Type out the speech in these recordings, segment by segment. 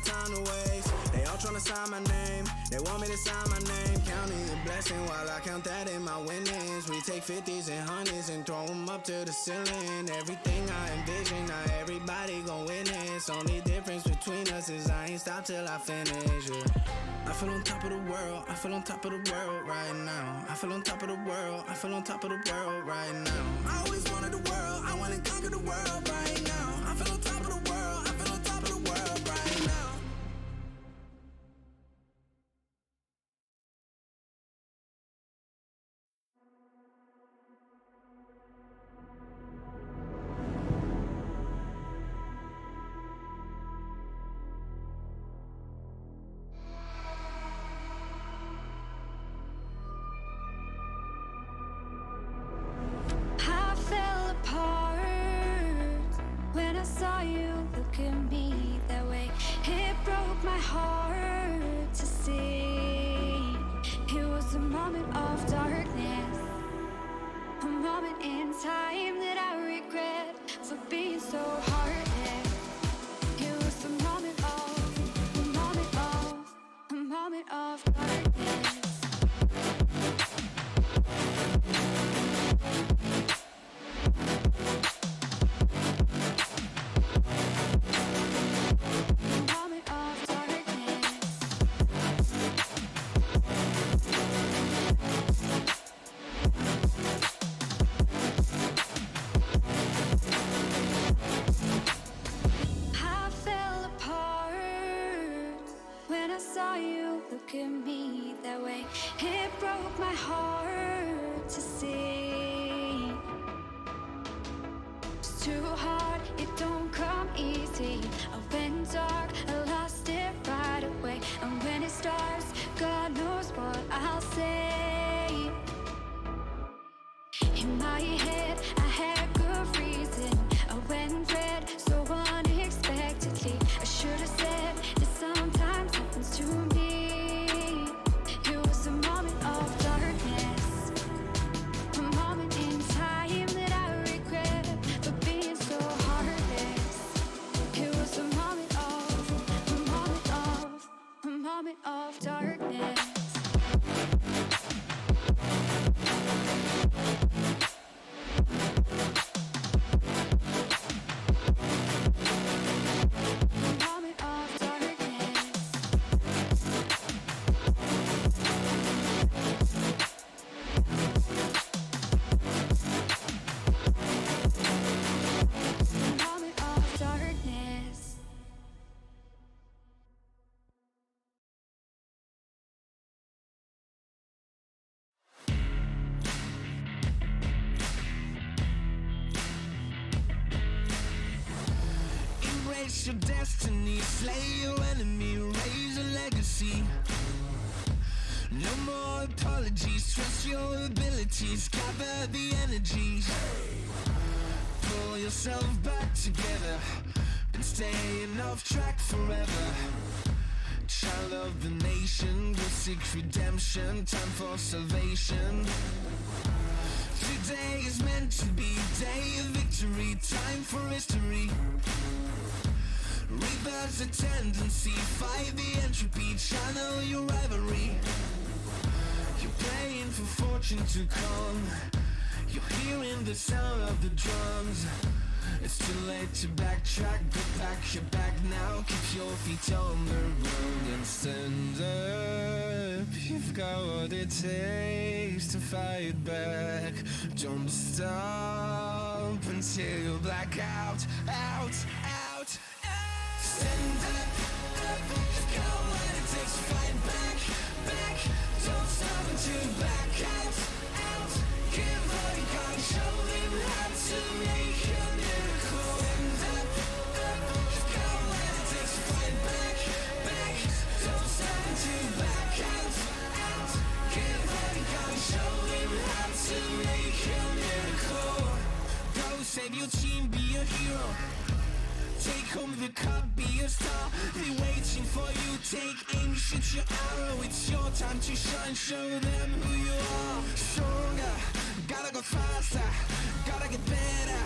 got time to waste. They all tryna sign my name, they want me to sign my name. Counting the blessing while I count that in my winnings. We take 50s and 100s and throw them up to the ceiling. Everything I envision, not everybody gon' witness. Only difference between us is I ain't stop till I finish, yeah. I feel on top of the world, I feel on top of the world right now. I feel on top of the world, I feel on top of the world right now. I always wanted the world, I wanna conquer the world right now. I feel on top of the world, I feel on top of the world right now. Look at me that way. It broke my heart to see. It was a moment of darkness, a moment in time that I regret for being so heartless. It was a moment of darkness. Look at me that way. It broke my heart to see. It's too hard, it don't come easy. I went dark, I lost it right away. And when it starts, God knows what I'll say. In my head, I had good reason. I went red so unexpectedly. I should have said that sometimes happens to me. Of darkness. Your destiny, slay your enemy, raise a legacy. No more apologies, trust your abilities, gather the energies. Pull yourself back together, been staying off track forever. Child of the nation, go seek redemption, time for salvation. Today is meant to be day of victory, time for history. Rebirth's a tendency, fight the entropy, channel your rivalry. You're praying for fortune to come, you're hearing the sound of the drums. It's too late to backtrack, go back, you're back now. Keep your feet on the ground and stand up. You've got what it takes to fight back. Don't stop until you black out, out, out. Stand up, up, you've got what it takes to fight back, back. Don't stop until you black out, out. Give all you got, show them how to make a miracle. Stand up, up, you've got what it takes to fight back, back. Don't stop until you black out, out. Give all you got, show them how to make a miracle. Go save your team, be a hero. Take home the cup, be a star. They're waiting for you, take aim, shoot your arrow. It's your time to shine, show them who you are. Stronger, gotta go faster, gotta get better,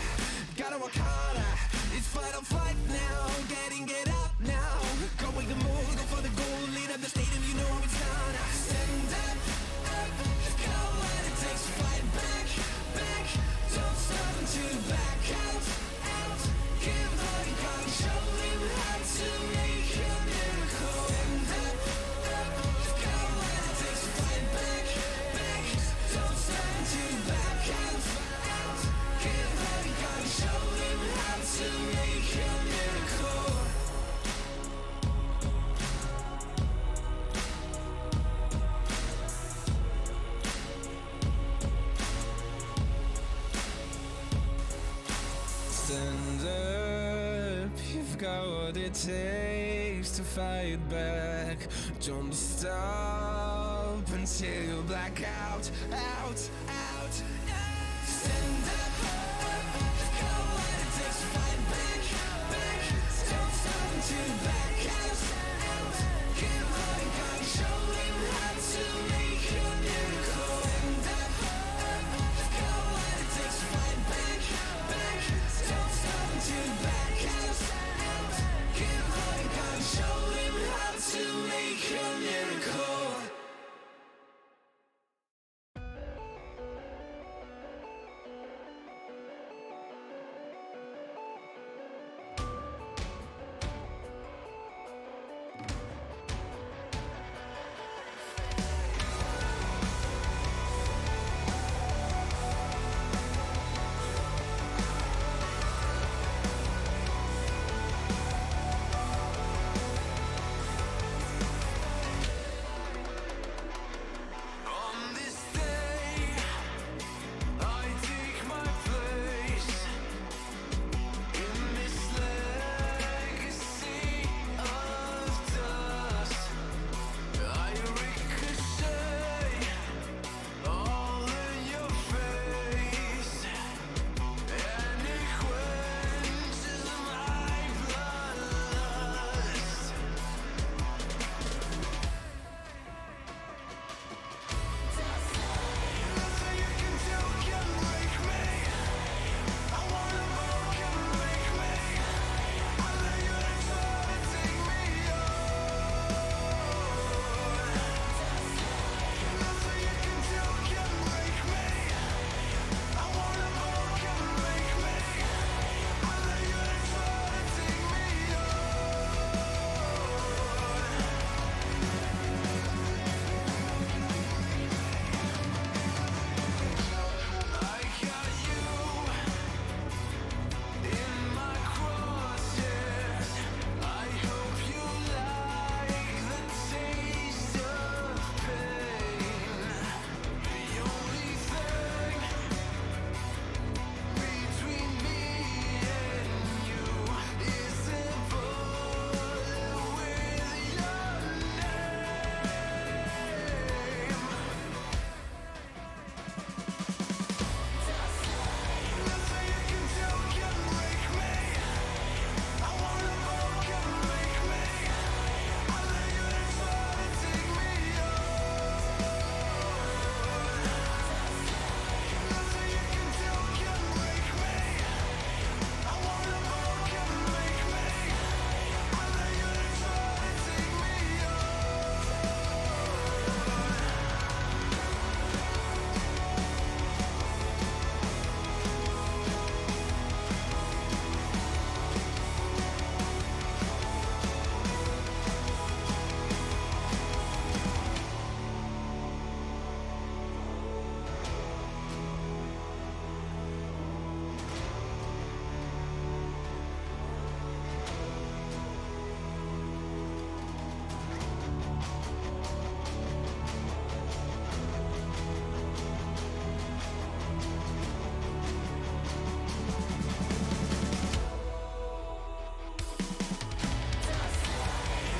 gotta work harder. It's fight or flight now, getting it up now. Going the what it takes to fight back. Don't stop until you black out, out, out. Stand up, look out what it takes to fight back, back. Don't stop until you black out, out. Keep fighting, God, show him how to make a miracle. Stand up, look out what it takes to fight back, back. Don't stop until you black out, out. Keep fighting, God, show him how to make a miracle. On this day, I take my place in this legacy of dust. I ricochet all in your face, and it quenches my bloodlust. Nothing you can do can break me. I wanna move, can make me. I lay you to try to take me on. Nothing you can do can break me. I wanna move, can make me. I lay you to try to take me I got you in my crosshairs. I hope you like the taste of pain. The only thing between me and you is a bullet with your name. Nothing you can do can break me. I wanna move, can make me. I lay you to try to take me on. Nothing you can do can break me. I wanna move, can make me. I lay you to try to take me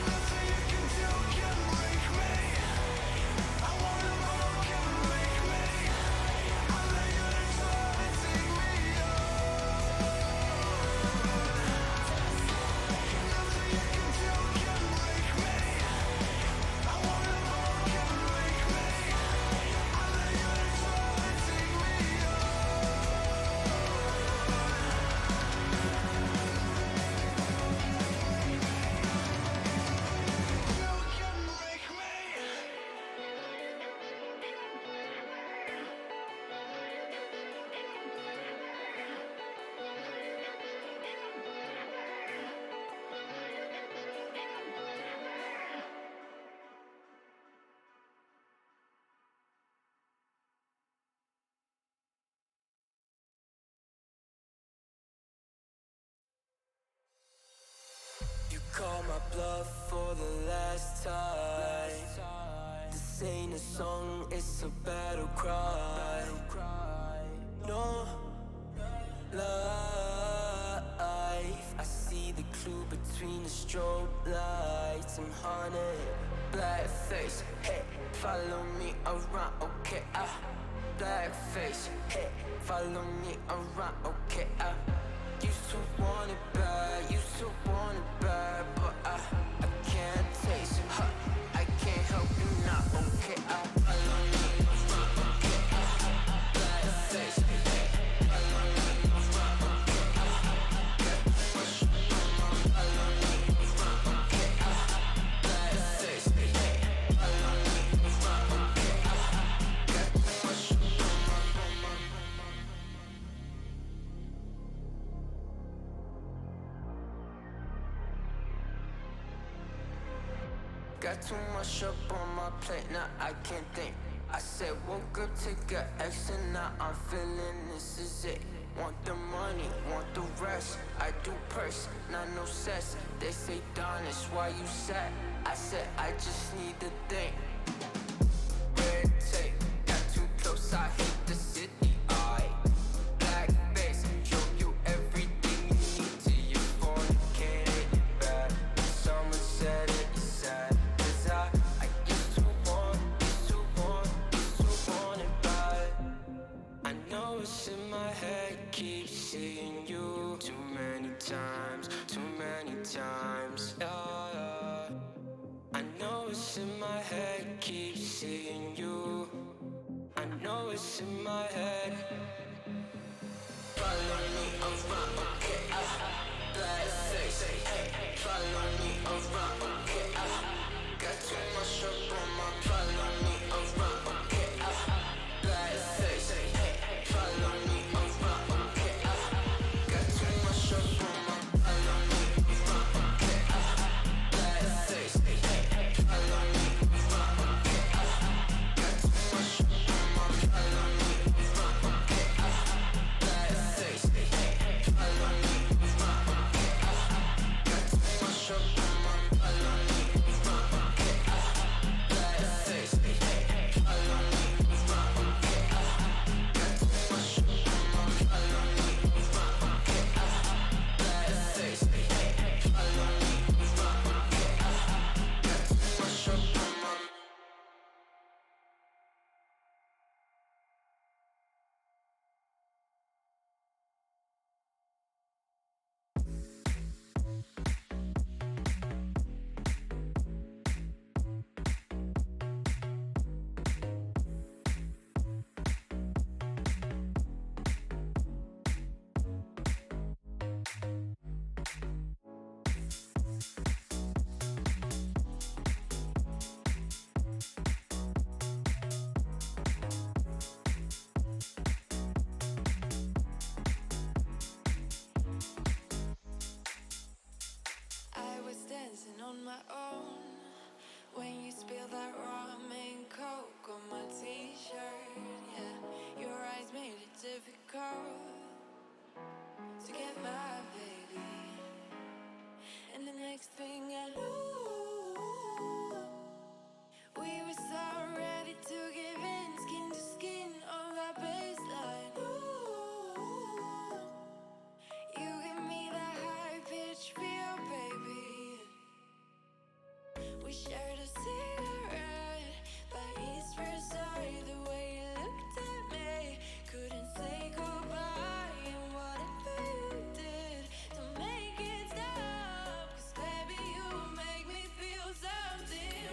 Nothing you can do can break me. I wanna move, can make me. I lay you to try to take me Nothing you can do can break me. I wanna move, can make me. I lay you to try to take me You can break me. You call my bluff for the last time. This ain't a song, it's a battle cry. No life, I see the clue between the strobe lights. I'm haunted, black face, hey, follow me around, okay, black face, hey, follow me around, okay, used to want it bad, used to want it bad, but I can't taste it, I can't help you now, okay, follow me around, okay, black face, hey, follow me around, okay, get push, follow me around, okay, black face, hey, follow me around, okay, get push. Got too much up on my plate, now I can't think. I said woke up to get X and now I'm feeling this is it. Want the money, want the rest. I do purse, not no cess. They say Donis, why you sad? I said I just need a thing. Red tape, got too close, I hate the city. Black face, show you everything you need till you fornicate it bad. Someone said it's sad. I used to want it bad. I know it's in my head, keep seeing you too many times, yeah. I know it's in my head, keep seeing you. I know it's in my head. Follow me around, okay, black face, hey, follow me around, okay, got too much up on my, follow me around, okay, black face, hey, follow me around, okay, got too much up on my, follow me around, okay, black face, hey, follow me around, okay, got too much up on my, follow me around, okay, black face, hey, follow me around, okay, got too much up on my, follow me around, okay, black face, hey, follow me around, okay, got too much up on my, follow me around, okay, black face, hey, follow me around, okay, got too much up on my. I was dancing on my own when you spilled that rum and coke on my t-shirt. Yeah, your eyes made it difficult to get my baby. And the next thing I knew, we were so ready to give in, skin to skin on that baseline. Ooh, you give me that high pitch feel, baby. We shared a cigarette by East Versailles. The way you looked at me, couldn't say goodbye. And whatever you did to make it stop, 'cause baby you make me feel something.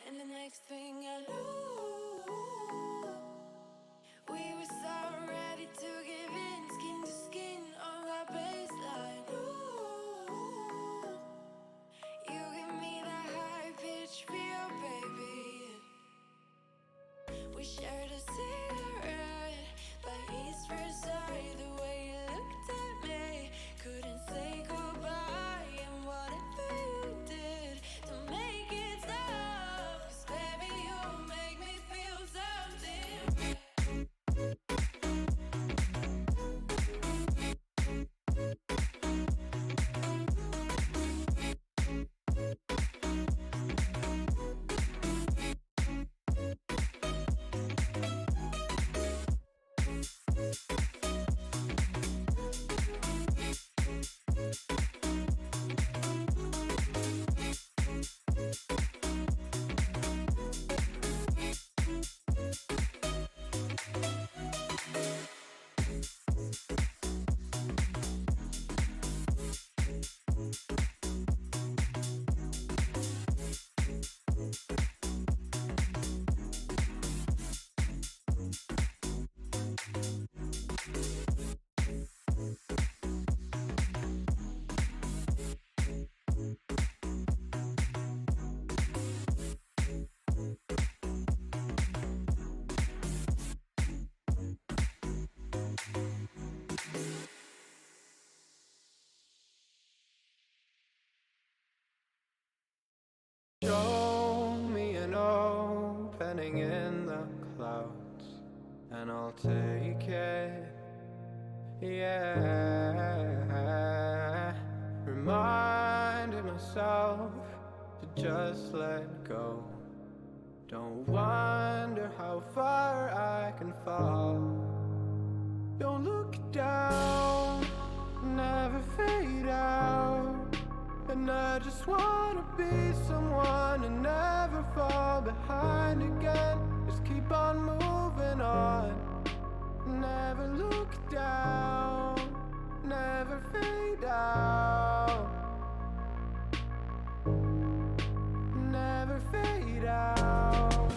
And the next thing I knew, we were so ready to give in, skin to skin on that baseline. Ooh, you give me that high pitch feel, baby. We shared a cigarette by East Versailles. The way you looked at me, and I'll take it. Yeah, reminding myself to just let go. Don't wonder how far I can fall. Don't look down, never fade out. And I just wanna be someone and never fall behind again. Just keep on moving on. Never look down, never fade out. Never fade out.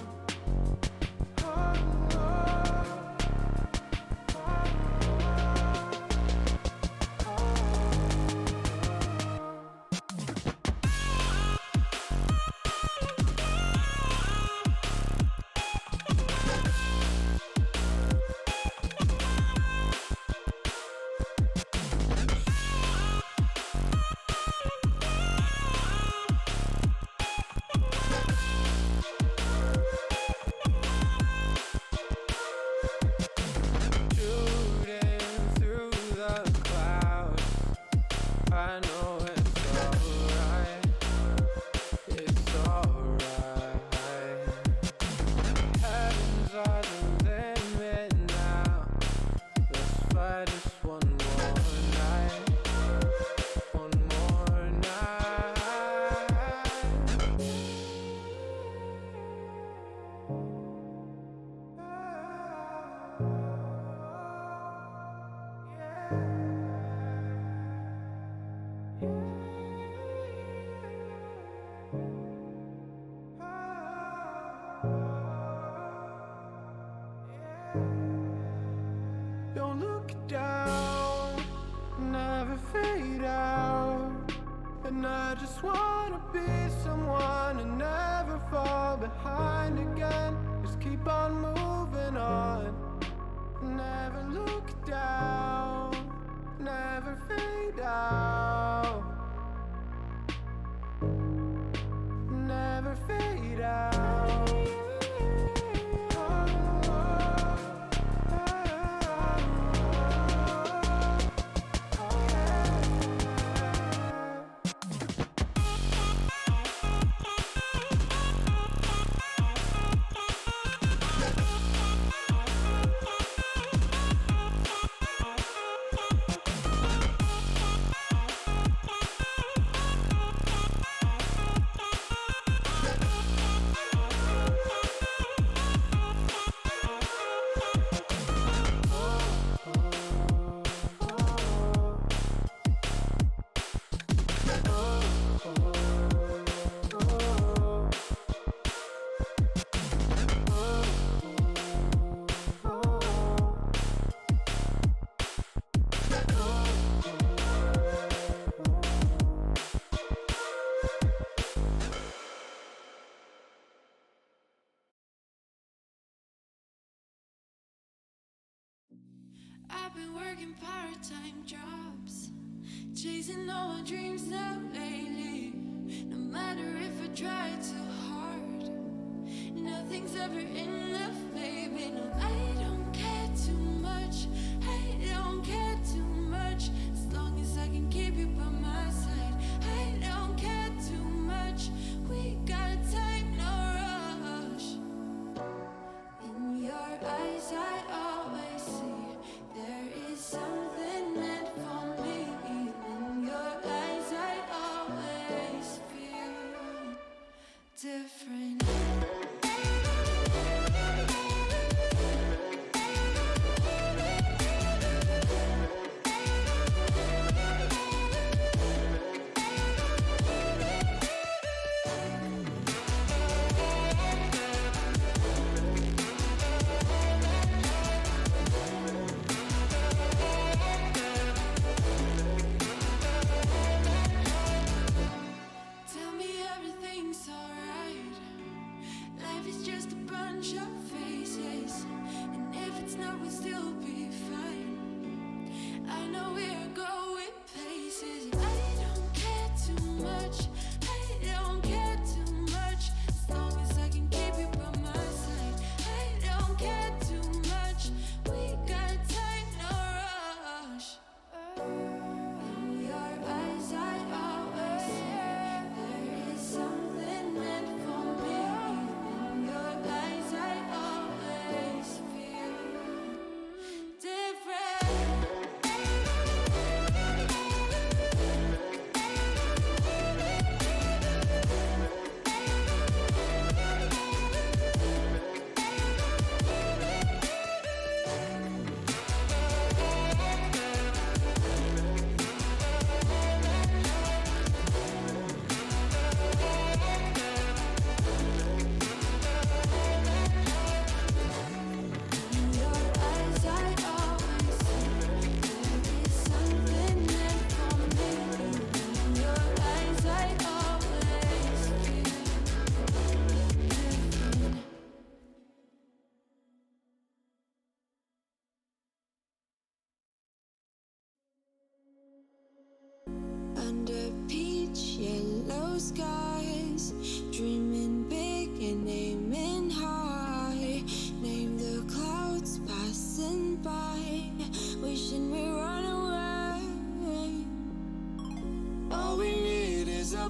Oh, don't look down, never fade out. And I just wanna be someone and never fall behind again. Just keep on moving on. Never look down, never fade out. Never fade out. I've been working part-time jobs, chasing all my dreams out lately. No matter if I try too hard, nothing's ever enough, baby. No, I don't care too much. I don't care too much. As long as I can keep you by my side, I don't care too much. We got time, no rush. In your eyes, I always see there is something meant for me. In your eyes, I always feel different.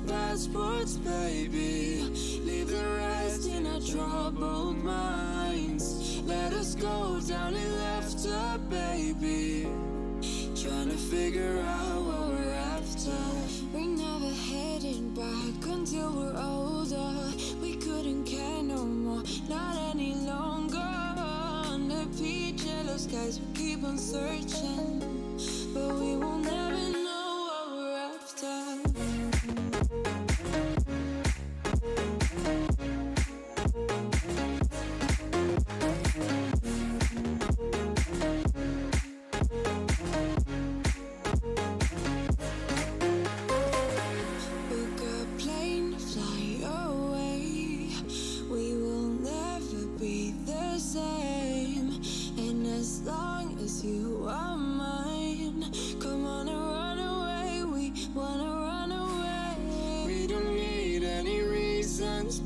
passports, baby. Leave the rest in our troubled minds. Let us go down in laughter, baby. Trying to figure out what we're after. We're never heading back until we're older. We couldn't care no more, not any longer. Under peach yellow skies, we keep on searching, but we will never know what we're after.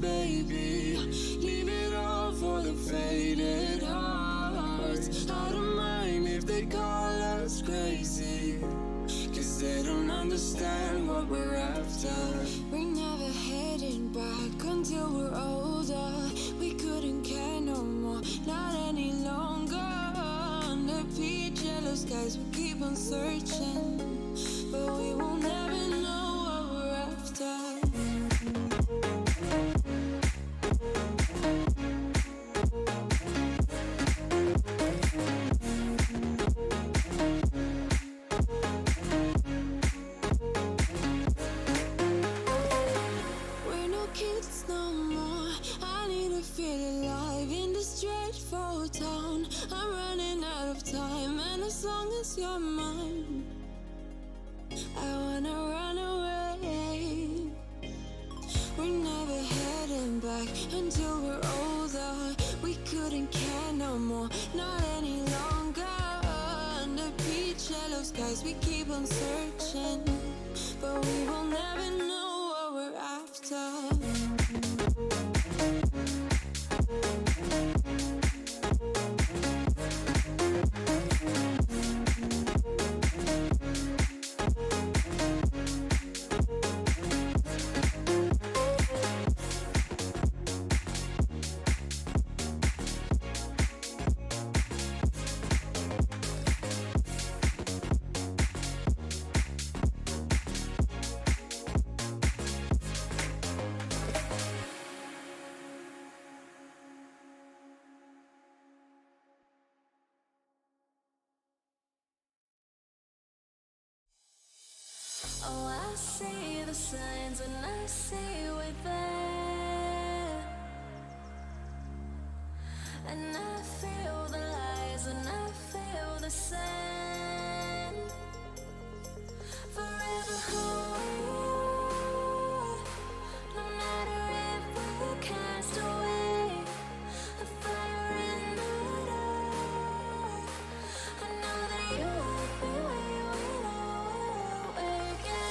Baby, leave it all for the faded hearts. I don't mind if they call us crazy, 'cause they don't understand what we're after. We're never heading back until we're older. We couldn't care no more, not any longer. Under peach yellow skies, we keep on searching, but we will never know what we're after. You're mine, I wanna run away. We're never heading back until we're older. We couldn't care no more, not any longer. Under peach yellow skies, we keep on searching, but we will never know what we're after. Oh, I see the signs and I see we're there, and I feel the lies and I feel the sand. Forever hold, no matter if we're cast away, a fire in the dark. I know that you won't be where we know again.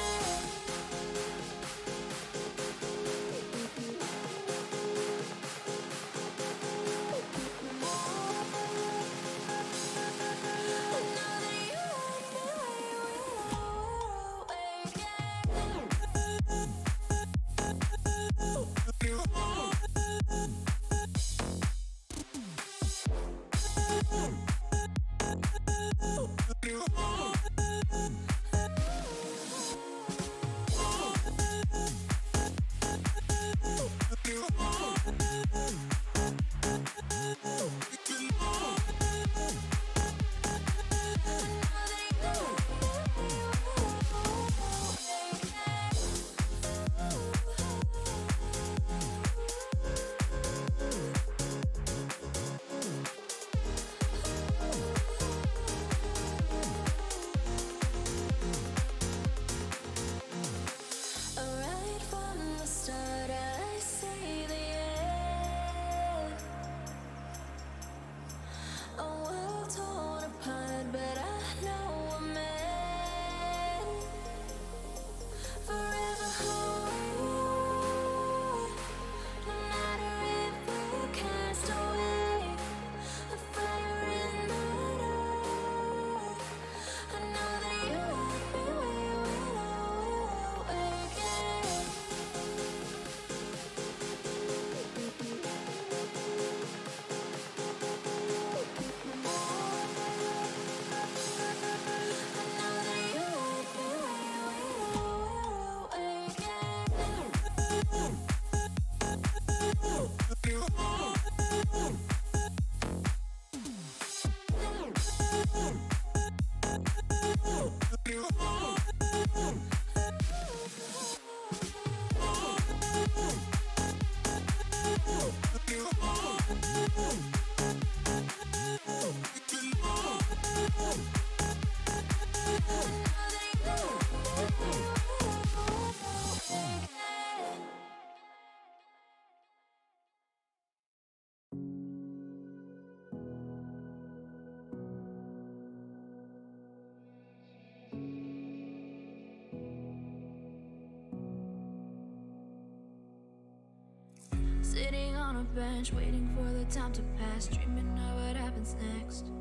Sitting on a bench, waiting for the time to pass, dreaming of what happens next.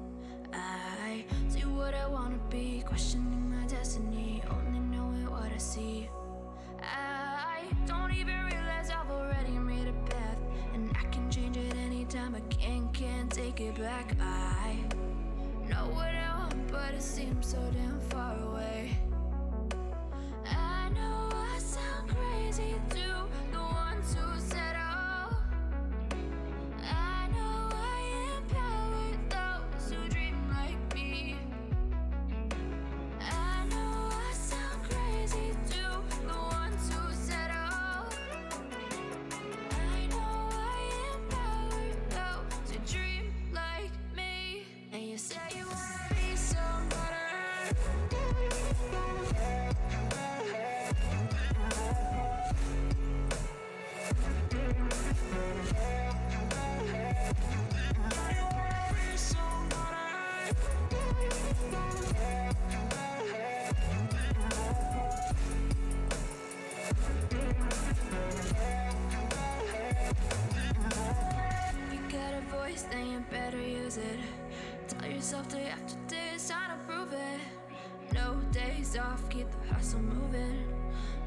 I see what I wanna be, questioning my destiny, only knowing what I see. I don't even realize I've already made a path, and I can change it anytime. I can't take it back. I know what I want, but it seems so damn far away. I know I sound crazy to the ones who said oh. I know I empower those who dream like me. I know I sound crazy to the ones who said oh. I know I empower those who dream like me. And you say you wanna be somebody. You got a voice, then you better use it. Tell yourself day after day it's time to prove it. No days off, keep the hustle moving.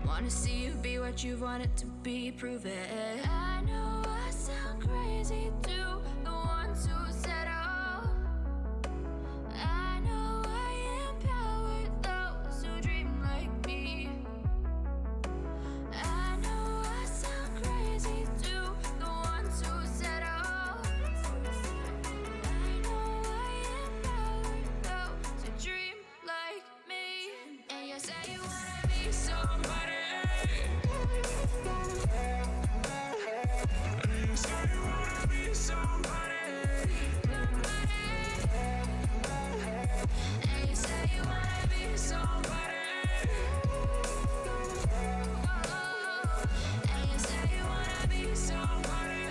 Wanna see you be what you wanted to be, prove it. I know I sound crazy to the ones who said oh. I know I empower those who dream like me. I know I sound crazy to the ones who said oh. I know I empower those who dream like me. And you say you wanna be somebody. You say you wanna be somebody. And you say you wanna be somebody. And you say you wanna be somebody.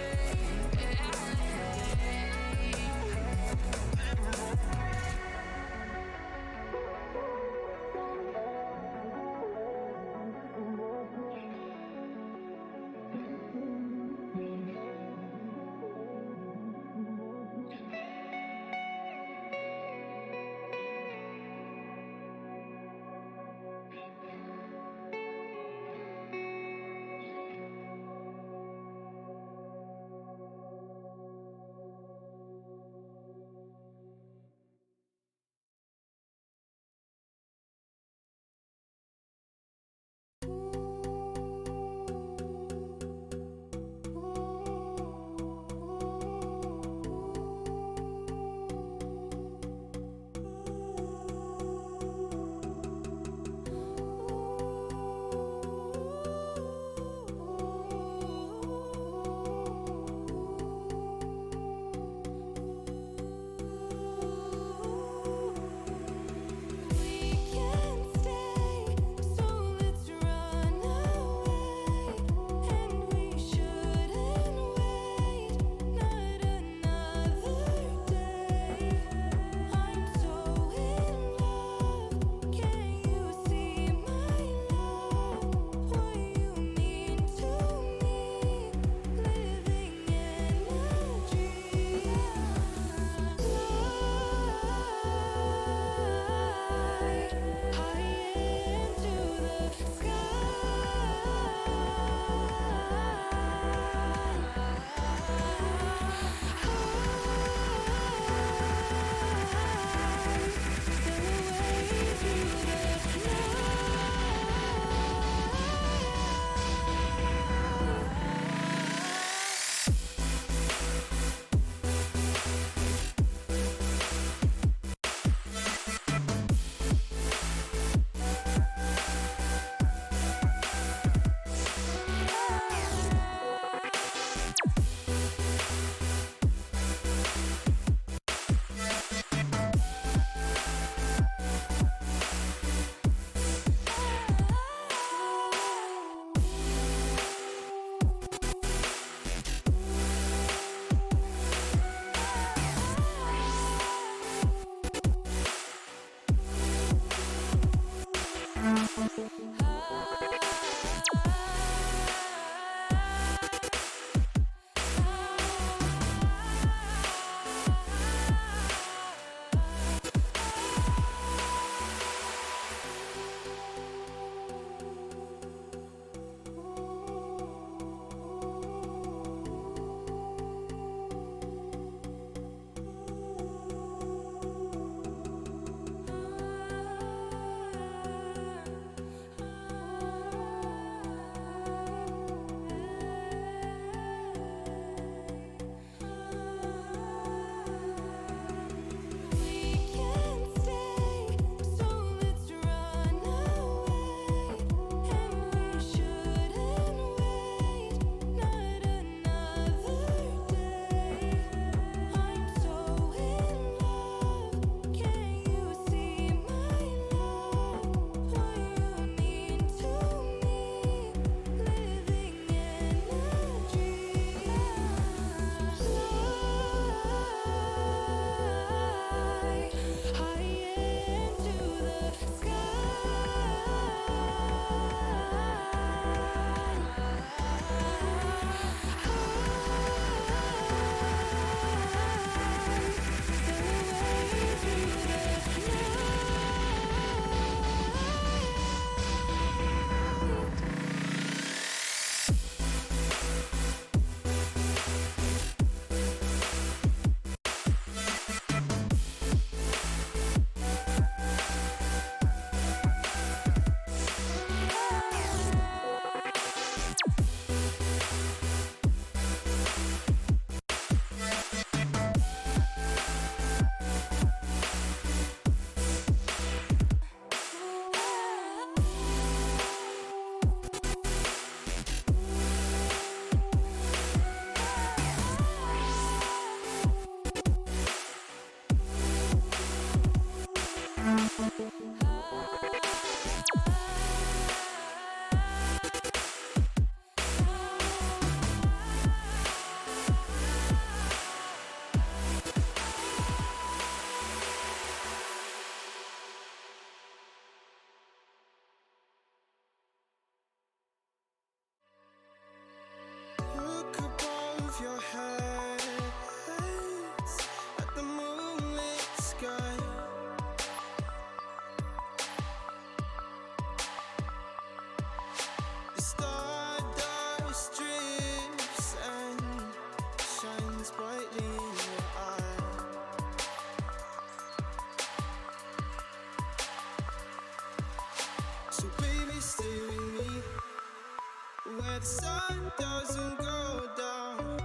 where the sun doesn't go down,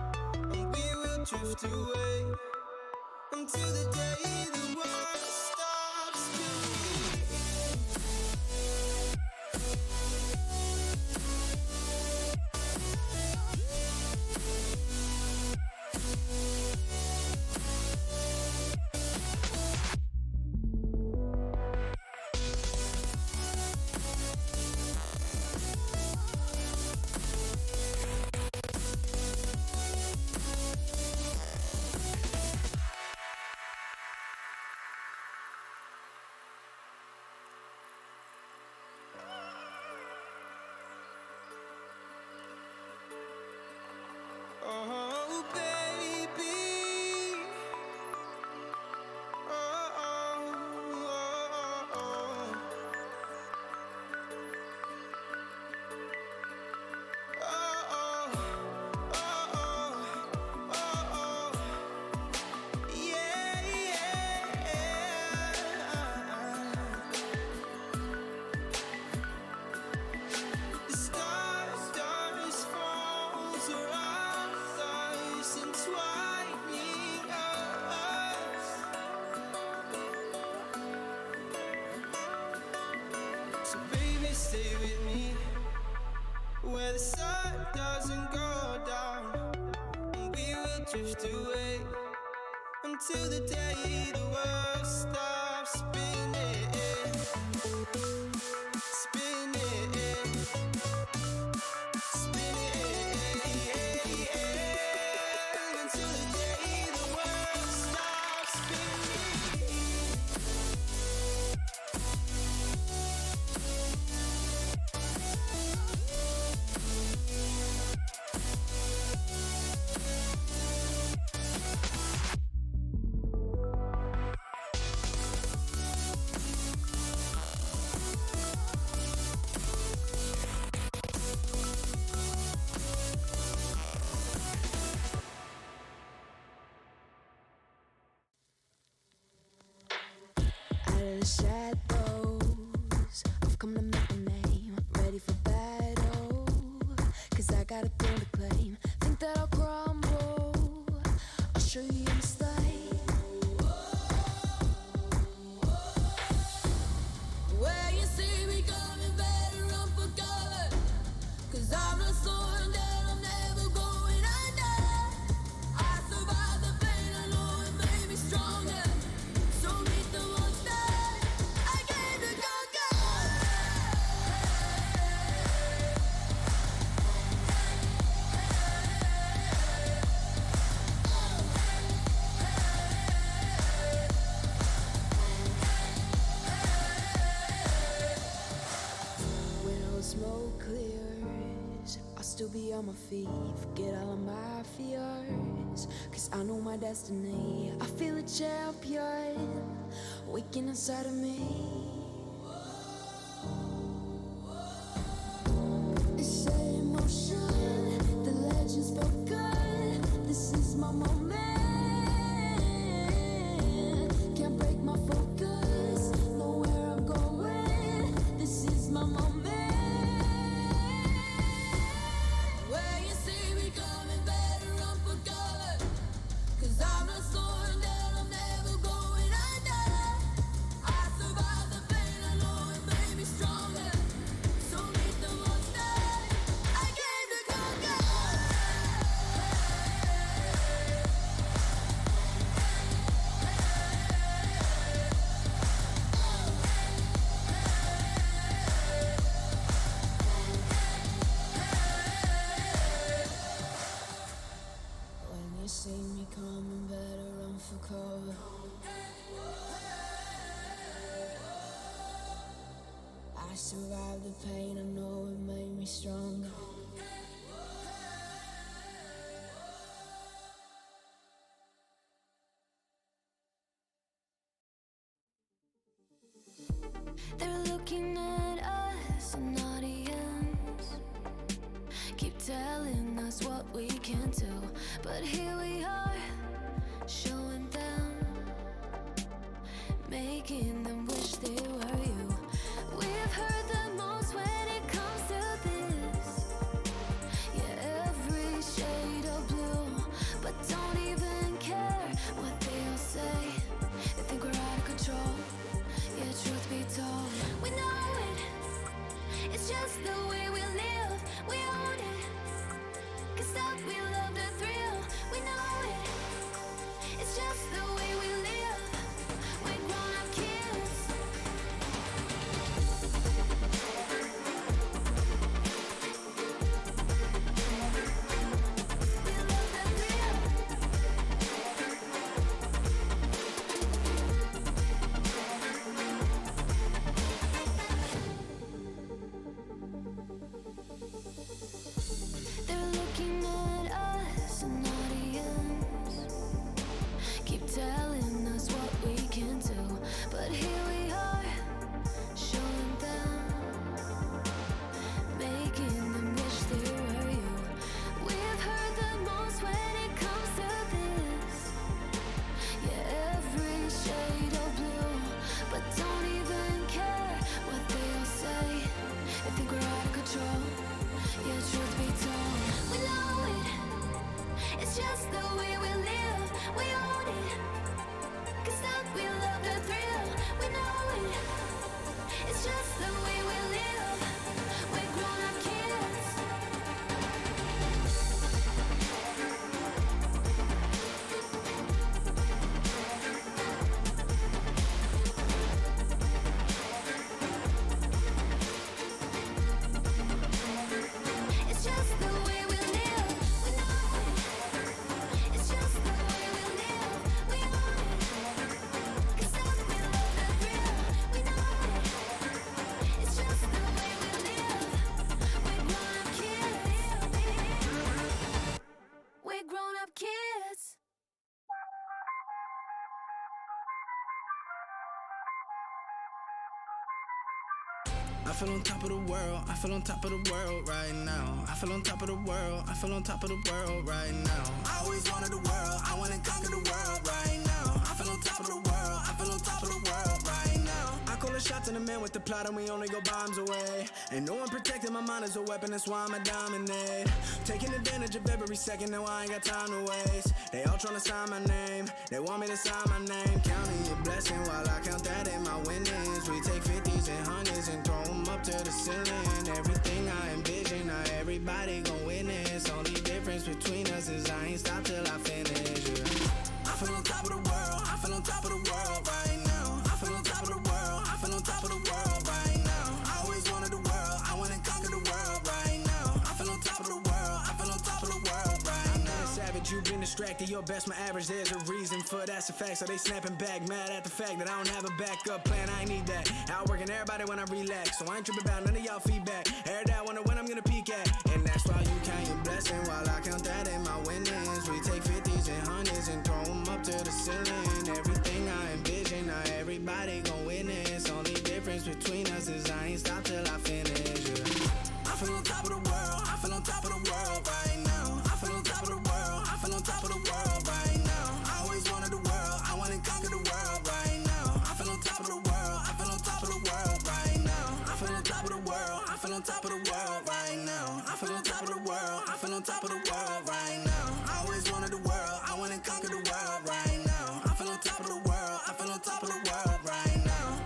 and we will drift away until the day the world stops spinning. Oh, baby. Oh, oh, oh, oh. Oh, oh, oh, oh, oh. Yeah, yeah. The stars falls around us, entwining us. So baby, stay with me, where the sun doesn't go down, and we will drift away until the day the world stops spinning, spinning, spinning, until the day the world stops spinning. Out of the shadows, I've come to make a name. Ready for battle, 'cause I got a thing to claim. Think that I'll crumble, I'll show you a mistake. Where you see me coming, better run for cover, 'cause I'm not slowing down, I'm never going under. I survived the pain, I know it made me stronger. So meet the monster I came to conquer. When all the smoke clears, I'll still be on my feet. Forget all of my fears, 'cause I know my destiny. I feel a champion waking inside of me. It's set in motion, the legend's spoken. This is my moment. Can't break my focus, know where I'm going. This is my moment. Where you see me coming, better run for cover, 'cause I'm not slowing down, I'm never going under. I survived the pain, I know it made me stronger. So meet the monster I came to conquer. When you see me coming, better run for cover. I survived the pain, I know it made me stronger. They're looking at us, an audience. Keep telling us what we can do, but here we are, showing them, making them wish they were you. We've heard the most when it comes to this. It's just the way we live. We own it. 'Cause that we love the thrill. We know it. It's just the way we live. We're grown-up kids. It's just the way we live. We know it. It's just the way we live. We own it. 'Cause that we love the thrill. We know it. It's just the way we live. We're grown-up kids. We're grown-up kids. I feel on top of the world, I feel on top of the world right now. I feel on top of the world, I feel on top of the world right now. I always wanted the world, I wanna conquer the world right now. I feel on top of the world, I feel on top of the world right now. I call the shots in the man with the plot and we only go bombs away. Ain't no one protecting my mind as a weapon, that's why I'ma dominate. Taking advantage of every second, now I ain't got time to waste. They all tryna sign my name, they want me to sign my name. Counting your blessing while I count that in my winnings. We take 50s and 100s and throw them up to the ceiling. Everything I envision, now everybody gon' witness. Only difference between us is I ain't stop till I finish. Yeah. I feel on top of the world, I feel on top of the world right now. I feel on top of the world, I feel on top of the world right now. I always wanted the world, I wanna conquer the world right now. I feel on top of the world, I feel on top of the world right now. Savage, you've been distracted, your best my average, there's a reason for that's a fact. So they snapping back, mad at the fact that I don't have a backup plan, I ain't need that. Outworking everybody when I relax, so I ain't tripping about none of y'all feedback. Heard that, wonder when I'm gonna peak at. And that's why you count your blessing while I count that in my winnings. We take 50s and 100s and throw them up to the ceiling. Everything I envision, now everybody gon' witness. Only difference between us is I ain't stop till I finish. Yeah. I feel on top of the world, I feel on top of the world right now. I feel on top of the world, I feel on top of the world right now. I always wanted the world, I wanna conquer the world right now. I feel on top of the world, I feel on top of the world right now. I feel on top of the world, I feel on top of the world right now. I feel on top of the world, I feel on top of the world right now. I always wanted the world, I wanna conquer the world right now. I feel on top of the world, I feel on top of the world right now.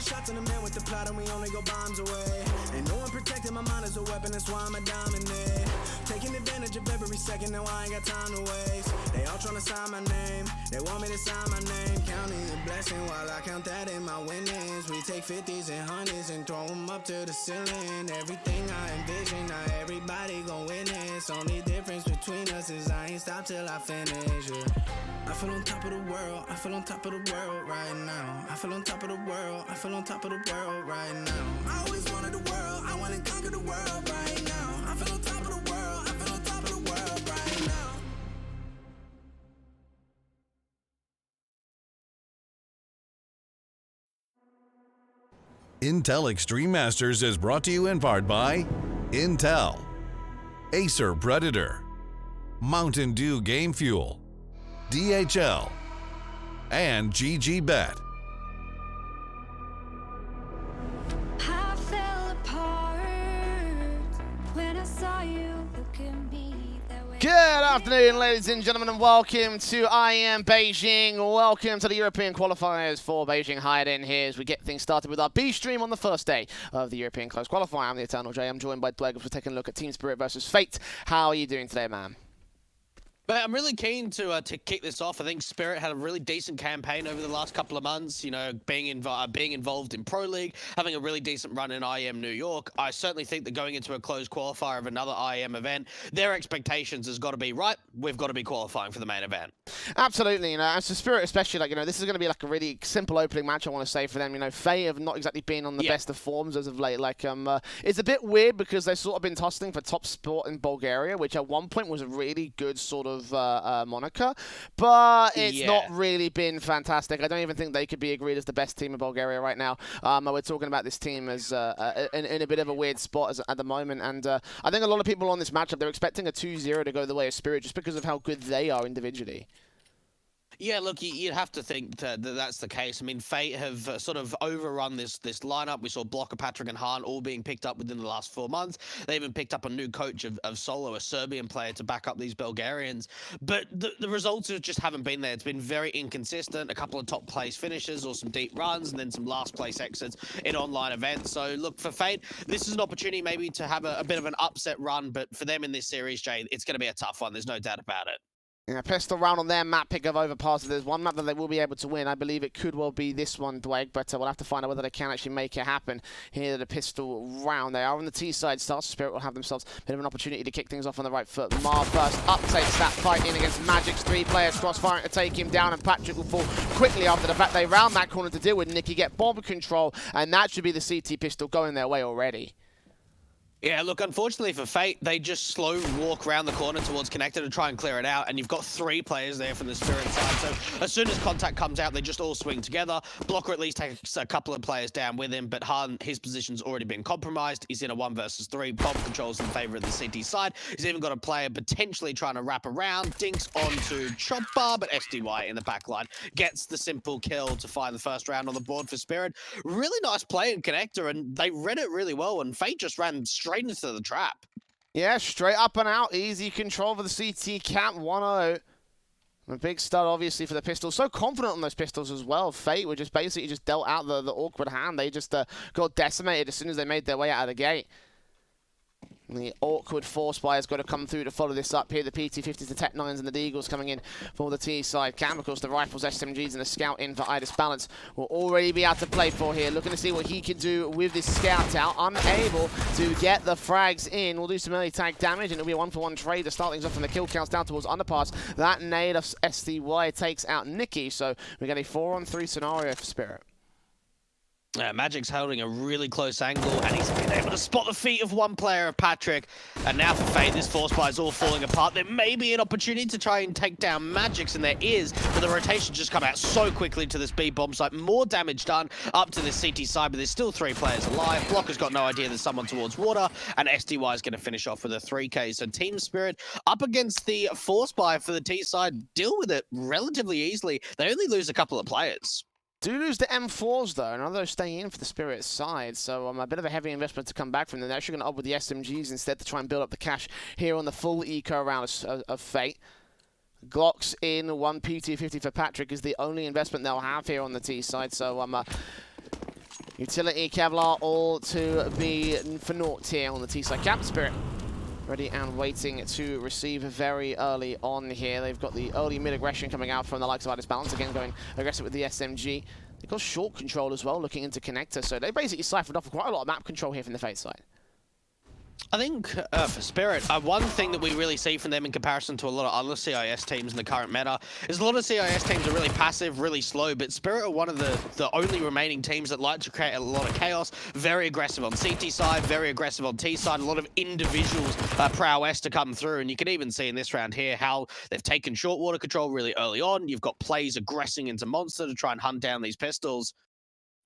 Shots in the man with the plot and we only go bombs away. Ain't no one protecting my mind as a weapon, that's why I'ma dominate. Taking advantage of every second, now I ain't got time to waste. They all tryna sign my name, they want me to sign my name. Counting your blessing while I count that in my winnings. We take 50s and 100s and throw them up to the ceiling. Everything I envision, now everybody gon' witness. Only difference between us is I ain't stop till I finish. Yeah. I feel on top of the world, I feel on top of the world right now. I feel on top of the world, I feel on top of the world right now. I always wanted the world, I wanna conquer the world right now. I feel on top of the world, I feel on top of the world right now. Intel Extreme Masters is brought to you in part by Intel, Acer Predator, Mountain Dew Game Fuel, DHL, and GG Bet. I fell apart when I saw you look at me that way. Good afternoon, ladies and gentlemen, and welcome to IEM Beijing. Welcome to the European qualifiers for Beijing-Hadan here as we get things started with our B stream on the first day of the European Close Qualifier. I'm the Eternal J. I'm joined by Dweggers. We're taking a look at Team Spirit versus Fate. How are you doing today, man? But I'm really keen to kick this off. I think Spirit had a really decent campaign over the last couple of months. You know, being involved in Pro League, having a really decent run in IEM New York. I certainly think that going into a closed qualifier of another IEM event, their expectations has got to be right. We've got to be qualifying for the main event. Absolutely. You know, as for Spirit, especially, like, you know, this is going to be like a really simple opening match. I want to say for them. You know, Faye have not exactly been on the best of forms as of late. Like, it's a bit weird because they've sort of been tussling for top sport in Bulgaria, which at one point was a really good sort of moniker, but it's not really been fantastic. I don't even think they could be agreed as the best team in Bulgaria right now. We're talking about this team as in a bit of a weird spot at the moment, and I think a lot of people on this matchup, they're expecting a 2-0 to go the way of Spirit just because of how good they are individually. Yeah, look, you'd have to think that that's the case. I mean, Fate have sort of overrun this lineup. We saw Blocker, Patrick, and Hahn all being picked up within the last 4 months. They even picked up a new coach of Solo, a Serbian player, to back up these Bulgarians. But the results just haven't been there. It's been very inconsistent. A couple of top place finishes or some deep runs, and then some last place exits in online events. So, look, for Fate, this is an opportunity maybe to have a bit of an upset run. But for them in this series, Jay, it's going to be a tough one. There's no doubt about it. Yeah, pistol round on their map pick of Overpass. There's one map that they will be able to win. I believe it could well be this one, Dwayne, but we'll have to find out whether they can actually make it happen here. The pistol round. They are on the T side. Star Spirit will have themselves a bit of an opportunity to kick things off on the right foot. Mar first up takes that fight in against Magic's 3 players. Crossfiring to take him down, and Patrick will fall quickly after the fact they round that corner to deal with Nicky, get bomb control, and that should be the CT pistol going their way already. Yeah, look, unfortunately for Fate, they just slow walk around the corner towards Connector to try and clear it out, and you've got 3 players there from the Spirit side, so as soon as contact comes out, they just all swing together. Blocker at least takes a couple of players down with him, but Hahn, his position's already been compromised. He's in a 1 versus 3. Bomb controls in favor of the CT side. He's even got a player potentially trying to wrap around, dinks onto Chopper, but SDY in the back line gets the simple kill to find the first round on the board for Spirit. Really nice play in Connector, and they read it really well, and Fate just ran straight into the trap. Yeah, straight up and out. Easy control for the CT camp. 1-0. A big stud, obviously, for the pistols. So confident on those pistols as well. Fate were just basically just dealt out the awkward hand. They just got decimated as soon as they made their way out of the gate. The awkward force buyer's got to come through to follow this up here. The PT-50s, the Tech-9s, and the Deagles coming in for the T side. Cam, of course, the rifles, SMGs, and the scout in for Idis Balance will already be out to play for here. Looking to see what he can do with this scout out. Unable to get the frags in. We'll do some early tag damage, and it'll be a 1-for-1 trade to start things off from the kill counts down towards Underpass. That nade of SDY takes out Nicky, so we get a 4-on-3 scenario for Spirit. Magic's holding a really close angle, and he's been able to spot the feet of one player of Patrick. And now for Fate, this force buy is all falling apart. There may be an opportunity to try and take down Magic's, and there is, but the rotation just come out so quickly to this B bomb site. More damage done up to this CT side, but there's still 3 players alive. Blocker's got no idea there's someone towards water, and SDY is going to finish off with a 3K. So Team Spirit up against the force buy for the T side, deal with it relatively easily. They only lose a couple of players. Do lose the M4s, though, and others stay in for the Spirit side, so a bit of a heavy investment to come back from them. They're actually going to up with the SMGs instead to try and build up the cash here on the full eco round of Fate. Glocks in, 1 PT-50 for Patrick is the only investment they'll have here on the T side, so utility, Kevlar, all to be for naught here on the T side. Cap Spirit ready and waiting to receive very early on here. They've got the early mid-aggression coming out from the likes of Idis Balance, again going aggressive with the SMG. They've got short control as well, looking into Connector, so they basically siphoned off quite a lot of map control here from the Fate side. I think for Spirit, one thing that we really see from them in comparison to a lot of other CIS teams in the current meta is a lot of CIS teams are really passive, really slow, but Spirit are one of the only remaining teams that like to create a lot of chaos. Very aggressive on CT side, very aggressive on T side, a lot of individuals prowess to come through, and you can even see in this round here how they've taken short water control really early on. You've got plays aggressing into Monster to try and hunt down these pistols.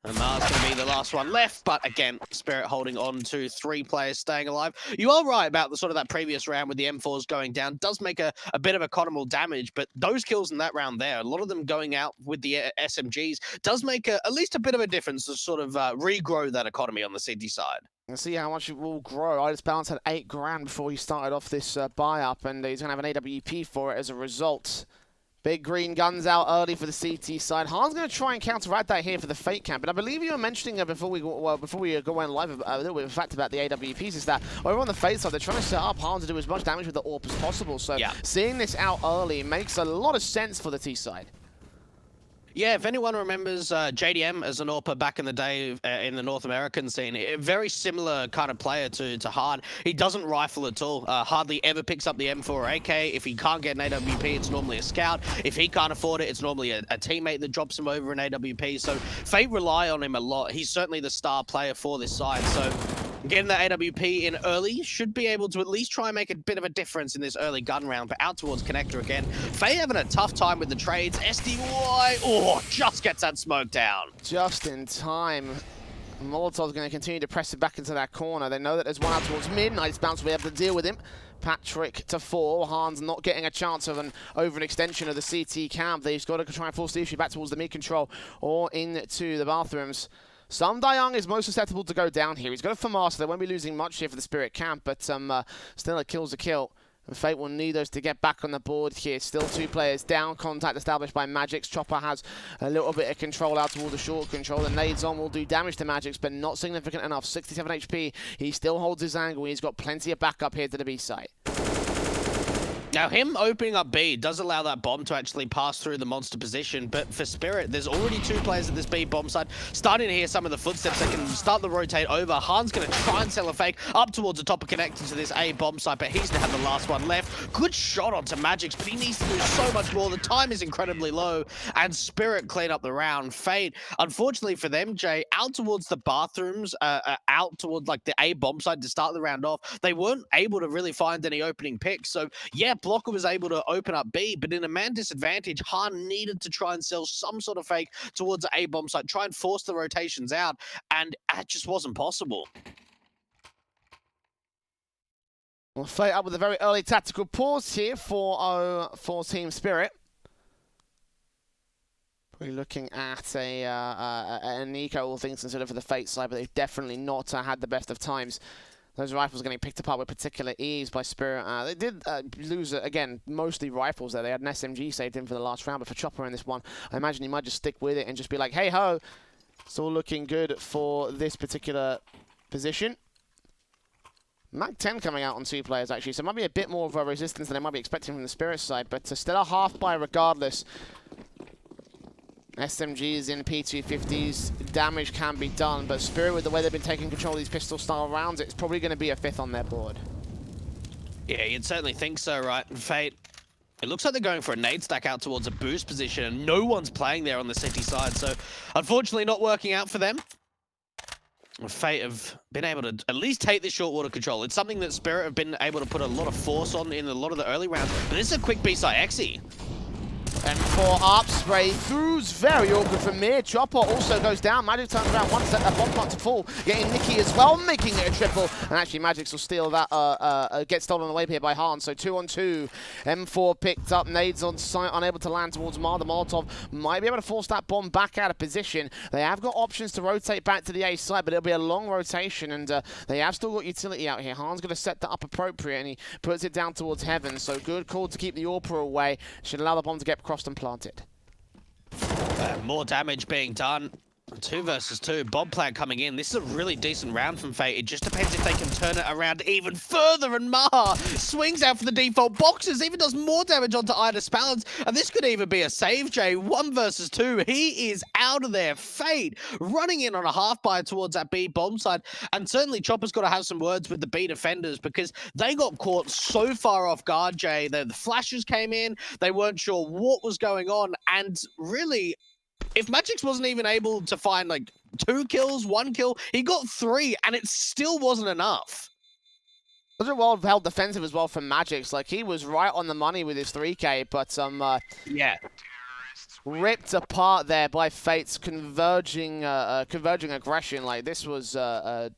And Mars going to be the last one left, but again, Spirit holding on to 3 players staying alive. You are right about the sort of that previous round with the M4s going down. Does make a bit of economical damage, but those kills in that round there, a lot of them going out with the SMGs, does make at least a bit of a difference to sort of regrow that economy on the CT side. Let's see how much it will grow. Idis Balance had 8 grand before he started off this buy-up, and he's going to have an AWP for it as a result. Big green guns out early for the CT side. Hahn's going to try and counteract that here for the Fate camp. And I believe you were mentioning before we go on live a little bit of fact about the AWPs is that over on the Fate side, they're trying to set up Hahn to do as much damage with the AWP as possible. So seeing this out early makes a lot of sense for the T side. Yeah, if anyone remembers JDM as an AWPer back in the day in the North American scene, a very similar kind of player to Hahn. He doesn't rifle at all, hardly ever picks up the M4 or AK. If he can't get an AWP, it's normally a scout. If he can't afford it, it's normally a teammate that drops him over an AWP. So Fate rely on him a lot. He's certainly the star player for this side. So getting the AWP in early should be able to at least try and make a bit of a difference in this early gun round, but out towards Connector again. Fate having a tough time with the trades. SDY, just gets that smoke down. Just in time. Molotov's going to continue to press it back into that corner. They know that there's one out towards mid. Nice bounce will be able to deal with him. Patrick to 4. Hans not getting a chance of an overextension of the CT camp. They've got to try and force the issue back towards the mid control or into the bathrooms. Sam Dayang is most susceptible to go down here. He's got a FAMAS, so they won't be losing much here for the Spirit camp, but still a kill's a kill. And Fate will need those to get back on the board here. Still 2 players down. Contact established by Magix. Chopper has a little bit of control out towards the short control. The nades on will do damage to Magix, but not significant enough. 67 HP. He still holds his angle. He's got plenty of backup here to the B site. Now, him opening up B does allow that bomb to actually pass through the monster position, but for Spirit, there's already 2 players at this B bomb side. Starting to hear some of the footsteps that can start the rotate over. Han's going to try and sell a fake up towards the top of connecting to this A bomb site, but he's going to have the last one left. Good shot onto Magix, but he needs to do so much more. The time is incredibly low, and Spirit clean up the round. Fate, unfortunately for them, Jay, out towards the bathrooms, out towards like the A bomb side to start the round off, they weren't able to really find any opening picks. So, yeah, Blocker was able to open up B, but in a man disadvantage, Han needed to try and sell some sort of fake towards the A bomb site, try and force the rotations out, and it just wasn't possible. Well, Fate up with a very early tactical pause here for Team Spirit. We're looking at an eco, all things considered, for the Fate side, but they've definitely not had the best of times. Those rifles getting picked apart with particular ease by Spirit. They did lose, again, mostly rifles there. They had an SMG saved in for the last round, but for Chopper in this one, I imagine he might just stick with it and just be like, hey ho, it's all looking good for this particular position. Mag 10 coming out on 2 players, actually, so it might be a bit more of a resistance than they might be expecting from the Spirit side, but still a half buy regardless. SMGs in P250s, damage can be done, but Spirit, with the way they've been taking control of these pistol-style rounds, it's probably going to be a 5th on their board. Yeah, you'd certainly think so, right? Fate, it looks like they're going for a nade stack out towards a boost position, and no one's playing there on the city side, so unfortunately not working out for them. Fate have been able to at least take this short water control. It's something that Spirit have been able to put a lot of force on in a lot of the early rounds, but this is a quick B-side exi. And for up spray throughs, very awkward from Mir. Chopper also goes down. Magic turns around, one set, that bomb plant to fall. Getting Nikki as well, making it a triple. And actually, Magix will steal that, get stolen away here by Han. So 2 on 2. M4 picked up, nades on sight, unable to land towards Mar. The Molotov might be able to force that bomb back out of position. They have got options to rotate back to the A side, but it'll be a long rotation, and they have still got utility out here. Han's going to set that up appropriate, and he puts it down towards Heaven. So good call to keep the AWPer away. Should allow the bomb to get crossed and planted. More damage being done. 2 versus 2. Bomb plant coming in. This is a really decent round from Fate. It just depends if they can turn it around even further. And Maha swings out for the default boxes. Even does more damage onto Ida's balance. And this could even be a save, Jay. 1 versus 2. He is out of there. Fate running in on a half buy towards that B bomb side. And certainly Chopper's got to have some words with the B defenders, because they got caught so far off guard, Jay. The flashes came in. They weren't sure what was going on. And really, if Magix wasn't even able to find like 2 kills, 1 kill, he got 3, and it still wasn't enough. It was a well-held defensive as well from Magix. Like, he was right on the money with his 3K, but yeah, ripped apart there by Fate's converging aggression. Like, this was that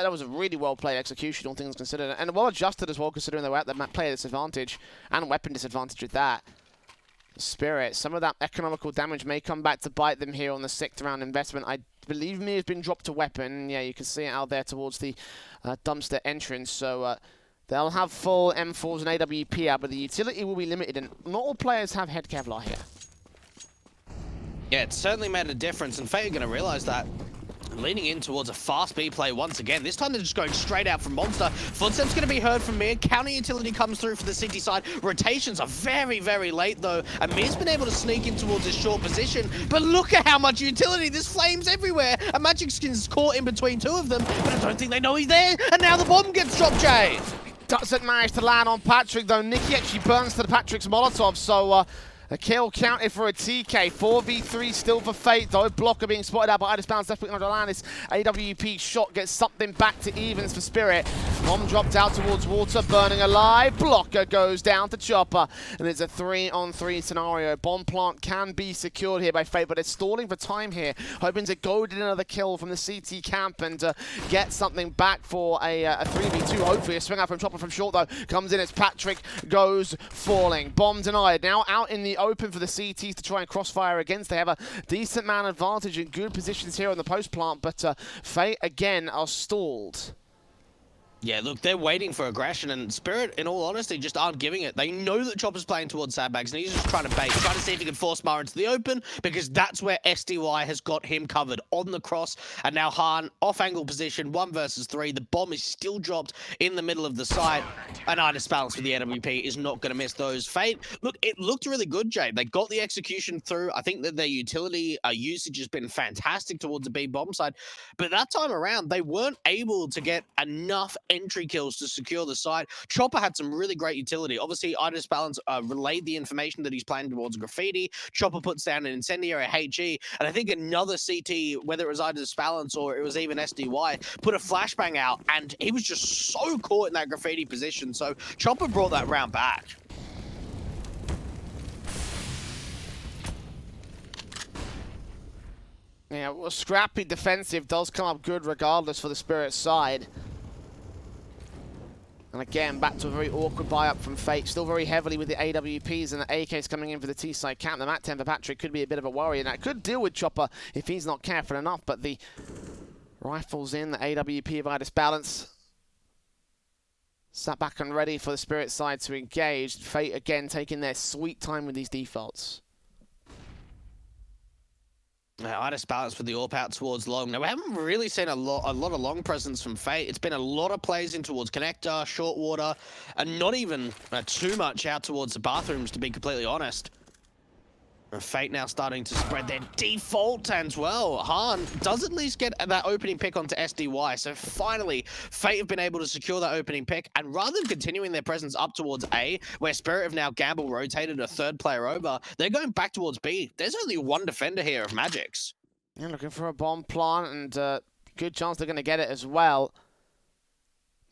was a really well-played execution, all things considered, and well-adjusted as well, considering they were at the player disadvantage and weapon disadvantage with that. Spirit, some of that economical damage may come back to bite them here on the 6th round investment. I believe me has been dropped to weapon. Yeah, you can see it out there towards the dumpster entrance. So they'll have full M4s and AWP out, but the utility will be limited, and not all players have head Kevlar here. Yeah, it certainly made a difference, and Fate are going to realize that. Leaning in towards a fast B play once again. This time they're just going straight out from Monster. Footsteps going to be heard from Mir. Counter utility comes through for the city side. Rotations are very, very late though. And Mir's been able to sneak in towards his short position. But look at how much utility. There's flames everywhere. And Magix's caught in between 2 of them. But I don't think they know he's there. And now the bomb gets dropped, Jay. Doesn't manage to land on Patrick though. Nikki actually burns to the Patrick's Molotov. So A kill counted for a TK. 4v3 still for Fate, though. Blocker being spotted out by Idis Balance. Left on Atlantis. AWP shot gets something back to evens for Spirit. Bomb dropped out towards water, burning alive. Blocker goes down to Chopper. And it's a 3-on-3 scenario. Bomb plant can be secured here by Fate, but it's stalling for time here. Hoping to go to another kill from the CT camp and get something back for a 3v2. Hopefully a swing out from Chopper from short, though. Comes in as Patrick goes falling. Bomb denied. Now out in the open for the CTs to try and crossfire against. They have a decent man advantage in good positions here on the post plant, but Fate again are stalled. Yeah, look, they're waiting for aggression, and Spirit, in all honesty, just aren't giving it. They know that Chopper's playing towards sandbags, and he's just trying to bait, trying to see if he can force Mara into the open, because that's where SDY has got him covered on the cross. And now Han, off-angle position, 1 versus 3. The bomb is still dropped in the middle of the site, and Idis Balance with the AWP is not going to miss those. Fate, look, it looked really good, Jay. They got the execution through. I think that their utility usage has been fantastic towards the B bomb side, but that time around, they weren't able to get enough entry kills to secure the site. Chopper had some really great utility. Obviously, Idis Balance relayed the information that he's playing towards Graffiti. Chopper puts down an incendiary HE, and I think another CT, whether it was Idis Balance or it was even SDY, put a flashbang out, and he was just so caught in that Graffiti position. So Chopper brought that round back. Yeah, well, scrappy defensive does come up good regardless for the Spirit side. And again, back to a very awkward buy-up from Fate. Still very heavily with the AWPs, and the AKs coming in for the T-side camp. The MAC 10 for Patrick could be a bit of a worry, and that could deal with Chopper if he's not careful enough. But the rifles in, the AWP of Idis Balance. Sat back and ready for the Spirit side to engage. Fate again taking their sweet time with these defaults. Idis Balance with the AWP out towards long. Now, we haven't really seen a lot of long presence from Fate. It's been a lot of plays in towards connector, short water, and not even too much out towards the bathrooms, to be completely honest. Fate now starting to spread their default as well. Han does at least get that opening pick onto SDY. So finally, Fate have been able to secure that opening pick. And rather than continuing their presence up towards A, where Spirit have now gamble rotated a third player over, they're going back towards B. There's only one defender here of Magic's. Yeah, looking for a bomb plant, and good chance they're going to get it as well.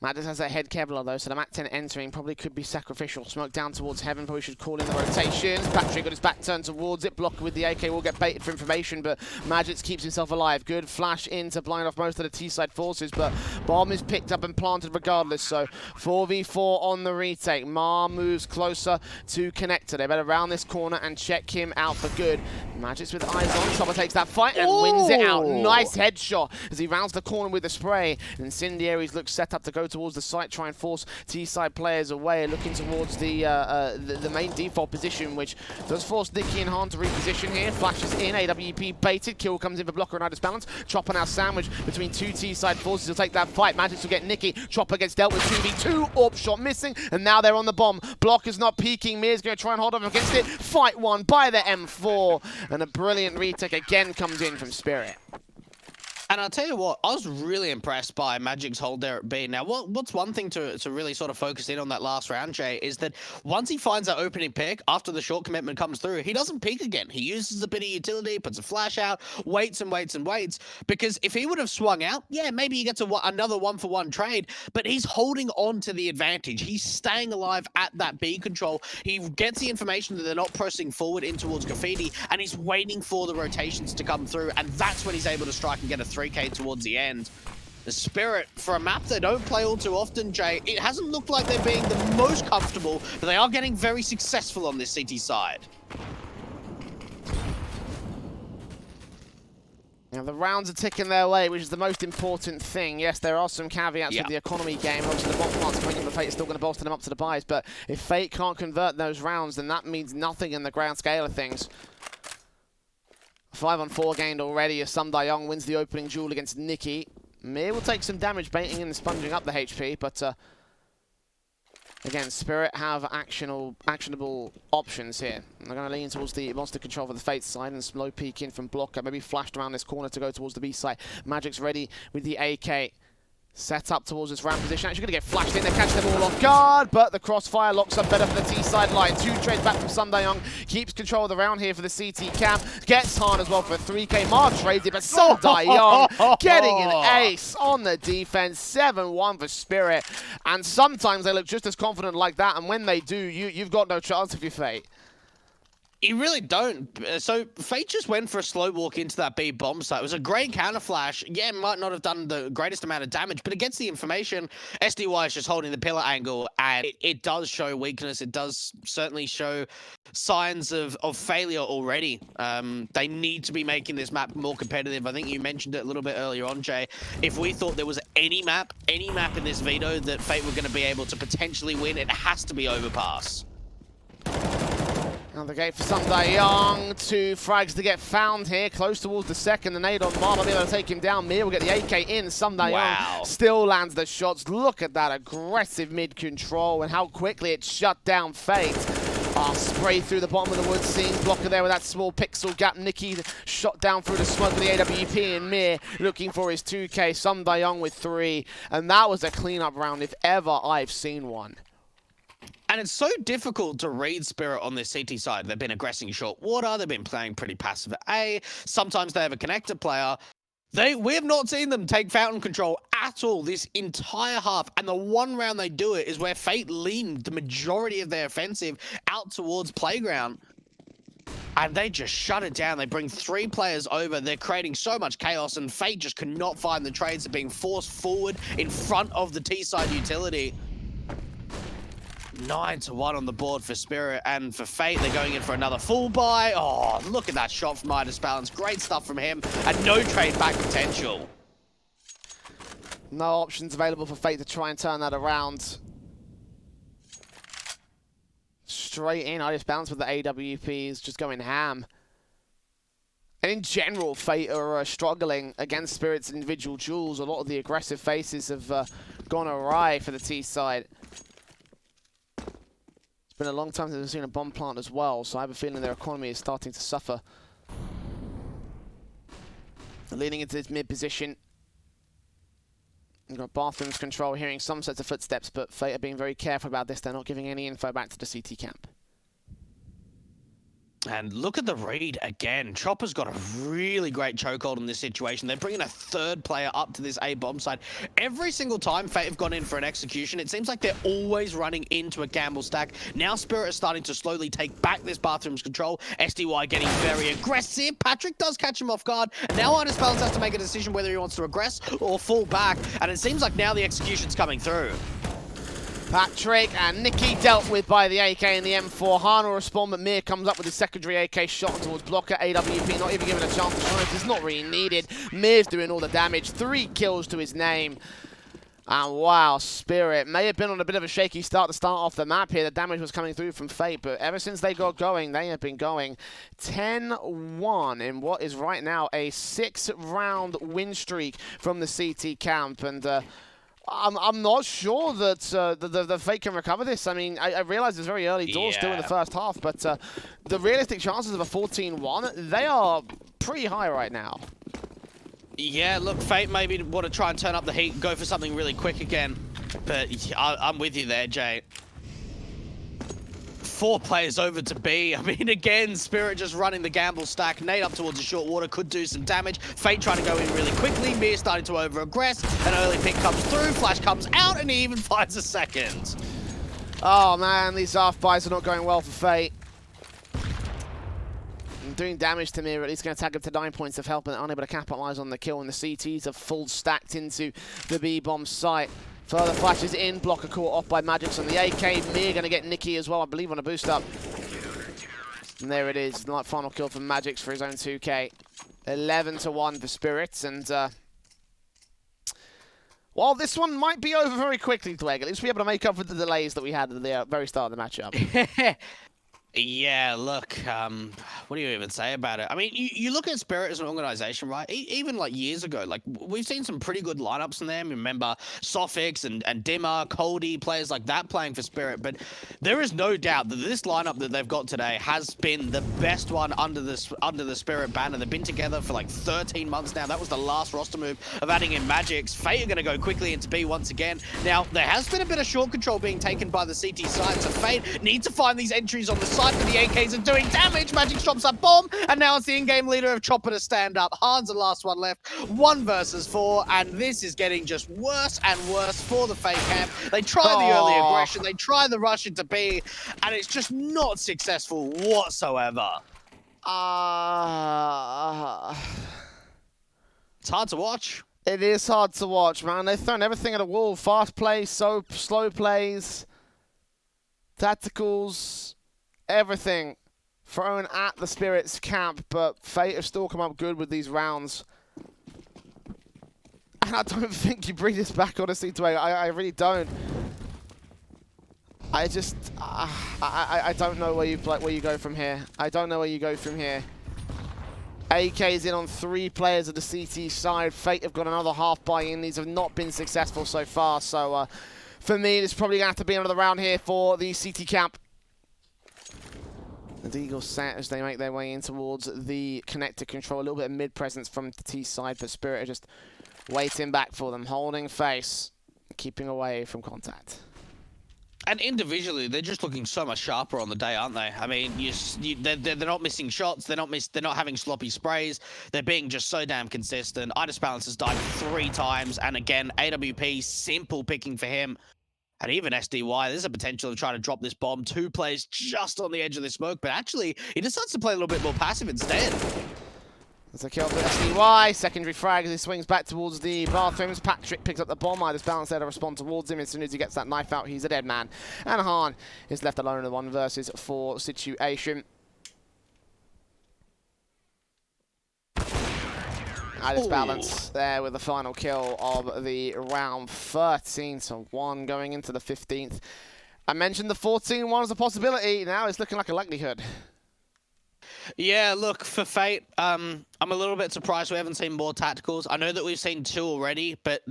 Madness has that head Kevlar though, so the MAC 10 entering probably could be sacrificial. Smoke down towards heaven, probably should call in the rotation. Patrick got his back turned towards it. Blocker with the AK will get baited for information, but Magix keeps himself alive. Good flash in to blind off most of the T-side forces, but bomb is picked up and planted regardless, so 4v4 on the retake. Ma moves closer to connector. They better round this corner and check him out for good. Magix with eyes on. Chopper takes that fight and wins it out. Nice headshot as he rounds the corner with the spray. Incendiaries look set up to go towards the site, try and force T-side players away, looking towards the main default position, which does force Nicky and Han to reposition here. Flashes in, AWP baited, kill comes in for Blocker and Idis Balance. Chopper now sandwiched between two T-side forces. He'll take that fight. Magix will get Nicky. Chopper gets dealt with 2v2. AWP shot missing, and now they're on the bomb. Blocker's not peeking. Mir's going to try and hold on against it. Fight won by the M4, and a brilliant retake again comes in from Spirit. And I'll tell you what, I was really impressed by Magic's hold there at B. Now, what's one thing to really sort of focus in on that last round, Jay, is that once he finds that opening pick, after the short commitment comes through, he doesn't peek again. He uses a bit of utility, puts a flash out, waits and waits and waits, because if he would have swung out, yeah, maybe he gets another one-for-one trade, but he's holding on to the advantage. He's staying alive at that B control. He gets the information that they're not pressing forward in towards Graffiti, and he's waiting for the rotations to come through, and that's when he's able to strike and get a 3K towards the end. The Spirit, for a map they don't play all too often, Jay, it hasn't looked like they're being the most comfortable, but they are getting very successful on this CT side. Now, the rounds are ticking their way, which is the most important thing. Yes, there are some caveats with the economy game. Obviously, the bomb plant's pointing, but Fate is still going to bolster them up to the buys. But if Fate can't convert those rounds, then that means nothing in the grand scale of things. 5-on-4 gained already as Sum Dayong wins the opening duel against Nicky. Mir will take some damage baiting in and sponging up the HP, but again, Spirit have actionable options here. And they're going to lean towards the monster control for the Fate side and slow peek in from Blocker, maybe flashed around this corner to go towards the B side. Magic's ready with the AK. Set up towards this ramp position. Actually going to get flashed in. They catch them all off guard, but the crossfire locks up better for the T-side line. 2 trades back from Sundayoung. Keeps control of the round here for the CT camp. Gets Han as well for 3k. Mar trades it, but Sundayoung getting an ace on the defense. 7-1 for Spirit. And sometimes they look just as confident like that, and when they do, you've got no chance of your fate. You really don't. So Fate just went for a slow walk into that B bomb site. It was a great counter flash. Yeah, might not have done the greatest amount of damage, but it gets the information. SDY is just holding the pillar angle, and it does show weakness. It does certainly show signs of failure already. They need to be making this map more competitive. I think you mentioned it a little bit earlier on, Jay. If we thought there was any map in this veto that Fate were going to be able to potentially win, it has to be Overpass. Now the gate for Sundayoung. 2 frags to get found here, close towards the second. The nade on Mar will be able to take him down. Mir will get the AK in. Sundayoung still lands the shots. Look at that aggressive mid-control and how quickly it shut down Fate. Spray through the bottom of the woods, seeing Blocker there with that small pixel gap. Nicky shot down through the smoke with the AWP, and Mir looking for his 2k. Sundayoung with 3. And that was a cleanup round if ever I've seen one. And it's so difficult to read Spirit on this CT side. They've been aggressing short water. They've been playing pretty passive at A. Sometimes they have a connector player. We have not seen them take fountain control at all this entire half. And the one round they do it is where Fate leaned the majority of their offensive out towards Playground. And they just shut it down. They bring 3 players over. They're creating so much chaos, and Fate just cannot find the trades. They're being forced forward in front of the T-side utility. 9-1 on the board for Spirit, and for Fate, they're going in for another full buy. Oh, look at that shot from Midas Balance. Great stuff from him, and no trade back potential. No options available for Fate to try and turn that around. Straight in, Midas Balance with the AWPs, just going ham. And in general, Fate are struggling against Spirit's individual duels. A lot of the aggressive faces have gone awry for the T side. It's been a long time since we've seen a bomb plant as well, so I have a feeling their economy is starting to suffer. Leaning into this mid position. We've got Bathrooms control, hearing some sets of footsteps, but Fate are being very careful about this. They're not giving any info back to the CT camp. And look at the read again. Chopper's got a really great chokehold in this situation. They're bringing a 3rd player up to this A bomb side. Every single time Fate have gone in for an execution, it seems like they're always running into a gamble stack. Now Spirit is starting to slowly take back this Bathrooms control. SDY getting very aggressive. Patrick does catch him off guard. And now Midas Balance has to make a decision whether he wants to aggress or fall back. And it seems like now the execution's coming through. Patrick and Nicky dealt with by the AK and the M4. Han will respond, but Mir comes up with his secondary AK shot towards Blocker. AWP not even given a chance to shine. It's not really needed. Mir's doing all the damage. 3 kills to his name. And wow, Spirit may have been on a bit of a shaky start to start off the map here. The damage was coming through from Fate, but ever since they got going, they have been going 10-1 in what is right now a 6-round win streak from the CT camp. And I'm not sure that the Fate can recover this. I mean, I realize it's very early doors still in the first half, but the realistic chances of a 14-1, they are pretty high right now. Yeah, look, Fate maybe want to try and turn up the heat, go for something really quick again. But I'm with you there, Jay. 4 players over to B. I mean, again, Spirit just running the gamble stack. Nade up towards the short water could do some damage. Fate trying to go in really quickly. Mir starting to over-aggress. An early pick comes through. Flash comes out, and he even finds a second. Oh, man, these half buys are not going well for Fate. And doing damage to Mir, at least going to tag up to 9 points of help, and unable to capitalize on the kill. And the CTs are full stacked into the B-bomb site. Further flashes in, Blocker caught off by Magix on the AK. Mir going to get Nicky as well, I believe, on a boost up. And there it is, final kill from Magix for his own 2k. 11-1 for Spirits, and while this one might be over very quickly, Dweg, at least we'll be able to make up for the delays that we had at the very start of the matchup. Yeah, look, what do you even say about it? I mean, you look at Spirit as an organization, right? Even like years ago, like we've seen some pretty good lineups in them. Remember Sofix and Dimmer, Coldy, players like that playing for Spirit. But there is no doubt that this lineup that they've got today has been the best one under the Spirit banner. They've been together for like 13 months now. That was the last roster move of adding in Magics. Fate are going to go quickly into B once again. Now, there has been a bit of short control being taken by the CT side, so Fate need to find these entries on the side. For the AKs are doing damage. Magic drops that bomb, and now it's the in-game leader of Chopper to stand up. Han's the last one left. 1 versus 4, and this is getting just worse and worse for the Fake camp. They try the early aggression, they try the rush into B, and it's just not successful whatsoever. It's hard to watch. It is hard to watch, man. They've thrown everything at a wall. Fast plays, so slow plays, tacticals, everything thrown at the Spirits camp, but Fate have still come up good with these rounds. And I don't think you bring this back, honestly, to I really don't. I just, I don't know where you go from here. I don't know where you go from here. AK's in on 3 players of the CT side. Fate have got another half buy-in. These have not been successful so far, so for me, it's probably going to have to be another round here for the CT camp. The Eagles set as they make their way in towards the connector control. A little bit of mid-presence from the T side, but Spirit are just waiting back for them, holding face, keeping away from contact. And individually, they're just looking so much sharper on the day, aren't they? I mean, they're not missing shots. They're not having sloppy sprays. They're being just so damn consistent. Idis Balance has died 3 times, and again, AWP simple picking for him. And even SDY, there's a potential of trying to drop this bomb. 2 plays just on the edge of the smoke, but actually, he decides to play a little bit more passive instead. There's a kill for SDY. Secondary frag as he swings back towards the bathrooms. Patrick picks up the bomb. Idis Balance there to respond towards him. As soon as he gets that knife out, he's a dead man. And Han is left alone in the 1 versus 4 situation. Idis Balance there with the final kill of the round. 13-1 going into the 15th. I mentioned the 14-1 as a possibility. Now it's looking like a likelihood. Yeah, look, for Fate, I'm a little bit surprised we haven't seen more tacticals. I know that we've seen 2 already, but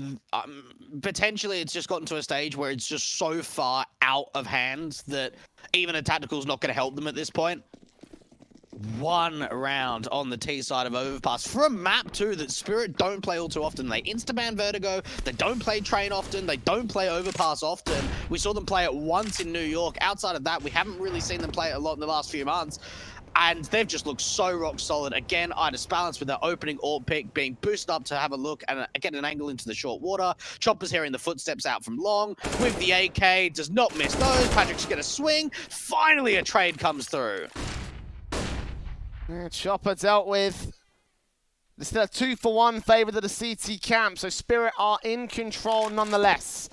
potentially it's just gotten to a stage where it's just so far out of hand that even a tactical's not going to help them at this point. 1 round on the T side of Overpass for a map too that Spirit don't play all too often. They instaban Vertigo, they don't play Train often, they don't play Overpass often. We saw them play it once in New York. Outside of that, we haven't really seen them play it a lot in the last few months. And they've just looked so rock solid. Again, Idis Balance with their opening AWP pick being boosted up to have a look and get an angle into the short water. Chopper's hearing the footsteps out from long with the AK, does not miss those. Patrick's gonna swing. Finally, a trade comes through. Chopper dealt with. There's still a 2-for-1 favor to the CT camp, so Spirit are in control nonetheless.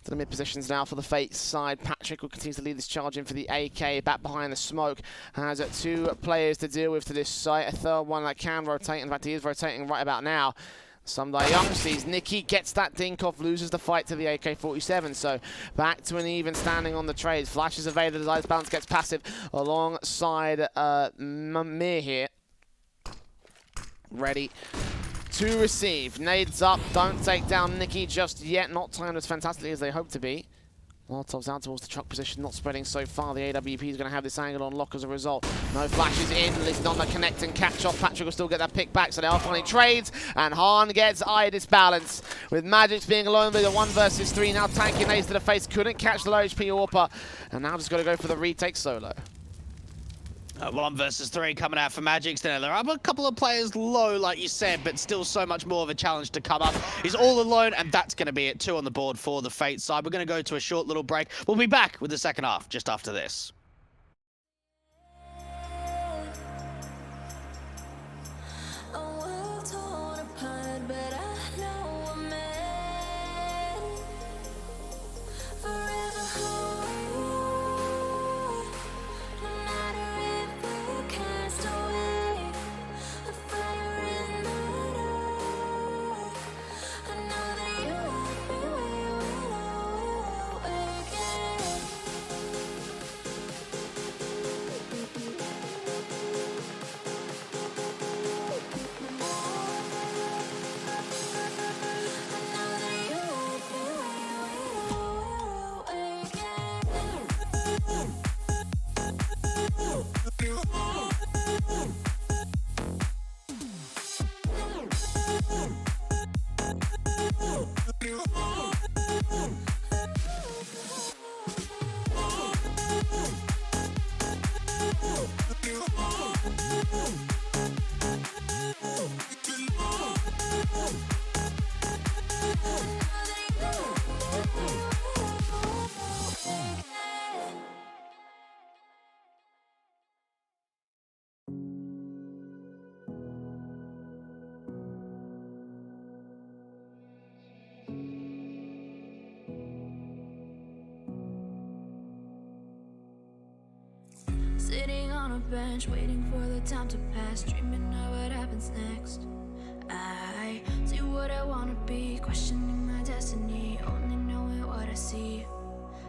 To the mid positions now for the Fate side. Patrick will continue to lead this charge in for the AK. Back behind the smoke. Has 2 players to deal with to this site. A third one that can rotate. In fact, he is rotating right about now. Sumdai Young sees Nikki, gets that dink off, loses the fight to the AK-47. So back to an even standing on the trade. Flash is evaded as Idis Balance gets passive alongside Mir here. Ready to receive. Nades up, don't take down Nikki just yet. Not timed as fantastically as they hope to be. Molotov's out towards the truck position, not spreading so far. The AWP is going to have this angle on lock as a result. No flashes in, at least on the connect and catch off. Patrick will still get that pick back, so they are finding trades. And Han gets Idis Balance. With Magics being alone with a 1 versus 3. Now tanking Ace to the face, couldn't catch the low HP AWPer. And now just got to go for the retake solo. 1 versus 3 coming out for Magics. Then they're up a couple of players low, like you said, but still so much more of a challenge to come up. He's all alone, and that's going to be it. 2 on the board for the Fate side. We're going to go to a short little break. We'll be back with the second half just after this. my bench, waiting for the time to pass, dreaming of what happens next. I see what I wanna be, questioning my destiny, only knowing what I see.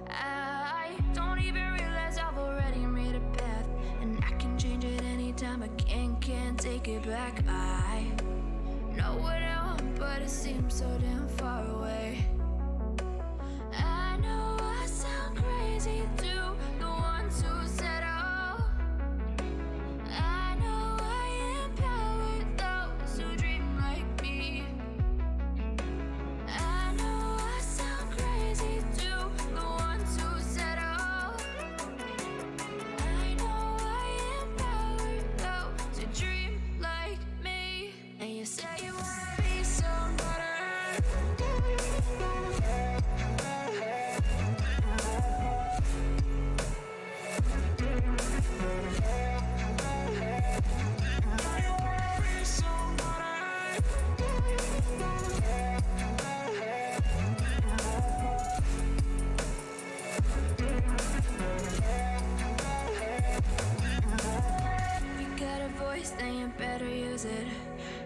I don't even realize I've already made a path, and I can change it anytime. I can't take it back. I know what I want, but it seems so damn far away. I know I sound crazy to the ones who said oh. I know I empower those who dream like me. I know I sound crazy to the ones who said oh. I know I empower those who dream like me. And you say you wanna be somebody. Then you better use it.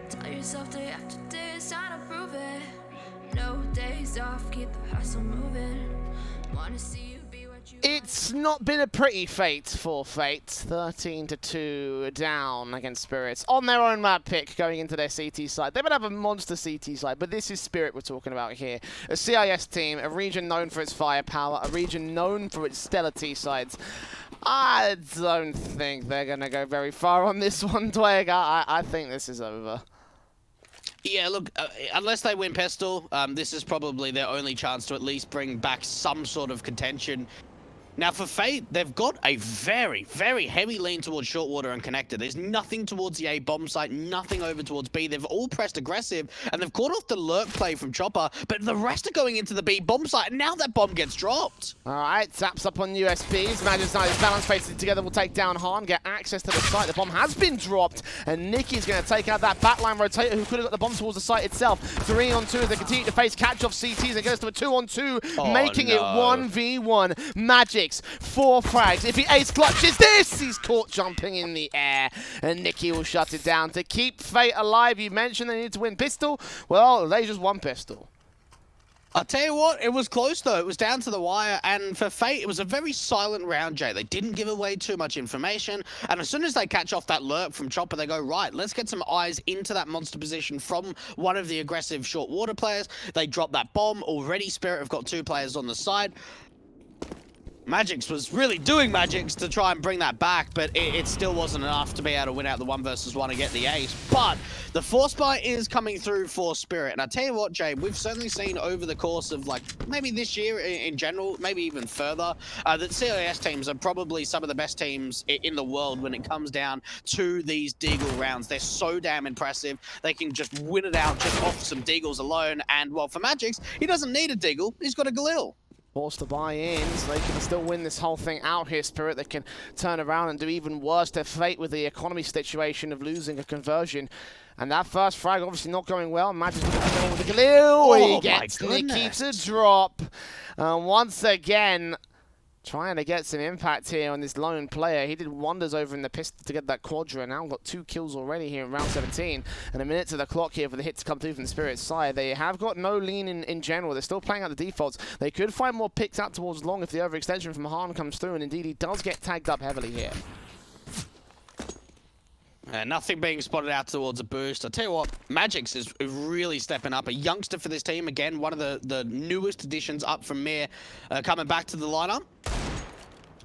Tell yourself day after day it's time to prove it. No days off, keep the hustle moving. Wanna see you be what you It's not been a pretty fate for Fate. 13-2 down against Spirits on their own map pick going into their CT side. They might have a monster CT side, but this is Spirit we're talking about here. A CIS team, a region known for its firepower, a region known for its stellar T sides. I don't think they're going to go very far on this one, Dwayne. I think this is over. Yeah, look, unless they win Pestle, this is probably their only chance to at least bring back some sort of contention. Now, for Fate, they've got a very, very heavy lean towards short water and connector. There's nothing towards the A bomb site, nothing over towards B. They've all pressed aggressive, and they've caught off the lurk play from Chopper, but the rest are going into the B bomb site, and now that bomb gets dropped. All right, taps up on USBs. Magic's nice balance faces together will take down Han, get access to the site. The bomb has been dropped, and Nicky's going to take out that backline rotator who could have got the bomb towards the site itself. 3-on-2 as they continue to face catch-off CTs. They get us to a 2-on-2, making it 1v1. Magic 4 frags. If he ace clutches this, he's caught jumping in the air. And Nicky will shut it down. To keep Fate alive, you mentioned they need to win pistol. Well, they just won pistol. I'll tell you what, it was close though. It was down to the wire, and for Fate, it was a very silent round, Jay. They didn't give away too much information, and as soon as they catch off that lurk from Chopper, they go, right, let's get some eyes into that monster position from one of the aggressive short water players. They drop that bomb. Already, Spirit have got 2 players on the side. Magix was really doing Magix to try and bring that back, but it still wasn't enough to be able to win out the 1 versus 1 and get the ace. But the force buy is coming through for Spirit. And I tell you what, Jay, we've certainly seen over the course of like maybe this year in general, maybe even further, that CIS teams are probably some of the best teams in the world when it comes down to these Deagle rounds. They're so damn impressive. They can just win it out just off some Deagles alone. And well, for Magix, he doesn't need a Deagle. He's got a Galil. Forced to buy in, so they can still win this whole thing out here, Spirit. They can turn around and do even worse to Fate with the economy situation of losing a conversion. And that first frag obviously not going well. Magic's looking to go with the Galil. He gets Nicky to drop. And once again, trying to get some impact here on this lone player. He did wonders over in the pistol to get that quadra. Now got 2 kills already here in round 17. And a minute to the clock here for the hit to come through from the Spirit's side. They have got no lean in general. They're still playing out the defaults. They could find more picks out towards long if the overextension from Han comes through. And indeed, he does get tagged up heavily here. Nothing being spotted out towards a boost. I'll tell you what, Magix is really stepping up. A youngster for this team. Again, one of the newest additions up from Mir, coming back to the lineup.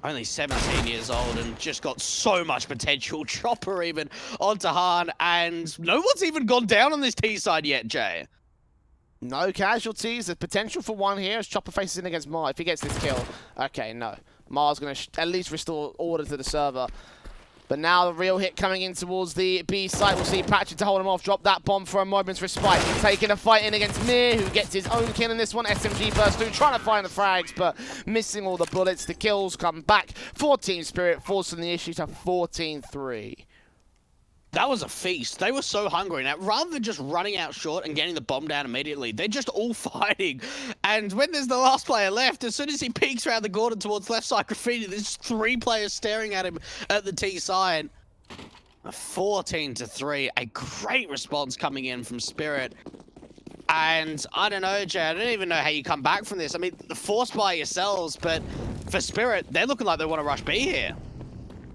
Only 17 years old and just got so much potential. Chopper even onto Han, and no one's even gone down on this T side yet, Jay. No casualties. There's potential for one here as Chopper faces in against Mar. If he gets this kill, okay, no. Mar's going to at least restore order to the server. But now the real hit coming in towards the B site. We'll see Patrick to hold him off. Drop that bomb for a moment's respite. Taking a fight in against Mir, who gets his own kill in this one. SMG burst through, trying to find the frags, but missing all the bullets. The kills come back for Team Spirit, forcing the issue to 14-3. That was a feast. They were so hungry. Now, rather than just running out short and getting the bomb down immediately, they're just all fighting. And when there's the last player left, as soon as he peeks around the corner towards left side graffiti, there's 3 players staring at him at the T side. 14-3, a great response coming in from Spirit. And I don't know, Jay, I don't even know how you come back from this. I mean, forced by yourselves, but for Spirit, they're looking like they want to rush B here.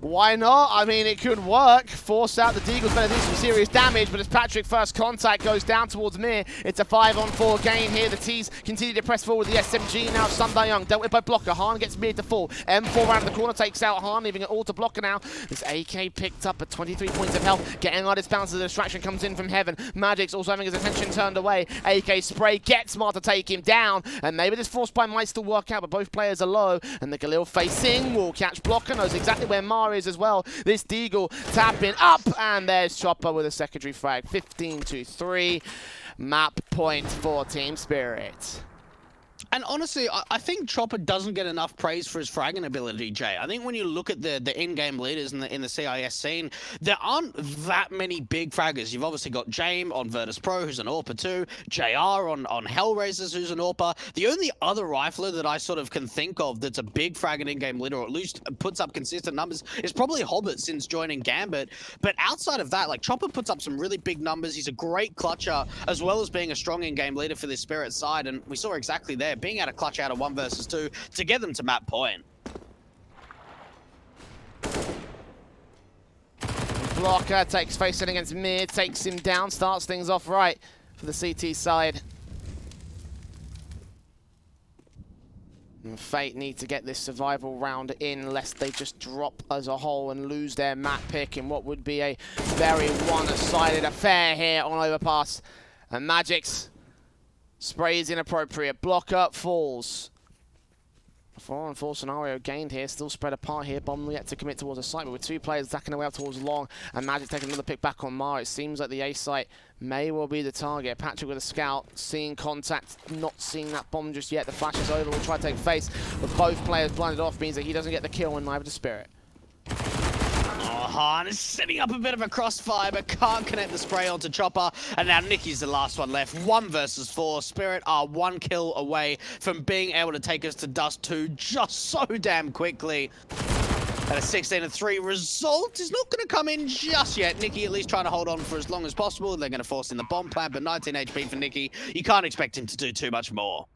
Why not? I mean, it could work. Force out the Deagle's better do some serious damage, but as Patrick first contact goes down towards Mir, it's a 5-on-4 gain here. The T's continue to press forward with the SMG. Now Sunday Young dealt with by Blocker. Han gets Mir to fall. M4 around the corner takes out Han, leaving it all to Blocker now. This AK picked up at 23 points of health. Getting on his bounce as the distraction comes in from Heaven. Magic's also having his attention turned away. AK spray gets Smart to take him down, and maybe this force buy might still work out, but both players are low, and the Galil facing will catch Blocker, knows exactly where Mar is as well. This Deagle tapping up, and there's Chopper with a secondary frag. 15-3. Map point for Team Spirit. And honestly, I think Chopper doesn't get enough praise for his fragging ability, Jay. I think when you look at the in-game leaders in the CIS scene, there aren't that many big fraggers. You've obviously got James on Virtus Pro, who's an AWPer too, JR on Hellraisers, who's an AWPer. The only other rifler that I sort of can think of that's a big fragging in-game leader, or at least puts up consistent numbers, is probably Hobbit since joining Gambit. But outside of that, like, Chopper puts up some really big numbers. He's a great clutcher, as well as being a strong in-game leader for this Spirit side, and we saw exactly there, being able to clutch out a 1 versus 2 to get them to map point. Blocker takes face in against Mir, takes him down, starts things off right for the CT side. And Fate need to get this survival round in, lest they just drop as a whole and lose their map pick in what would be a very one-sided affair here on Overpass. And Magic's spray is inappropriate. Blocker falls. 4-on-4 scenario gained here, still spread apart here. Bomb yet to commit towards a site, but with 2 players attacking away up towards Long, and Magic taking another pick back on Mar. It seems like the A site may well be the target. Patrick with a scout, seeing contact, not seeing that bomb just yet. The flash is over, will try to take face, but both players blinded off means that he doesn't get the kill, and neither does Spirit. Han is setting up a bit of a crossfire, but can't connect the spray onto Chopper. And now Nicky's the last one left. 1 versus 4. Spirit are 1 kill away from being able to take us to Dust 2 just so damn quickly. And a 16-3 result is not going to come in just yet. Nicky at least trying to hold on for as long as possible. They're going to force in the bomb plant, but 19 HP for Nicky. You can't expect him to do too much more.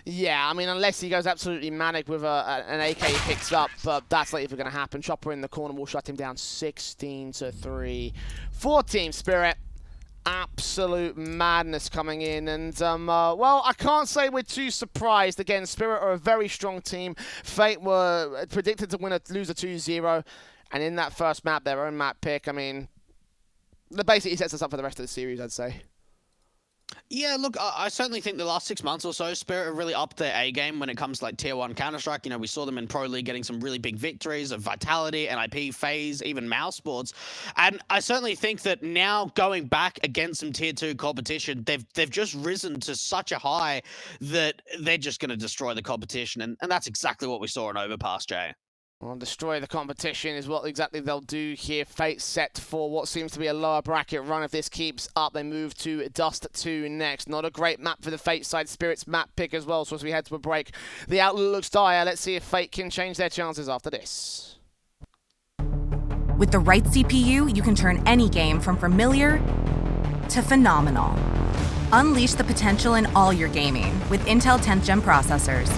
Yeah, I mean, unless he goes absolutely manic with an AK he picks up, but that's not even going to happen. Chopper in the corner will shut him down 16-3 for Team Spirit. Absolute madness coming in, and well, I can't say we're too surprised. Again, Spirit are a very strong team. Fate were predicted to lose a 2-0, and in that first map, their own map pick, I mean, that basically sets us up for the rest of the series, I'd say. Yeah, look, I certainly think the last 6 months or so, Spirit have really upped their A game when it comes to like Tier 1 Counter-Strike. You know, we saw them in Pro League getting some really big victories of Vitality, NIP, FaZe, even Mouse Sports. And I certainly think that now going back against some Tier 2 competition, they've just risen to such a high that they're just going to destroy the competition. And that's exactly what we saw in Overpass, Jay. Well, destroy the competition is what exactly they'll do here. Fate set for what seems to be a lower bracket run. If this keeps up, they move to Dust 2 next. Not a great map for the Fate side. Spirit's map pick as well. So as we head to a break, the outlook looks dire. Let's see if Fate can change their chances after this. With the right CPU, you can turn any game from familiar to phenomenal. Unleash the potential in all your gaming with Intel 10th Gen processors.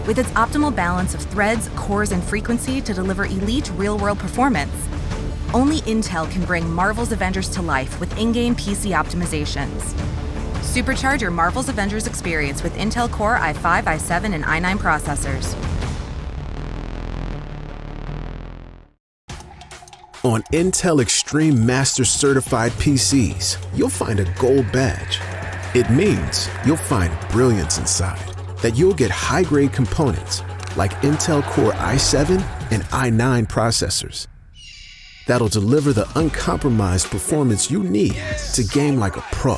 With its optimal balance of threads, cores, and frequency to deliver elite real-world performance, only Intel can bring Marvel's Avengers to life with in-game PC optimizations. Supercharge your Marvel's Avengers experience with Intel Core i5, i7, and i9 processors. On Intel Extreme Master Certified PCs, you'll find a gold badge. It means you'll find brilliance inside. That you'll get high-grade components like Intel Core i7 and i9 processors that'll deliver the uncompromised performance you need to game like a pro.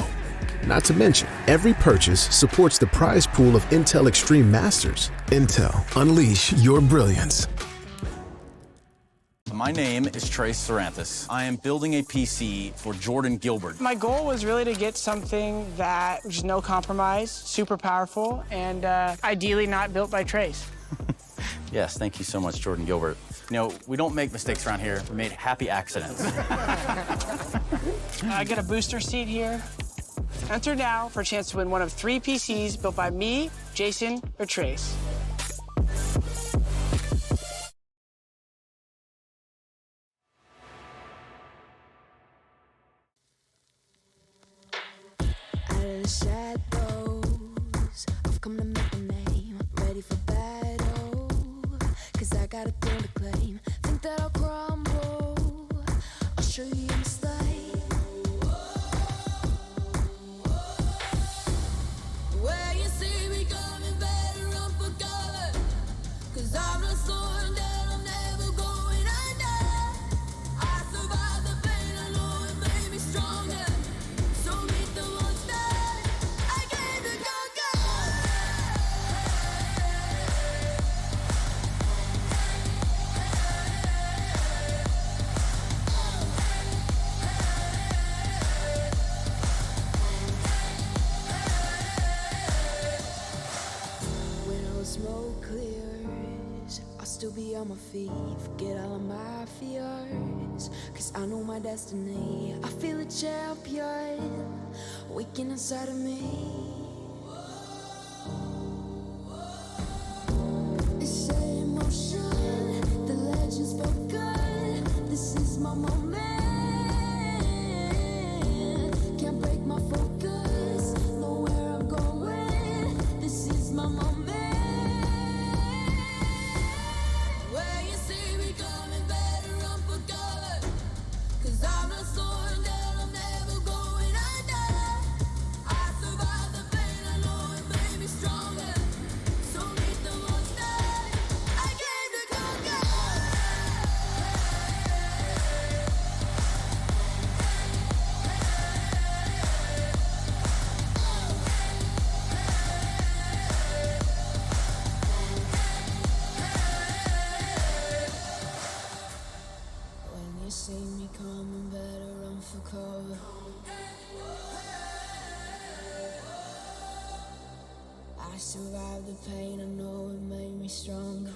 Not to mention, every purchase supports the prize pool of Intel Extreme Masters. Intel, unleash your brilliance. My name is Trace Saranthus. I am building a PC for Jordan Gilbert. My goal was really to get something that was no compromise, super powerful, and ideally not built by Trace. Yes, thank you so much, Jordan Gilbert. You know, we don't make mistakes around here. We made happy accidents. I get a booster seat here. Enter now for a chance to win one of 3 PCs built by me, Jason, or Trace. Out of the shadows, I've come to make a name. Ready for battle, 'cause I got a thing to claim. Think that I'll crumble, I'll show you your mistake. Where you see me coming, better run for cover, 'cause I'm not soaring that I'm never going under. I survived the pain, I know it made me stronger. So meet the monster I came to conquer. When all the smoke clears, I'll still be on my feet. Forget all of my fears, 'cause I know my destiny. I feel a champion waking inside of me. It's set in motion, the legend's spoken. This is my moment. Can't break my focus, know where I'm going. This is my moment. Where you see me coming, better run for cover, 'cause I'm not soaring that I'm never going under. I survived the pain, I know it made me stronger. So meet the monster I came to conquer. When you see me coming, better run for cover. I survived the pain, I know it made me stronger.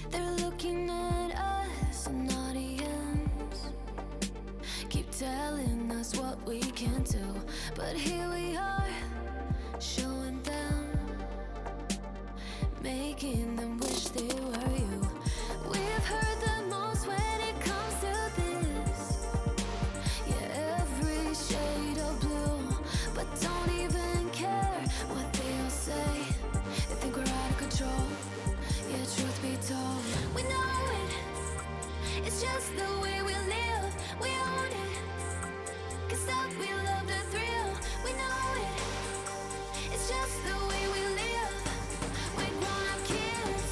They're looking at us, an audience. Keep telling us what we can do, but here we are, showing them, making them wish they were you. We've heard the most when it comes to this. Yeah, every shade of blue, but don't even care what they all say. They think we're out of control. Yeah, truth be told, we know it. It's just the way we live. We own it. 'Cause that we love the thrill. We know it. It's just the way we live. We're grown-up kids.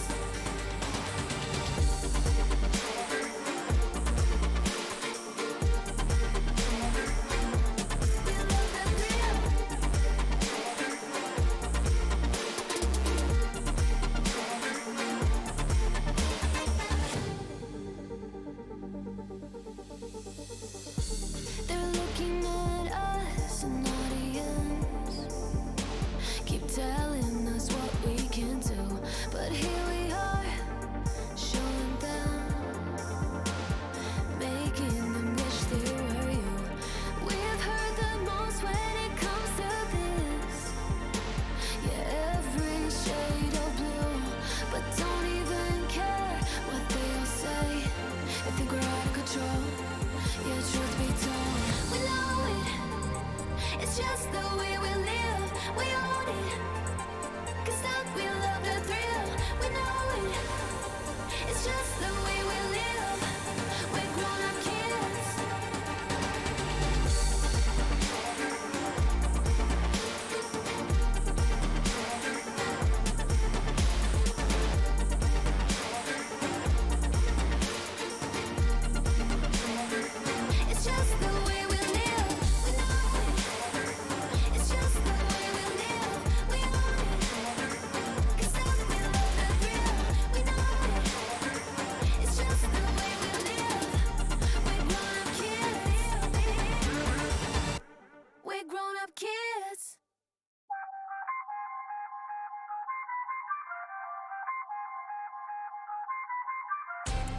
We love the thrill. They're looking at us, an audience. Keep telling us what we can do, but here we are, showing them, making them wish they were you. We've heard the most when it comes to this. Yeah, every shade of blue, but don't even care what they all say. They think we're out of control. Yeah, truth be told, we know it. It's just the way we live. We own it. 'Cause that we love the thrill. We know it. It's just the way we live. We're grown-up kids. It's just the way we live. We know it. kids.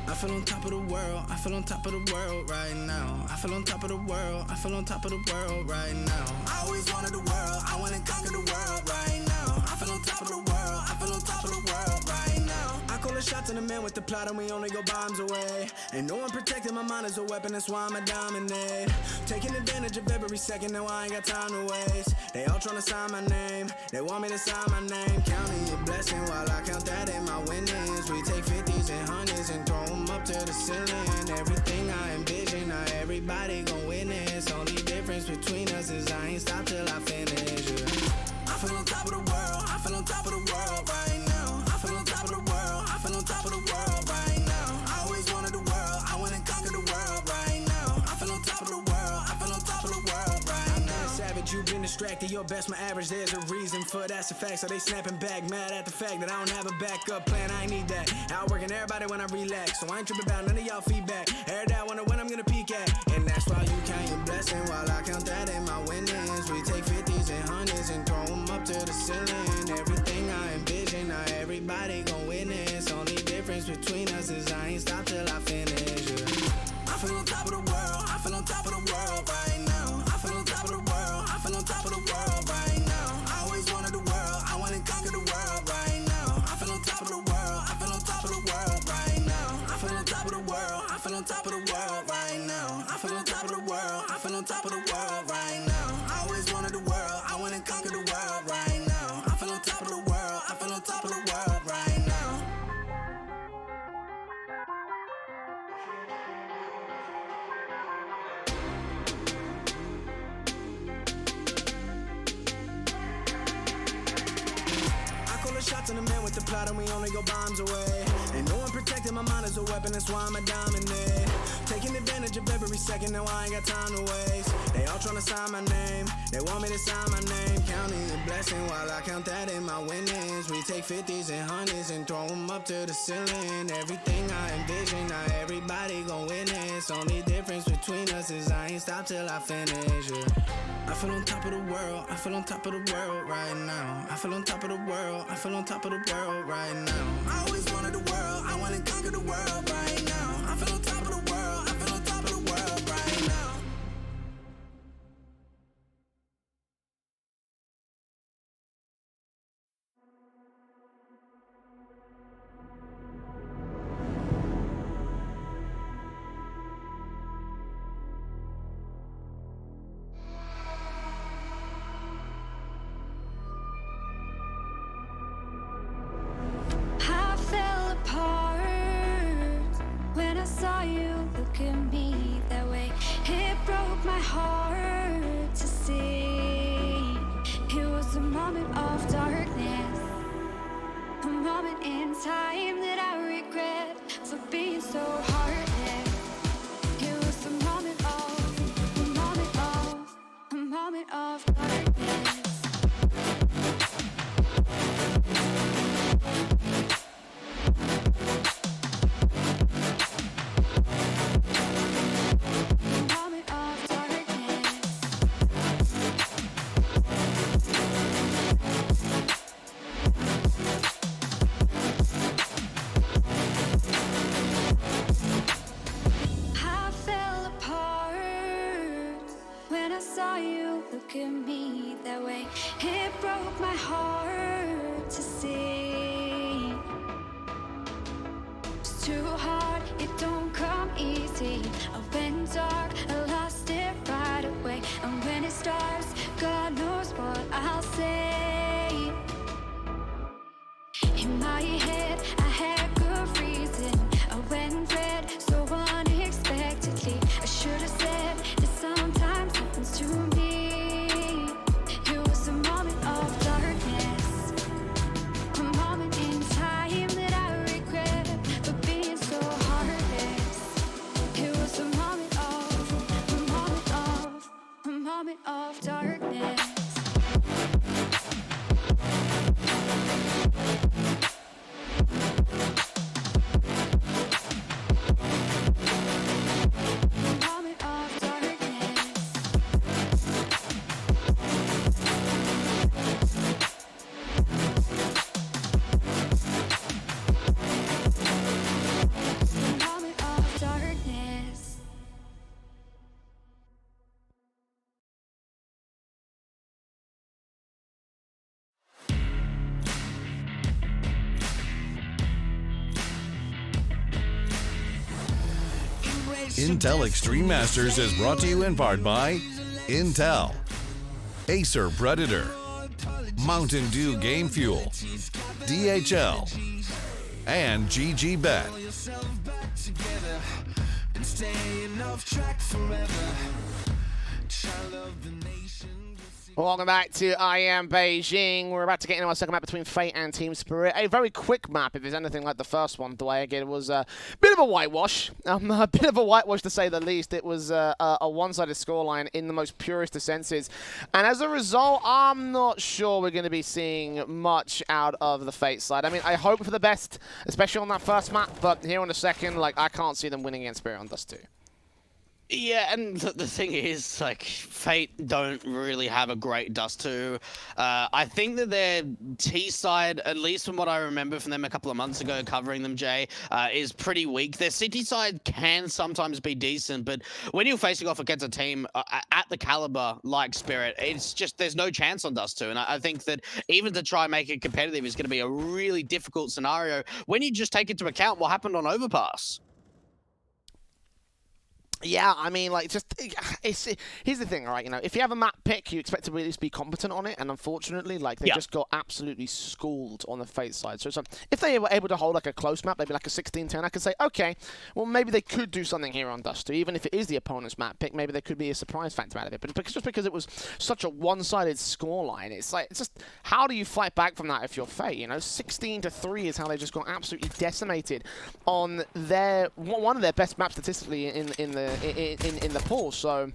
I feel on top of the world, I feel on top of the world right now. I feel on top of the world, I feel on top of the world right now. I always wanted the world, I wanna conquer the world right now. I feel on top of the world, I feel on top of the world right now. I call the shots to the man with the plot and we only go bombs away. Ain't no one protecting my mind as a weapon, that's why I'ma dominate. Taking advantage of every second, now I ain't got time to waste. They all tryna sign my name, they want me to sign my name. Counting your blessing while I count that in my winnings. We take 50s and 100s and throw them up to the ceiling. Everything I envision, now everybody gon' witness. Only difference between us is I ain't stop till I finish. Yeah. I feel on top of the world, I feel on top of the world right now. I feel on top of the world, I feel on top of the world right now. I always wanted the world, I wanna conquer the world right now. I feel on top of the world, I feel on top of the world right now. Savage, you've been distracted, your best my average, there's a reason for that's a fact. So they snapping back, mad at the fact that I don't have a backup plan, I ain't need that. Outworking everybody when I relax, so I ain't tripping about none of y'all feedback. Heard that, wonder when I'm gonna peak at. And that's why you count your blessing while I count that in my winnings. We take 50s and 100s and throw them up to the ceiling. Everything I envision, now everybody gon' witness. Only difference between us is I ain't stop till I finish. Yeah. I feel on top of the world, I feel on top of the world right now. I feel on top of the world, I feel on top of the world right now. I always wanted the world, I wanna conquer the world right now. I feel on top of the world, I feel on top of the world right now. I feel on top of the world, I feel on top of the world right now. I feel on top of the world, I feel on top of the world right now. I always wanted the world, I wanna conquer the world right now. I feel on top of the world, I feel on top of the world right now. Shots on the man with the plot and we only go bombs away. Ain't no one protecting my mind as a weapon, that's why I'ma dominate. Taking advantage of every second, now I ain't got time to waste. They all tryna sign my name, they want me to sign my name. Counting your blessing while I count that in my winnings. We take 50s and 100s and throw them up to the ceiling. Everything I envision, now everybody gon' witness. Only difference between us is I ain't stop till I finish. Yeah. I feel on top of the world, I feel on top of the world right now. I feel on top of the world, I feel on top of the world right now. I always wanted the world, I wanna conquer the world right now. I feel on top of the world, I feel on top of the world right now. I fell apart when I saw you look at me that way. It broke my heart to see. It was a moment of darkness, a moment in time that I regret for being so heartless. It was a moment of darkness. Look at me that way. It broke my heart to see. It's too hard, it don't come easy. I went dark, I lost it right away. And when it starts, God knows what I'll say. In my head, I had good reason. I went red so unexpectedly. I should have said that sometimes happens to me. Of darkness. Intel Extreme Masters is brought to you in part by Intel, Acer Predator, Mountain Dew Game Fuel, DHL, and GG Bet. Welcome back to IEM Beijing. We're about to get into our second map between Fate and Team Spirit. A very quick map, if it's anything like the first one. The way again, it was a bit of a whitewash. A bit of a whitewash to say the least. It was a one-sided scoreline in the most purest of senses. And as a result, I'm not sure we're going to be seeing much out of the Fate side. I mean, I hope for the best, especially on that first map. But here on the second, like, I can't see them winning against Spirit on Dust 2. Yeah, and the thing is, like, Fate don't really have a great Dust 2. I think that their T side, at least from what I remember from them a couple of months ago covering them, Jay, is pretty weak. Their City side can sometimes be decent, but when you're facing off against a team at the caliber like Spirit, it's just, there's no chance on Dust 2. And I think that even to try and make it competitive is going to be a really difficult scenario when you just take into account what happened on Overpass. Yeah, I mean, like, just, here's the thing, right? You know, if you have a map pick, you expect to at least be competent on it, and unfortunately, like, they just got absolutely schooled on the Fate side. So if they were able to hold, like, a close map, maybe like a 16-10, I could say, okay, well, maybe they could do something here on Dust 2. Even if it is the opponent's map pick, maybe there could be a surprise factor out of it. But just because it was such a one-sided scoreline, it's like, it's just, how do you fight back from that if you're Fate? You know, 16-3 is how they just got absolutely decimated on their, one of their best maps statistically in the pool. So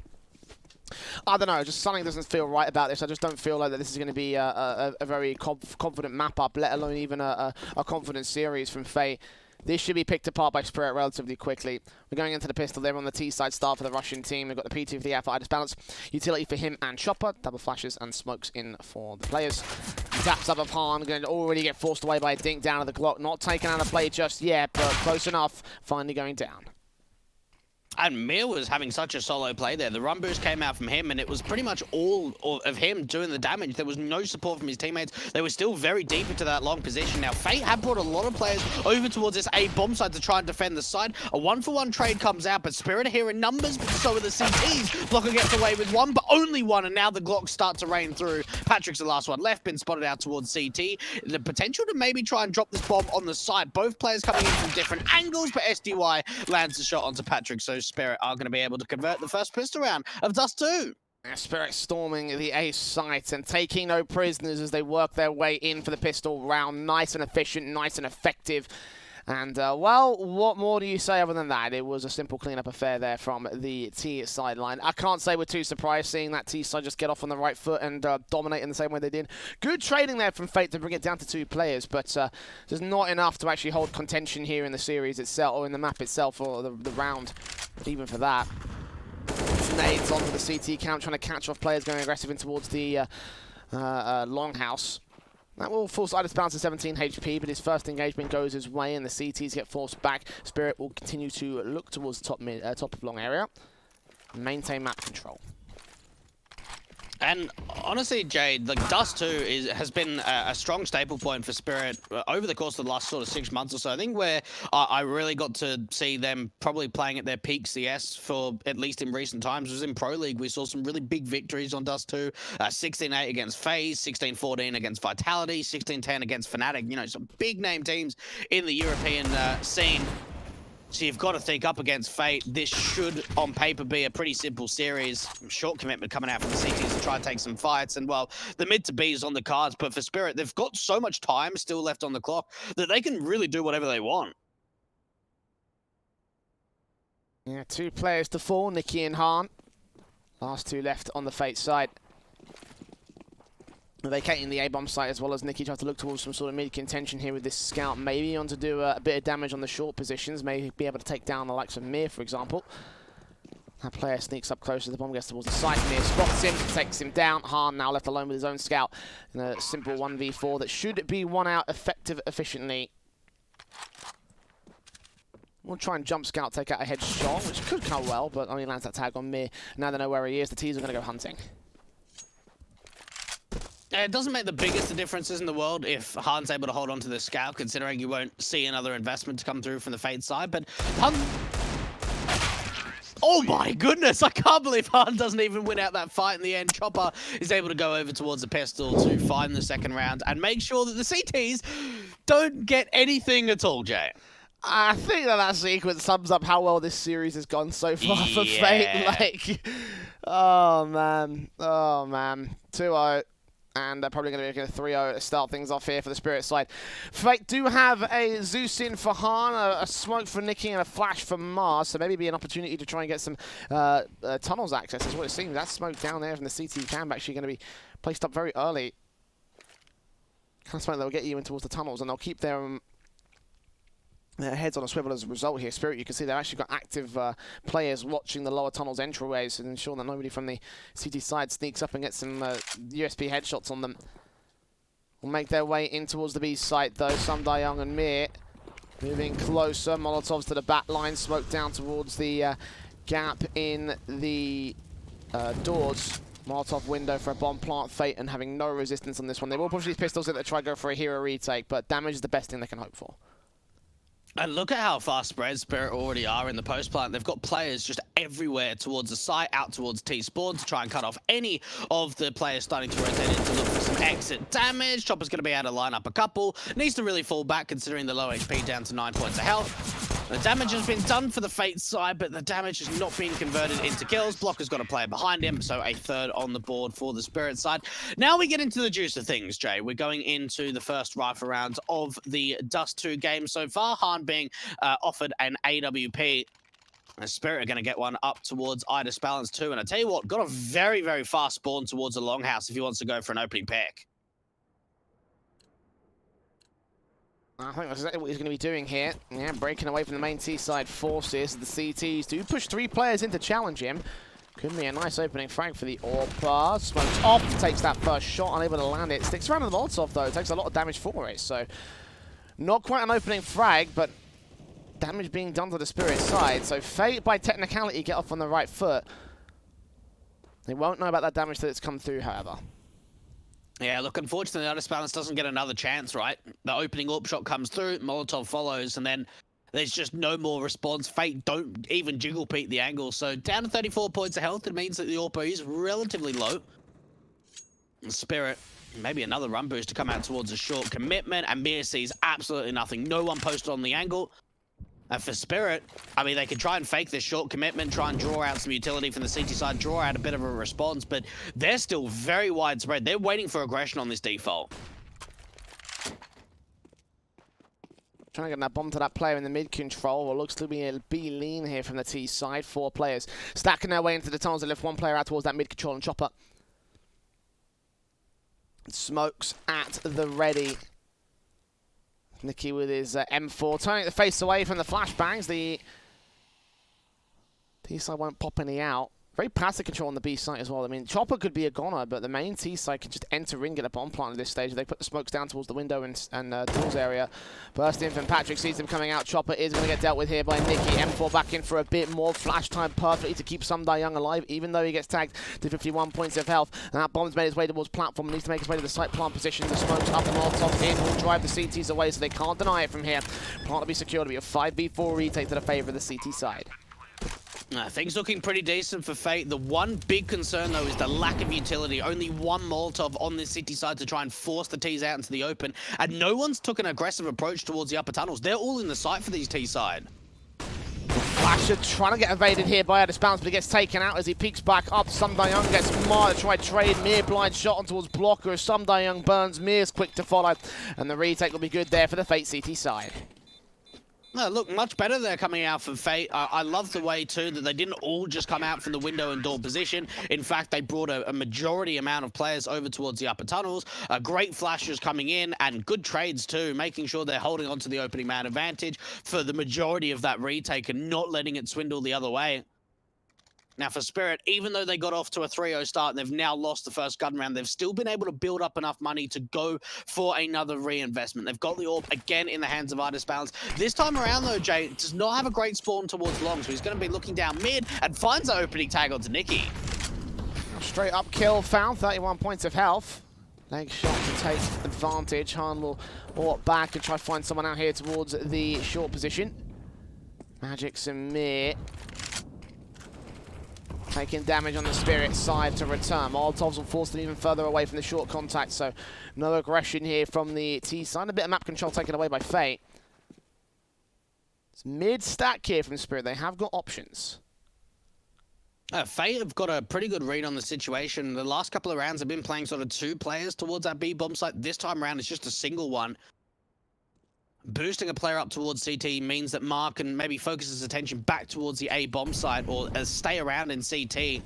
I don't know, just something doesn't feel right about this. I just don't feel like that this is going to be a very confident map up, let alone even a confident series from Fate. This should be picked apart by Spirit relatively quickly. We're going into the pistol there on the T side start for the Russian team. We've got the P2 for the Alpha Idis balance. Utility for him and Chopper. Double flashes and smokes in for the players. Taps up of Han, going to already get forced away by a dink down to the Glock. Not taken out of play just yet, but close enough. Finally going down. And Mir was having such a solo play there. The run boost came out from him, and it was pretty much all of him doing the damage. There was no support from his teammates. They were still very deep into that long position. Now, Fate have brought a lot of players over towards this A-bomb side to try and defend the side. A one-for-one trade comes out, but Spirit are here in numbers, but so are the CTs. Blocker gets away with one, but only one, and now the Glocks start to rain through. Patrick's the last one left, been spotted out towards CT. The potential to maybe try and drop this bomb on the side. Both players coming in from different angles, but SDY lands the shot onto Patrick, so Spirit are going to be able to convert the first pistol round of Dust 2. Spirit storming the ace site and taking no prisoners as they work their way in for the pistol round. Nice and efficient, nice and effective. And, well, what more do you say other than that? It was a simple cleanup affair there from the T sideline. I can't say we're too surprised seeing that T side just get off on the right foot and dominate in the same way they did. Good trading there from Fate to bring it down to 2 players, but just not enough to actually hold contention here in the series itself, or in the map itself, or the round, even for that. Nades onto the CT count, trying to catch off players going aggressive in towards the longhouse. That will force Idis bounce to 17 HP, but his first engagement goes his way and the CTs get forced back. Spirit will continue to look towards the top of long area and maintain map control. And honestly, Jade, like Dust 2 has been a strong staple point for Spirit over the course of the last sort of 6 months or so. I think where I really got to see them probably playing at their peak CS for at least in recent times was in Pro League. We saw some really big victories on Dust 2. 16-8 against FaZe, 16-14 against Vitality, 16-10 against Fnatic. You know, some big name teams in the European scene. So you've got to think up against Fate. This should, on paper, be a pretty simple series. Short commitment coming out from the CTs to try and take some fights. And, well, the mid to B is on the cards. But for Spirit, they've got so much time still left on the clock that they can really do whatever they want. Yeah, 2 players to fall, Nikki and Han. Last 2 left on the Fate side. Vacating the A-bomb site as well as Nikki tries to look towards some sort of mid-contention here with this scout. Maybe on to do a bit of damage on the short positions. Maybe be able to take down the likes of Mir, for example. That player sneaks up close as the bomb gets towards the site. Mir spots him, takes him down. Han now left alone with his own scout in a simple 1v4 that should be won out efficiently. We'll try and jump scout, take out a headshot, which could come well, but only lands that tag on Mir. Now they know where he is. The T's are going to go hunting. It doesn't make the biggest of differences in the world if Han's able to hold on to the scout, considering you won't see another investment to come through from the Fate side. But Han Oh my goodness, I can't believe Han doesn't even win out that fight in the end. Chopper is able to go over towards the pistol to find the second round and make sure that the CTs don't get anything at all, Jay. I think that sequence sums up how well this series has gone so far for Fate. Like, oh man. 2-0. And they're probably going to be looking at 3-0 to start things off here for the Spirit side. Fate do have a Zeus in for Han, a smoke for Nicky, and a flash for Mars. So maybe be an opportunity to try and get some tunnels access, is what it seems. That smoke down there from the CT camp actually going to be placed up very early. Kind of smoke that will get you in towards the tunnels, and they'll keep their heads on a swivel as a result here. Spirit, you can see they've actually got active players watching the lower tunnels entryways and ensure that nobody from the CT side sneaks up and gets some USP headshots on them. Will make their way in towards the B site though. Sum Dayong and Mir moving closer. Molotovs to the back line, smoke down towards the gap in the doors. Molotov window for a bomb plant. Fate and having no resistance on this one. They will push these pistols in to try to go for a hero retake, but damage is the best thing they can hope for. And look at how far spread Spirit already are in the post plant. They've got players just everywhere towards the site, out towards T-spawn to try and cut off any of the players starting to rotate in to look for some exit damage. Chopper's going to be able to line up a couple. Needs to really fall back considering the low HP down to 9 points of health. The damage has been done for the Fate side, but the damage has not been converted into kills. Blocker's got a player behind him, so a third on the board for the Spirit side. Now we get into the juice of things, Jay. We're going into the first rifle round of the Dust 2 game so far. Han being offered an AWP. And Spirit are going to get one up towards Idis Balance 2. And I tell you what, got a very, very fast spawn towards the longhouse if he wants to go for an opening pick. I think that's exactly what he's going to be doing here. Yeah, breaking away from the main T-side forces. The CTs do push 3 players in to challenge him. Could be a nice opening frag for the AWP. Smokes off, takes that first shot, unable to land it. Sticks around with the Molotov though, takes a lot of damage for it. So, not quite an opening frag, but damage being done to the Spirit side. So, Fate, by technicality, get off on the right foot. They won't know about that damage that it's come through, however. Yeah, look, unfortunately, Idis Balance doesn't get another chance, right? The opening AWP shot comes through, Molotov follows, and then there's just no more response. Fate don't even jiggle peek the angle. So down to 34 points of health, it means that the AWP is relatively low. Spirit, maybe another run boost to come out towards a short commitment, and Mir sees absolutely nothing. No one posted on the angle. And for Spirit, I mean, they could try and fake this short commitment, try and draw out some utility from the CT side, draw out a bit of a response, but they're still very widespread. They're waiting for aggression on this default. Trying to get that bomb to that player in the mid control. What looks to be a B lean here from the T side. 4 players stacking their way into the tunnels. They lift 1 player out towards that mid control and Chopper. Smokes at the ready. Nicky with his M4, turning the face away from the flashbangs. The T-side won't pop any out. Very passive control on the B site as well. I mean, Chopper could be a goner, but the main T side can just enter ring, get a bomb plant at this stage. They put the smokes down towards the window and doors area. Burst in from Patrick, sees them coming out. Chopper is going to get dealt with here by Nicky. M4 back in for a bit more. Flash time perfectly to keep Sum Dayong alive, even though he gets tagged to 51 points of health. And that bomb's made its way towards platform. Needs to make its way to the site plant position. The smokes up and Molotov in will drive the CTs away, so they can't deny it from here. Plant to be secured. It'll be a 5v4 retake to the favor of the CT side. Things looking pretty decent for Fate. The one big concern, though, is the lack of utility. Only 1 Molotov on this city side to try and force the T's out into the open. And no one's took an aggressive approach towards the upper tunnels. They're all in the sight for these T side. Flasher trying to get evaded here by Idis Balance, but he gets taken out as he peeks back up. Sum Dayong gets Mar to try trade. Mir blind shot on towards Blocker as Sum Dayong burns. Mir's quick to follow. And the retake will be good there for the Fate CT side. No, look, much better they're coming out from Fate. I love the way, too, that they didn't all just come out from the window and door position. In fact, they brought a majority amount of players over towards the upper tunnels. Great flashes coming in and good trades, too, making sure they're holding on to the opening man advantage for the majority of that retake and not letting it swindle the other way. Now, for Spirit, even though they got off to a 3-0 start and they've now lost the first gun round, they've still been able to build up enough money to go for another reinvestment. They've got the AWP again in the hands of Idis Balance. This time around, though, Jay does not have a great spawn towards long, so he's going to be looking down mid and finds the opening tag onto Nicky. Straight up kill found, 31 points of health. Leg shot to take advantage. Han will walk back and try to find someone out here towards the short position. Magix and Mir. Taking damage on the Spirit side to return. Molotovs will force them even further away from the short contact, so no aggression here from the T side. A bit of map control taken away by Fate. It's mid-stack here from Spirit. They have got options. Fate have got a pretty good read on the situation. The last couple of rounds have been playing sort of 2 players towards that B bomb site. This time around, it's just a single one. Boosting a player up towards CT means that Mark can maybe focus his attention back towards the A bomb site or stay around in CT.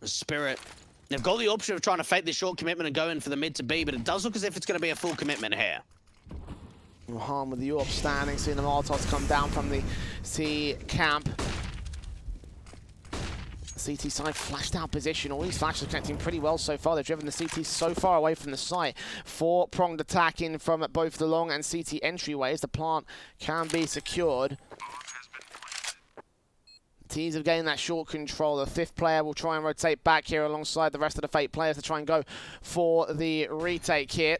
Spirit, they've got the option of trying to fake this short commitment and go in for the mid to B, but it does look as if it's going to be a full commitment here. Rahan with the AWP standing, seeing the Molotovs come down from the C camp. CT side flashed out position. All these flashes are connecting pretty well so far. They've driven the CT so far away from the site. 4-pronged attack in from both the long and CT entryways. The plant can be secured. Teams have gained that short control. The 5th player will try and rotate back here alongside the rest of the Fate players to try and go for the retake here.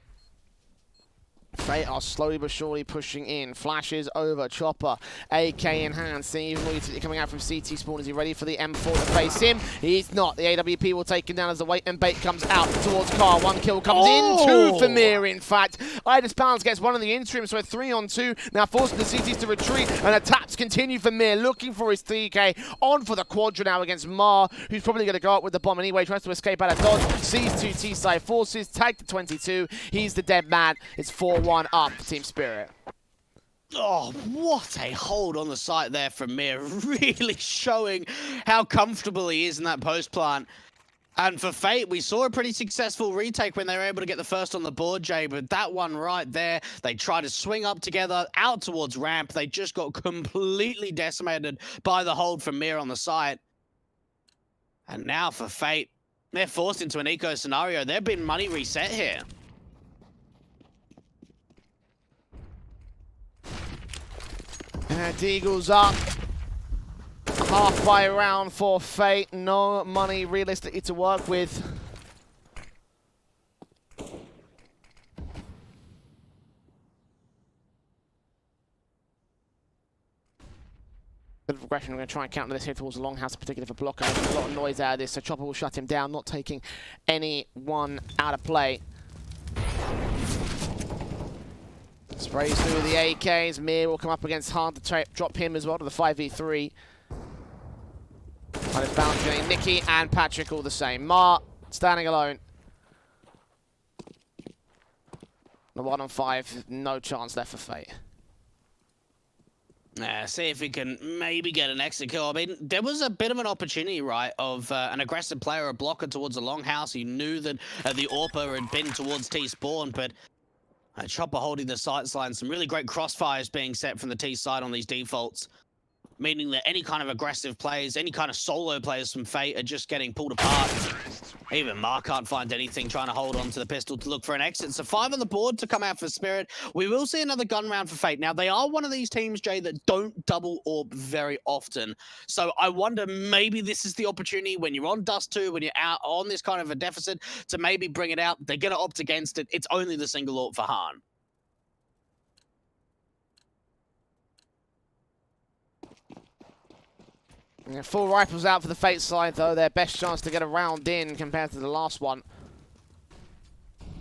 Fate are slowly but surely pushing in. Flashes over. Chopper. AK in hand. Seeing even more utility coming out from CT spawn. Is he ready for the M4 to face him? He's not. The AWP will take him down as the wait and bait comes out towards Carl. 1 kill comes in. 2 for Mir, in fact. Idis Balance gets one in the interim, so a 3-on-2. Now forcing the CTs to retreat. And the taps continue for Mir, looking for his 3K. On for the quadra now against Mar, who's probably going to go up with the bomb anyway. Tries to escape out of dodge. Sees 2 T-side forces. Tagged to 22. He's the dead man. It's 4-1 up for Team Spirit. Oh, what a hold on the site there from Mir. Really showing how comfortable he is in that post plant. And for Fate, we saw a pretty successful retake when they were able to get the first on the board, Jay. But that one right there, they tried to swing up together, out towards ramp. They just got completely decimated by the hold from Mir on the site. And now for Fate, they're forced into an eco scenario. They've been money reset here. Deagle's up. Halfway round for Fate. No money realistically to work with. Bit of aggression. We're going to try and counter this here towards the longhouse, particularly for Blocker. There's a lot of noise out of this, so Chopper will shut him down, not taking anyone out of play. Sprays through the AKs. Mir will come up against Hard to drop him as well to the 5v3. But it's bouncing Nicky and Patrick all the same. Mar standing alone. The 1-on-5, no chance left for Fate. See if we can maybe get an exit kill. I mean, there was a bit of an opportunity, right, of an aggressive player, a blocker towards the longhouse. He knew that the AWPer had been towards T-spawn, but Chopper holding the sights line. Some really great crossfires being set from the T side on these defaults, meaning that any kind of aggressive players, any kind of solo players from Fate are just getting pulled apart. Even Mark can't find anything, trying to hold on to the pistol to look for an exit. So 5 on the board to come out for Spirit. We will see another gun round for Fate. Now, they are one of these teams, Jay, that don't double AWP very often. So I wonder, maybe this is the opportunity when you're on Dust 2, when you're out on this kind of a deficit, to maybe bring it out. They're going to opt against it. It's only the single AWP for Han. Yeah, full rifles out for the Fate side, though. Their best chance to get a round in compared to the last one.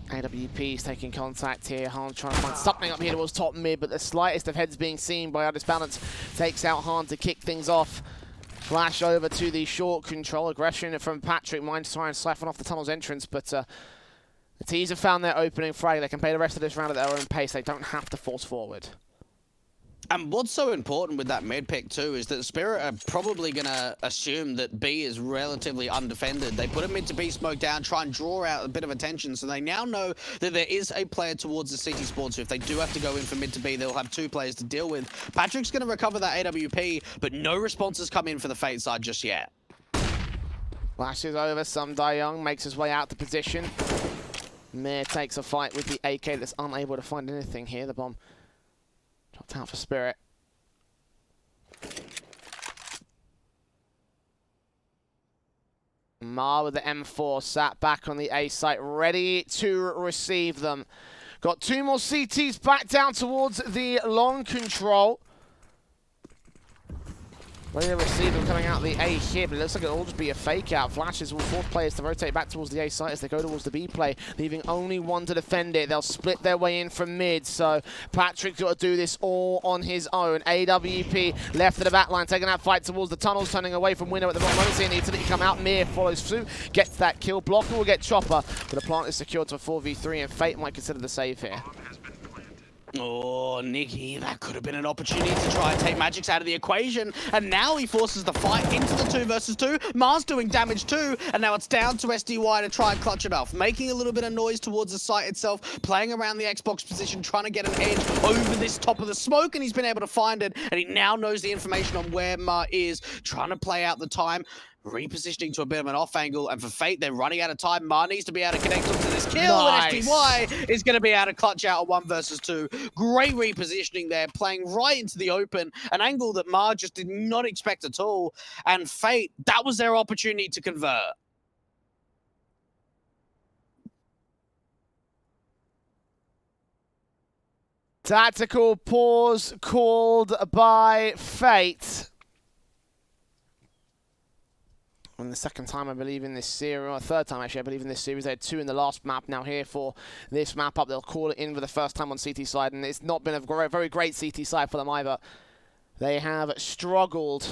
AWP's taking contact here. Han trying to find something up here towards top mid, but the slightest of heads being seen by Idis Balance takes out Han to kick things off. Flash over to the short control. Aggression from Patrick. Mind to try and siphon off the tunnel's entrance, but the T's have found their opening frag. They can play the rest of this round at their own pace. They don't have to force forward. And what's so important with that mid pick too is that Spirit are probably going to assume that B is relatively undefended. They put a mid to B smoke down, try and draw out a bit of attention, so they now know that there is a player towards the City Sport, so if they do have to go in for mid to B, they'll have 2 players to deal with. Patrick's going to recover that AWP, but no responses come in for the Fate side just yet. Flashes over, Some Die Young makes his way out to position. Mir takes a fight with the AK that's unable to find anything here. The bomb dropped out for Spirit. Mar with the M4 sat back on the A site, ready to receive them. Got 2 more CTs back down towards the long control. Ready to receive them coming out the A here, but it looks like it'll all just be a fake out. Flashes will force players to rotate back towards the A site as they go towards the B play, leaving only one to defend it. They'll split their way in from mid, so Patrick's got to do this all on his own. AWP left of the back line, taking that fight towards the tunnels, turning away from window at the bottom. Seeing the utility come out, Mir follows suit, gets that kill. Blocker will get Chopper, but the plant is secured to a 4v3, and Fate might consider the save here. Oh, Nicky, that could have been an opportunity to try and take Magix out of the equation. And now he forces the fight into the 2 versus 2. Mars doing damage too. And now it's down to SDY to try and clutch it off. Making a little bit of noise towards the site itself. Playing around the Xbox position, trying to get an edge over this top of the smoke. And he's been able to find it. And he now knows the information on where Mar is. Trying to play out the time. Repositioning to a bit of an off angle, and for Fate, they're running out of time. Mar needs to be able to connect onto this kill, Nice. and SDY is going to be able to clutch out a 1 versus 2. Great repositioning there, playing right into the open, an angle that Mar just did not expect at all. And Fate, that was their opportunity to convert. Tactical pause called by Fate. And the second time, I believe, in this series, or third time, actually, I believe, in this series. They had 2 in the last map. Now here for this map up, they'll call it in for the first time on CT side, and it's not been a very great CT side for them either. They have struggled.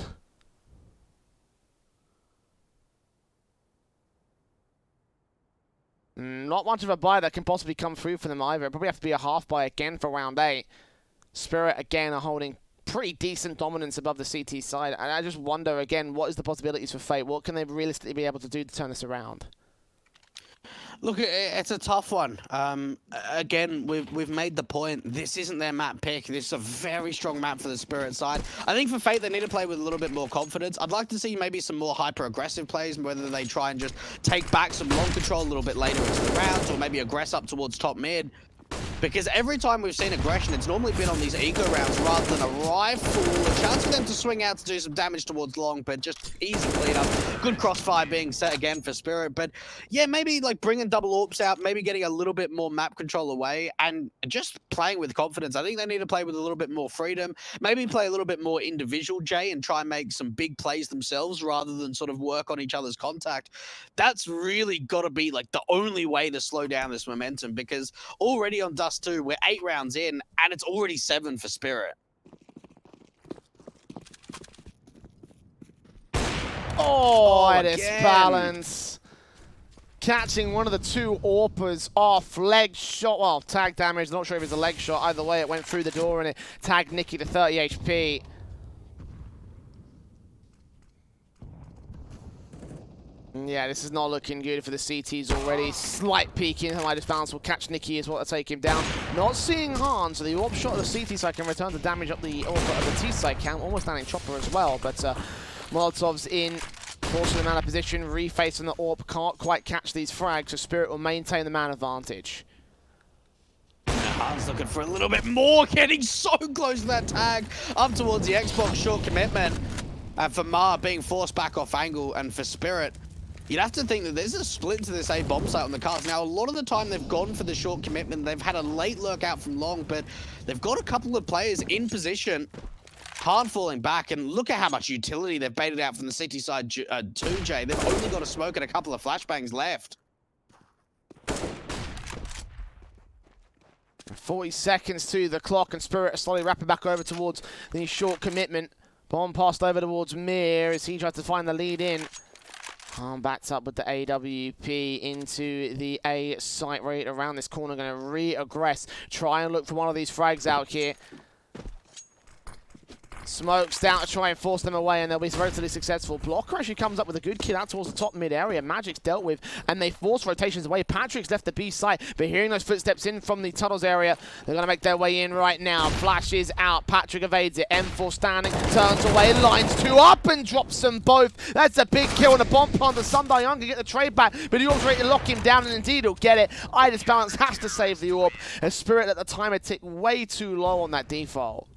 Not much of a buy that can possibly come through for them either. It'll probably have to be a half buy again for round 8. Spirit, again, are holding pretty decent dominance above the CT side, and I just wonder again, what is the possibilities for Fate? What can they realistically be able to do to turn this around? Look, it's a tough one. Again, we've made the point. This isn't their map pick. This is a very strong map for the Spirit side. I think for Fate, they need to play with a little bit more confidence. I'd like to see maybe some more hyper-aggressive plays, whether they try and just take back some long control a little bit later into the rounds, or maybe aggress up towards top mid. Because every time we've seen aggression, it's normally been on these eco rounds rather than a rifle. A chance for them to swing out to do some damage towards long, but just easy cleanup. Good crossfire being set again for Spirit. But yeah, maybe like bringing double AWPs out, maybe getting a little bit more map control away, and just playing with confidence. I think they need to play with a little bit more freedom. Maybe play a little bit more individual, Jay, and try and make some big plays themselves rather than sort of work on each other's contact. That's really got to be like the only way to slow down this momentum, because already on Dust 2, we're 8 rounds in, and it's already 7 for Spirit. Oh, and it's balance. Catching one of the 2 AWPers off. Leg shot, well, tag damage. Not sure if it's a leg shot. Either way, it went through the door, and it tagged Nicky to 30 HP. Yeah, this is not looking good for the CTs already. Slight peek in, High Balance will catch Nicky as well to take him down. Not seeing Han, so the AWP shot of the CT side can return the damage up the AWP of the T side count. Almost landing Chopper as well, but Molotov's in, forcing them out of position, refacing the AWP, can't quite catch these frags, so Spirit will maintain the man advantage. Han's looking for a little bit more, getting so close to that tag, up towards the Xbox short commitment. And for Mar being forced back off angle, and for Spirit, you'd have to think that there's a split to this A bomb site on the cards. Now, a lot of the time they've gone for the short commitment. They've had a late lurk out from long, but they've got a couple of players in position. Hard falling back, and look at how much utility they've baited out from the CT side too, Jay. They've only got a smoke and a couple of flashbangs left. 40 seconds to the clock, and Spirit are slowly wrapping back over towards the short commitment. Bomb passed over towards Mir as he tries to find the lead in. Han backs up with the AWP into the A site right around this corner. Going to re-aggress. Try and look for one of these frags out here. Smokes down to try and force them away, and they'll be relatively successful. Blocker actually comes up with a good kill out towards the top mid area. Magic's dealt with, and they force rotations away. Patrick's left the B site, but hearing those footsteps in from the tunnels area, they're going to make their way in right now. Flashes out. Patrick evades it. M4 standing, turns away, lines 2 up and drops them both. That's a big kill, and a bomb plant. The Sunday Young can get the trade back, but he also ready to lock him down, and indeed he'll get it. Idis Balance has to save the AWP. A Spirit at the time had ticked way too low on that default.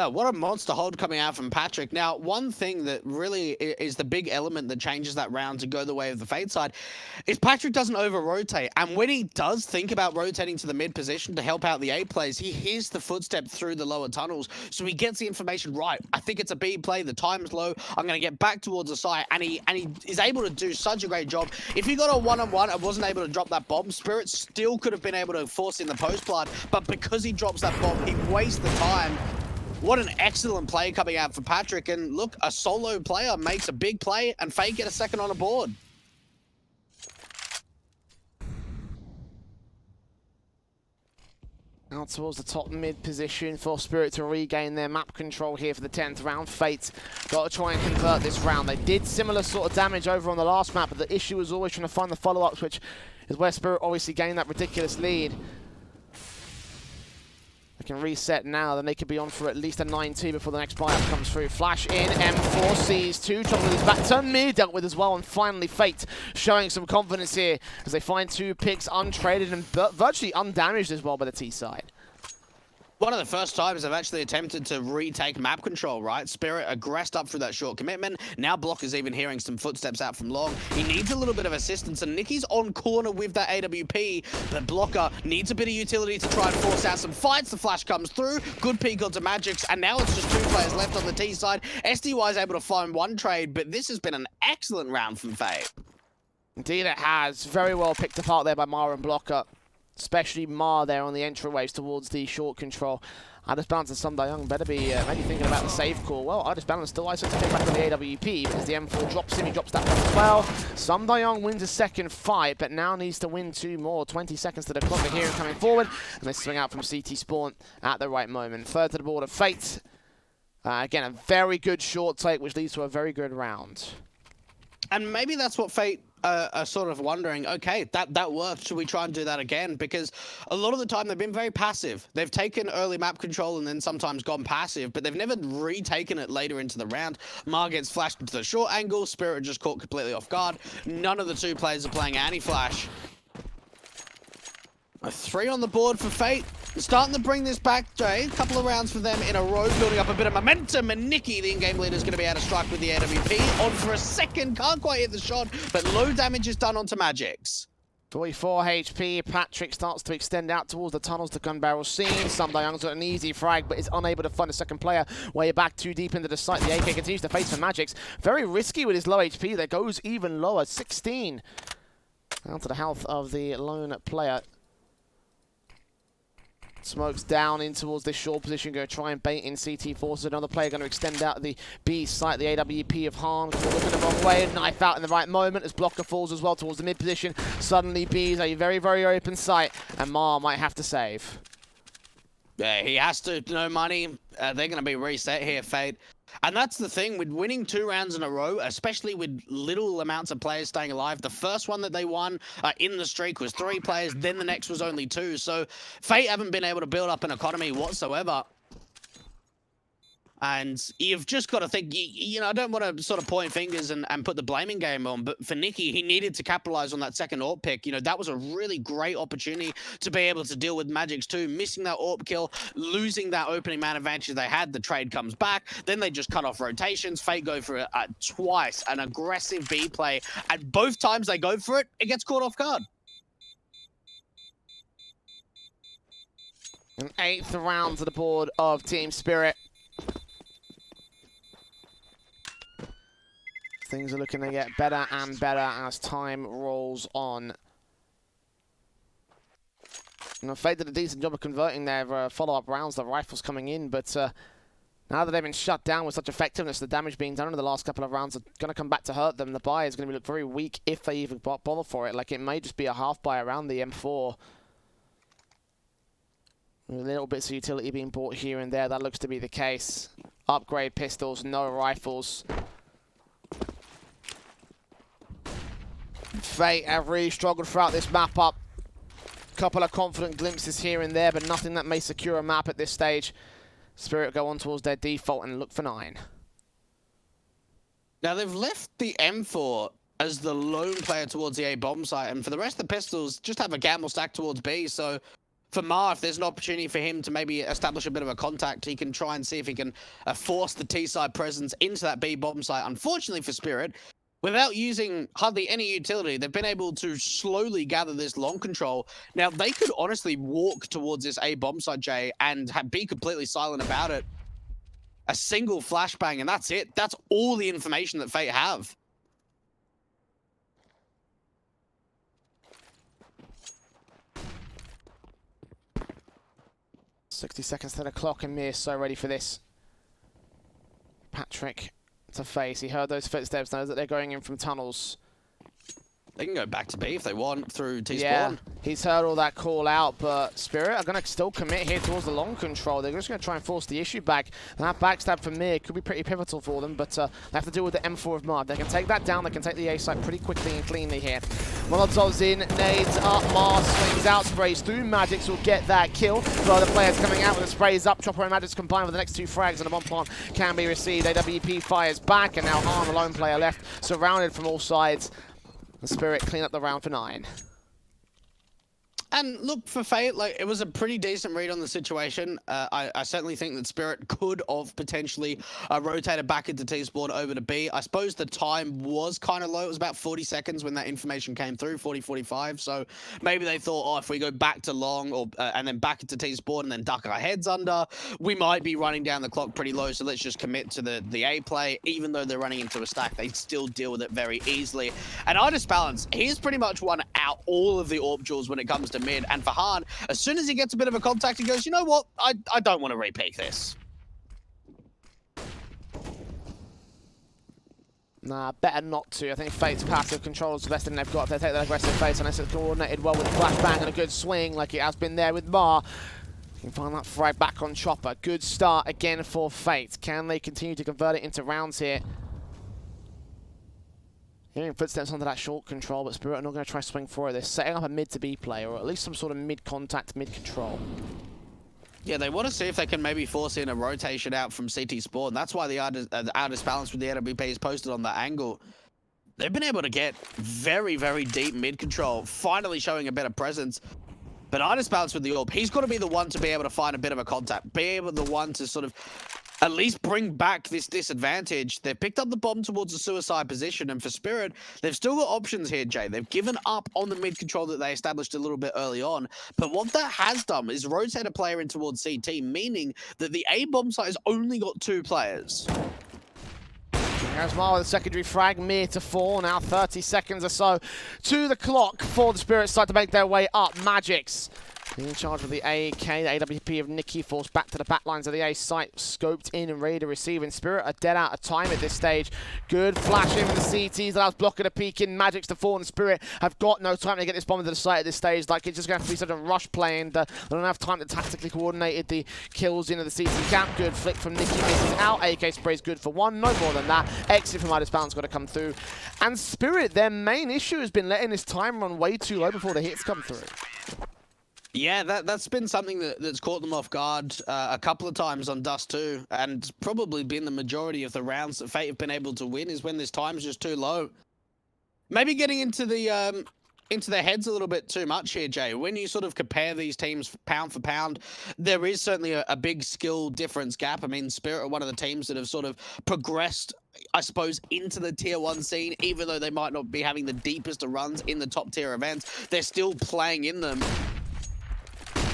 What a monster hold coming out from Patrick. Now, one thing that really is the big element that changes that round to go the way of the Fade side is Patrick doesn't over-rotate. And when he does think about rotating to the mid position to help out the A plays, he hears the footstep through the lower tunnels. So he gets the information right. I think it's a B play. The time's low. I'm going to get back towards the site. And he is able to do such a great job. If he got a one-on-one and wasn't able to drop that bomb, Spirit still could have been able to force in the post plant. But because he drops that bomb, he wastes the time. What an excellent play coming out for Patrick. And look, a solo player makes a big play and Fade get a second on the board. Out towards the top mid position for Spirit to regain their map control here for the 10th round. Fate's got to try and convert this round. They did similar sort of damage over on the last map, but the issue was always trying to find the follow-ups, which is where Spirit obviously gained that ridiculous lead. They can reset now, then they could be on for at least a 9-2 before the next buyout comes through. Flash in, M4 sees 2, John with his back turn mid dealt with as well, and finally Fate showing some confidence here as they find 2 picks untraded and virtually undamaged as well by the T side. One of the first times I've actually attempted to retake map control, right? Spirit aggressed up through that short commitment. Now Blocker's even hearing some footsteps out from long. He needs a little bit of assistance, and Nicky's on corner with that AWP, but Blocker needs a bit of utility to try and force out some fights. The flash comes through. Good peek onto Magix, and now it's just 2 players left on the T side. SDY is able to find 1 trade, but this has been an excellent round from Fate. Indeed it has. Very well picked apart there by Mar and Blocker. Especially Mar there on the entryways towards the short control. Balance and Sumdayong better be maybe thinking about the save call. Well, Balance still isolates to pick back on the AWP because the M4 drops him. He drops that one as well. Sumdayong wins a second fight, but now needs to win 2 more. 20 seconds to the clock. Here and coming forward. And they swing out from CT Spawn at the right moment. Third to the board of Fate. Again, a very good short take, which leads to a very good round. And maybe that's what Fate are sort of wondering, okay, that worked. Should we try and do that again? Because a lot of the time they've been very passive. They've taken early map control and then sometimes gone passive, but they've never retaken it later into the round. Mar gets flashed into the short angle. Spirit just caught completely off guard. None of the 2 players are playing anti-flash. A 3 on the board for Fate. Starting to bring this back, Jay. A couple of rounds for them in a row, building up a bit of momentum. And Nicky, the in-game leader, is going to be able to strike with the AWP. On for a second. Can't quite hit the shot, but low damage is done onto Magix. 44 HP. Patrick starts to extend out towards the tunnels to gun barrel scene. Sumdayong's got an easy frag, but is unable to find a second player. Way back too deep into the site. The AK continues to face for Magix. Very risky with his low HP. That goes even lower. 16. Down to the health of the lone player. Smokes down in towards this short position, going to try and bait in CT forces. Another player going to extend out the B site, the AWP of Han. Looking the wrong way, knife out in the right moment as Blocker falls as well towards the mid position. Suddenly B is a very, very open site, and Mar might have to save. Yeah, he has to. No money. They're going to be reset here, Fate. And that's the thing with winning 2 rounds in a row, especially with little amounts of players staying alive. The first one that they won in the streak was 3 players, then the next was only 2. So Fate haven't been able to build up an economy whatsoever. And you've just got to think, you know, I don't want to sort of point fingers and put the blaming game on, but for Nicky, he needed to capitalize on that second AWP pick. You know, that was a really great opportunity to be able to deal with Magix too. Missing that AWP kill, losing that opening man advantage they had, the trade comes back. Then they just cut off rotations. Fate go for it twice, an aggressive B play. And both times they go for it, it gets caught off guard. An 8th round to the board of Team Spirit. Things are looking to get better and better as time rolls on. And Fate did a decent job of converting their follow-up rounds, the rifles coming in, but now that they've been shut down with such effectiveness, the damage being done in the last couple of rounds are going to come back to hurt them. The buy is going to look very weak if they even bother for it. Like, it may just be a half buy around the M4. With little bits of utility being bought here and there, that looks to be the case. Upgrade pistols, no rifles. Fate have really struggled throughout this map up. Couple of confident glimpses here and there, but nothing that may secure a map at this stage. Spirit go on towards their default and look for 9. Now they've left the M4 as the lone player towards the A bomb site, and for the rest of the pistols, just have a gamble stack towards B. So for Ma, if there's an opportunity for him to maybe establish a bit of a contact, he can try and see if he can force the T-side presence into that B bomb site. Unfortunately for Spirit, without using hardly any utility, they've been able to slowly gather this long control. Now, they could honestly walk towards this A bomb site, Jay, and be completely silent about it. A single flashbang, and that's it. That's all the information that Fate have. 60 seconds to the clock, and Mir's so ready for this. Patrick to face. He heard those footsteps, knows that they're going in from tunnels. They can go back to B if they want through T-spawn. Yeah, he's heard all that call out, but Spirit are going to still commit here towards the long control. They're just going to try and force the issue back. And that backstab from Mir could be pretty pivotal for them, but they have to deal with the M4 of Mar. They can take that down. They can take the A site pretty quickly and cleanly here. Molotov's in, nades up, Mar swings out, sprays through. Magix will get that kill. The other players coming out with the sprays up. Chopper and Magix combined with the next two frags, and a bomb plant can be received. AWP fires back, and now Han, the lone player left, surrounded from all sides. The Spirit clean up the round for 9. And look, for Fate, like, it was a pretty decent read on the situation. I certainly think that Spirit could have potentially rotated back into T-spawn over to B. I suppose the time was kind of low. It was about 40 seconds when that information came through, 40, 45. So maybe they thought, oh, if we go back to long or and then back into T-spawn and then duck our heads under, we might be running down the clock pretty low. So let's just commit to the A play. Even though they're running into a stack, they still deal with it very easily. And Idis Balance, he's pretty much won out all of the AWP duels when it comes to mid. And for Han, as soon as he gets a bit of a contact, he goes, you know what? I don't want to repeat this. Nah, better not to. I think Fate's passive control is the best thing they've got if they take that aggressive face, unless it's coordinated well with a flashbang and a good swing like it has been there with Mar. You can find that frag back on Chopper. Good start again for Fate. Can they continue to convert it into rounds here? Hearing footsteps onto that short control, but Spirit are not going to try swing for it. They're setting up a mid to B play, or at least some sort of mid-contact, mid-control. Yeah, they want to see if they can maybe force in a rotation out from CT spawn. That's why the Idis Balance with the AWP is posted on that angle. They've been able to get very, very deep mid-control, finally showing a better presence. But Idis Balance with the AWP, he's got to be the one to be able to find a bit of a contact, be able to the one to sort of at least bring back this disadvantage. They've picked up the bomb towards the suicide position, and for Spirit, they've still got options here, Jay. They've given up on the mid-control that they established a little bit early on, but what that has done is rotate a player in towards CT, meaning that the A bomb site has only got 2 players. There's Mar with a secondary frag, Mir to fall. Now 30 seconds or so to the clock for the Spirit side to make their way up. Magix in charge of the AK, the AWP of Nikki forced back to the back lines of the A site, scoped in and ready to receive. And Spirit are dead out of time at this stage. Good flash in with the CTs, allows blocking a peek in. Magix to fall, and Spirit have got no time to get this bomb into the site at this stage. Like, it's just going to have to be such a rush play, and they don't have time to tactically coordinate the kills into the CT camp. Good flick from Nikki, misses out. AK sprays good for 1, no more than that. Exit from Idis Balance got to come through. And Spirit, their main issue has been letting this time run way too low before the hits come through. Yeah, that's been something that's caught them off guard a couple of times on Dust 2, and probably been the majority of the rounds that Fate have been able to win is when this time's just too low. Maybe getting into their heads a little bit too much here, Jay. When you sort of compare these teams pound for pound, there is certainly a big skill difference gap. I mean, Spirit are one of the teams that have sort of progressed, I suppose, into the tier 1 scene, even though they might not be having the deepest of runs in the top tier events. They're still playing in them.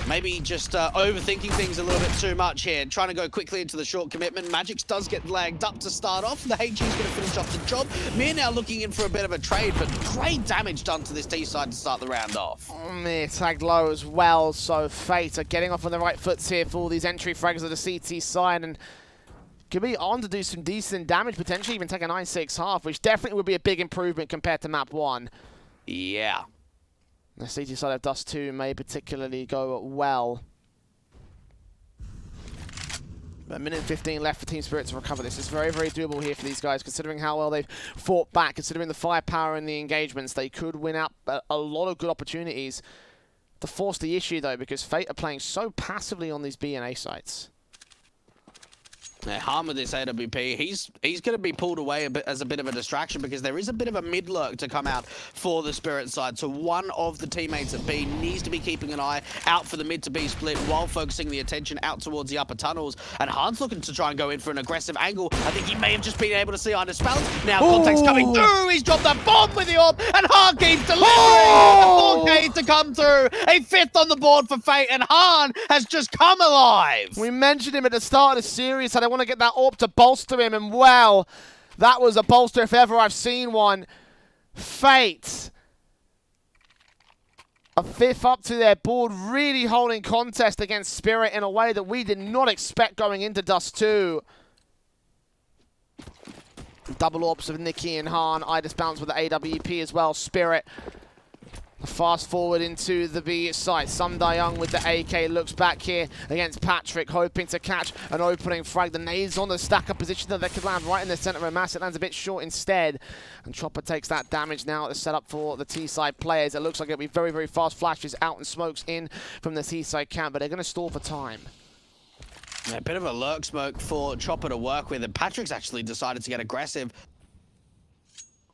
Maybe just overthinking things a little bit too much here. Trying to go quickly into the short commitment. Magix does get lagged up to start off. The HG is going to finish off the job. Mir now looking in for a bit of a trade, but great damage done to this T side to start the round off. Mir tagged low as well, so Fate are getting off on the right foots here for all these entry frags of the CT side, and could be on to do some decent damage, potentially even take a 9-6 half, which definitely would be a big improvement compared to map 1. Yeah. The CT side of Dust 2 may particularly go well. But a minute and 15 left for Team Spirit to recover this. It's very, very doable here for these guys, considering how well they've fought back, considering the firepower and the engagements. They could win out a lot of good opportunities to force the issue, though, because Fate are playing so passively on these B and A sites. Harm with this AWP, he's going to be pulled away a bit as a bit of a distraction because there is a bit of a mid lurk to come out for the Spirit side. So one of the teammates at B needs to be keeping an eye out for the mid to B split while focusing the attention out towards the upper tunnels. And Han's looking to try and go in for an aggressive angle. I think he may have just been able to see Ardis balance. Now context coming through. He's dropped a bomb with the orb, and Han keeps delivering. The 4K to come through. A 5th on the board for Fate, and Han has just come alive. We mentioned him at the start of the series, and I want to get that orb to bolster him, and well, that was a bolster if ever I've seen one. Fate, a 5th up to their board, really holding contest against Spirit in a way that we did not expect going into Dust 2. Double orbs of Nikki and Han. Idis bounce with the AWP as well. Spirit fast forward into the B site. Sum Young with the AK looks back here against Patrick, hoping to catch an opening frag. The nades on the stacker position that could land right in the center of mass. It lands a bit short instead. And Chopper takes that damage now at the setup for the T-side players. It looks like it'll be very, very fast flashes out and smokes in from the T-side camp, but they're going to stall for time. A bit of a lurk smoke for Chopper to work with, and Patrick's actually decided to get aggressive.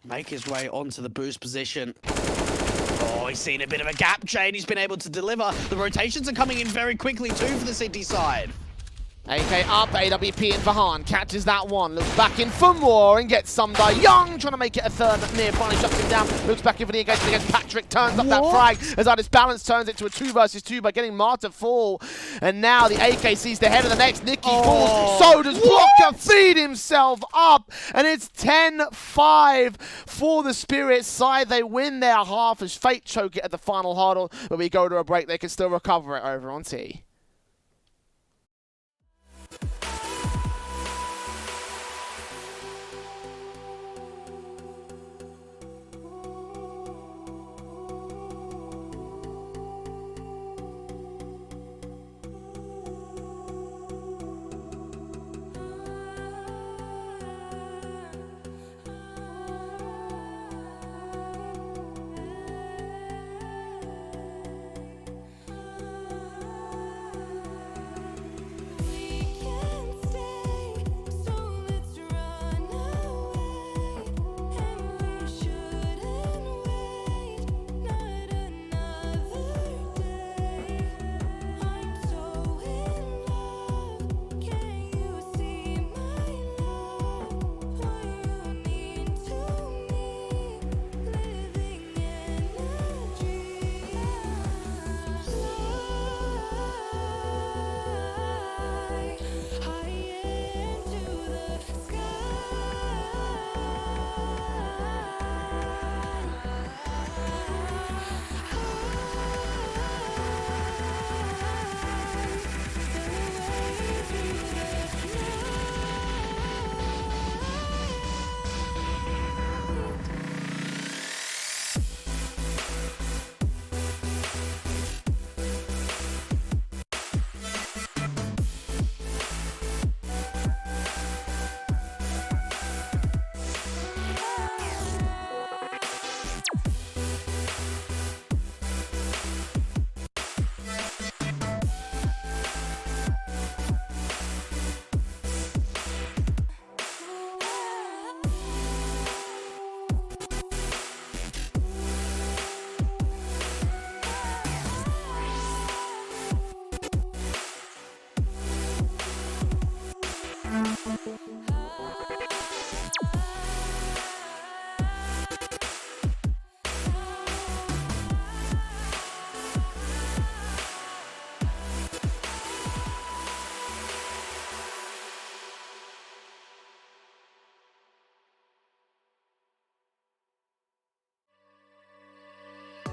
Make his way onto the boost position. Oh, he's seen a bit of a gap chain. He's been able to deliver. The rotations are coming in very quickly too for the City side. AK up, AWP in for Han, catches that one, looks back in for more and gets Sumdai Young, trying to make it a third near, finally shuts him down, looks back in for the engagement against Patrick, turns up that frag, as Ardis balance turns it to a 2 versus 2 by getting Mar to fall, and now the AK sees the head of the next, Nikki falls, so does Blocker feed himself up, and it's 10-5 for the Spirit side. They win their half as Fate choke it at the final hurdle, but we go to a break, they can still recover it over on T.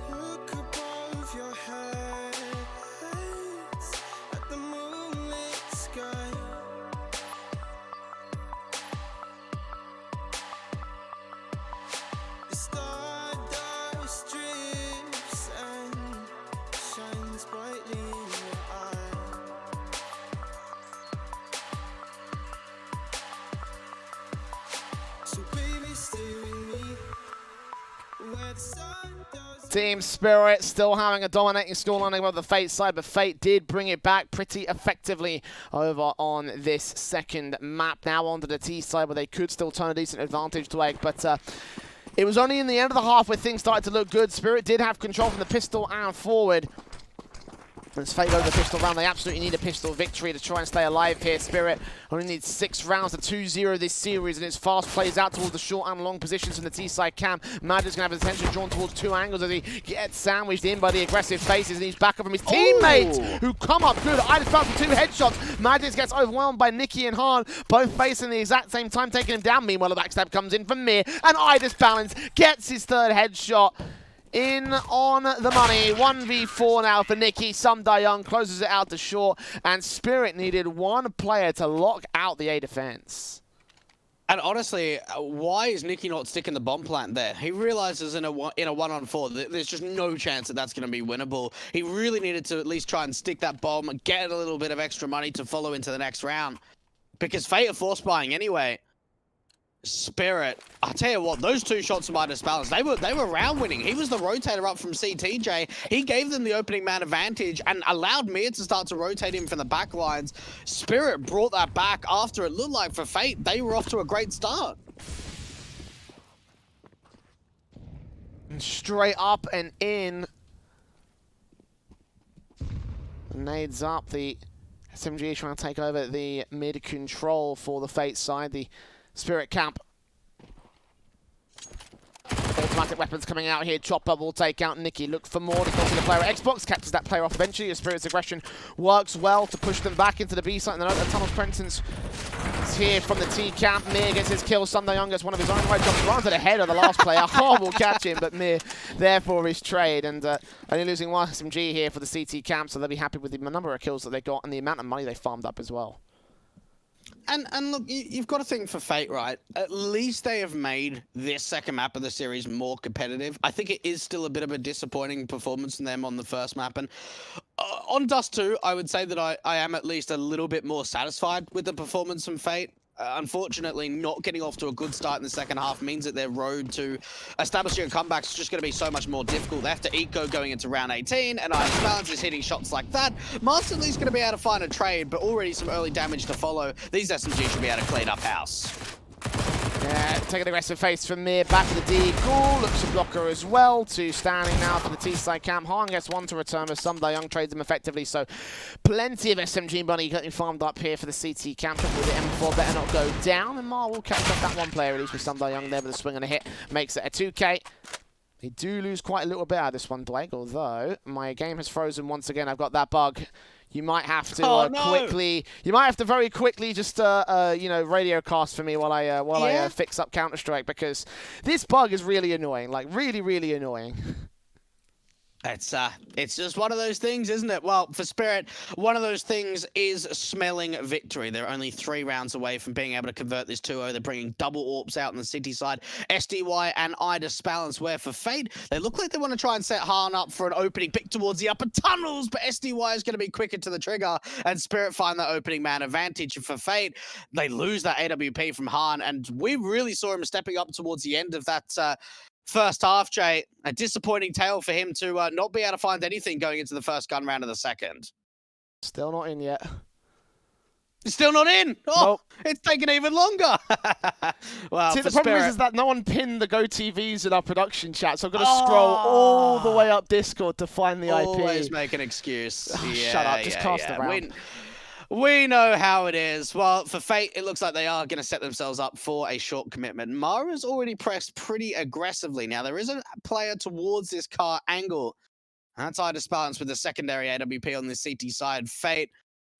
Look above your heads at the moonlit sky. Team Spirit still having a dominating scoreline above the Fate side, but Fate did bring it back pretty effectively over on this second map. Now onto the T side, where they could still turn a decent advantage to Egg, but it was only in the end of the half where things started to look good. Spirit did have control from the pistol and forward. As Fate goes the pistol round, they absolutely need a pistol victory to try and stay alive here. Spirit only needs 6 rounds to 2-0 this series, and its fast plays out towards the short and long positions from the T-side camp. Magic's going to have his attention drawn towards 2 angles as he gets sandwiched in by the aggressive faces, and he's back up from his teammates who come up good. I just found 2 headshots. Magic gets overwhelmed by Nikki and Han, both facing the exact same time, taking him down. Meanwhile, the backstab comes in from Mir, and Idis Balance gets his 3rd headshot. In on the money, 1v4 now for Nikki. Young closes it out to short, and Spirit needed 1 player to lock out the A defense. And honestly, why is Nikki not sticking the bomb plant there? He realizes in a 1-on-4 that there's just no chance that that's going to be winnable. He really needed to at least try and stick that bomb and get a little bit of extra money to follow into the next round. Because Fate are force buying anyway. Spirit, I tell you what, those 2 shots of Idis Balance, they were round winning. He was the rotator up from CTJ. He gave them the opening man advantage and allowed Mir to start to rotate him from the back lines. Spirit brought that back after it looked like for Fate they were off to a great start. Straight up and in. Nades up. The SMG trying to take over the mid control for the Fate side. The Spirit camp. Automatic weapons coming out here. Chopper will take out Nikki. Look for more. Does not see the player at Xbox. Captures that player off eventually. The Spirit's aggression works well to push them back into the B site. And then the Tunnel's presence is here from the T camp. Mir gets his kill. Young gets one of his own right jumps. Runs to the head of the last player. Will catch him, but Mir there for his trade. And only losing 1 SMG here for the CT camp. So they'll be happy with the number of kills that they got and the amount of money they farmed up as well. And look, you've got to think for Fate, right? At least they have made this second map of the series more competitive. I think it is still a bit of a disappointing performance from them on the first map. And on Dust 2, I would say that I am at least a little bit more satisfied with the performance from Fate. Unfortunately, not getting off to a good start in the second half means that their road to establishing a comeback is just going to be so much more difficult. They have to eco going into round 18, and Idis Balance is hitting shots like that. Master Lee's going to be able to find a trade, but already some early damage to follow. These SMGs should be able to clean up house. Yeah, take an aggressive face from Mir, back to the D. Ghoul looks a blocker as well, 2 standing now for the T-side camp. Han gets 1 to return as Young trades him effectively, so plenty of SMG money getting farmed up here for the CT camp. With the M4 better not go down, and Mar will catch up that 1 player, at least with Young there with a swing and a hit. Makes it a 2K. They do lose quite a little bit out of this one, Dwayne, although my game has frozen once again. I've got that bug. You might have to quickly. You might have to very quickly just you know, radio cast for me while I fix up Counter-Strike, because this bug is really annoying. Like really annoying. It's just one of those things, isn't it? Well, for Spirit, one of those things is smelling victory. They're only 3 rounds away from being able to convert this 2-0. They're bringing double AWPs out on the city side. SDY and Idis Balance, where for Fate, they look like they want to try and set Han up for an opening pick towards the upper tunnels, but SDY is going to be quicker to the trigger, and Spirit find that opening man advantage. And for Fate, they lose that AWP from Han, and we really saw him stepping up towards the end of that first half, Jay. A disappointing tale for him to not be able to find anything going into the first gun round of the second. Still not in yet. Still not in. Oh, nope. It's taken even longer. Well, see, the problem is that no one pinned the GoTVs in our production chat, so I've got to scroll all the way up Discord to find the IP. Always make an excuse. Shut up, just cast around. We know how it is. Well, for Fate, it looks like they are going to set themselves up for a short commitment. Mara's already pressed pretty aggressively. Now, there is a player towards this car angle. That's Idis Balance with the secondary AWP on the CT side. Fate,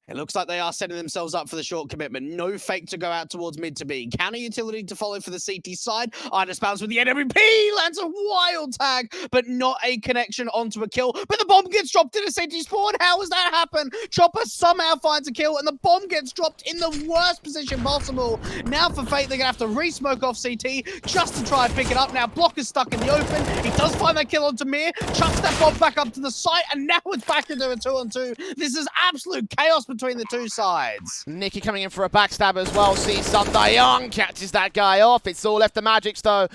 it looks like they are setting themselves up for the short commitment. No fake to go out towards mid to B. Counter utility to follow for the CT side. Idis Balance with the AWP lands a wild tag, but not a connection onto a kill. But the bomb gets dropped in a CT spawn. How has that happened? Chopper somehow finds a kill, and the bomb gets dropped in the worst position possible. Now for Fate, they're going to have to re-smoke off CT just to try and pick it up. Now Block is stuck in the open. He does find that kill onto Mir, chucks that bomb back up to the site, and now it's back into a 2-on-2. This is absolute chaos between the two sides. Nicky coming in for a backstab as well. See Sun Young catches that guy off. It's all left to Magics though.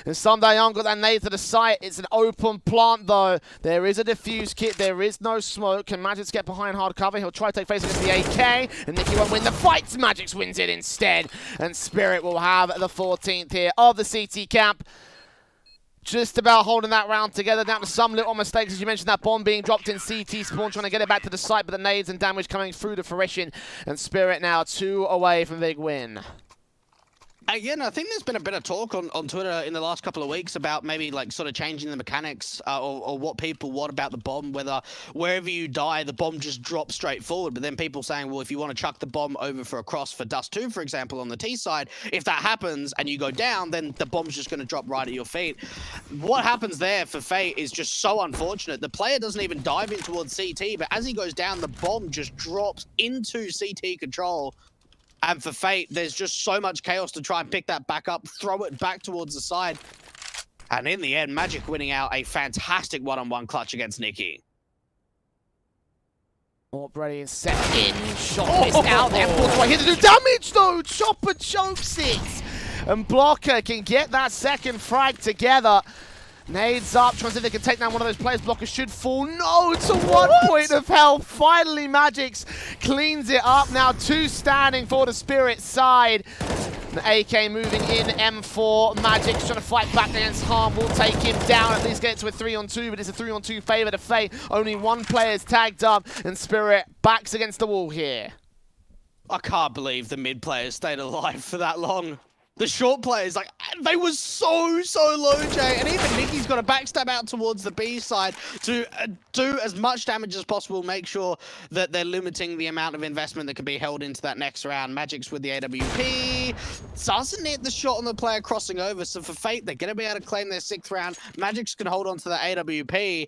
And Sun Young got that nade to the site. It's an open plant though. There is a defuse kit. There is no smoke. Can Magics get behind hard cover? He'll try to take face against the AK. And Nicky won't win the fight. Magics wins it instead. And Spirit will have the 14th here of the CT camp. Just about holding that round together, down to some little mistakes, as you mentioned, that bomb being dropped in CT spawn, trying to get it back to the site, but the nades and damage coming through to fruition. And Spirit now 2 away from a big win. Again, I think there's been a bit of talk on Twitter in the last couple of weeks about maybe like sort of changing the mechanics or what people want about the bomb, whether wherever you die, the bomb just drops straight forward. But then people saying, well, if you want to chuck the bomb over for a cross for Dust 2, for example, on the T side, if that happens and you go down, then the bomb's just going to drop right at your feet. What happens there for Fate is just so unfortunate. The player doesn't even dive in towards CT, but as he goes down, the bomb just drops into CT control. And for Fate, there's just so much chaos to try and pick that back up, throw it back towards the side. And in the end, Magic winning out a fantastic one-on-one clutch against Nicky. Orb ready and set in. Shot missed out. Import's right here to do damage though. Chopper chokes it. And Blocker can get that second frag together. Nades up, trying to see if they can take down one of those players. Blocker should fall. No, to 1 point of health. Finally, Magics cleans it up. Now 2 standing for the Spirit side. The AK moving in, M4. Magic's trying to fight back against Harm. Will take him down, at least get it to a 3-on-2, but it's a 3-on-2 favor to Fate. Only 1 player's tagged up, and Spirit backs against the wall here. I can't believe the mid players stayed alive for that long. The short players, like, they were so low, Jay. And even Nicky's got a backstab out towards the B side to do as much damage as possible, make sure that they're limiting the amount of investment that can be held into that next round. Magic's with the AWP. Doesn't hit the shot on the player crossing over. So for Fate, they're going to be able to claim their 6th round. Magic's going to hold on to the AWP.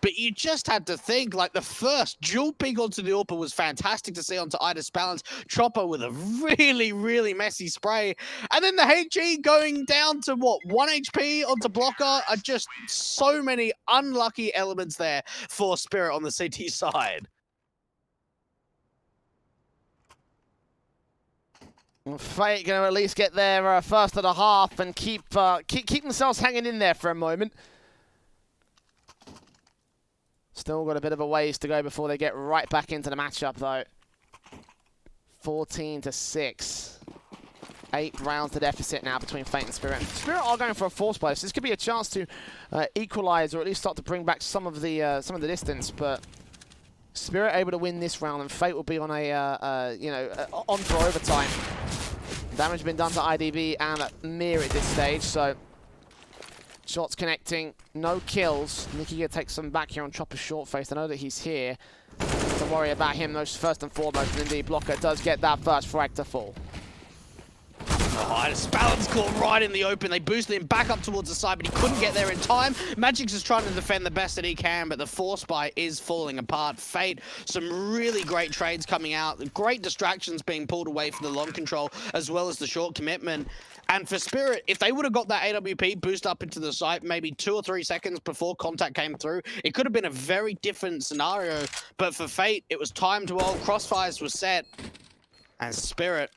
But you just had to think, like, the first dual peek onto the AWP was fantastic to see onto Ida's balance. Chopper with a really messy spray. And then the HE going down to, what, 1 HP onto Blocker are just so many unlucky elements there for Spirit on the CT side. Fate going to at least get their first of the half and keep themselves hanging in there for a moment. Still got a bit of a ways to go before they get right back into the matchup, though. 14-6. 8 rounds to deficit now between Fate and Spirit. Spirit are going for a force play, so this could be a chance to equalize or at least start to bring back some of the distance. But Spirit able to win this round, and Fate will be on on for overtime. Damage been done to IDB and Mir at this stage, so. Shots connecting, no kills. Nicky gonna take some back here on Chopper's short face. I know that he's here. Don't worry about him, most first and foremost. And indeed, Blocker does get that first frag to fall. Oh, and Spallan's caught right in the open. They boosted him back up towards the side, but he couldn't get there in time. Magic's is trying to defend the best that he can, but the force buy is falling apart. Fate, some really great trades coming out. Great distractions being pulled away from the long control, as well as the short commitment. And for Spirit, if they would have got that AWP boost up into the site maybe 2 or 3 seconds before contact came through, it could have been a very different scenario. But for Fate, it was time to all crossfires was set. And Spirit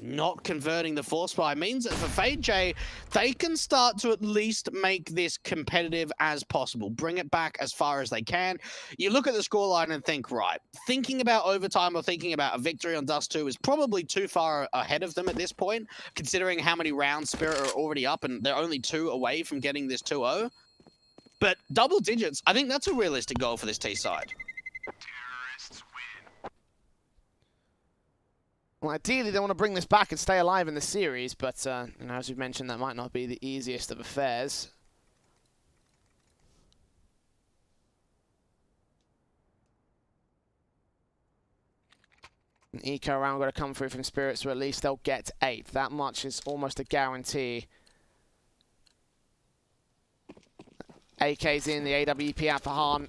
not converting the force buy means that for Fate, Jay, they can start to at least make this competitive as possible. Bring it back as far as they can. You look at the scoreline and think, right, thinking about overtime or thinking about a victory on Dust 2 is probably too far ahead of them at this point, considering how many rounds Spirit are already up and they're only 2 away from getting this 2-0. But double digits, I think that's a realistic goal for this T side. Well, ideally, they want to bring this back and stay alive in the series, but as we've mentioned, that might not be the easiest of affairs. An eco round got to come through from Spirit, so at least they'll get 8. That much is almost a guarantee. AK's in, the AWP out for Han.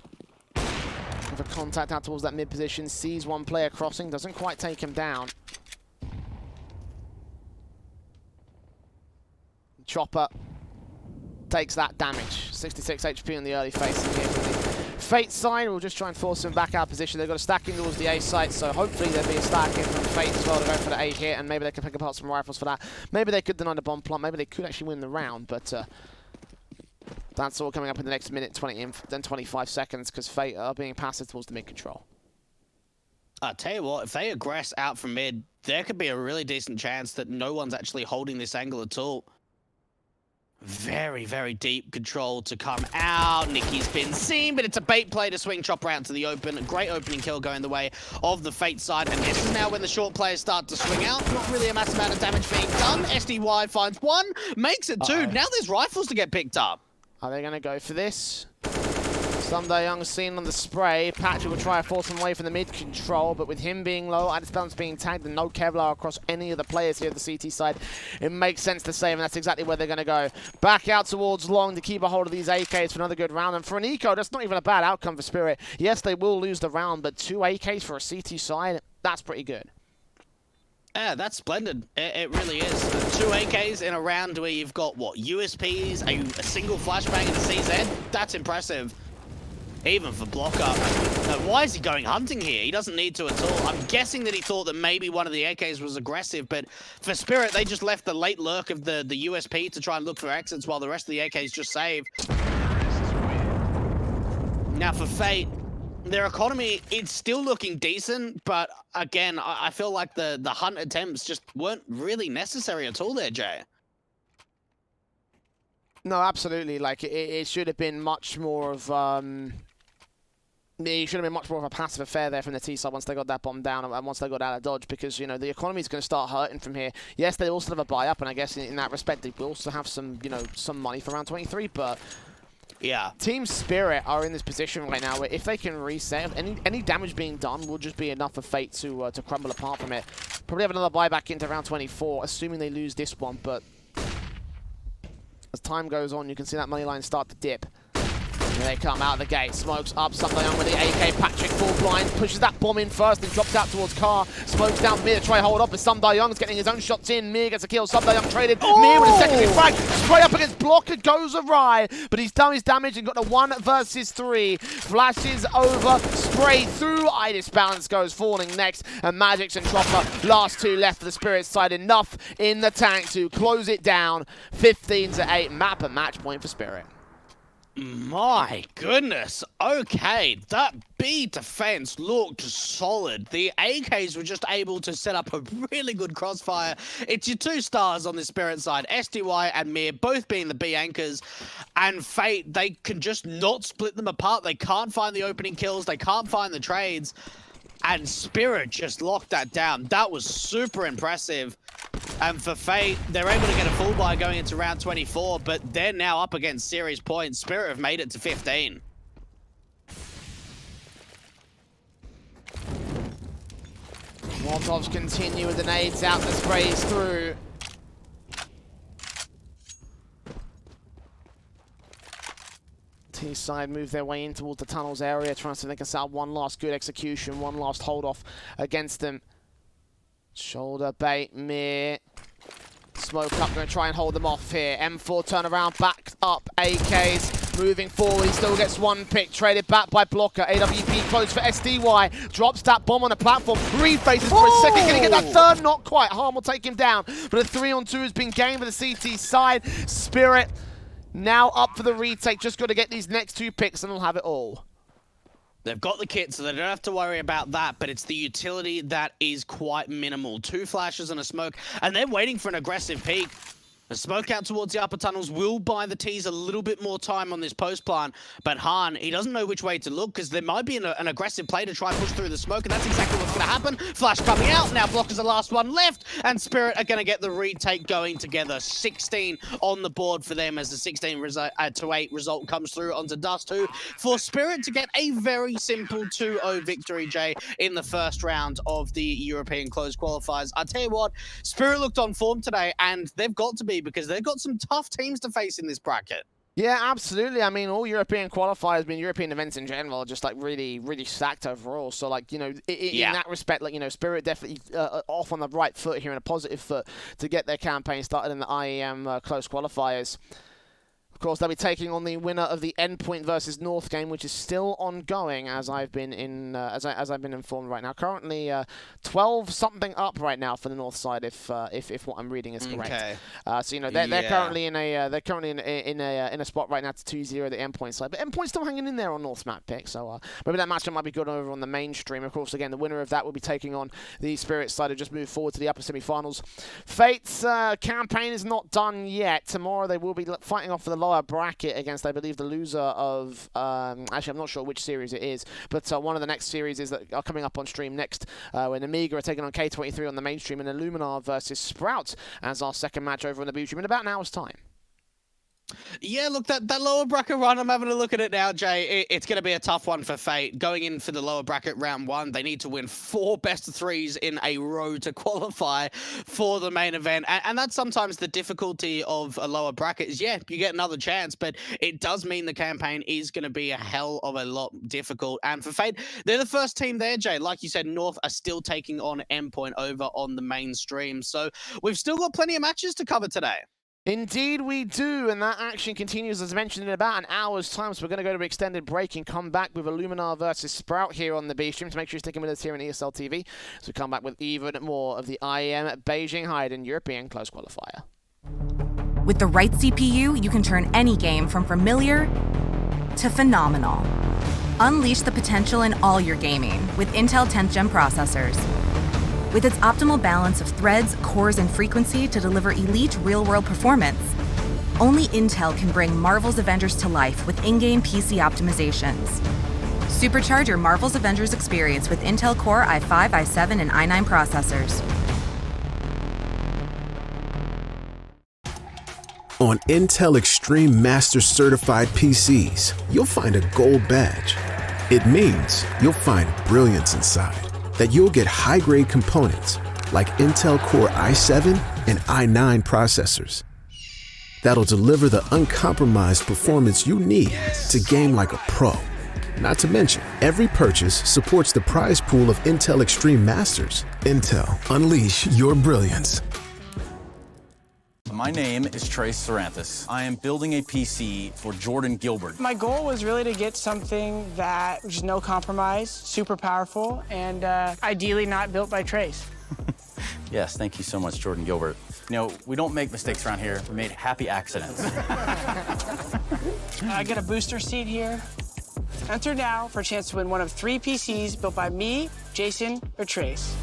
For contact out towards that mid position, sees one player crossing, doesn't quite take him down. Chopper takes that damage. 66 HP in the early phase here for the Fate side will just try and force them back out of position. They've got a stacking towards the A site, so hopefully there'll be a stacking from Fate as well to go for the A hit, and maybe they can pick apart some rifles for that. Maybe they could deny the bomb plant. Maybe they could actually win the round, but that's all coming up in the next minute 20 and then 25 seconds because Fate are being passive towards the mid control. I tell you what, if they aggress out from mid, there could be a really decent chance that no one's actually holding this angle at all. Very, very deep control to come out. Nicky's been seen, but it's a bait play to swing Chopper out to the open. A great opening kill going the way of the Fate side. And this is now when the short players start to swing out. Not really a massive amount of damage being done. SDY finds one, makes it two. Now there's rifles to get picked up. Are they going to go for this? Sunday Young seen on the spray. Patrick will try to force him away from the mid control, but with him being low, Ides Balance being tagged, and no Kevlar across any of the players here at the CT side, it makes sense to save, and that's exactly where they're going to go. Back out towards Long to keep a hold of these AKs for another good round, and for an eco, that's not even a bad outcome for Spirit. Yes, they will lose the round, but 2 AKs for a CT side, that's pretty good. Yeah, that's splendid. It really is. 2 AKs in a round where you've got, what, USPs, a single flashbang and a CZ? That's impressive. Even for blocker. Why is he going hunting here? He doesn't need to at all. I'm guessing that he thought that maybe one of the AKs was aggressive, but for Spirit, they just left the late lurk of the USP to try and look for exits while the rest of the AKs just save. Now for Fate, their economy, it's still looking decent, but again, I feel like the hunt attempts just weren't really necessary at all there, Jay. No, absolutely. Like, it should have been much more of... It should have been much more of a passive affair there from the T side once they got that bomb down and once they got out of dodge, because, you know, the economy is going to start hurting from here. Yes, they also have a buy up, and I guess in that respect, they will also have some, you know, some money for round 23, but... Yeah. Team Spirit are in this position right now where if they can reset, any damage being done will just be enough for Fate to crumble apart from it. Probably have another buyback into round 24, assuming they lose this one, but... As time goes on, you can see that money line start to dip. Here they come out of the gate. Smokes up, Sunday Young with the AK. Patrick full blind, pushes that bomb in first and drops out towards Car. Smokes down Mir to try and hold up as Sunday Young's getting his own shots in. Mir gets a kill. Sunday Young traded. Mir with a secondary frag. Spray up against Blocker, goes awry. But he's done his damage and got the 1 versus 3. Flashes over, spray through. Ides Balance goes falling next. And Magix and Chopper, last 2 left for the Spirit side. Enough in the tank to close it down. 15-8. Map and match point for Spirit. My goodness. Okay, that B defense looked solid. The AKs were just able to set up a really good crossfire. It's your 2 stars on the Spirit side, SDY and Mir, both being the B anchors. And Fate, they can just not split them apart. They can't find the opening kills. They can't find the trades. And Spirit just locked that down. That was super impressive. And for Fate, they're able to get a full buy going into round 24, but they're now up against series points. Spirit have made it to 15. Molotovs continue with the nades out, the sprays through. T-side move their way in towards the tunnels area, trying to see if they can set up one last good execution, one last hold off against them. Shoulder bait, Mir. Smoke up, going to try and hold them off here. M4 turn around, back up, AKs. Moving forward, he still gets 1 pick. Traded back by Blocker. AWP close for SDY. Drops that bomb on the platform. Refaces for a second. Going to get that 3rd? Not quite. Harm will take him down. But a 3-on-2 has been gained for the CT side. Spirit now up for the retake. Just got to get these next 2 picks and they'll have it all. They've got the kit, so they don't have to worry about that, but it's the utility that is quite minimal. 2 flashes and a smoke, and they're waiting for an aggressive peek. The smoke out towards the upper tunnels will buy the T's a little bit more time on this post plant, but Han, he doesn't know which way to look because there might be an aggressive play to try and push through the smoke, and that's exactly what's going to happen. Flash coming out, now Blocker's the last one left, and Spirit are going to get the retake going together. 16 on the board for them as the 16-8 result comes through onto Dust 2 for Spirit to get a very simple 2-0 victory, Jay, in the first round of the European closed qualifiers. I tell you what, Spirit looked on form today, and they've got to be, because they've got some tough teams to face in this bracket. Yeah, absolutely. I mean, all European qualifiers, I mean, European events in general, are just like really, really stacked overall. So, like, you know, in that respect, like, you know, Spirit definitely off on the right foot here and a positive foot to get their campaign started in the IEM close qualifiers. course, they'll be taking on the winner of the Endpoint versus North game, which is still ongoing, as I've been informed right now. Currently, 12 something up right now for the North side, if what I'm reading is correct. Okay. So they're currently in a spot right now to 2-0 the Endpoint side, but Endpoint's still hanging in there on North's map pick. So maybe that matchup might be good over on the mainstream. Of course, again, the winner of that will be taking on the Spirit side, who just moved forward to the upper semi-finals. Fate's campaign is not done yet. Tomorrow they will be fighting off for the lower bracket against, I believe, the loser of... actually, I'm not sure which series it is, but one of the next series is that are coming up on stream next, when Amiga are taking on K23 on the mainstream, and Illuminar versus Sprout as our second match over on the B stream in about an hour's time. Yeah, look, that lower bracket run, I'm having a look at it now, Jay. It's going to be a tough one for Fate. Going in for the lower bracket round 1, they need to win 4 best-of-3s in a row to qualify for the main event. And that's sometimes the difficulty of a lower bracket is, yeah, you get another chance, but it does mean the campaign is going to be a hell of a lot difficult. And for Fate, they're the first team there, Jay. Like you said, North are still taking on Endpoint over on the mainstream. So we've still got plenty of matches to cover today. Indeed we do, and that action continues as mentioned in about an hour's time, so we're going to go to an extended break and come back with Illuminar versus Sprout here on the B stream, so make sure you're sticking with us here on ESL TV, so we come back with even more of the IEM Beijing-Hadan European Close Qualifier. With the right CPU, you can turn any game from familiar to phenomenal. Unleash the potential in all your gaming with Intel 10th Gen processors. With its optimal balance of threads, cores, and frequency to deliver elite real-world performance, only Intel can bring Marvel's Avengers to life with in-game PC optimizations. Supercharge your Marvel's Avengers experience with Intel Core i5, i7, and i9 processors. On Intel Extreme Master Certified PCs, you'll find a gold badge. It means you'll find brilliance inside. That you'll get high-grade components like Intel Core i7 and i9 processors that'll deliver the uncompromised performance you need to game like a pro. Not to mention, every purchase supports the prize pool of Intel Extreme Masters. Intel, unleash your brilliance. My name is Trace Saranthus. I am building a PC for Jordan Gilbert. My goal was really to get something that was no compromise, super powerful, and ideally not built by Trace. Yes, thank you so much, Jordan Gilbert. You know, we don't make mistakes around here. We made happy accidents. I get a booster seat here. Enter now for a chance to win one of 3 PCs built by me, Jason, or Trace.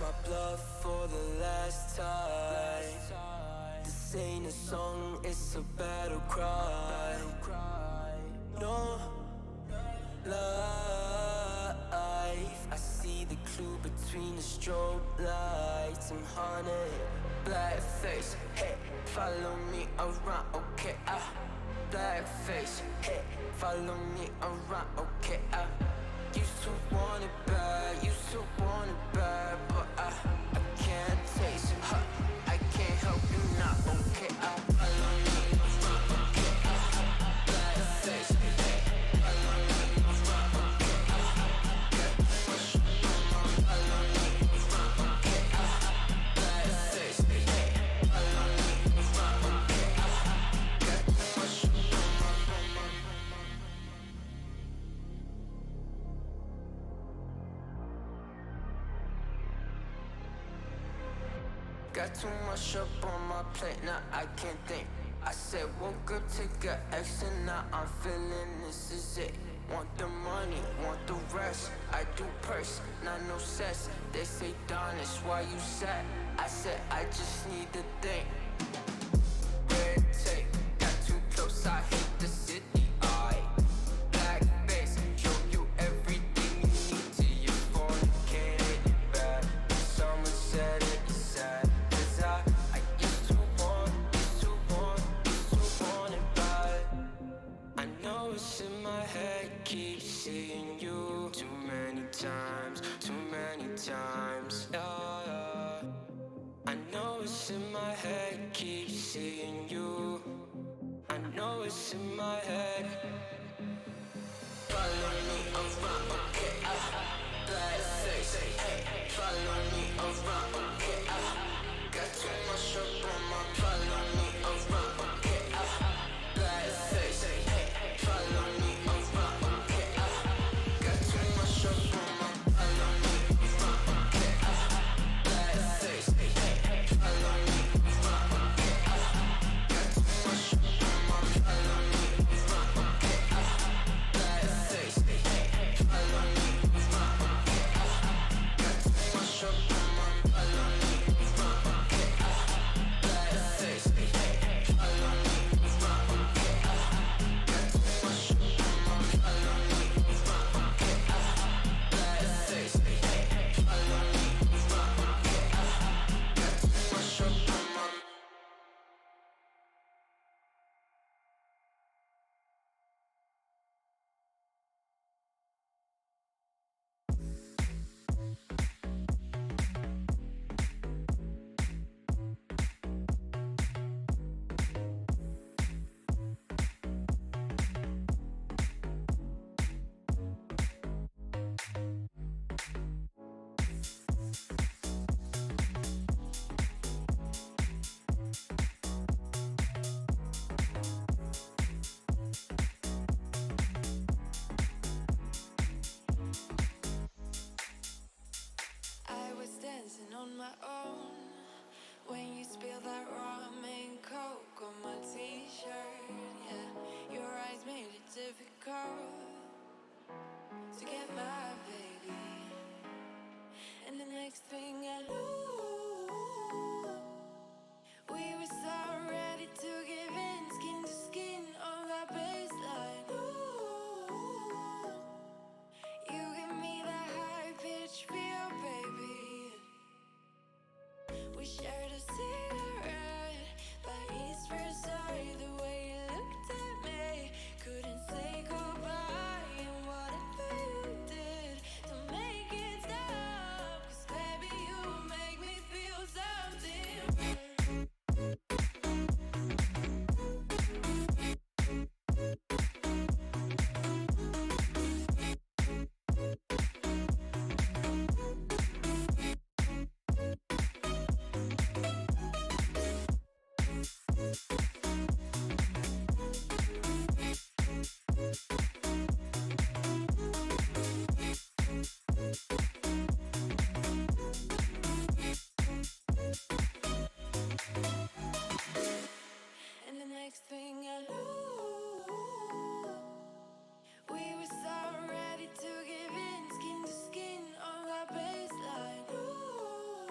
my bluff for the last time. This ain't a song, it's a battle cry. No life. I see the clue between the strobe lights. I'm haunted, black face, hey, follow me around, okay, black face, hey, follow me around, okay, used to want it bad, used to want it bad, but I can't taste it, I can't help you now, okay, follow me around, okay, black face, hey, follow me around, okay, get much follow me around, okay, black face, hey, follow me around, okay, get much got too much up on my plate, now I can't think. I said woke up, take a exit, now I'm feeling this is it. Want the money, want the rest. I do purse, not no cess. They say Don, it's why you sad. I said I just need to think. Red tape, got too close, I hate the city. Black face, show you everything you need till you fornicate it bad. Someone said it's sad. I used to want it bad. I know it's in my head, keep seeing you too many times, yeah. I know it's in my head, keep seeing you. I know it's in my head. Follow me around, okay, black face, hey, follow me around, okay, got too much up on my follow me around, okay, black face, hey, follow me around, okay, got too much up on my follow me around, okay, black face, hey, follow me around, okay, got too much up on my follow me around, okay, black face, hey, follow me around, okay, got too much up on my follow me around, okay, black face, hey, follow me around, okay, got too much up on my follow me around, okay, black face, hey, follow me around, okay, got too much up on my I was dancing on my own when you spilled that rum and coke on my t-shirt. Yeah, your eyes made it difficult to get my baby. And the next thing I knew, we were so ready to give in, skin to skin on that baseline. Ooh, you give me that high pitch feel, baby. We shared a cigarette by East Riverside. The way you looked at me, couldn't say goodbye. And whatever you did to make it stop, 'cause baby, you make me feel something. And the next thing I knew, we were so ready to give in, skin to skin on that baseline. Ooh,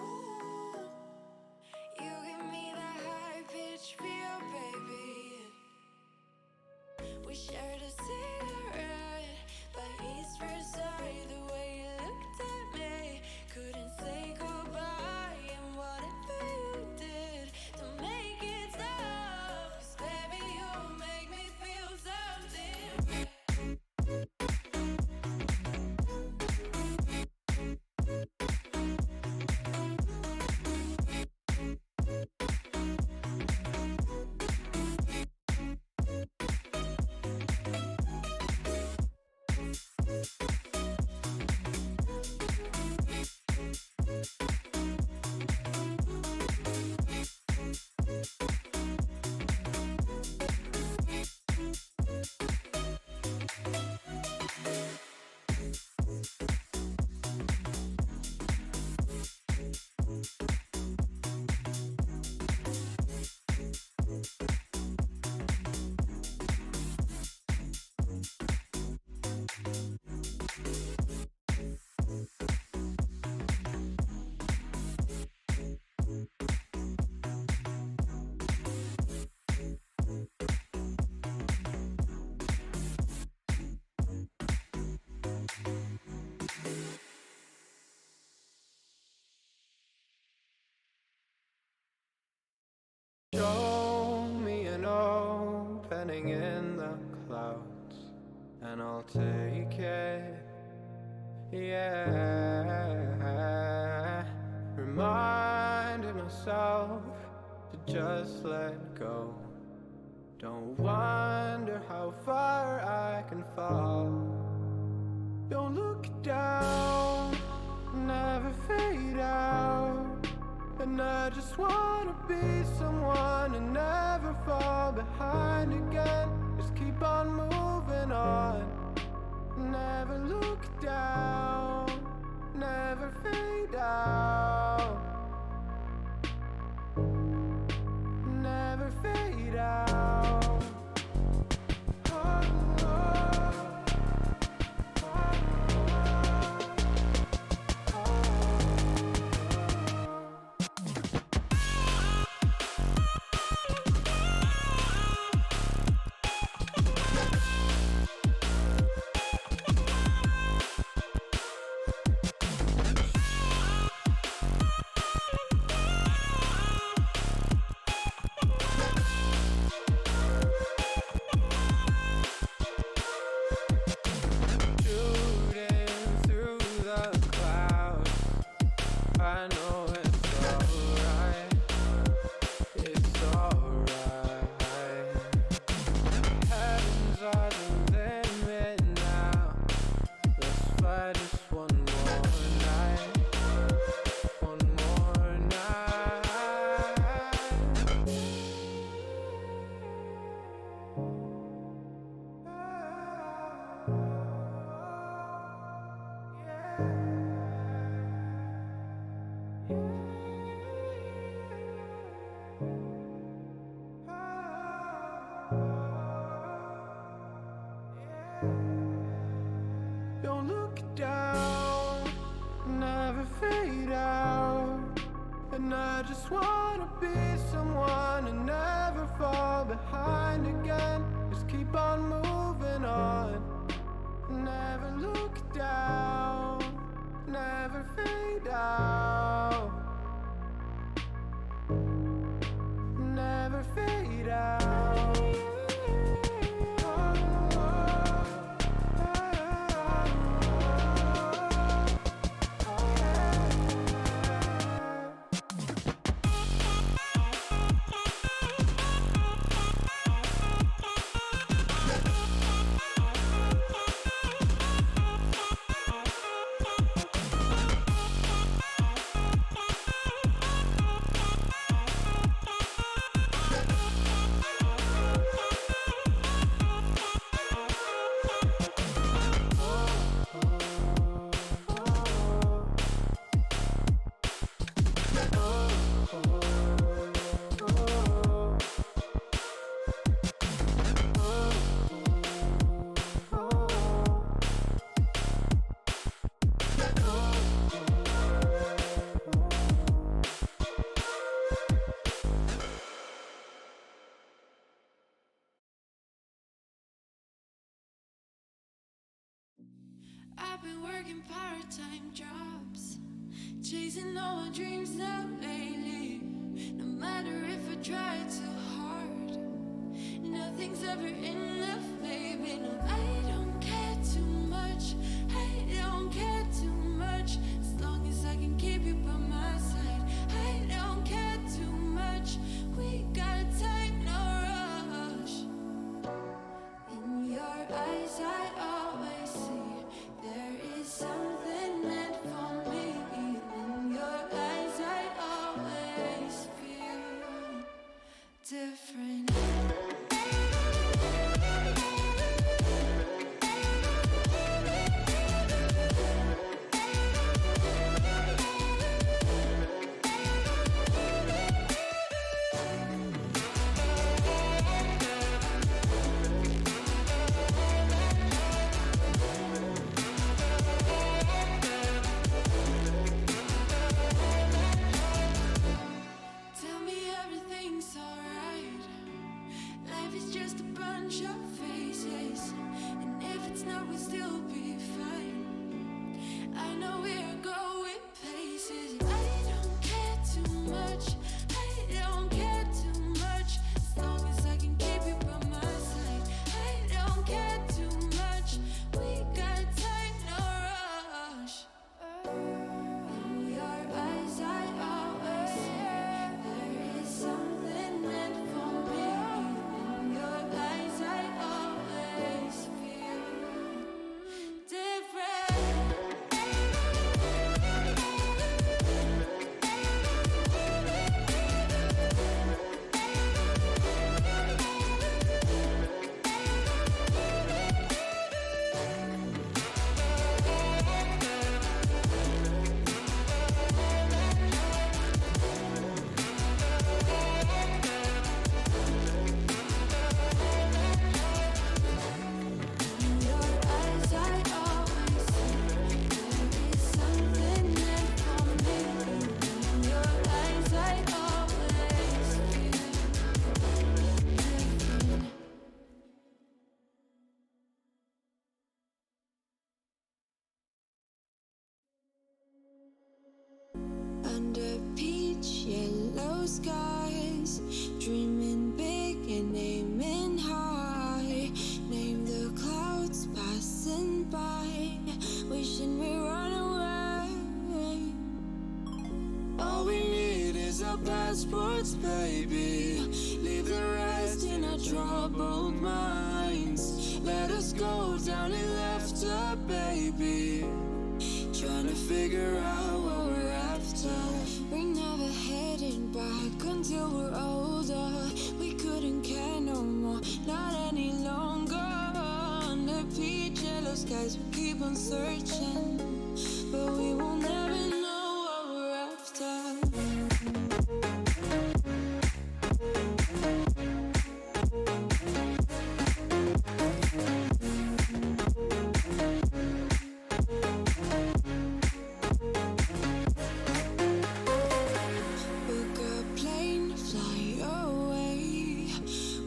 falling in the clouds, and I'll take it. Yeah, reminding myself to just let go. Don't wonder how far I can fall. Don't look down, never fade out. And I just wanna be someone and never fall behind again. Just keep on moving on. Never look down, never fade out. Never fade out. Don't look down, never fade out. And I just wanna be someone and never fall behind again. Just keep on moving on. Never look down, never fade out. Never fade out. I've been working part-time jobs, chasing all my dreams now lately. No matter if I try too hard, nothing's ever enough, baby. No, I don't care too much. I don't care too much. As long as I can keep you by my side, I don't care too much. We got time, no rush. In your eyes, I always see there is something meant for me. In your eyes, I always feel different. Tell me everything's alright. Life is just a bunch of faces, and if it's not, we'll still be fine. I know we're going places. I don't care too much. I don't care too much. As long as I can keep you by my side. skies, dreaming big and aiming high. Name the clouds passing by, wishing we run away. All we need is our passports, baby. Leave the rest in our troubled minds. Let us go down in laughter, baby. Trying to figure out what we're after. We're never heading back until we're older. We couldn't care no more, not any longer. Under peach yellow skies, we keep on searching, but we will never know what we're after. Book a plane, fly away.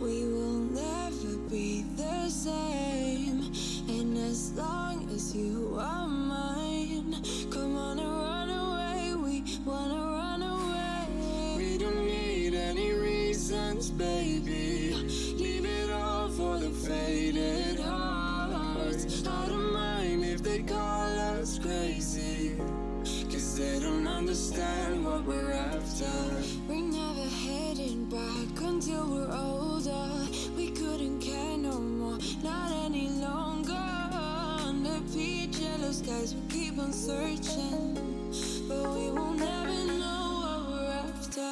We will never be the same. And as long as you are mine, come on and run away. We wanna run away. We don't need any reasons, baby. Leave it all for the faded hearts. I don't mind if they call us crazy, 'cause they don't understand what we're after. We're never heading back until we're older. We couldn't care no more, not any longer. Under peach yellow skies, we keep on searching, but we will never know what we're after.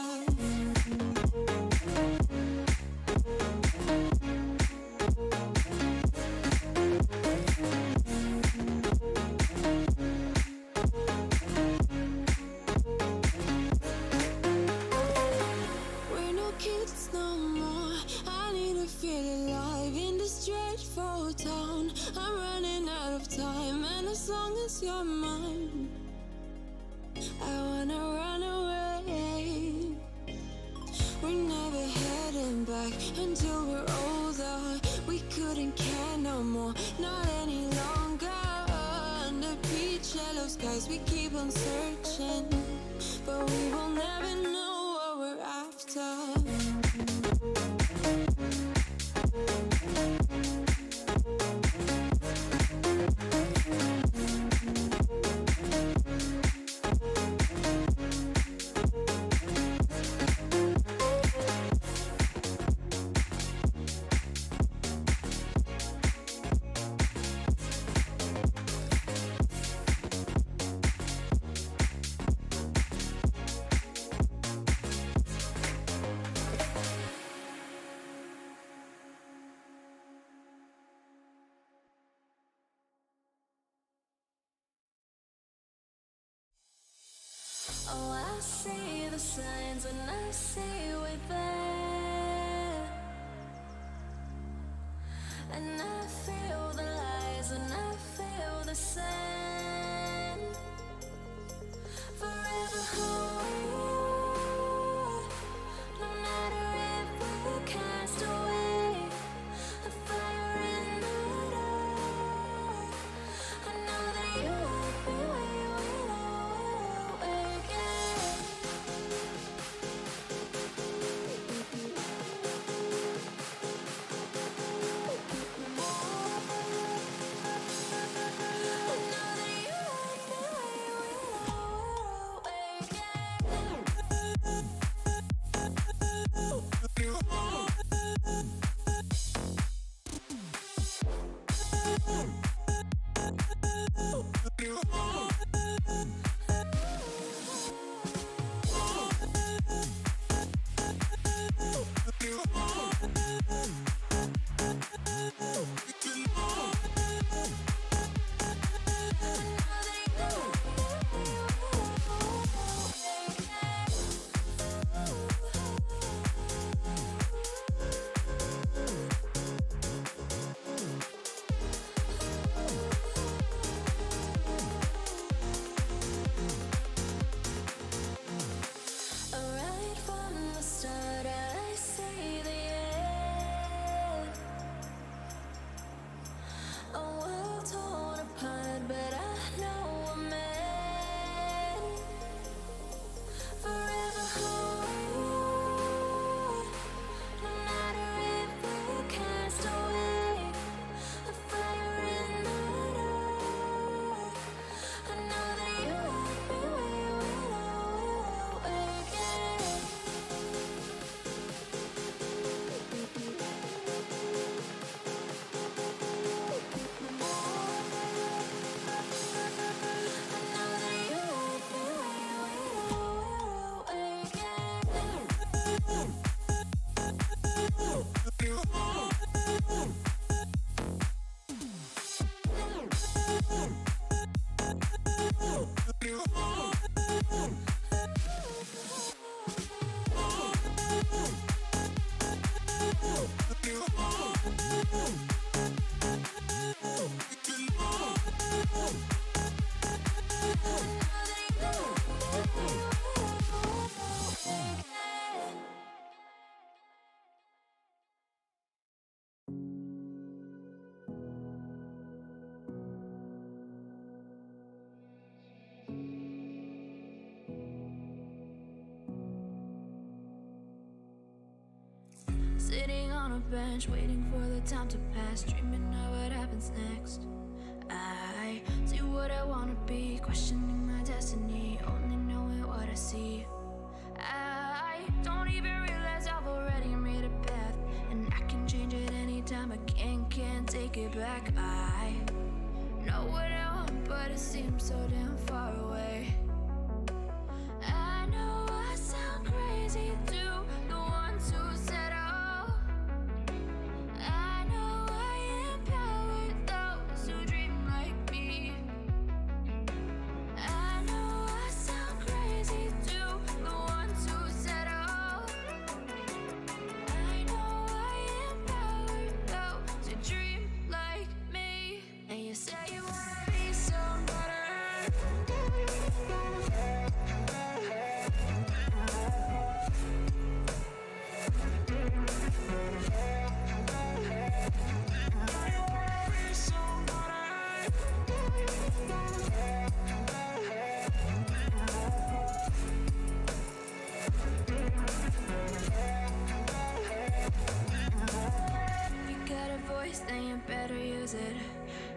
We're no kids no more. I need to feel alive in this dreadful town. I'm running out of time, and as long as you're mine, I wanna run away. We're never heading back until we're older. We couldn't care no more, not any longer. Under peach yellow skies, we keep on searching, but we will never know what we're after. Oh, I see the signs and I see we're there. And I feel the lies and I feel the sand. Forever hold, no matter if we're cast away. A fire in the dark. I know that you won't be where we'll always get. a bench, waiting for the time to pass, dreaming of what happens next. I see what I wanna be, questioning my destiny, only knowing what I see. I don't even realize I've already made a path, and I can change it anytime. I can't take it back. I know what I want, but it seems so damn far away. I know I sound crazy to the ones who said oh. I know I empower those who dream like me. I know I sound crazy to the ones who said oh. I know I empower those who dream like me. And you say you wanna be somebody. You got a voice, then you better use it.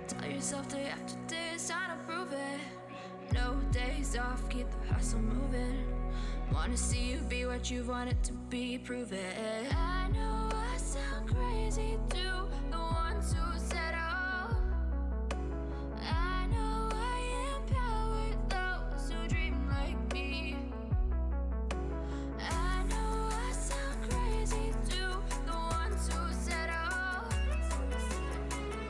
Tell yourself day after day it's time to prove it. No days off, keep the hustle moving. Wanna see you be what you wanted to be, prove it. I know I sound crazy to the ones who said oh. I know I empower those who dream like me. I know I sound crazy to the ones who said oh.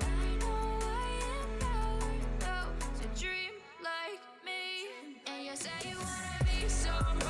I know I empower those who dream like me. And you say you wanna be somebody.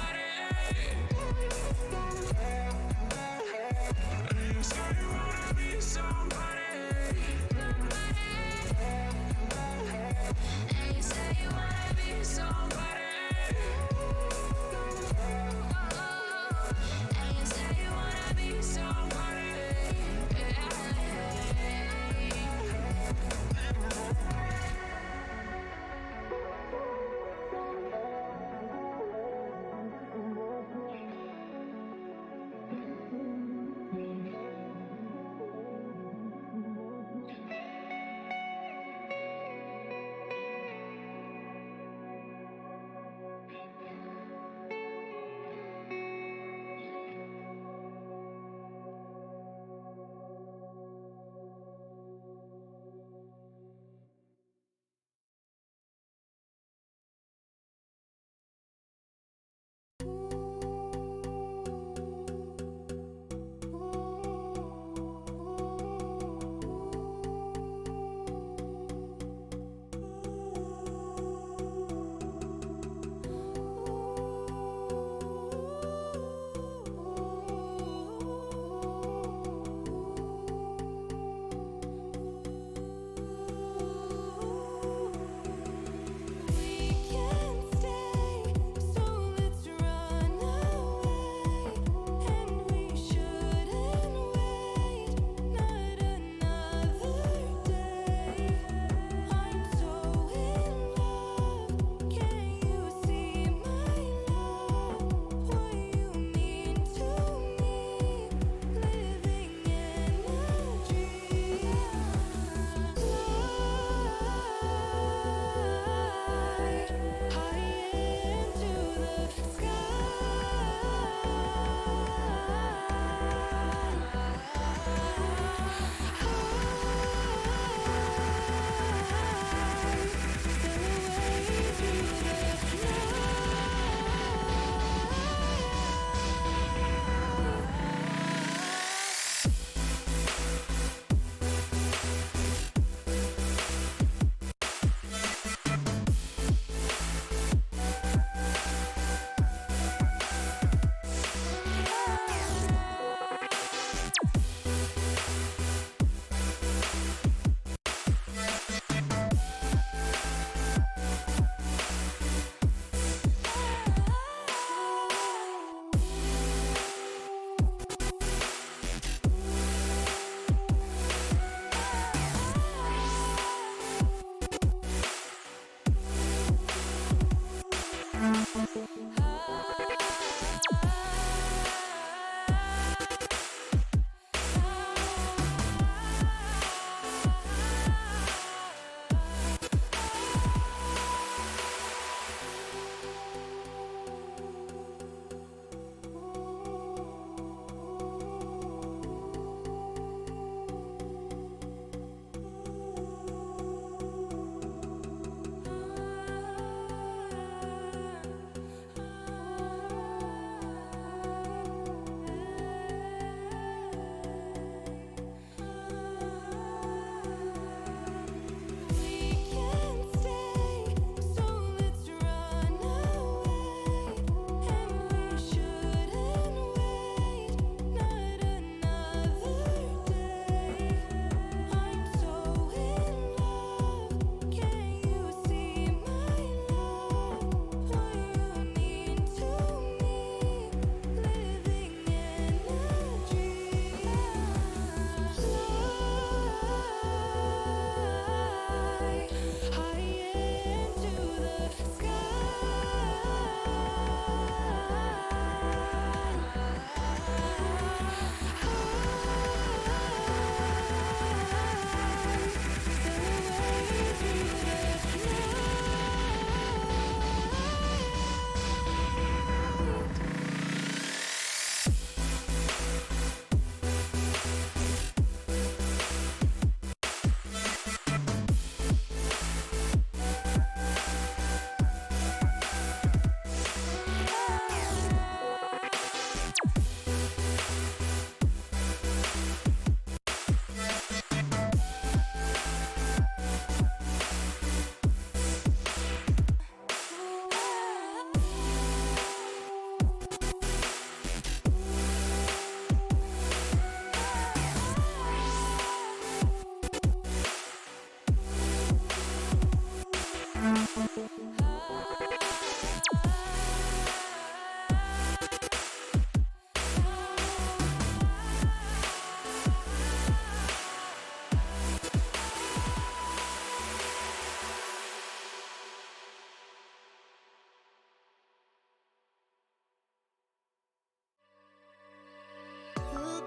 Look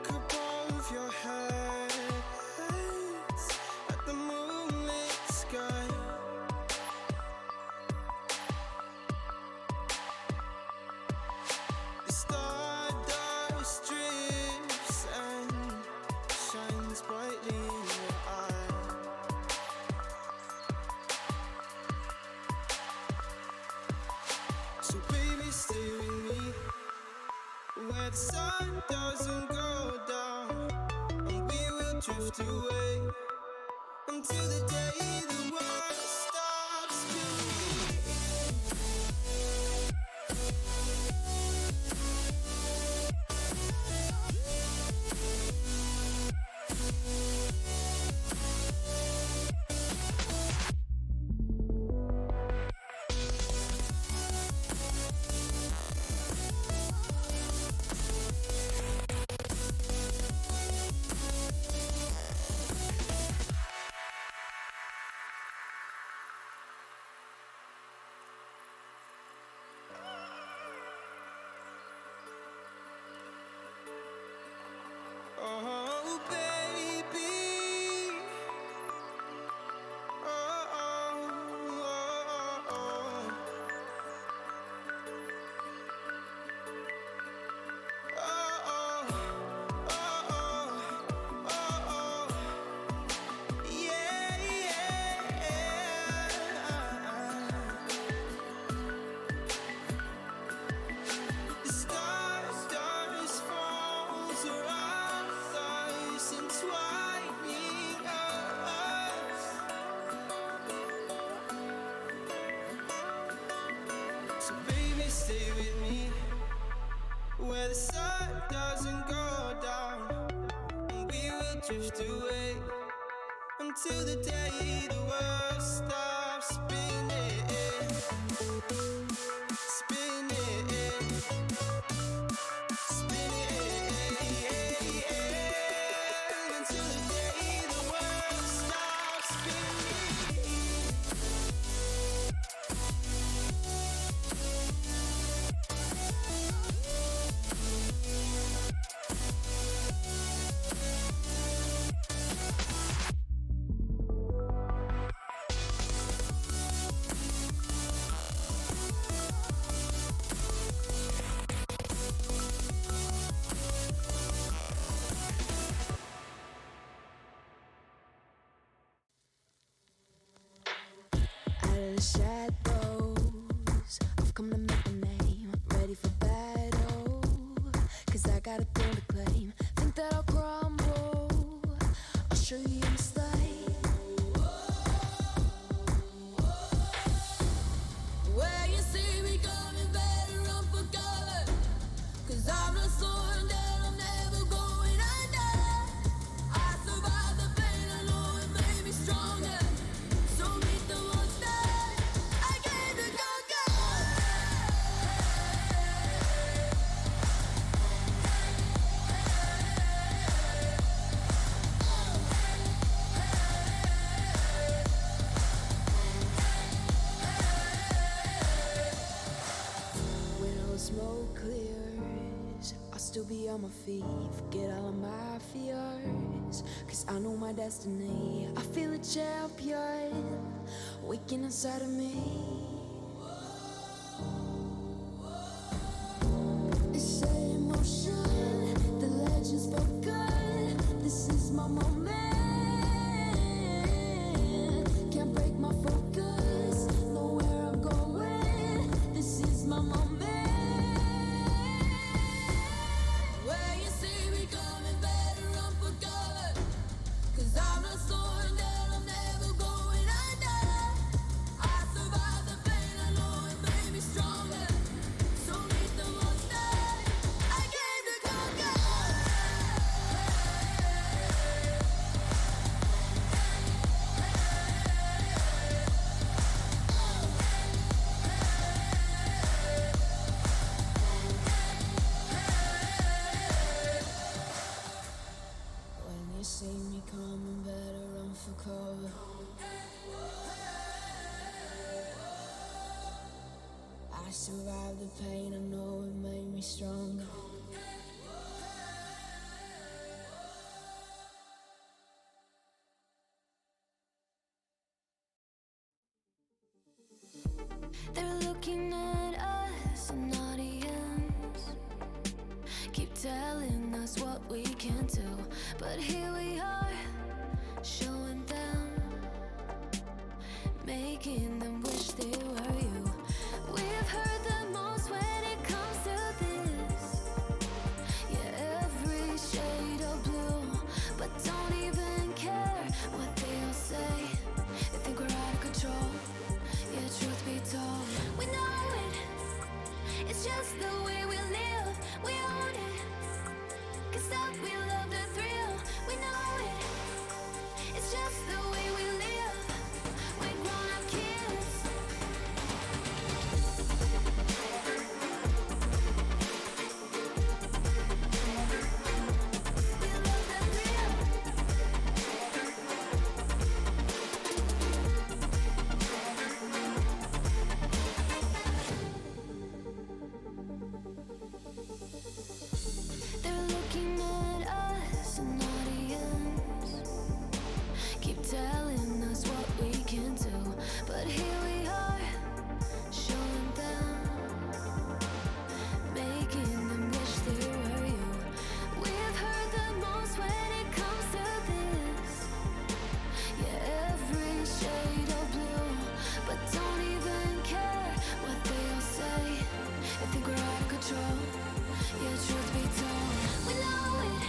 above your head at the moonlit sky. The stardust drifts and shines brightly in your eye. So baby, stay with me where the sun doesn't go down, and we will drift away until the day the world stops spinning. Oh, baby. Oh, oh, oh, oh. Oh, oh, oh, oh, oh. Yeah, yeah. The stars falls around us, entwining us. So baby, stay with me where the sun doesn't go down, and we will drift away until the day the world stops spinning, spinning, spinning, until the day the world stops spinning. Out of the shadows, I've come to make a name. Ready for battle, 'cause I got a throne to claim. Think that I'll crumble, I'll show you in style. Where you see me coming, better run for cover, 'cause I'm not slowing down, I'm never going under. I survived the pain, I know it made me stronger. So meet the monster I came to conquer. When all the smoke clears, I'll still be on my feet. Forget all of my fears, 'cause I know my destiny. I feel a champion waking inside of me. It's emotion, the legend's spoken. This is my moment. Can't break my focus, know where I'm going. This is my moment. Where you see me coming, better run for cover, 'cause I'm not slowing down, I'm never going under. I survived the pain. me coming, better run for cover. I survived the pain, I know it made me stronger. They're looking at us, an audience. Keep telling us what we can do, but here we are, showing them, making them wish they were you. We've heard the most when it comes to this. Yeah, every shade of blue, but don't even care what they all say. They think we're out of control. Yeah, truth be told, we know it. It's just the way we live. We own it. Can't stop, we love the thrill. We know it. It's just the way we live. We're grown-up kids. We love the thrill. They're looking at us, an audience. Keep telling us what we can do, but here we are, showing them, making them wish they were you. We've heard the most when it comes to this. Yeah, every shade of blue, but don't even care what they all say. They think we're out of control. Yeah, truth be told, we know it.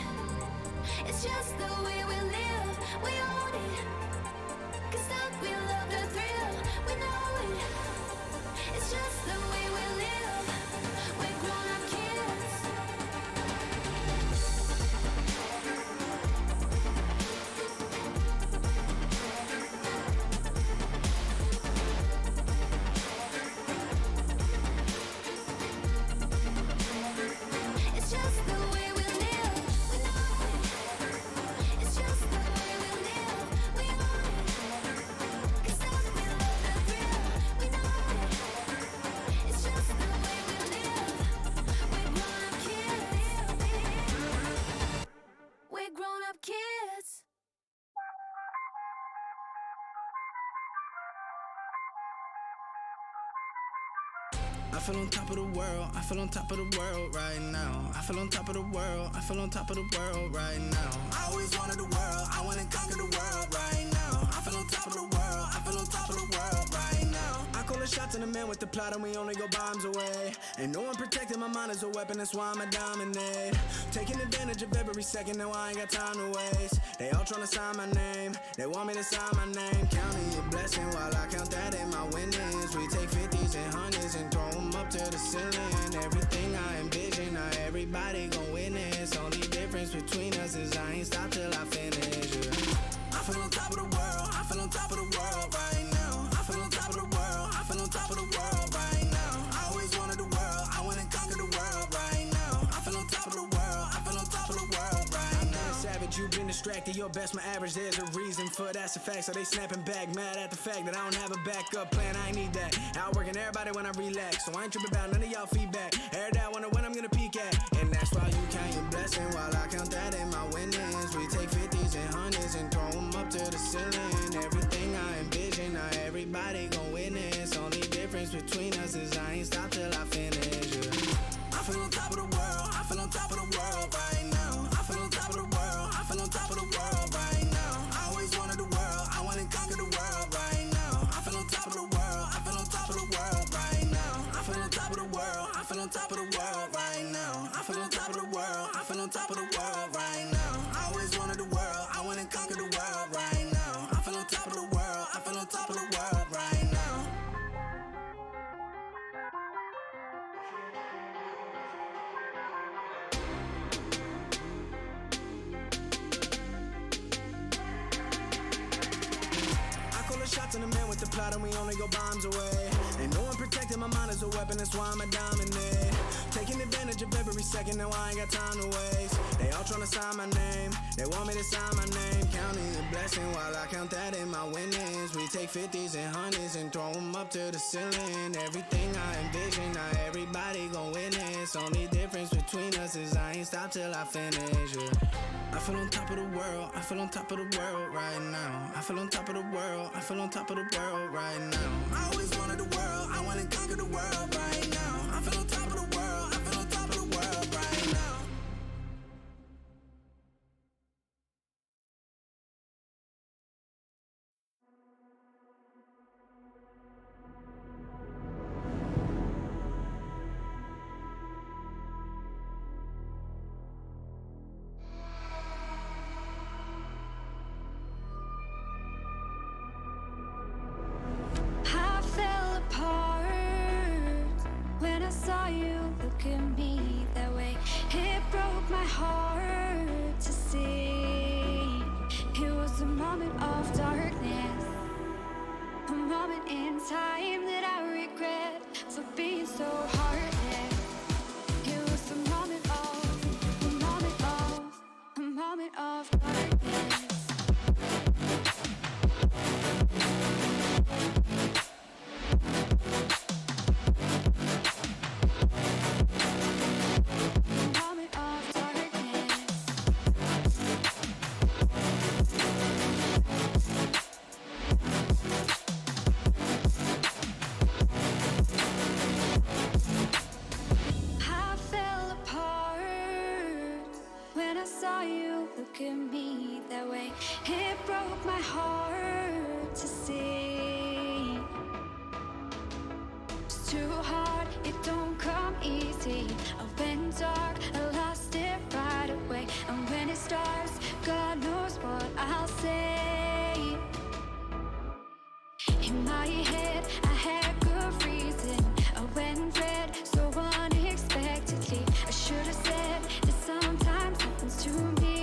It's just the way we live. We own it. Can't stop, we love the thrill. We know it. It's just the way we live. We're grown-up kids. It's just the way we live. We know it. It's just the way we live. We own it. Can't stop, we love the thrill. We know it. It's just the way we live. We're grown-up kids. We're grown-up kids. I feel on top of the world, I feel on top of the world right now. I feel on top of the world, I feel on top of the world right now. I always wanted the world, I wanna conquer the world right now. I feel on top of the world, I feel on top of the world right now. I call the shots in the man with the plot and we only go bombs away. Ain't no one protecting my mind as a weapon, that's why I'ma dominate. Taking advantage of every second, now I ain't got time to waste. They all tryna sign my name, they want me to sign my name. Counting your blessing while I count that in my winnings. We take 50s and 100s and throw them up to the ceiling. Everything I envision, now everybody gon' witness. Only difference between us is I ain't stop till I finish. Yeah. I feel on top of the world, I feel on top of the world right now. I feel on top of the world, I feel on top of the world right now. I always wanted the world, I wanna conquer the world right now. I feel on top of the world, I feel on top of the world right now. I'm savage, you've been distracted, your best my average. There's a reason for that's a fact, so they snapping back, mad at the fact that I don't have a backup plan. I ain't need that, outworking everybody when I relax, so I ain't tripping about none of y'all feedback. Heard that, wonder when I'm gonna peak at, and that's why you count your blessing while I count that in my winnings. We take 50s and 100s and throw them up to the ceiling. Everything I envision, now everybody gon' witness. Only difference between us is I ain't stop till I finish. Yeah. I feel on top of the world, I feel on top of the world right now. I feel on top of the world, I feel on top of the world right now. I always wanted the world, I wanna conquer the world right now. I feel on top of the world, I feel on top of the world right now. I feel on top of the world, I feel on top of the world right now. I feel on top of the world, I feel on top of the world right now. I always wanted the world, I wanna conquer the world right now. I feel on top of the world, I feel on top of the world right now. shots in the man with the plot and we only go bombs away. Ain't no one protecting my mind as a weapon, that's why I'ma dominate. Taking advantage of every second, now I ain't got time to waste. They all tryna sign my name, they want me to sign my name. Counting a blessing while I count that in my winnings. We take 50s and 100s and throw them up to the ceiling. Everything I envision, not everybody gon' witness. Only difference between us is I ain't stop till I finish, yeah. I feel on top of the world, I feel on top of the world right now. I feel on top of the world, I feel on top of the world right now. I always wanted the world, I wanna conquer the world right now. I feel on top of the world, I feel on top of the world right now. I fell apart when I saw you look at me that way. It broke my heart to see. It was a moment of darkness, a moment in time that I regret for being so heartless. It was a moment of, a moment of, a moment of darkness. Moment of darkness. I fell apart when I saw you look at me that way. It broke my heart to see. It's too hard, it don't come easy. I went dark, I lost it right away. And when it starts, God knows what I'll say. In my head, I had good reason. I went red so unexpectedly. I should have said that sometimes happens to me.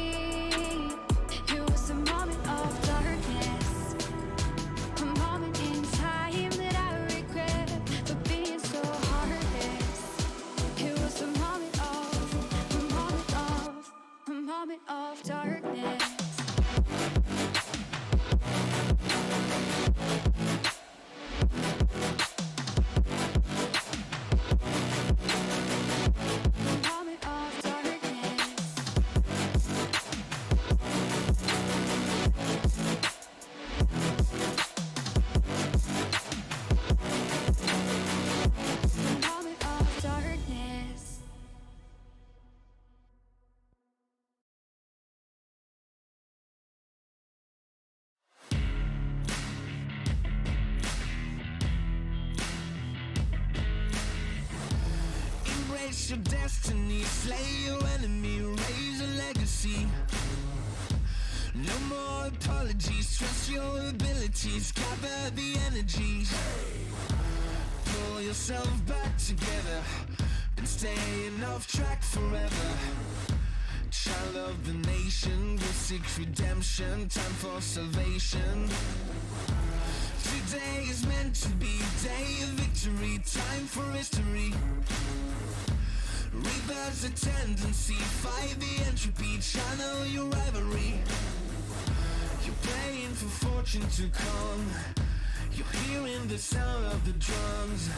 It was a moment of darkness, a moment in time that I regret for being so heartless. It was a moment of, a moment of, a moment of darkness. Moment of darkness. Moment of darkness. Embrace your destiny, slay your enemy, raise a legacy. No more apologies, trust your abilities, gather the energies. Pull yourself back together, and staying off track forever. Child of the nation, will seek redemption, time for salvation. Today is meant to be day of victory, time for history. Reverse the tendency, fight the entropy, channel your rivalry. You're praying for fortune to come, you're hearing the sound of the drums.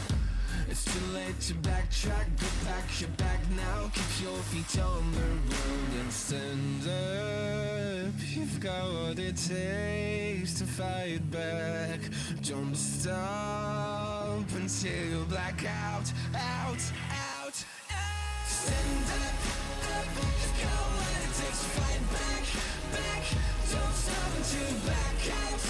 It's too late to backtrack, go back, you're back now. Keep your feet on the road and stand up. You've got what it takes to fight back. Don't stop until you black out, out, out. Stand up, up. You've got what it takes to fight back, back. Don't stop until you black out,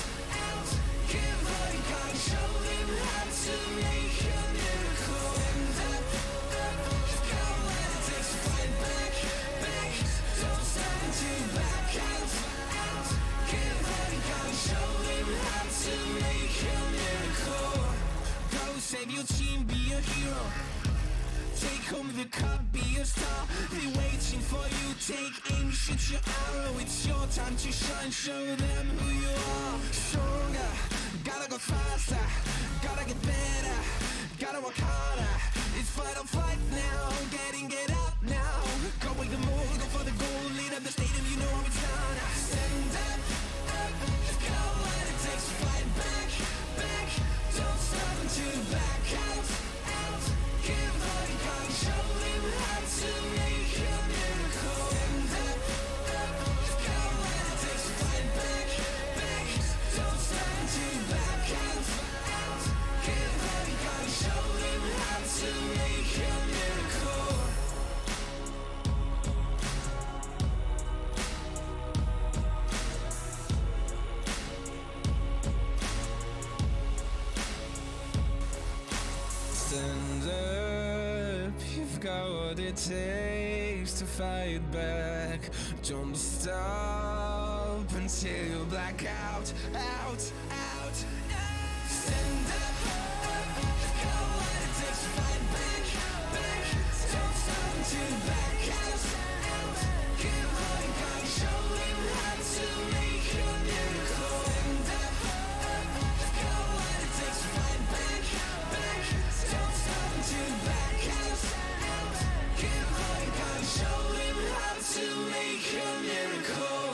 out. Give all you got, show them how to make a miracle. Stand up, up. You've got what it takes to fight back, back. Don't stop until you black out, out. Give all you got, show them how to make a miracle. Go save your team, be a hero. Take home the cup, be a star. They waiting for you, take aim, shoot your arrow. It's your time to shine, show them who you are. Stronger, Gotta go faster, gotta get better, gotta work harder. It's fight or flight now, get up now. Go with the move, go for the goal, lead up the stadium, you know how it's done. Stand up, go what it takes to fight back, don't stop until you back out. Give all you got, show him how to make a miracle. Stand up, go what it takes to fight back, don't stop until you back out. Give all you got, show him how to make a miracle. Stand up, you've got what it takes to fight back. Don't stop until you black out. Stand up, got what it takes to fight back. Don't stop until you back out. Give all you got, show him how to make a miracle. Stand up, got what it takes to fight back. Don't stop until you back out. Give all you got, show him how to make a miracle.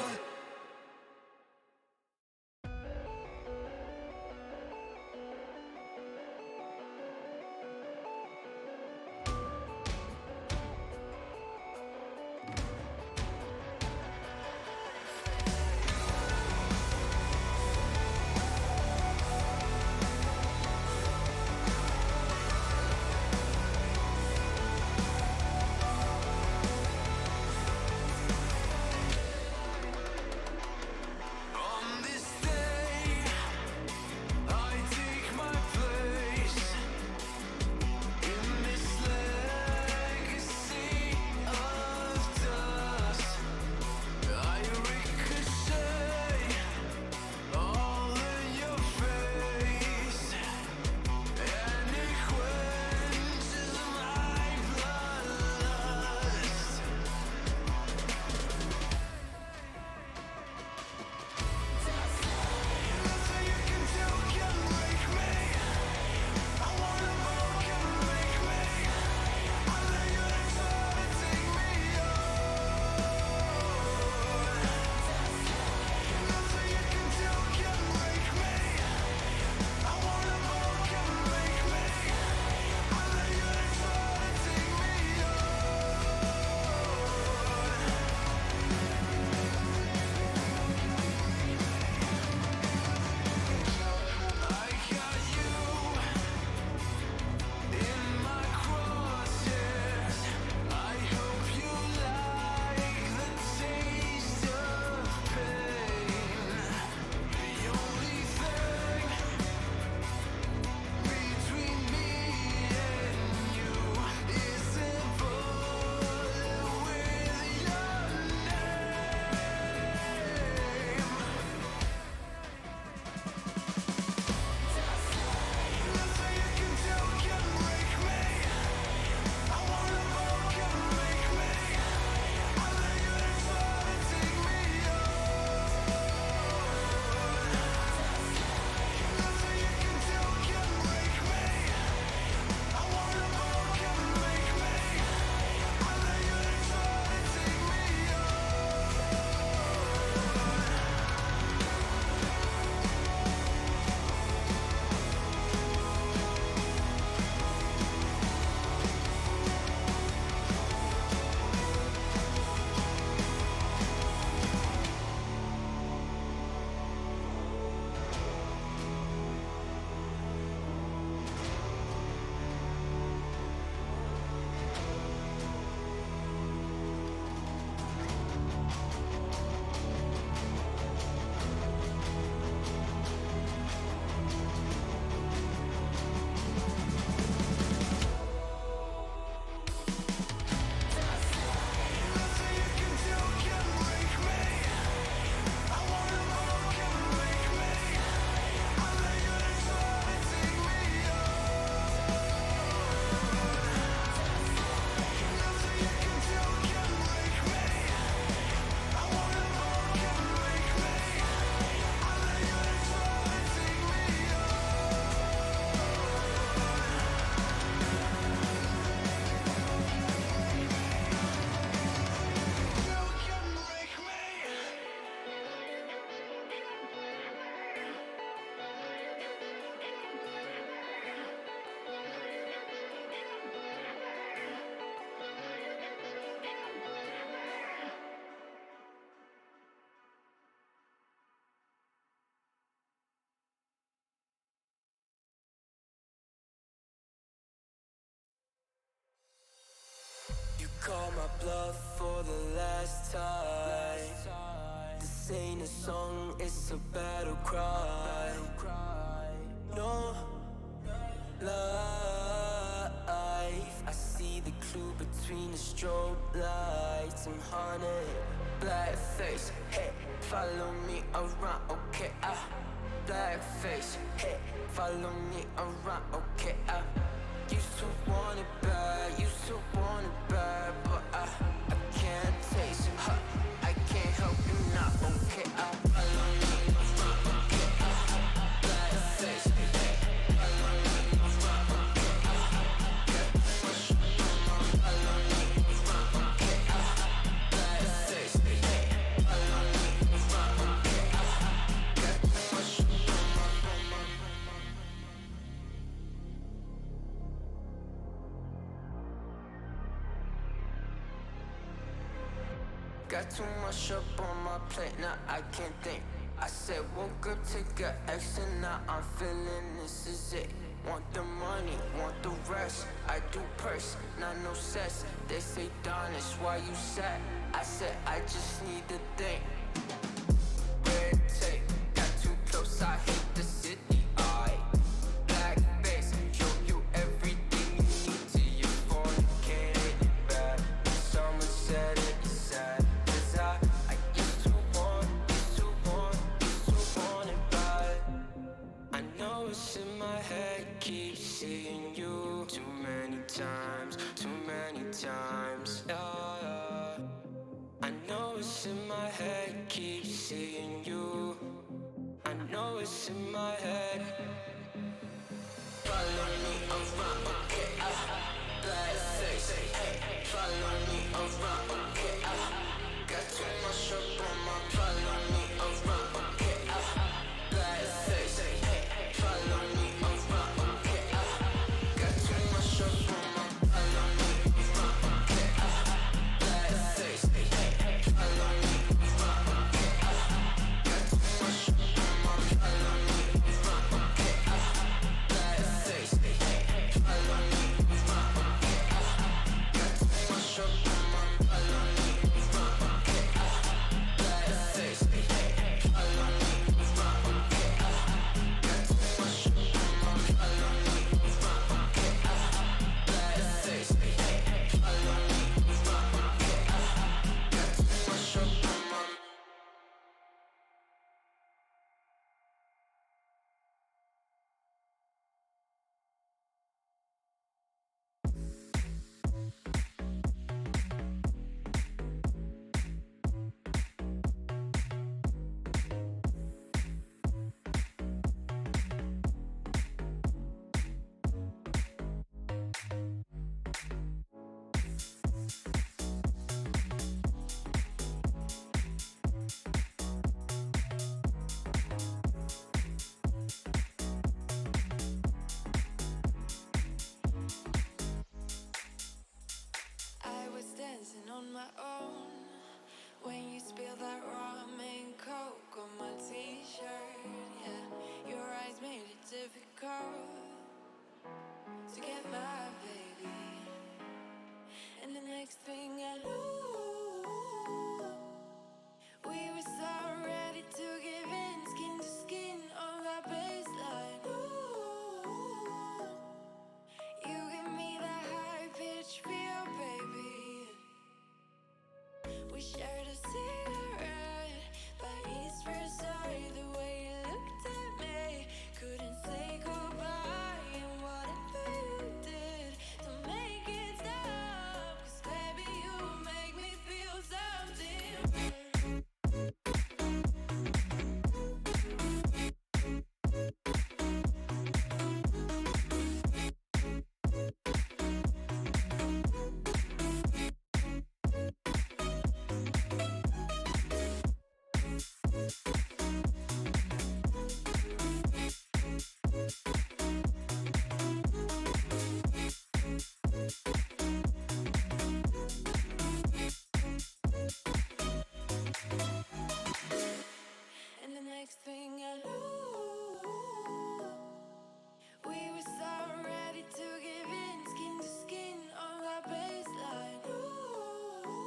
blood for the last time. This ain't a song, it's a battle cry. No life. I see the clue between the strobe lights. I'm haunted, black face. Hey, follow me around, okay? Black face. Hey, follow me around, okay? Used to want it bad, used to want it bad, but I can't taste it. I can't help you now, okay? Follow me around, okay? Black face. Follow me around, okay? Push my mama, follow me around, okay? Black face. Follow me around, okay? Push my mama. Got too much up on my plate, now I can't think. I said woke up, take a action, now I'm feeling this is it. Want the money, want the rest. I do purse, not no cess. They say Donis, why you sad? I said I just need to think. Red tape, got too close, I hate the city. Black face, show you everything you need till you fornicate it bad. Someone said it's sad. I used to want it bad. I know it's in my head, keep seeing you too many times. Yeah. I know it's in my head, keep seeing you. I know it's in my head. Follow me around, okay? Black face, follow me around, okay? Got too much up on my follow me around, okay? Black face, follow me around, okay? Got too much up on my follow me around, okay? Black face, follow me around, okay? Got too much up on my follow me around, okay? Black face, follow me around, okay? Got too much up on my follow me around, okay? Black face, follow me around, okay? Got too much up on my follow me around, okay? Black face, follow me around, okay? Got too much up on my I was dancing on my own when you spilled that rum and coke on my t-shirt. Yeah, your eyes made it difficult to get my baby. And the next thing I knew, we were so ready to give in, skin to skin on that baseline. Ooh, you give me that high pitch feel, baby. We shared a cigarette by East Versailles. The way you looked at me, couldn't say goodbye. And whatever you did to make it stop, 'cause baby you make me feel something. And the next thing I knew, we were so ready to give in, skin to skin on that baseline. Ooh,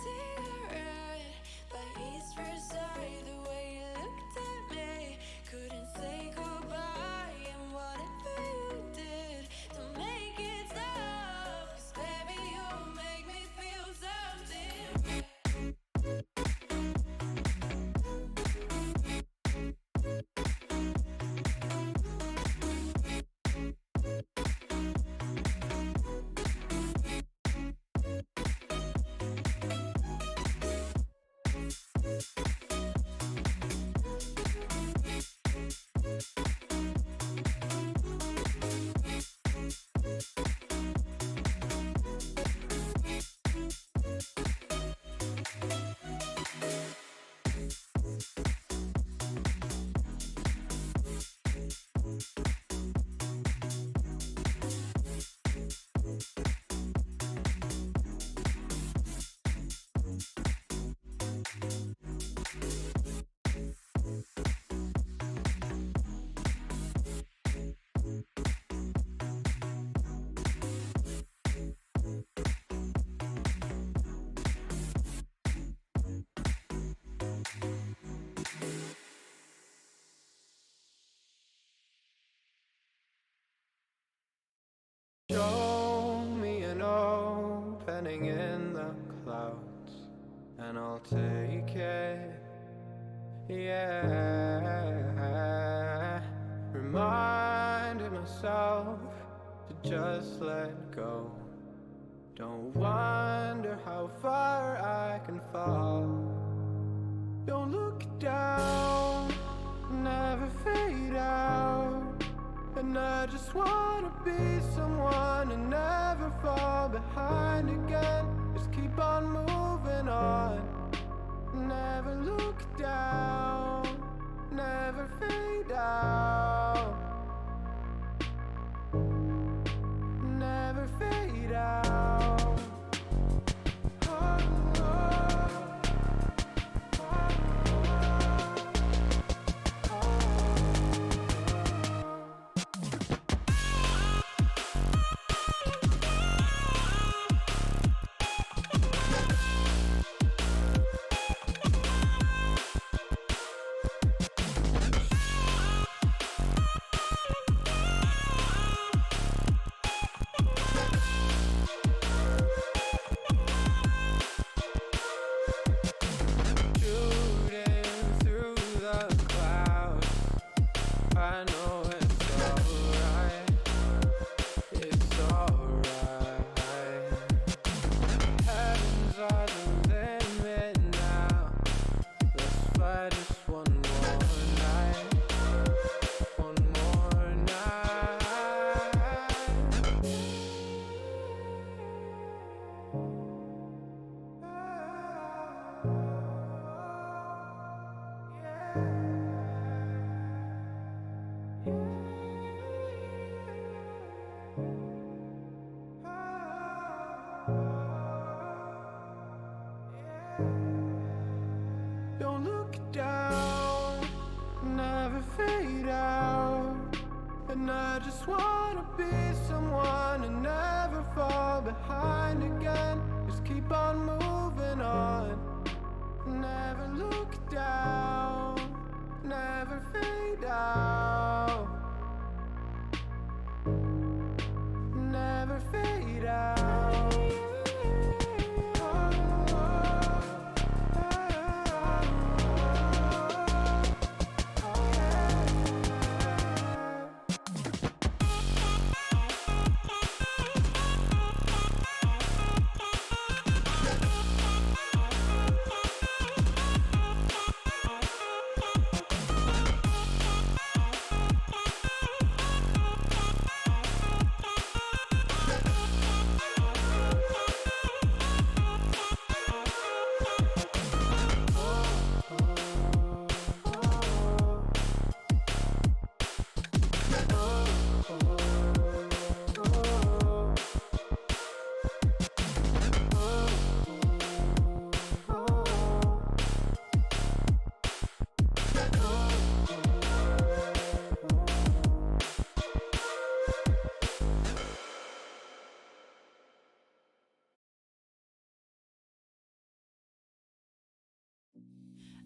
cigarette by East Versailles. The way you looked at me, couldn't say goodbye. And whatever you did to make it stop, 'cause baby, you make me feel something. Show me an opening in the clouds, and I'll take it. Yeah, reminding myself to just let go. Don't wonder how far I can fall. Don't look down, never fade out. And I just wanna be someone and never fall behind again. Just keep on moving on. Never look down, never fade out. Never fade out. Don't look down, never fade out. And I just wanna be someone and never fall behind again. Just keep on moving on. Never look down, never fade out. Never fade out.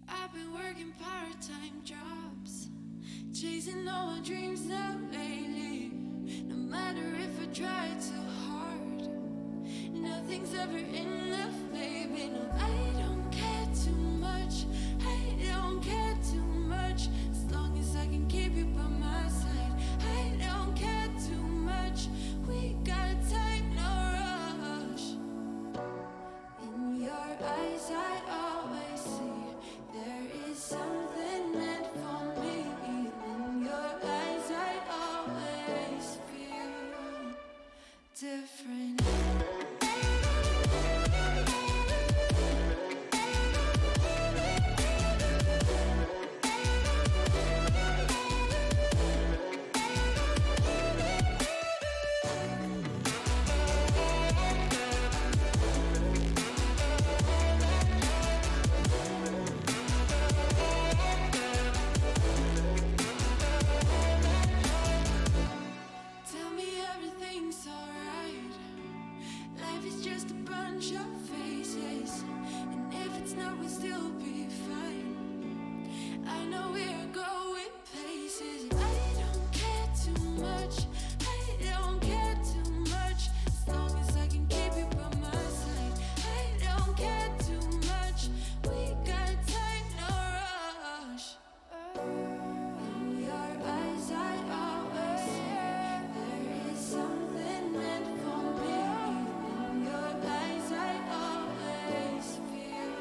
I've been working part-time jobs, chasing all my dreams out lately. No matter if I try too hard, nothing's ever enough, baby. No, I don't care too much. I don't care too much. As long as I can keep you by my side. I don't care too much. We got time, no rush. In your eyes, I always see there is something meant for me. In your eyes, I always feel different. Tell me everything's alright. Life is just a bunch of phases, and if it's not, we'll still be fine. I know we're going places. I don't care too much. I don't care too much. As long as I can keep you by my side. I don't care too much. We got time, no rush. In your eyes, I always see there is something meant for me. In your eyes, I always feel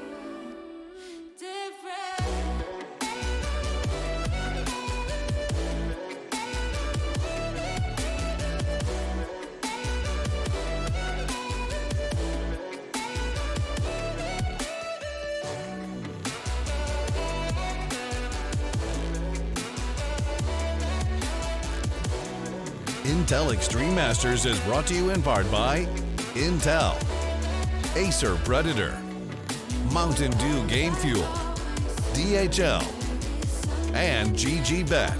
different. Intel Extreme Masters is brought to you in part by Intel, Acer Predator, Mountain Dew Game Fuel, DHL, and GG Bet.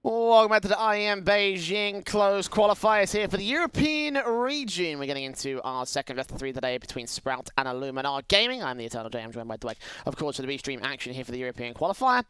Welcome back to the IEM Beijing closed qualifiers here for the European region. We're getting into our second best of three today between Sprout and Illuminar Gaming. I'm the Eternal J. I'm joined by Dweck, of course, for the B-Stream action here for the European qualifier.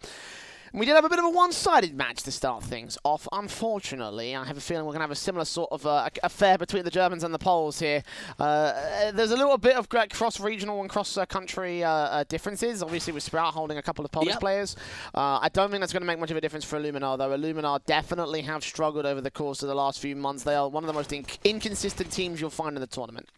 We did have a bit of a one-sided match to start things off, unfortunately. I have a feeling we're going to have a similar sort of affair between the Germans and the Poles here. There's a little bit of cross-regional and cross-country differences, obviously with Sprout holding a couple of Polish players. I don't think that's going to make much of a difference for Illuminar, though. Illuminar definitely have struggled over the course of the last few months. They are one of the most inconsistent teams you'll find in the tournament.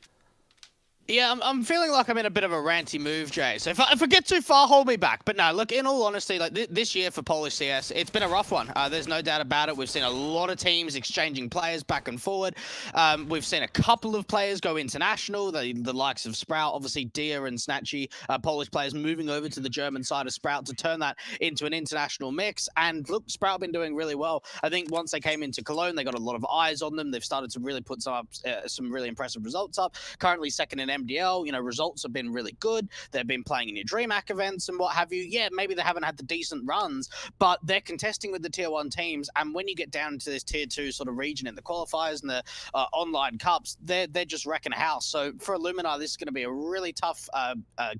Yeah, I'm feeling like I'm in a bit of a ranty move, Jay. So if I get too far, hold me back. But no, look, in all honesty, like this year for Polish CS, it's been a rough one. There's no doubt about it. We've seen a lot of teams exchanging players back and forward. We've seen a couple of players go international, the likes of Sprout, obviously Dia and Snatchy, Polish players moving over to the German side of Sprout to turn that into an international mix. And look, Sprout have been doing really well. I think once they came into Cologne, they got a lot of eyes on them. They've started to really put some really impressive results up. Currently second in MDL, you know, results have been really good. They've been playing in your DreamHack events and what have you. Yeah, maybe they haven't had the decent runs, but they're contesting with the tier 1 teams. And when you get down into this tier 2 sort of region in the qualifiers and the online cups, they're just wrecking a house. So for Illuminar, this is going to be a really tough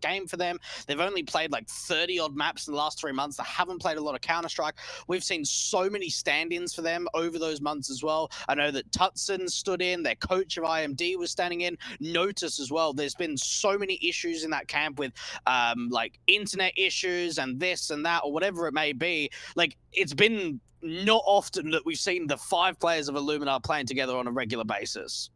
game for them. They've only played like 30 odd maps in the last 3 months. They haven't played a lot of Counter-Strike. We've seen so many stand-ins for them over those months as well. I know that Tutson stood in, their coach of IMD was standing in, Notice as well. There's been so many issues in that camp with like internet issues and this and that or whatever it may be. Like, it's been not often that we've seen the 5 players of Illuminar playing together on a regular basis.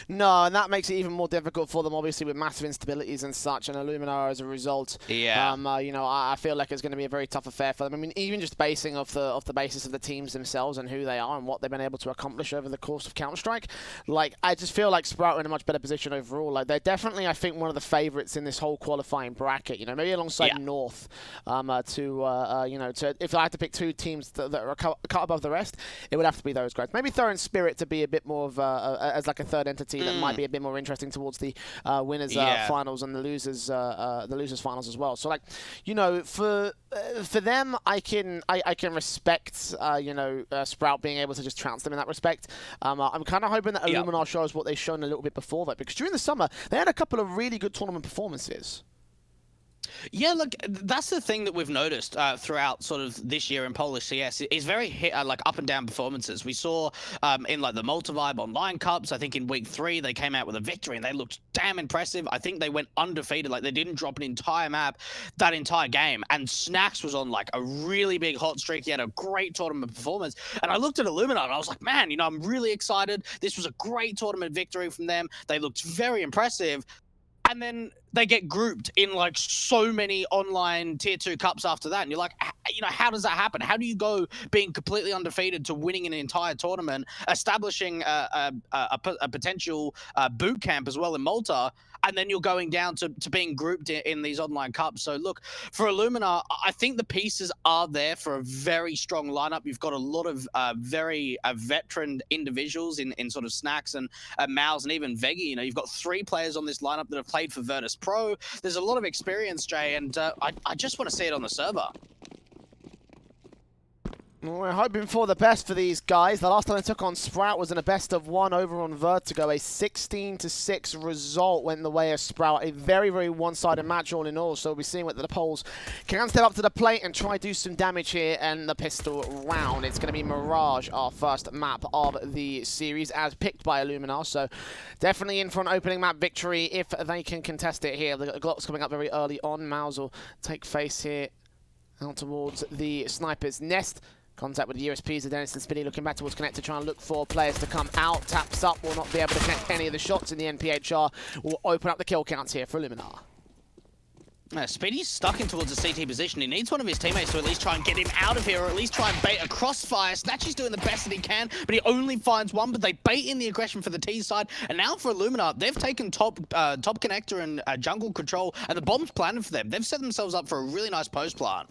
No, and that makes it even more difficult for them, obviously, with massive instabilities and such, and Illuminar as a result. Yeah. You know, I feel like it's going to be a very tough affair for them. I mean, even just basing off the basis of the teams themselves and who they are and what they've been able to accomplish over the course of Counter-Strike, like, I just feel like Sprout are in a much better position overall. Like, they're definitely, I think, one of the favorites in this whole qualifying bracket, you know, maybe alongside North, you know, if I had to pick 2 teams that are cut above the rest, it would have to be those guys. Maybe throw in Spirit to be a bit more of as like a third third entity that might be a bit more interesting towards the winners finals and the losers finals as well. So like, you know, for them, I can respect Sprout being able to just trounce them in that respect. I'm kind of hoping that Illuminar shows what they've shown a little bit before that, because during the summer they had a couple of really good tournament performances. Yeah, look, that's the thing that we've noticed throughout sort of this year in Polish CS is very like up and down performances. We saw in like the Multivibe Online Cups, I think in week 3 they came out with a victory and they looked damn impressive. I think they went undefeated, like they didn't drop an entire map that entire game. And Snacks was on like a really big hot streak. He had a great tournament performance. And I looked at Illuminar and I was like, man, you know, I'm really excited. This was a great tournament victory from them. They looked very impressive. And then they get grouped in like so many online tier 2 cups after that. And you're like, you know, how does that happen? How do you go being completely undefeated to winning an entire tournament, establishing a potential boot camp as well in Malta, and then you're going down to being grouped in these online cups? So look, for Illuminar, I think the pieces are there for a very strong lineup. You've got a lot of very veteran individuals in sort of Snacks and Mouse and even Veggie. You know, you've got 3 players on this lineup that have played for Virtus Pro. There's a lot of experience, Jay, and I just want to see it on the server. Well, we're hoping for the best for these guys. The last time they took on Sprout was in a best-of-1 over on Vertigo. A 16-6 result went the way of Sprout. A very, very one-sided match all in all. So we'll be seeing whether the Poles can step up to the plate and try to do some damage here. And the pistol round, it's going to be Mirage, our first map of the series, as picked by Illuminar. So definitely in for an opening map victory if they can contest it here. The Glock's coming up very early on. Mouse will take face here out towards the Sniper's Nest. Contact with the USPs of Dennis and Spinny, looking back towards Connect to try and look for players to come out. Taps up, will not be able to connect any of the shots in the NPHR. Will open up the kill counts here for Illuminar. Speedy's stuck in towards the CT position. He needs one of his teammates to at least try and get him out of here, or at least try and bait a crossfire. Snatchy's doing the best that he can, but he only finds one, but they bait in the aggression for the T side. And now for Illuminar, they've taken top connector and jungle control, and the bomb's planted for them. They've set themselves up for a really nice post plant.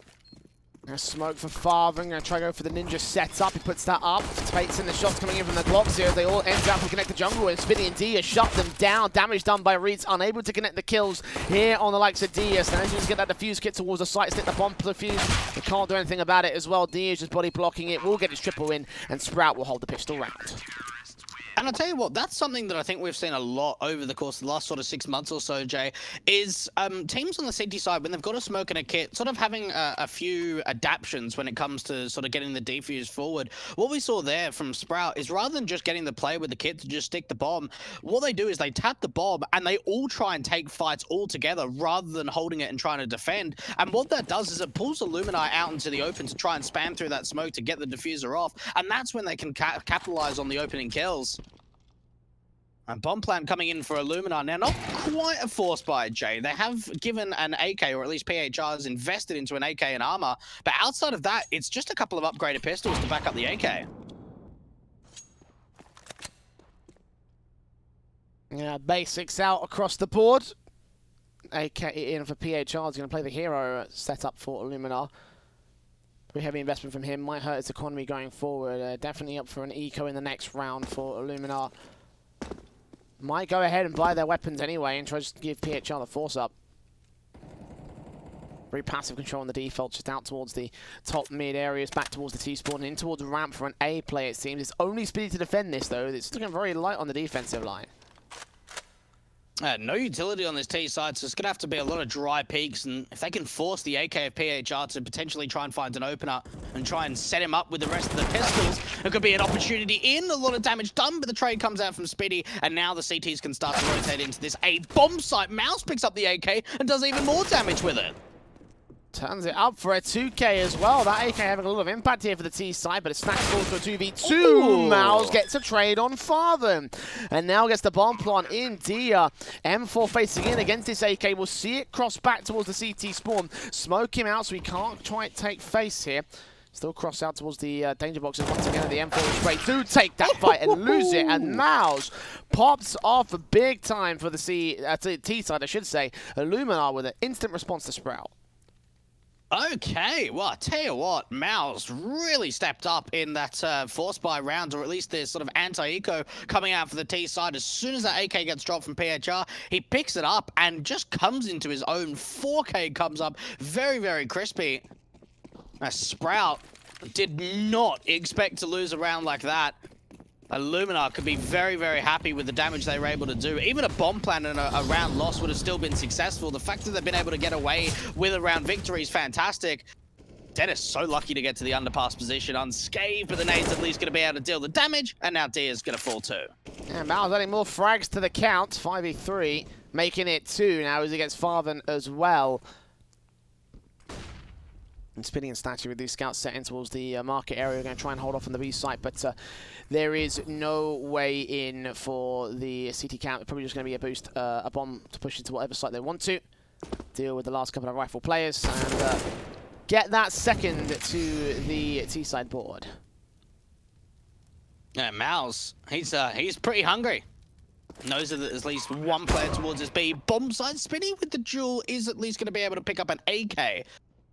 Smoke for Farthing, gonna try to go for the Ninja setup. He puts that up, takes in the shots coming in from the Glocks here. They all end up to connect the jungle, and Spinny and Dia shut them down. Damage done by Reeds, unable to connect the kills here on the likes of Diaz. And as you get that defuse kit towards the site, stick the bomb defuse. They can't do anything about it as well. Diaz just body blocking it, will get his triple in, and Sprout will hold the pistol round. And I'll tell you what, that's something that I think we've seen a lot over the course of the last sort of 6 months or so, Jay, is teams on the CT side, when they've got a smoke and a kit, sort of having a few adaptions when it comes to sort of getting the defuse forward. What we saw there from Sprout is rather than just getting the player with the kit to just stick the bomb, what they do is they tap the bomb and they all try and take fights all together rather than holding it and trying to defend. And what that does is it pulls Illuminar out into the open to try and spam through that smoke to get the diffuser off. And that's when they can capitalize on the opening kills. And bomb plan coming in for Illuminar. Now, not quite a force buy, Jay. They have given an AK, or at least PHR's invested into an AK and armor. But outside of that, it's just a couple of upgraded pistols to back up the AK. Yeah, basics out across the board. AK in for PHR is going to play the hero setup for Illuminar. Pretty heavy investment from him. Might hurt his economy going forward. Definitely up for an eco in the next round for Illuminar. Might go ahead and buy their weapons anyway and try to give PHR the force up. Very passive control on the default, just out towards the top mid areas, back towards the T-spawn, and in towards the ramp for an A play, it seems. It's only Speedy to defend this, though. It's looking very light on the defensive line. No utility on this T side, so it's going to have to be a lot of dry peaks, and if they can force the AK of PHR to potentially try and find an opener and try and set him up with the rest of the pistols, it could be an opportunity in. A lot of damage done, but the trade comes out from Speedy, and now the CTs can start to rotate into this A bomb site. Mouse picks up the AK and does even more damage with it. Turns it up for a 2K as well. That AK having a lot of impact here for the T side, but it snacks falls to a 2v2. Ooh. Mouse gets a trade on Farthing. And now gets the bomb plant in Dia. M4 facing in against this AK. We'll see it cross back towards the CT spawn. Smoke him out so he can't try to take face here. Still cross out towards the danger boxes once again. The M4 straight do take that fight and lose it. And Mouse pops off big time for the T side, I should say. Illuminar with an instant response to Sprout. Okay, well, I tell you what, Mao's really stepped up in that force buy round, or at least there's sort of anti-eco coming out for the T side. As soon as that AK gets dropped from PHR, he picks it up and just comes into his own. 4K comes up very, very crispy. Sprout did not expect to lose a round like that. Illuminar could be very, very happy with the damage they were able to do. Even a bomb plan and a round loss would have still been successful. The fact that they've been able to get away with a round victory is fantastic. Dennis so lucky to get to the underpass position unscathed, but the nade's at least going to be able to deal the damage, and now Dia's going to fall too. And Mal's adding more frags to the count. 5v3, making it 2 now as he gets Farthen as well. And Spinny and Statue with these scouts set in towards the market area. We're going to try and hold off on the B site, but there is no way in for the CT count. It's probably just going to be a boost, a bomb to push into whatever site they want to. Deal with the last couple of rifle players and get that second to the T side board. Yeah, Mouse, he's pretty hungry. Knows that there's at least one player towards his B. Bomb side Spinny with the duel is at least going to be able to pick up an AK.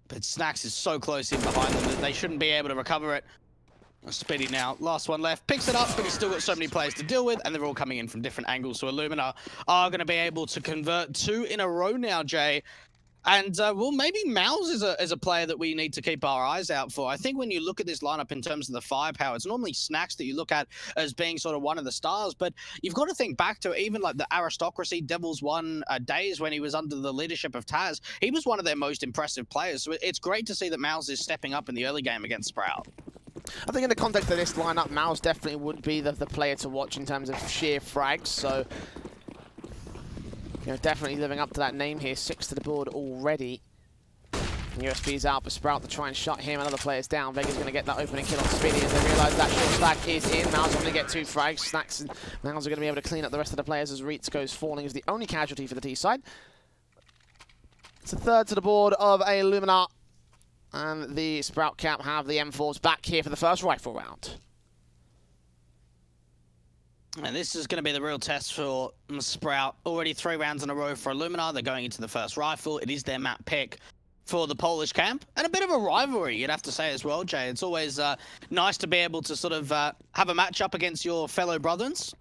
But Snacks is so close in behind them that they shouldn't be able to recover it. Speedy now, last one left, picks it up, but he's still got so many players to deal with, and they're all coming in from different angles. So Illuminar are going to be able to convert 2 in a row now, Jay. And, well, maybe Mouse is a player that we need to keep our eyes out for. I think when you look at this lineup in terms of the firepower, it's normally Snacks that you look at as being sort of one of the stars. But you've got to think back to even like the Aristocracy Devils 1 days when he was under the leadership of Taz. He was one of their most impressive players. So it's great to see that Mouse is stepping up in the early game against Sprout. I think in the context of this lineup, Mouse definitely would be the player to watch in terms of sheer frags. So, you know, definitely living up to that name here. 6 to the board already. USP's out, but Sprout to try and shut him and other players down. Vega's going to get that opening kill on Speedy as they realise that short stack is in. Mouse going to get 2 frags. Snacks and Mouse are going to be able to clean up the rest of the players as Reitz goes falling as the only casualty for the T side. It's a 3rd to the board of a Illuminar. And the Sprout Cap have the M4s back here for the first rifle round. And this is going to be the real test for Sprout. Already 3 rounds in a row for Illuminar. They're going into the first rifle. It is their map pick for the Polish camp. And a bit of a rivalry, you'd have to say as well, Jay. It's always nice to be able to sort of have a match-up against your fellow brothers.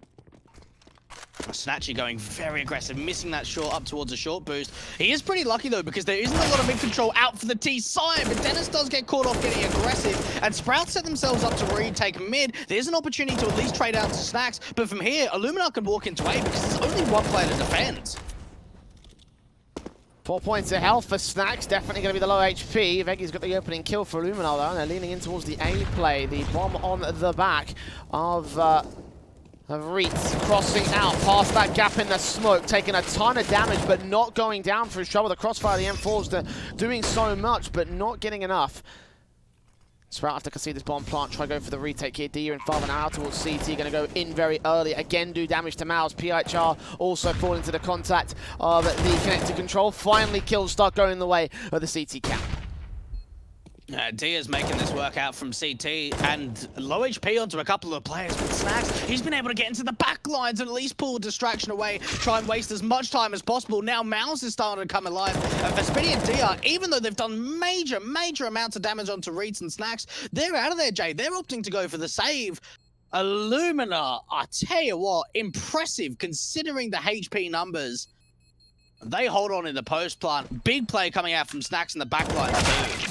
Snatchy going very aggressive, missing that short up towards a short boost. He is pretty lucky though, because there isn't a lot of mid-control out for the T side, but Dennis does get caught off getting aggressive, and Sprout set themselves up to retake mid. There's an opportunity to at least trade out to Snacks, but from here, Illuminar can walk into A because there's only one player to defend. 4 points of health for Snacks, definitely going to be the low HP. Vegi's got the opening kill for Illuminar though, and they're leaning in towards the A play. The bomb on the back of Reitz crossing out past that gap in the smoke, taking a ton of damage, but not going down for his trouble. The crossfire, the M4s doing so much, but not getting enough. Sprout have to concede this bomb plant, try to go for the retake here. Dia and Farther now out towards CT, going to go in very early. Again, do damage to Mouse. PHR also fall into the contact of the connected control. Finally, kills start going the way of the CT cap. Dia's making this work out from CT, and low HP onto a couple of players with Snacks. He's been able to get into the back lines and at least pull a distraction away, try and waste as much time as possible. Now Mouse is starting to come alive, and for Spinny and Dia, even though they've done major amounts of damage onto Reitz and Snacks, they're out of there, Jay. They're opting to go for the save. Illuminar, I tell you what, impressive considering the HP numbers. They hold on in the post plant. Big play coming out from Snacks in the back line too.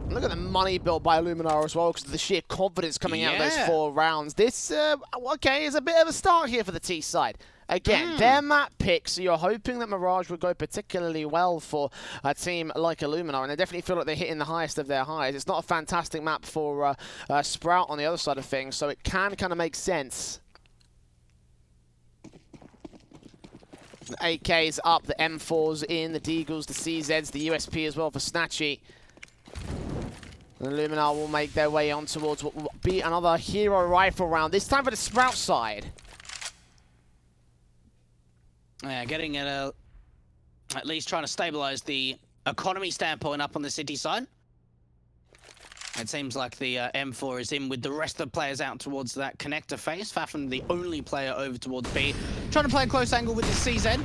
Look at the money built by Illuminar as well, because of the sheer confidence coming out of those 4 rounds. This, okay, is a bit of a start here for the T side. Again, their map picks, so you're hoping that Mirage would go particularly well for a team like Illuminar, and they definitely feel like they're hitting the highest of their highs. It's not a fantastic map for Sprout on the other side of things, so it can kind of make sense. The AK's up, the M4's in, the Deagles, the CZ's, the USP as well for Snatchy. And Illuminar will make their way on towards what will be another hero rifle round, this time for the Sprout side. Yeah, getting at least trying to stabilize the economy standpoint up on the city side. It seems like the M4 is in with the rest of the players out towards that connector face. Fafin, the only player over towards B. Trying to play a close angle with his CZ.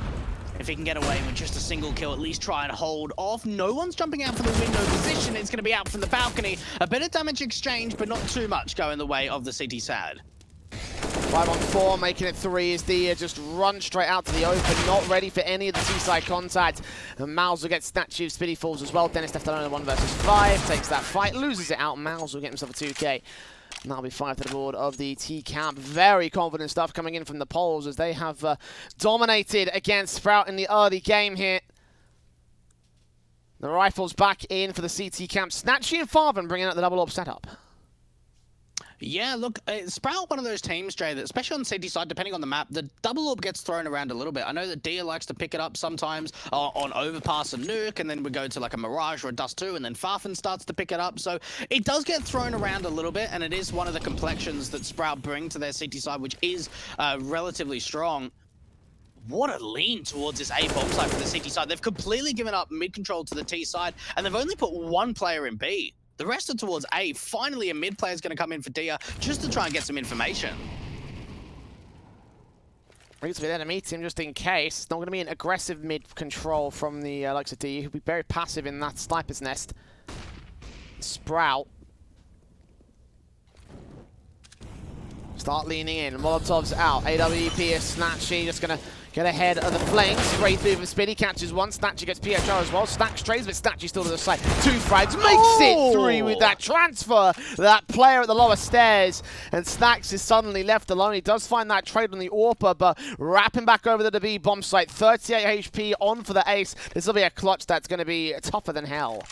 If he can get away with just a single kill, at least try and hold off. No one's jumping out for the window position. It's going to be out from the balcony. A bit of damage exchange, but not too much going the way of the CT side. 5 on 4, making it 3 as Dia just run straight out to the open, not ready for any of the T-side contact. And Miles will get statue, Spitty falls as well. Dennis left alone in 1 versus 5, takes that fight, loses it out. Miles will get himself a 2K. And that'll be 5 to the board of the T-Camp. Very confident stuff coming in from the Poles as they have dominated against Sprout in the early game here. The Rifles back in for the CT Camp. Snatchy and Farven bringing out the double orb setup. Yeah, look, Sprout, one of those teams, Jay, that especially on the CT side, depending on the map, the double orb gets thrown around a little bit. I know that Dia likes to pick it up sometimes on Overpass and Nuke, and then we go to like a Mirage or a Dust 2, and then Farfen starts to pick it up. So it does get thrown around a little bit, and it is one of the complexions that Sprout bring to their CT side, which is relatively strong. What a lean towards this A bomb side for the CT side. They've completely given up mid control to the T side, and they've only put 1 player in B. The rest are towards A. Finally, a mid player is going to come in for Dia just to try and get some information. Brings me there to meet him just in case. It's not going to be an aggressive mid control from the likes of Dia, who'll be very passive in that sniper's nest. Sprout. Start leaning in. Molotov's out. AWP is Snatchy just going to get ahead of the flanks. Straight through from Spitty. Catches one. Snatchy gets PHR as well. Snatch trades, but Snatchy still to the side. 2 frags. Makes it 3 with that transfer. That player at the lower stairs. And Snacks is suddenly left alone. He does find that trade on the AWPer, but wrapping back over to the B bomb site. 38 HP on for the ace. This will be a clutch that's going to be tougher than hell.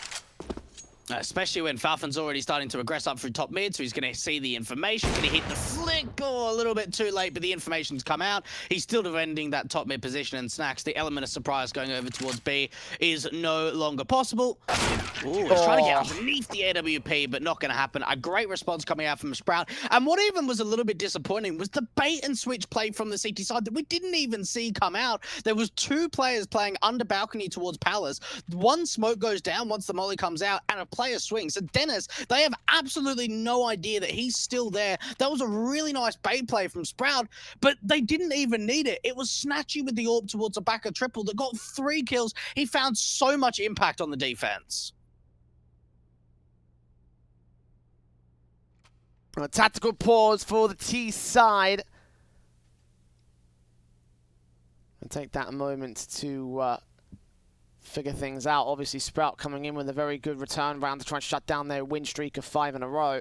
Especially when Falcon's already starting to aggress up through top mid, so he's going to see the information. Can he hit the flick? Oh, a little bit too late, but the information's come out. He's still defending that top mid position, and Snacks, the element of surprise going over towards B, is no longer possible. Ooh, he's trying to get underneath the AWP, but not going to happen. A great response coming out from Sprout. And what even was a little bit disappointing was the bait and switch play from the CT side that we didn't even see come out. There was 2 players playing under balcony towards Palace. 1 smoke goes down once the molly comes out, and a player swings. So Dennis, they have absolutely no idea that he's still there. That was a really nice bait play from Sprout, but they didn't even need it. It was Snatchy with the AWP towards the back of triple that got 3 kills. He found so much impact on the defense. A tactical pause for the T side. I'll take that a moment to figure things out. Obviously, Sprout coming in with a very good return round to try and shut down their win streak of 5 in a row.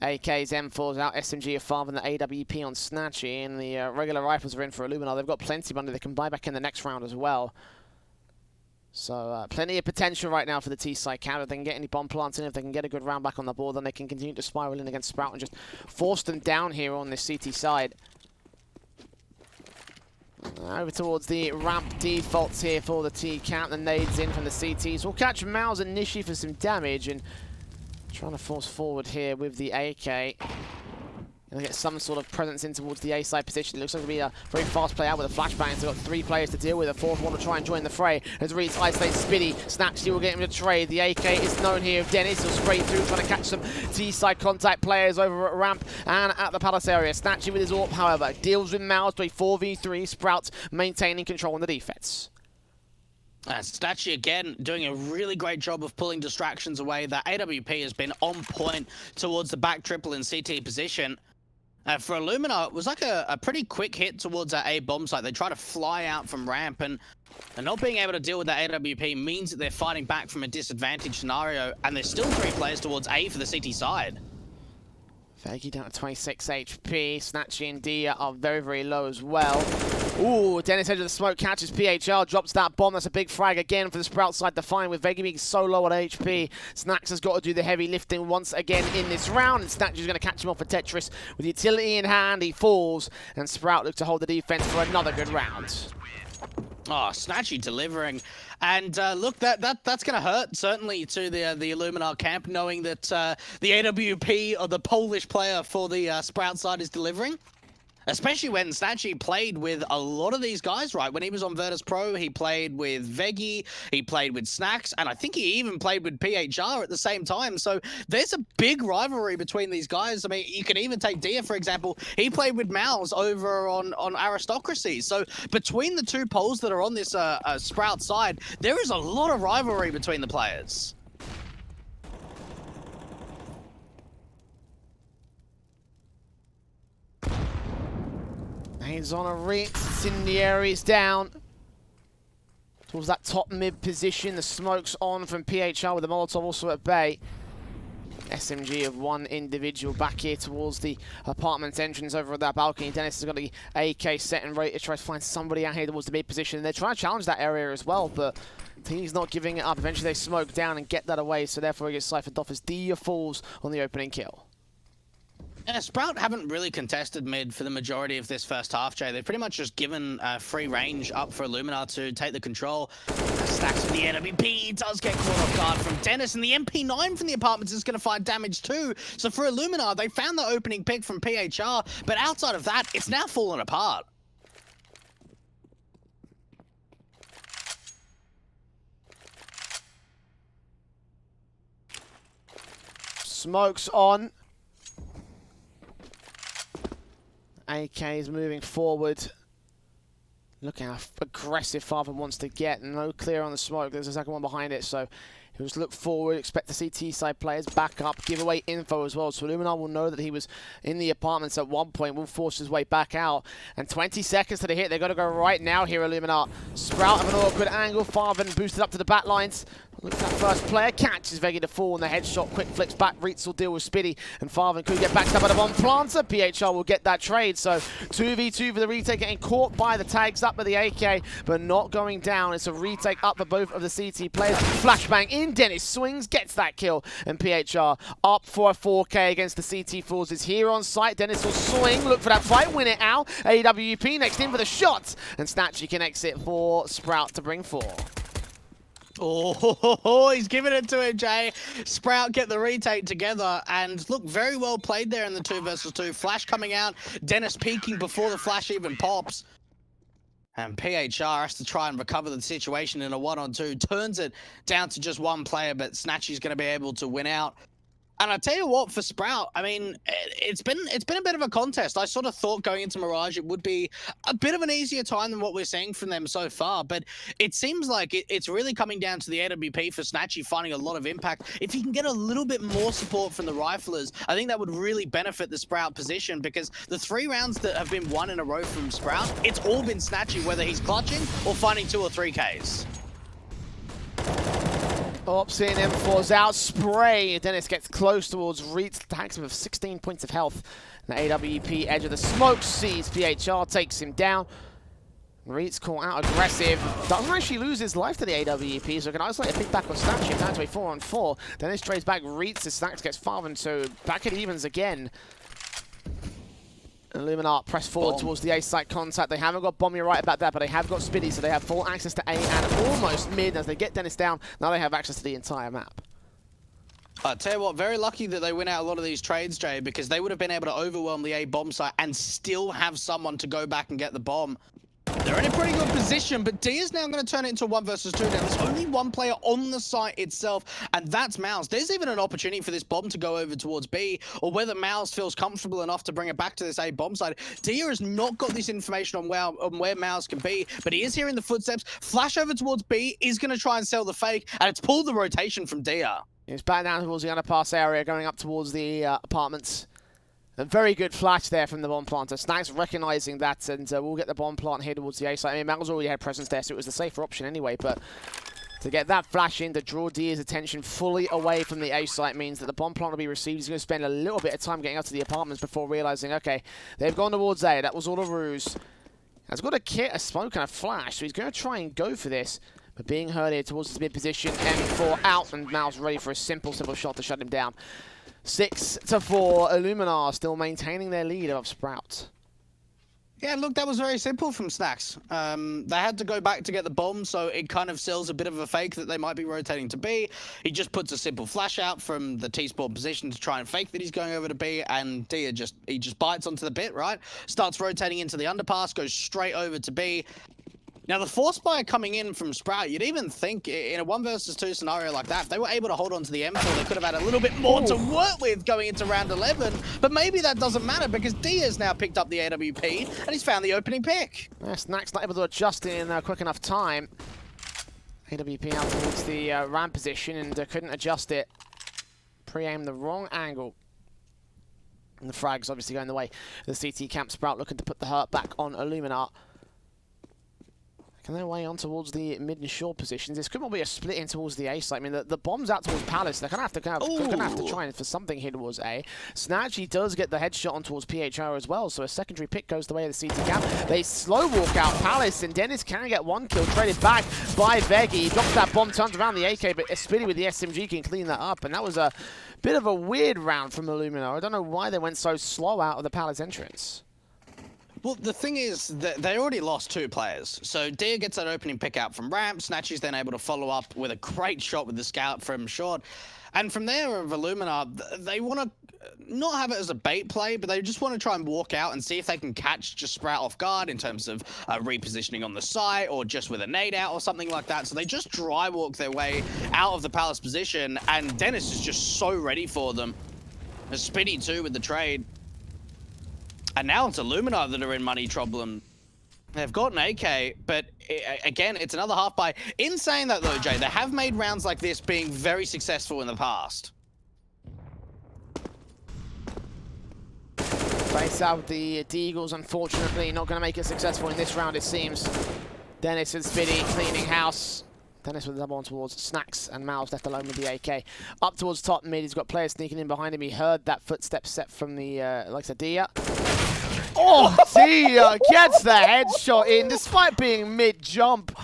AK's M4's out, SMG of 5 and the AWP on Snatchy, and the regular rifles are in for Illuminar. They've got plenty of money they can buy back in the next round as well. So plenty of potential right now for the T-side camp. If they can get any bomb plants in, if they can get a good round back on the board, then they can continue to spiral in against Sprout and just force them down here on this CT side. Over towards the ramp defaults here for the T-camp. The nades in from the CTs. We'll catch Mouse and Nishi for some damage, and trying to force forward here with the AK. Gonna get some sort of presence in towards the A-side position. It looks like it'll be a very fast play out with a flashbang. So they've got 3 players to deal with. A 4th one to try and join the fray. As Reed's isolates Spitty. Snatchy will get him to trade. The AK is known here of Dennis. He'll spray through, trying to catch some T-side contact players over at ramp and at the Palace area. Snatchy with his AWP, however, deals with Mouse to a 4v3. Sprouts maintaining control on the defense. Snatchy again doing a really great job of pulling distractions away. The AWP has been on point towards the back triple in CT position. For Illuminar, it was like a pretty quick hit towards that A bomb site. They try to fly out from ramp, and not being able to deal with that AWP means that they're fighting back from a disadvantaged scenario, and there's still 3 players towards A for the CT side. Faggy down to 26 HP. Snatchy and Dia are very, very low as well. Ooh, Dennis edge of the smoke catches PHL, drops that bomb. That's a big frag again for the Sprout side to find with Vega being so low on HP. Snacks has got to do the heavy lifting once again in this round, and Snatch is going to catch him off for Tetris. With utility in hand, he falls, and Sprout looks to hold the defense for another good round. Oh, Snatchy delivering. And look, that's going to hurt, certainly, to the Illuminar camp, knowing that the AWP or the Polish player for the Sprout side is delivering. Especially when Snatchy played with a lot of these guys, right? When he was on Virtus Pro, he played with Veggie, he played with Snacks, and I think he even played with PHR at the same time. So there's a big rivalry between these guys. I mean, you can even take Dia, for example. He played with Mouse over on Aristocracy. So between the two poles that are on this Sprout side, there is a lot of rivalry between the players. He's on a Reeks. Incendiary's down towards that top mid position. The smoke's on from PHR with the Molotov also at bay. SMG of one individual back here towards the apartment entrance over at that balcony. Dennis has got the AK set and ready to try to find somebody out here towards the mid position. They're trying to challenge that area as well, but he's not giving it up. Eventually they smoke down and get that away, so therefore he gets siphoned off as Dia falls on the opening kill. Yeah, Sprout haven't really contested mid for the majority of this first half, Jay. They've pretty much just given free range up for Illuminar to take the control. Stacks with the NWP does get caught off guard from Dennis, and the MP9 from the apartments is going to find damage too. So for Illuminar, they found the opening pick from PHR, but outside of that, it's now fallen apart. Smoke's on. AK is moving forward. Look how aggressive Father wants to get. No clear on the smoke. There's a second one behind it, so he'll just look forward, expect to see T-side players back up, give away info as well. So Illuminar will know that he was in the apartments at one point, will force his way back out. And 20 seconds to the hit. They've got to go right now here, Illuminar. Sprout of an awkward angle. Father boosted up to the back lines. Look at that first player, catches Veggie to fall on the headshot, quick flicks back, Reitz will deal with Spitty, and Farvan could get backed up by the bomb planter. PHR will get that trade, so 2v2 for the retake, getting caught by the tags up with the AK, but not going down. It's a retake up for both of the CT players. Flashbang in, Dennis swings, gets that kill, and PHR up for a 4K against the CT forces here on site. Dennis will swing, look for that fight, win it out. AWP next in for the shot, and Snatchy connects it for Sprout to bring 4. Oh, he's giving it to him, Jay. Sprout get the retake together, and look, very well played there in the 2 versus 2. Flash coming out, Dennis peeking before the flash even pops. And PHR has to try and recover the situation in a 1-on-2. Turns it down to just one player, but Snatchy's going to be able to win out. And I tell you what, for Sprout, I mean, it's been a bit of a contest. I sort of thought going into Mirage it would be a bit of an easier time than what we're seeing from them so far. But it seems like it's really coming down to the AWP for Snatchy finding a lot of impact. If he can get a little bit more support from the riflers, I think that would really benefit the Sprout position, because the 3 rounds that have been won in a row from Sprout, it's all been Snatchy, whether he's clutching or finding 2 or 3 Ks. Ops in, M4's out, spray. Dennis gets close towards Reitz, tags him with 16 points of health. The AWP edge of the smoke sees PHR, takes him down. Reitz caught out aggressive, doesn't actually lose his life to the AWP, so can isolate a pick back on Snatchy, down to a 4-on-4. Dennis trades back Reitz, as Snacks gets Farvan, so back at evens again. Illuminar press forward towards the A site contact. They haven't got Bomb, you're right about that, but they have got Spitty, so they have full access to A and almost mid. As they get Dennis down, now they have access to the entire map. I tell you what, very lucky that they win out a lot of these trades, Jay, because they would have been able to overwhelm the A bomb site and still have someone to go back and get the bomb. They're in a pretty good position, but D is now going to turn it into a 1 versus 2. Now, there's only one player on the site itself, and that's Mouse. There's even an opportunity for this bomb to go over towards B, or whether Mouse feels comfortable enough to bring it back to this A bomb site. Dia has not got this information on where Mouse can be, but he is hearing the footsteps. Flash over towards B, is going to try and sell the fake, and it's pulled the rotation from Dia. He's back down towards the underpass area, going up towards the apartments. A very good flash there from the bomb planter. Snacks recognizing that, and we'll get the bomb plant here towards the A site. I mean, Mal's already had presence there, so it was the safer option anyway, but to get that flash in to draw Dia's attention fully away from the A site means that the bomb plant will be received. He's going to spend a little bit of time getting up to the apartments before realizing, okay, they've gone towards A. That was all a ruse. Has got a kit, a smoke, and a flash, so he's going to try and go for this. But being heard here towards the mid position, M4 out, and Mal's ready for a simple shot to shut him down. 6-4, Illuminar still maintaining their lead above Sprout. Yeah, look, that was very simple from Snacks. They had to go back to get the bomb, so it kind of sells a bit of a fake that they might be rotating to B. He just puts a simple flash out from the T-spawn position to try and fake that he's going over to B, and Dia just bites onto the bit, right? Starts rotating into the underpass, goes straight over to B. Now, the force buy coming in from Sprout, you'd even think in a 1 versus 2 scenario like that, if they were able to hold on to the M4, they could have had a little bit more to work with going into round 11. But maybe that doesn't matter because Dia's now picked up the AWP and he's found the opening pick. Yeah, Snack's not able to adjust in quick enough time. AWP out towards the ramp position and couldn't adjust it. Pre-aimed the wrong angle. And the frag's obviously going the way. The CT camp. Sprout looking to put the hurt back on Illuminar. Making their way on towards the mid and short positions. This could well be a split in towards the A site. I mean, the bomb's out towards Palace. They're gonna have to try and for something here towards A. Snatch, he does get the headshot on towards PHR as well, so a secondary pick goes the way of the CT camp. They slow walk out Palace, and Dennis can get 1 kill, traded back by Veggie. He drops that bomb, turns around the AK, but Spitty with the SMG can clean that up, and that was a bit of a weird round from Illuminar. I don't know why they went so slow out of the Palace entrance. Well, the thing is that they already lost 2 players. So Dia gets that opening pick out from ramp. Snatchy's then able to follow up with a great shot with the scout from short. And from there, of Illuminar, they want to not have it as a bait play, but they just want to try and walk out and see if they can catch just Sprout off guard in terms of repositioning on the site or just with a nade out or something like that. So they just dry walk their way out of the Palace position, and Dennis is just so ready for them. A Spitty too with the trade. And now it's Illuminar that are in money problem. They've got an AK, but again, it's another half buy. In saying that though, Jay, they have made rounds like this being very successful in the past. Face out the Deagles, unfortunately, not going to make it successful in this round, it seems. Dennis and Spitty cleaning house. Dennis with a double on towards Snacks, and Miles left alone with the AK. Up towards top mid, he's got players sneaking in behind him. He heard that footstep set from the, like I said, Dia. Oh, Dia gets the headshot in despite being mid-jump.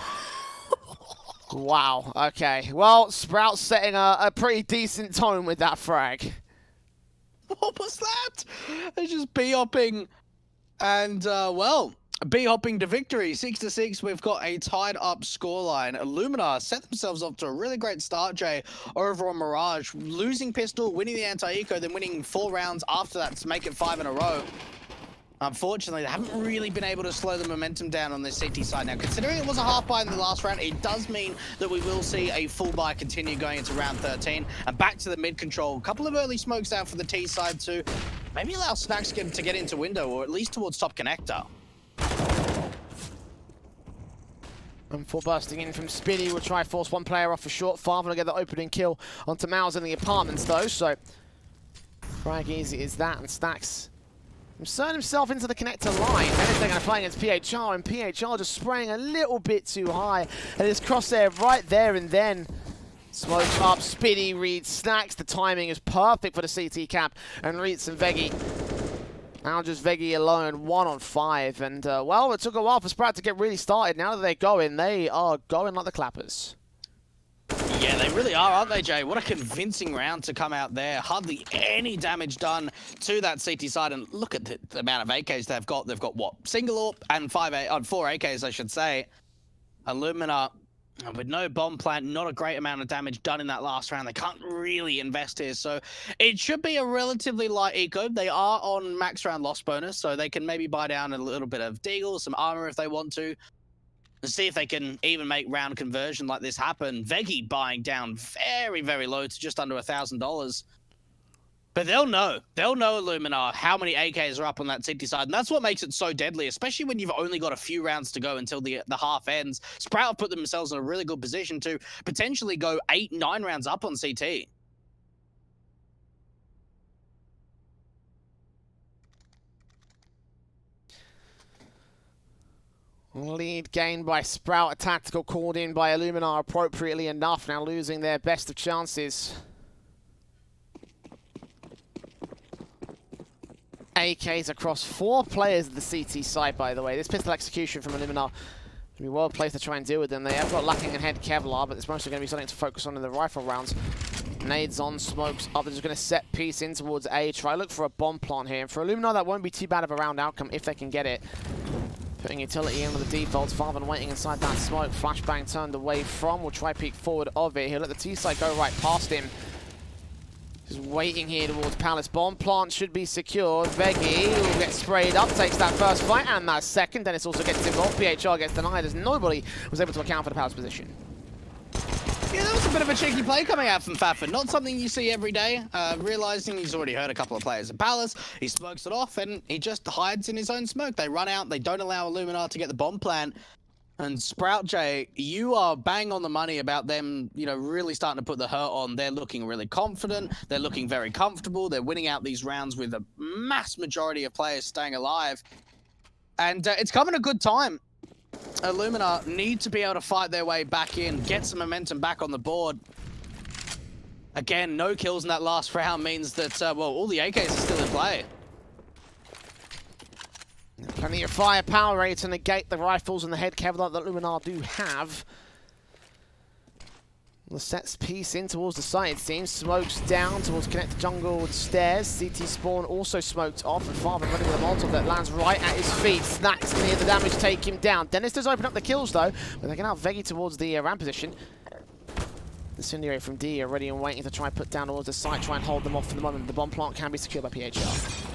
Wow, okay. Well, Sprout setting a pretty decent tone with that frag. What was that? They're just B-hopping and, well, B-hopping to victory. 6-6, we've got a tied-up scoreline. Illuminar set themselves off to a really great start, Jay, over on Mirage. Losing pistol, winning the anti-eco, then winning 4 rounds after that to make it 5 in a row. Unfortunately, they haven't really been able to slow the momentum down on this CT side. Now, considering it was a half buy in the last round, it does mean that we will see a full buy continue going into round 13. And back to the mid control. A couple of early smokes out for the T side to maybe allow Snacks to get into window, or at least towards top connector. And full bursting in from Spinny will try force 1 player off for short. Farmer will get the opening kill onto Miles in the apartments though, so frag easy is that, and Snacks insert himself into the connector line. Then they're going to play against PHR, and PHR just spraying a little bit too high. And his crosshair right there and then. Smokes up, Spinny reads Snacks. The timing is perfect for the CT cap, and reads and Veggie. Now just Veggie alone, 1 on 5. And, well, it took a while for Sprout to get really started. Now that they are going like the clappers. Yeah, they really are, aren't they, Jay? What a convincing round to come out there. Hardly any damage done to that CT side. And look at the amount of AKs they've got. They've got, what, single AWP and 4 AKs, I should say. Illuminar, with no bomb plant, not a great amount of damage done in that last round. They can't really invest here. So it should be a relatively light eco. They are on max round loss bonus, so they can maybe buy down a little bit of deagle, some armor if they want to. And see if they can even make round conversion like this happen. Veggie buying down very, very low to just under $1,000. But they'll know Illuminar how many AKs are up on that CT side. And that's what makes it so deadly, especially when you've only got a few rounds to go until the half ends. Sprout put themselves in a really good position to potentially go 8-9 rounds up on CT. Lead gained by Sprout, a tactical called in by Illuminar appropriately enough, now losing their best of chances. AKs across 4 players of the CT side, by the way. This pistol execution from Illuminar will be well placed to try and deal with them. They have got Lacking and Head Kevlar, but it's mostly going to be something to focus on in the rifle rounds. Nades on, smokes up. They're just going to set piece in towards A. Try look for a bomb plant here. And for Illuminar, that won't be too bad of a round outcome if they can get it. Putting utility in with the defaults. Farben waiting inside that smoke. Flashbang turned away from. Will try peek forward of it. He'll let the T-side go right past him. Just waiting here towards Palace. Bomb plant should be secured. Veggie will get sprayed up, takes that first fight and that second. Dennis also gets involved. PHR gets denied as nobody was able to account for the Palace position. Yeah, that was a bit of a cheeky play coming out from Faffin. Not something you see every day. Realizing he's already hurt a couple of players at Palace, he smokes it off and he just hides in his own smoke. They run out, they don't allow Illuminar to get the bomb plant. And Sprout J, you are bang on the money about them, you know, really starting to put the hurt on. They're looking really confident. They're looking very comfortable. They're winning out these rounds with a mass majority of players staying alive. And it's coming a good time. Illuminar need to be able to fight their way back in, get some momentum back on the board. Again, no kills in that last round means that, well, all the AKs are still in play. Plenty of firepower ready to negate the rifles and the head Kevlar that Illuminar do have. The sets piece in towards the side, it seems. Smokes down towards connected jungle stairs. CT spawn also smoked off, and Farben running with a Molotov that lands right at his feet. Snacks near the damage, take him down. Dennis does open up the kills though, but they can out Veggie towards the ramp position. Incendiary from D are ready and waiting to try and put down towards the site, try and hold them off for the moment. The bomb plant can be secured by PHR.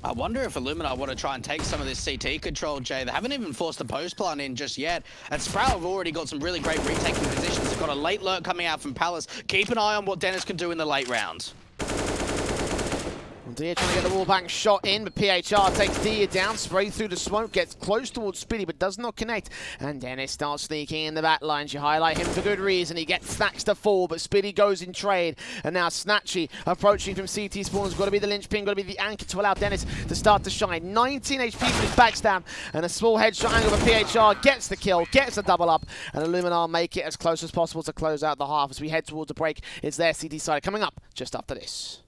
I wonder if Illuminar want to try and take some of this CT control, Jay. They haven't even forced the post plant in just yet. And Sprout have already got some really great retaking positions. They've got a late lurk coming out from Palace. Keep an eye on what Dennis can do in the late rounds. Dia trying to get the wallbang shot in, but PHR takes Dia down, sprays through the smoke, gets close towards Spitty, but does not connect. And Dennis starts sneaking in the back lines. You highlight him for good reason. He gets Snacks to fall, but Spitty goes in trade. And now Snatchy approaching from CT spawn has got to be the linchpin, got to be the anchor to allow Dennis to start to shine. 19 HP for his backstab, and a small headshot angle for PHR gets the kill, gets the double up, and Illuminar make it as close as possible to close out the half as we head towards the break. It's their CT side coming up just after this.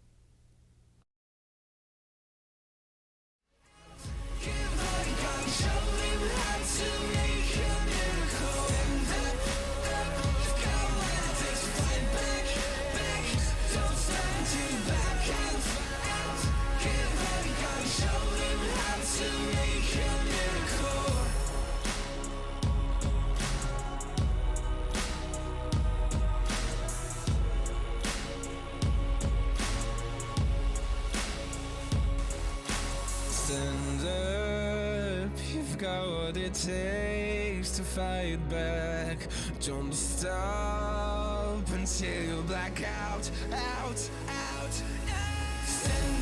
Stand up, you've got what it takes to fight back. Don't stop until you black out, out. Stand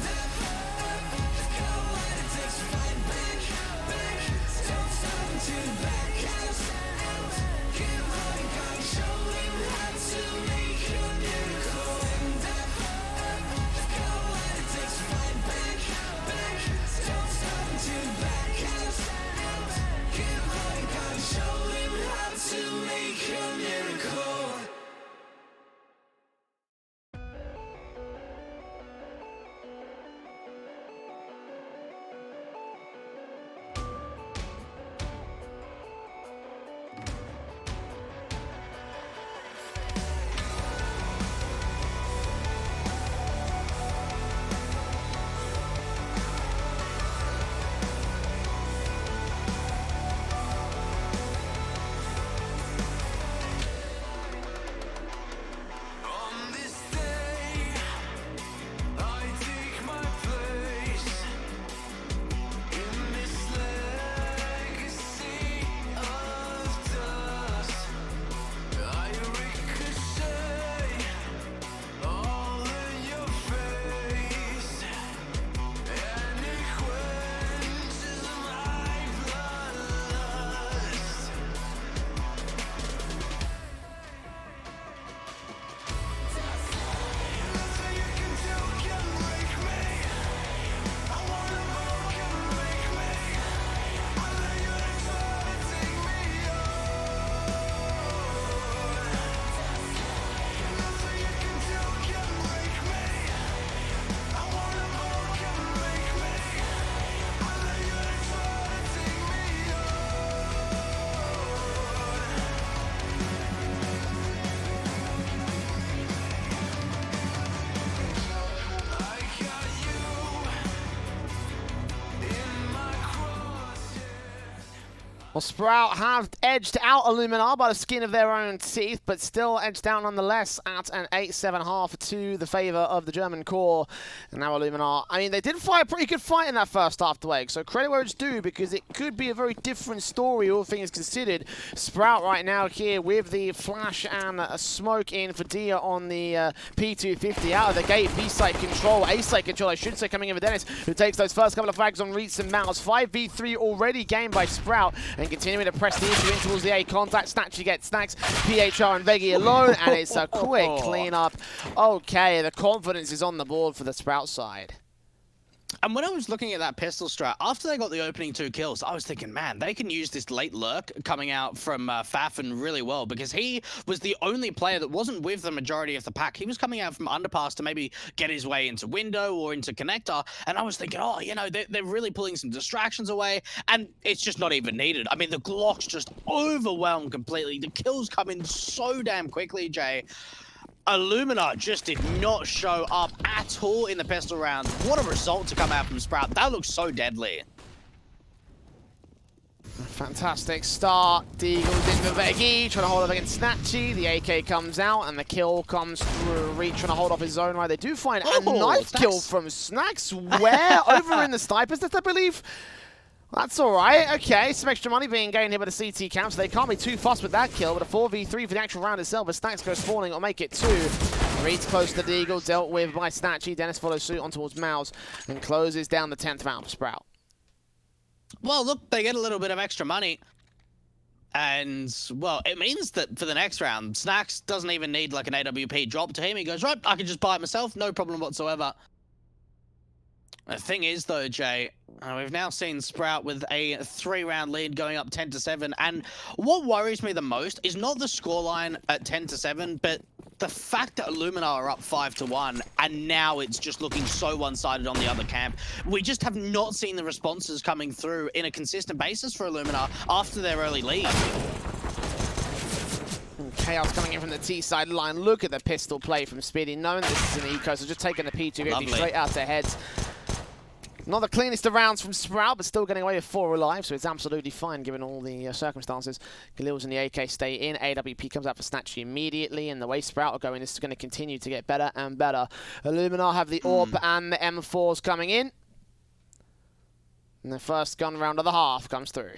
up, you've got what it takes to fight back. Don't stop until you black out. Give all you got, show him how to make a miracle. Stand up, you've got what it takes to fight back. Don't stop until you back out. Give all you got, show him how to make a miracle. Well, Sprout have edged out Illuminar by the skin of their own teeth, but still edged out nonetheless at an 8-7.5 to the favour of the German core. And now Illuminar, I mean, they did fight a pretty good fight in that first half the way, so credit where it's due, because it could be a very different story, all things considered. Sprout right now here with the flash and a smoke in for Dia on the P250 out of the gate. B-site control, A-site control, I should say, coming in for Dennis, who takes those first couple of frags on Reeds and Mouse. 5v3 already gained by Sprout, and continuing to press the issue in towards the A contact. Snatchy gets Snacks, PHR and Veggie alone, and it's a quick cleanup. Okay, the confidence is on the board for the Sprout side. And when I was looking at that pistol strat, after they got the opening 2 kills, I was thinking, man, they can use this late lurk coming out from Fafin really well, because he was the only player that wasn't with the majority of the pack. He was coming out from underpass to maybe get his way into window or into connector, and I was thinking, oh, you know, they're really pulling some distractions away, and it's just not even needed. I mean, the Glock's just overwhelmed completely. The kills come in so damn quickly, Jay. Illuminar just did not show up at all in the pistol rounds. What a result to come out from Sprout. That looks so deadly. Fantastic start. Deagle's in for Veggie, trying to hold up against Snatchy. The AK comes out, and the kill comes through. Reach trying to hold off his zone right. They do find a knife kill from Snacks. Where? Over in the snipers nest, I believe. That's all right. Okay, some extra money being gained here by the CT camp, so they can't be too fussed with that kill, but a 4v3 for the actual round itself, as Snacks goes spawning, it'll make it 2. Reed's close to the Deagle, dealt with by Snatchy. Dennis follows suit on towards Mouse and closes down the 10th round for Sprout. Well, look, they get a little bit of extra money. And, well, it means that for the next round, Snacks doesn't even need like an AWP drop to him. He goes, right, I can just buy it myself, no problem whatsoever. The thing is, though, Jay, we've now seen Sprout with a 3-round lead going up 10-7, and what worries me the most is not the scoreline at 10-7, but the fact that Illuminar are up 5-1, and now it's just looking so one-sided on the other camp. We just have not seen the responses coming through in a consistent basis for Illuminar after their early lead. Chaos coming in from the T side line. Look at the pistol play from Speedy, knowing this is an eco, so just taking the P250 straight out their heads. Not the cleanest of rounds from Sprout, but still getting away with 4 alive, so it's absolutely fine given all the circumstances. Galil's and the AK stay in. AWP comes out for Snatchy immediately, and the way Sprout are going, this is going to continue to get better and better. Illuminar have the AWP and the M4s coming in. And the first gun round of the half comes through.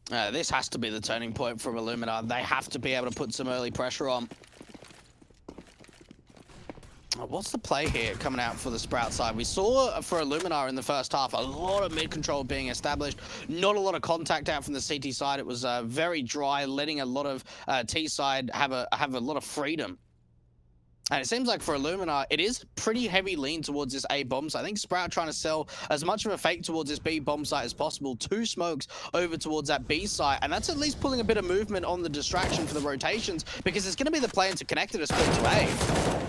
This has to be the turning point from Illuminar. They have to be able to put some early pressure on. What's the play here coming out for the Sprout side? We saw for Illuminar in the first half a lot of mid-control being established, not a lot of contact out from the CT side. It was very dry, letting a lot of T side have a lot of freedom. And it seems like for Illuminar, it is pretty heavy lean towards this A bomb site. I think Sprout trying to sell as much of a fake towards this B bomb site as possible. 2 smokes over towards that B site. And that's at least pulling a bit of movement on the distraction for the rotations, because it's going to be the play interconnected to split to A.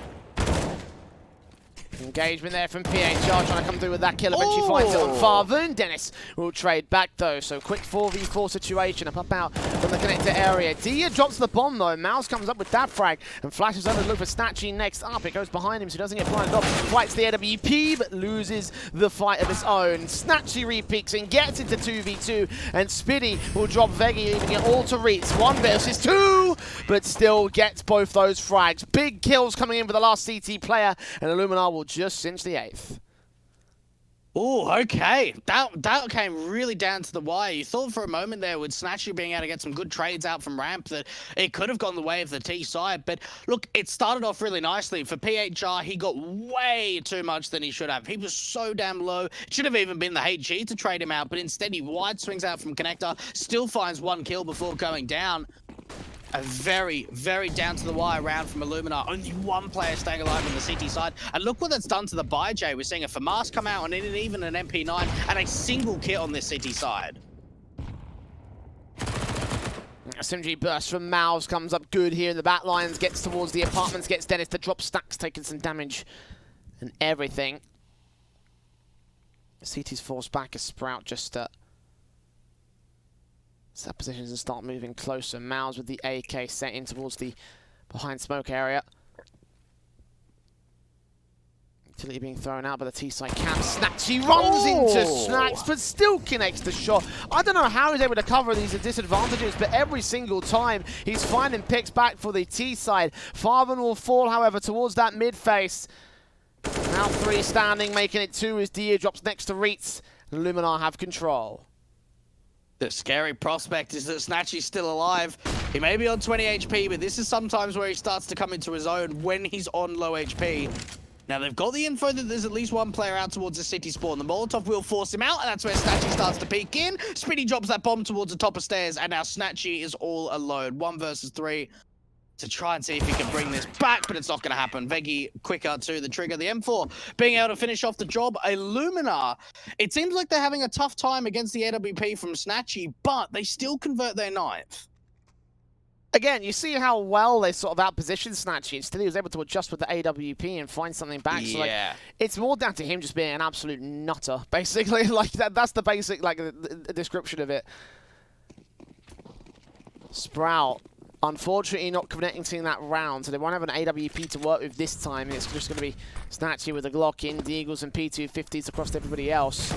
Engagement there from PHR, trying to come through with that kill. Eventually finds it on Farvoon. Dennis will trade back though, so quick 4v4 situation. Up out from the connector area. Dia drops the bomb though. Mouse comes up with that frag and flashes over to look for Snatchy next up. It goes behind him, so he doesn't get blinded off. Fights the AWP, but loses the fight of his own. Snatchy repeaks and gets into 2v2, and Spiddy will drop Veggie, leaving it all to Reeds. 1 versus 2, but still gets both those frags. Big kills coming in for the last CT player, and Illuminar will just cinch the 8th. Oh, okay. That came really down to the wire. You thought for a moment there with Snatchy being able to get some good trades out from ramp that it could have gone the way of the T side. But look, it started off really nicely. For PHR, he got way too much than he should have. He was so damn low. It should have even been the HG to trade him out, but instead he wide swings out from connector, still finds 1 kill before going down. A very, very down-to-the-wire round from Illuminar. Only 1 player staying alive on the CT side. And look what that's done to the buy, Jay. We're seeing a FAMAS come out and even an MP9 and a single kit on this CT side. SMG burst from Mouse comes up good here in the back lines, gets towards the apartments, gets Dennis to drop Stacks, taking some damage and everything. CT's forced back as Sprout just set positions and start moving closer. Mouse with the AK set in towards the behind smoke area. Utility being thrown out by the T-side camp. Snatchy runs into Snacks, but still connects the shot. I don't know how he's able to cover these disadvantages, but every single time he's finding picks back for the T-side. Farven will fall, however, towards that mid-face. Now 3 standing, making it 2 as Dia drops next to Reitz. Illuminar have control. The scary prospect is that Snatchy's still alive. He may be on 20 HP, but this is sometimes where he starts to come into his own when he's on low HP. Now, they've got the info that there's at least one player out towards the city spawn. The Molotov will force him out, and that's where Snatchy starts to peek in. Spinny drops that bomb towards the top of stairs, and now Snatchy is all alone. 1 versus 3 to try and see if he can bring this back, but it's not going to happen. Veggie quicker to the trigger. The M4 being able to finish off the job. Illuminar, it seems like they're having a tough time against the AWP from Snatchy, but they still convert their 9th. Again, you see how well they sort of outpositioned Snatchy. Still, he was able to adjust with the AWP and find something back. So, like, it's more down to him just being an absolute nutter, basically. Like that's the basic, like, the description of it. Sprout, unfortunately, not connecting that round, so they won't have an AWP to work with this time. It's just going to be Snatchy with a Glock in, the Eagles and P250s across everybody else.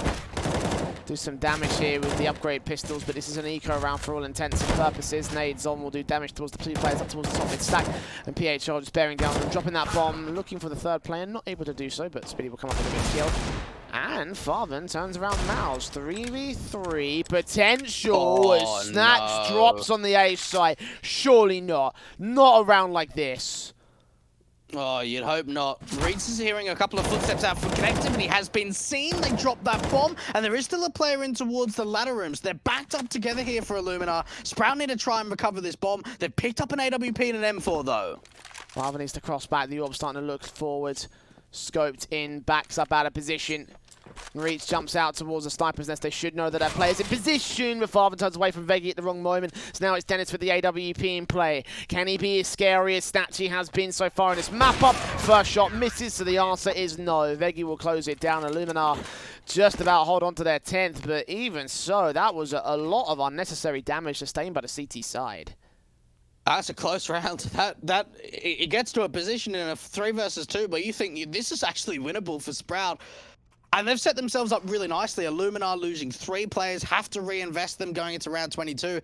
Do some damage here with the upgrade pistols, but this is an eco round for all intents and purposes. Nades on will do damage towards the 2 players up towards the top mid stack, and PHR just bearing down and dropping that bomb, looking for the 3rd player, not able to do so, but Speedy will come up with a good kill. And Farven turns around Mouse. 3v3 potential as Snatch drops on the A side. Surely not. Not a round like this. Oh, you'd hope not. Reitz is hearing a couple of footsteps out from Connective, and he has been seen. They dropped that bomb, and there is still a player in towards the ladder rooms. They're backed up together here for Illuminar. Sprout need to try and recover this bomb. They've picked up an AWP and an M4, though. Farven needs to cross back. The orb starting to look forward. Scoped in, backs up out of position. Reach jumps out towards the sniper's nest. They should know that that player's in position, but Farven turns away from Veggie at the wrong moment. So now it's Dennis with the AWP in play. Can he be as scary as Snatchy has been so far in this map-up? First shot misses, so the answer is no. Veggie will close it down. Illuminar just about hold on to their 10th, but even so, that was a lot of unnecessary damage sustained by the CT side. That's a close round. It gets to a position in a 3 versus 2, but you think this is actually winnable for Sprout. And they've set themselves up really nicely. Illuminar losing 3 players, have to reinvest them going into round 22.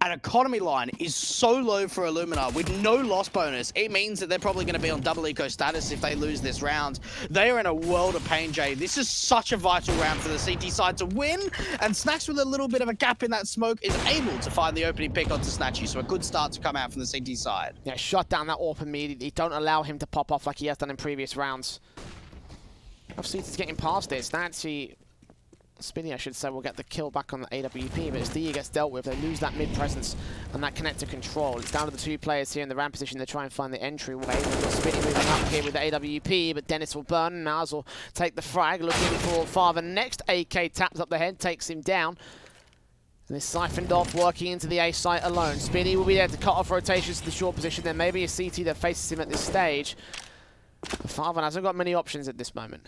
An economy line is so low for Illuminar with no loss bonus. It means that they're probably going to be on double eco status if they lose this round. They are in a world of pain, Jay. This is such a vital round for the CT side to win. And Snacks, with a little bit of a gap in that smoke, is able to find the opening pick onto Snatchy. So a good start to come out from the CT side. Yeah, shut down that AWP immediately. Don't allow him to pop off like he has done in previous rounds. Obviously, he's getting past it. Snatchy, Spinny, I should say, will get the kill back on the AWP, but as DE gets dealt with, they lose that mid-presence and that connector control. It's down to the 2 players here in the ramp position to try and find the entryway. We've got Spinny moving up here with the AWP, but Dennis will burn. Maz will take the frag, looking for Farven next. AK taps up the head, takes him down. And is siphoned off, working into the A site alone. Spinny will be there to cut off rotations to the short position. There may be a CT that faces him at this stage. Farven hasn't got many options at this moment.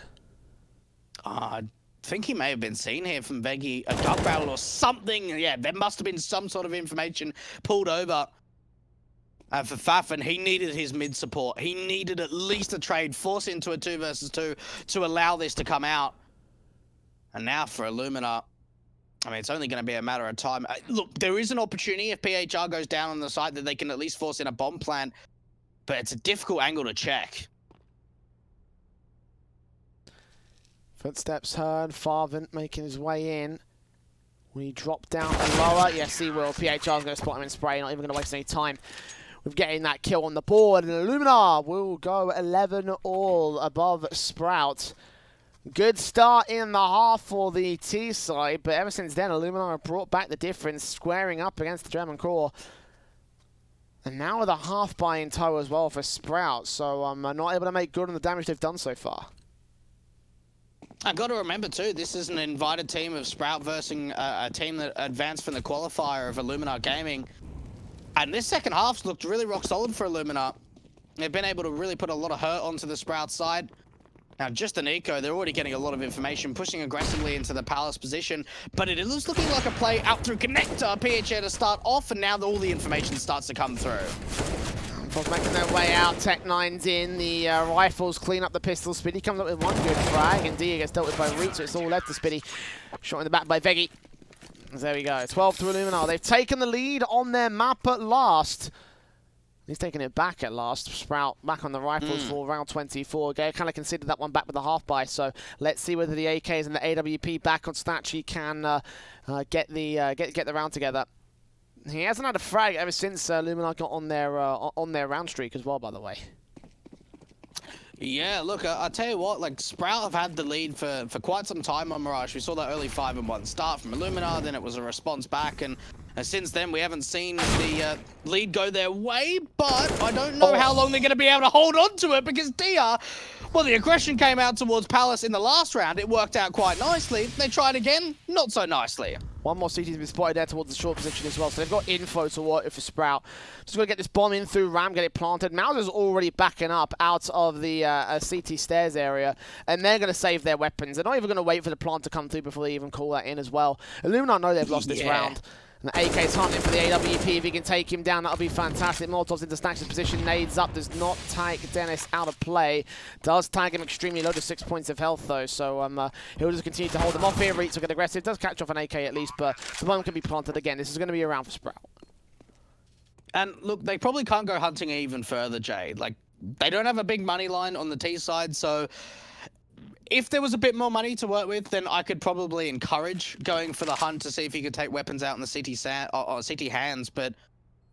I think he may have been seen here from Veggie. A dog barrel or something. Yeah, there must have been some sort of information pulled over. And for Fafen, he needed his mid support. He needed at least a trade, force into a 2 versus 2 to allow this to come out. And now for Illuminar, I mean, it's only going to be a matter of time. Look, there is an opportunity if PHR goes down on the side that they can at least force in a bomb plant. But it's a difficult angle to check. Footsteps heard. Farven making his way in. Will he drop down and lower? Yes, he will. PHR's going to spot him in spray. Not even going to waste any time with getting that kill on the board. And Illuminar will go 11-all above Sprout. Good start in the half for the T side, but ever since then, Illuminar have brought back the difference, squaring up against the German core. And now with a half buy in tow as well for Sprout, so I'm not able to make good on the damage they've done so far. I've got to remember too, this is an invited team of Sprout versus a team that advanced from the qualifier of Illuminar Gaming. And this second half's looked really rock solid for Illuminar. They've been able to really put a lot of hurt onto the Sprout side. Now, just an eco, they're already getting a lot of information, pushing aggressively into the Palace position, but it is looking like a play out through Connector, PHR to start off, and now all the information starts to come through. Both making their way out. Tech9's in. The rifles clean up the pistol. Spitty comes up with one good frag, and Dia gets dealt with by Reed, so it's all left to Spitty. Shot in the back by Veggie. There we go. 12 to Illuminar. They've taken the lead on their map at last. He's taking it back at last. Sprout back on the rifles for round 24. Gay kind of considered that one back with the half buy. So let's see whether the AKs and the AWP back on Snatchy can get the round together. He hasn't had a frag ever since Illuminar got on their round streak as well, by the way. Yeah, look, I'll tell you what, like, Sprout have had the lead for quite some time on Mirage. We saw that early 5-1 start from Illuminar, then it was a response back, and since then we haven't seen the lead go their way, but I don't know how long they're going to be able to hold on to it, because Dia, well, the aggression came out towards Palace in the last round. It worked out quite nicely. They tried again, not so nicely. One more CT's been spotted there towards the short position as well, so they've got info to work for Sprout. Just got to get this bomb in through Ram, get it planted. Mauser's already backing up out of the CT stairs area, and they're going to save their weapons. They're not even going to wait for the plant to come through before they even call that in as well. Illuminar know they've lost this round. And the AK's hunting for the AWP. If he can take him down, that'll be fantastic. Molotov's into Snatch's position. Nades up. Does not take Dennis out of play. Does tag him extremely low to 6 points of health, though. So he'll just continue to hold him off here. Reeds will get aggressive. Does catch off an AK at least, but the bomb can be planted again. This is going to be a round for Sprout. And look, they probably can't go hunting even further, Jay. Like, they don't have a big money line on the T side, so if there was a bit more money to work with, then I could probably encourage going for the hunt to see if he could take weapons out in the CT hands. But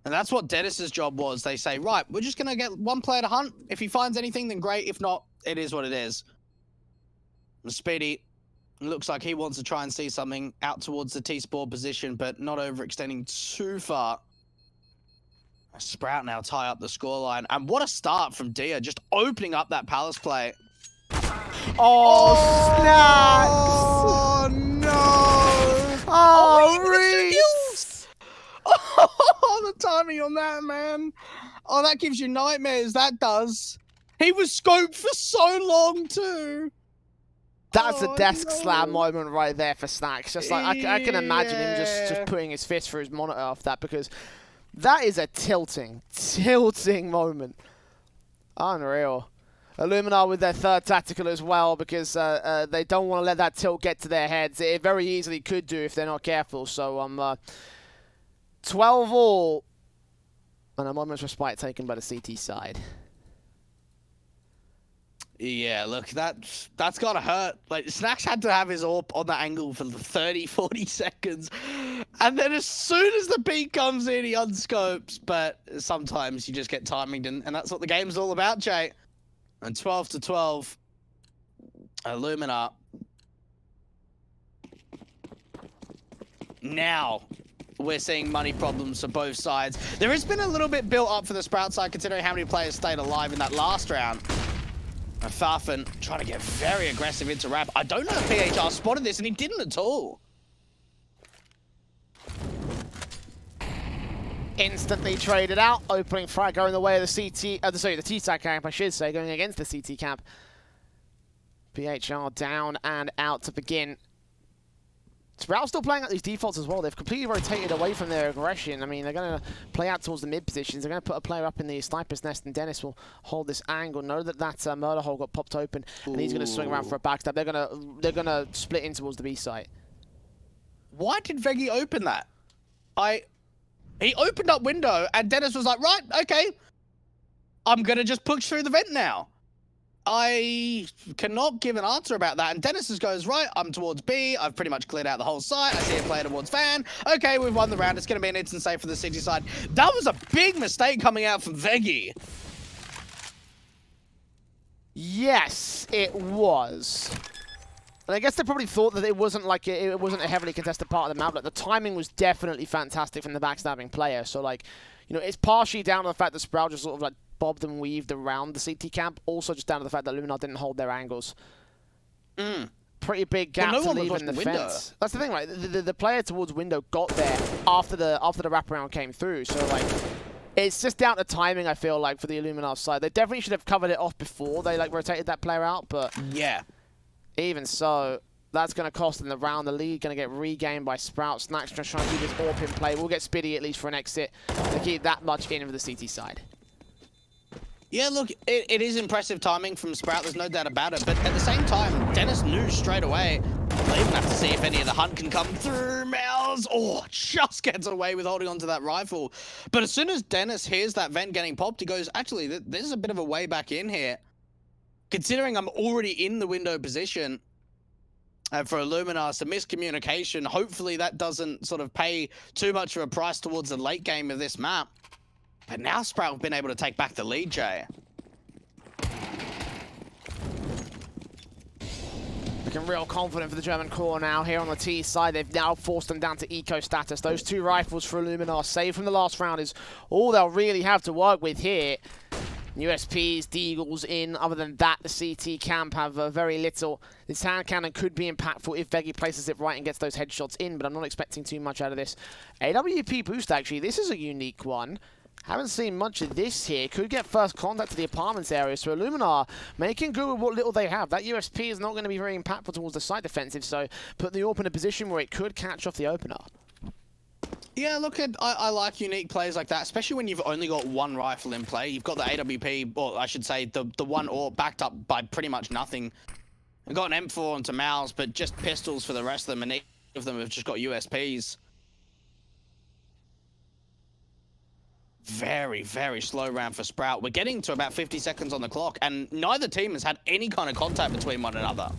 and that's what Dennis's job was. They say, right, we're just going to get one player to hunt. If he finds anything, then great. If not, it is what it is. Speedy looks like he wants to try and see something out towards the T-Sport position, but not overextending too far. Sprout now tie up the scoreline. And what a start from Dia, just opening up that Palace play. Oh, snacks! Oh, no! Oh, Reeds! Oh, the timing on that, man. Oh, that gives you nightmares, that does. He was scoped for so long, too. That's a desk slam moment right there for Snacks. Just like, I can imagine him just putting his fist through his monitor off that, because that is a tilting moment. Unreal. Illuminar with their third tactical as well, because they don't want to let that tilt get to their heads. It very easily could do if they're not careful. So 12 all, and a moment's respite taken by the CT side. Yeah, look, that's gotta hurt. Like, Snacks had to have his AWP on that angle for 30, 40 seconds. And then as soon as the peak comes in, he unscopes. But sometimes you just get timing, and that's what the game's all about, Jay. And 12 to 12, Illuminar. Now we're seeing money problems for both sides. There has been a little bit built up for the Sprout side, considering how many players stayed alive in that last round. And Farfan trying to get very aggressive into Rap. I don't know if PHR spotted this, and he didn't at all. Instantly traded out. Opening frag going the way of the the T-side camp, I should say, going against the CT camp. PHR down and out to begin. Sprout still playing out these defaults as well. They've completely rotated away from their aggression. I mean, they're going to play out towards the mid positions. They're going to put a player up in the sniper's nest, and Dennis will hold this angle. Know that murder hole got popped open, and he's going to swing around for a backstab. They're going to split in towards the B site. Why did Veggie open that? He opened up window, and Dennis was like, right, okay, I'm going to just push through the vent now. I cannot give an answer about that. And Dennis just goes, right, I'm towards B. I've pretty much cleared out the whole site. I see a player towards Fan. Okay, we've won the round. It's going to be an instant save for the City side. That was a big mistake coming out from Veggie. Yes, it was. And I guess they probably thought that it wasn't like it wasn't a heavily contested part of the map. Like, the timing was definitely fantastic from the backstabbing player. So, like, you know, it's partially down to the fact that Sprout just sort of like bobbed and weaved around the CT camp. Also, just down to the fact that Illuminar didn't hold their angles. Pretty big gap to leave in the fence. That's the thing, right? The player towards window got there after the wraparound came through. So, like, it's just down to timing, I feel like, for the Illuminar side. They definitely should have covered it off before they, like, rotated that player out, but yeah. Even so, that's going to cost them the round. The lead going to get regained by Sprout. Snacks just trying to keep his AWP in play. We'll get Spitty at least for an exit to keep that much in for the CT side. Yeah, look, it is impressive timing from Sprout, there's no doubt about it. But at the same time, Dennis knew straight away. We'll even have to see if any of the hunt can come through. Mouse, just gets away with holding onto that rifle. But as soon as Dennis hears that vent getting popped, he goes, actually, this is a bit of a way back in here. Considering I'm already in the window position for Illuminar, some miscommunication. Hopefully that doesn't sort of pay too much of a price towards the late game of this map. But now Sprout have been able to take back the lead, Jay. Looking real confident for the German core now here on the T side. They've now forced them down to eco status. Those 2 rifles for Illuminar, saved from the last round, is all they'll really have to work with here. USPs, Deagles in. Other than that, the CT camp have very little. This hand cannon could be impactful if Veggie places it right and gets those headshots in, but I'm not expecting too much out of this. AWP boost, actually. This is a unique one. Haven't seen much of this here. Could get first contact to the apartments area. So Illuminar making good with what little they have. That USP is not going to be very impactful towards the side defensive, so put the AWP in a position where it could catch off the opener. Yeah, look, I like unique plays like that, especially when you've only got 1 rifle in play. You've got the AWP, or I should say the 1 AWP backed up by pretty much nothing. We've got an M4 onto Mouse, but just pistols for the rest of them, and each of them have just got USPs. Very, very slow round for Sprout. We're getting to about 50 seconds on the clock, and neither team has had any kind of contact between one another.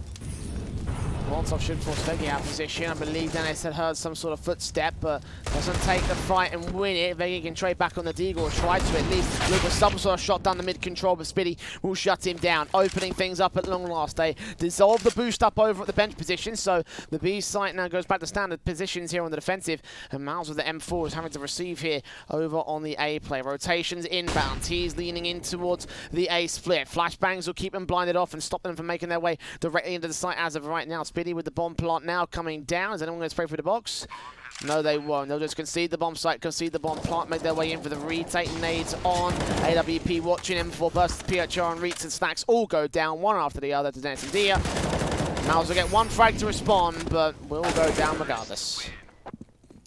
Molotov should force Veggie out of position. I believe Dennis had heard some sort of footstep, but doesn't take the fight and win it. Veggie can trade back on the Deagle, or try to at least look for some sort of shot down the mid-control, but Spitty will shut him down, opening things up at long last. They dissolve the boost up over at the bench position, so the B site now goes back to standard positions here on the defensive, and Miles with the M4 is having to receive here over on the A play. Rotations inbound. T's leaning in towards the A split. Flashbangs will keep them blinded off and stop them from making their way directly into the site as of right now. Spitty with the bomb plant now coming down. Is anyone going to spray through the box? No, they won't. They'll just concede the bomb site, concede the bomb plant, make their way in for the retake. Nades on. AWP watching M4 bursts. PHR and Reets and Snacks all go down one after the other to Dennis and Dia. Miles will get 1 frag to respond, but will go down regardless.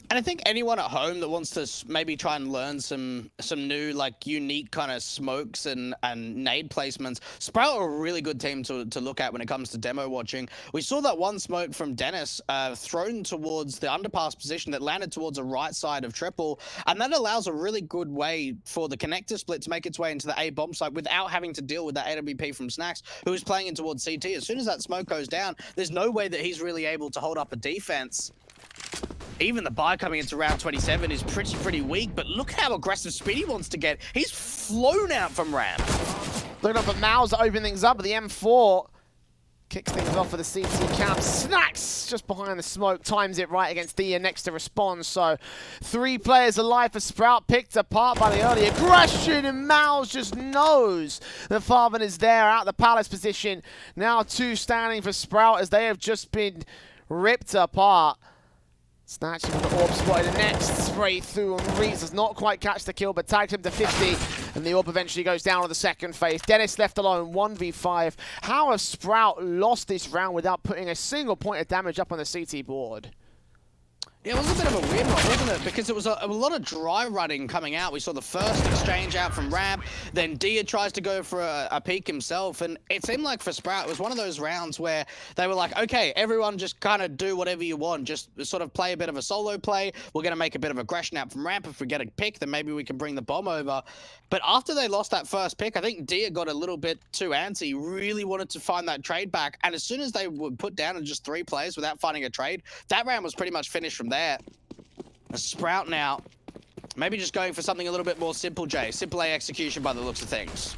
And I think anyone at home that wants to maybe try and learn some new, like, unique kind of smokes and nade placements, Sprout are a really good team to look at when it comes to demo watching. We saw that 1 smoke from Dennis thrown towards the underpass position that landed towards the right side of Triple, and that allows a really good way for the connector split to make its way into the A bomb site without having to deal with that AWP from Snacks, who is playing in towards CT. As soon as that smoke goes down, there's no way that he's really able to hold up a defense. Even the buy coming into round 27 is pretty weak, but look how aggressive Speedy wants to get. He's flown out from ramp. Looking up for Mouse to open things up, but the M4 kicks things off for the CT camp. Snacks just behind the smoke, times it right against Dia next to respond. So 3 players alive for Sprout, picked apart by the early aggression, and Mouse just knows that Farben is there out the palace position. Now 2 standing for Sprout as they have just been ripped apart. Snatching with the AWP spotted next. Spray through on Reeds. Does not quite catch the kill, but tags him to 50. And the AWP eventually goes down on the second phase. Dennis left alone, 1v5. How has Sprout lost this round without putting a single point of damage up on the CT board? Yeah, it was a bit of a weird one, wasn't it? Because it was a lot of dry running coming out. We saw the first exchange out from ramp, then Dia tries to go for a peek himself, and it seemed like for Sprout, it was one of those rounds where they were like, okay, everyone just kind of do whatever you want, just sort of play a bit of a solo play. We're going to make a bit of aggression out from ramp. If we get a pick, then maybe we can bring the bomb over. But after they lost that first pick, I think Dia got a little bit too antsy, really wanted to find that trade back, and as soon as they were put down in just 3 plays without finding a trade, that round was pretty much finished from there. A Sprout now, maybe just going for something a little bit more simple, Jay. Simple A execution by the looks of things.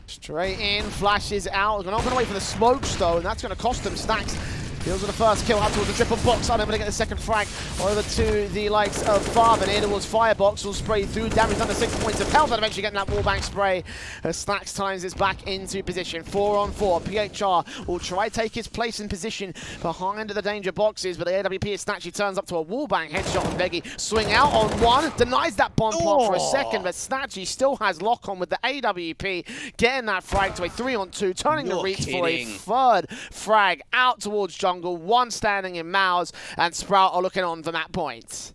Straight in, flashes out. They're not going to wait for the smokes, though, and that's going to cost them Snacks. Deals with the first kill out towards the triple box. Unable to get the second frag over to the likes of Farben. In towards Firebox will spray through. Damage under 6 points of health. And eventually getting that wallbang spray. As Snacks times is back into position. 4 on 4. PHR will try take his place in position behind the danger boxes. But the AWP is Snatchy turns up to a wallbang headshot on Veggie. Swing out on 1. Denies that bomb plot for a second. But Snatchy still has lock on with the AWP. Getting that frag to a 3 on 2. Turning the reach for a 3rd frag out towards jungle. 1 standing in Mouse, and Sprout are looking on from that point.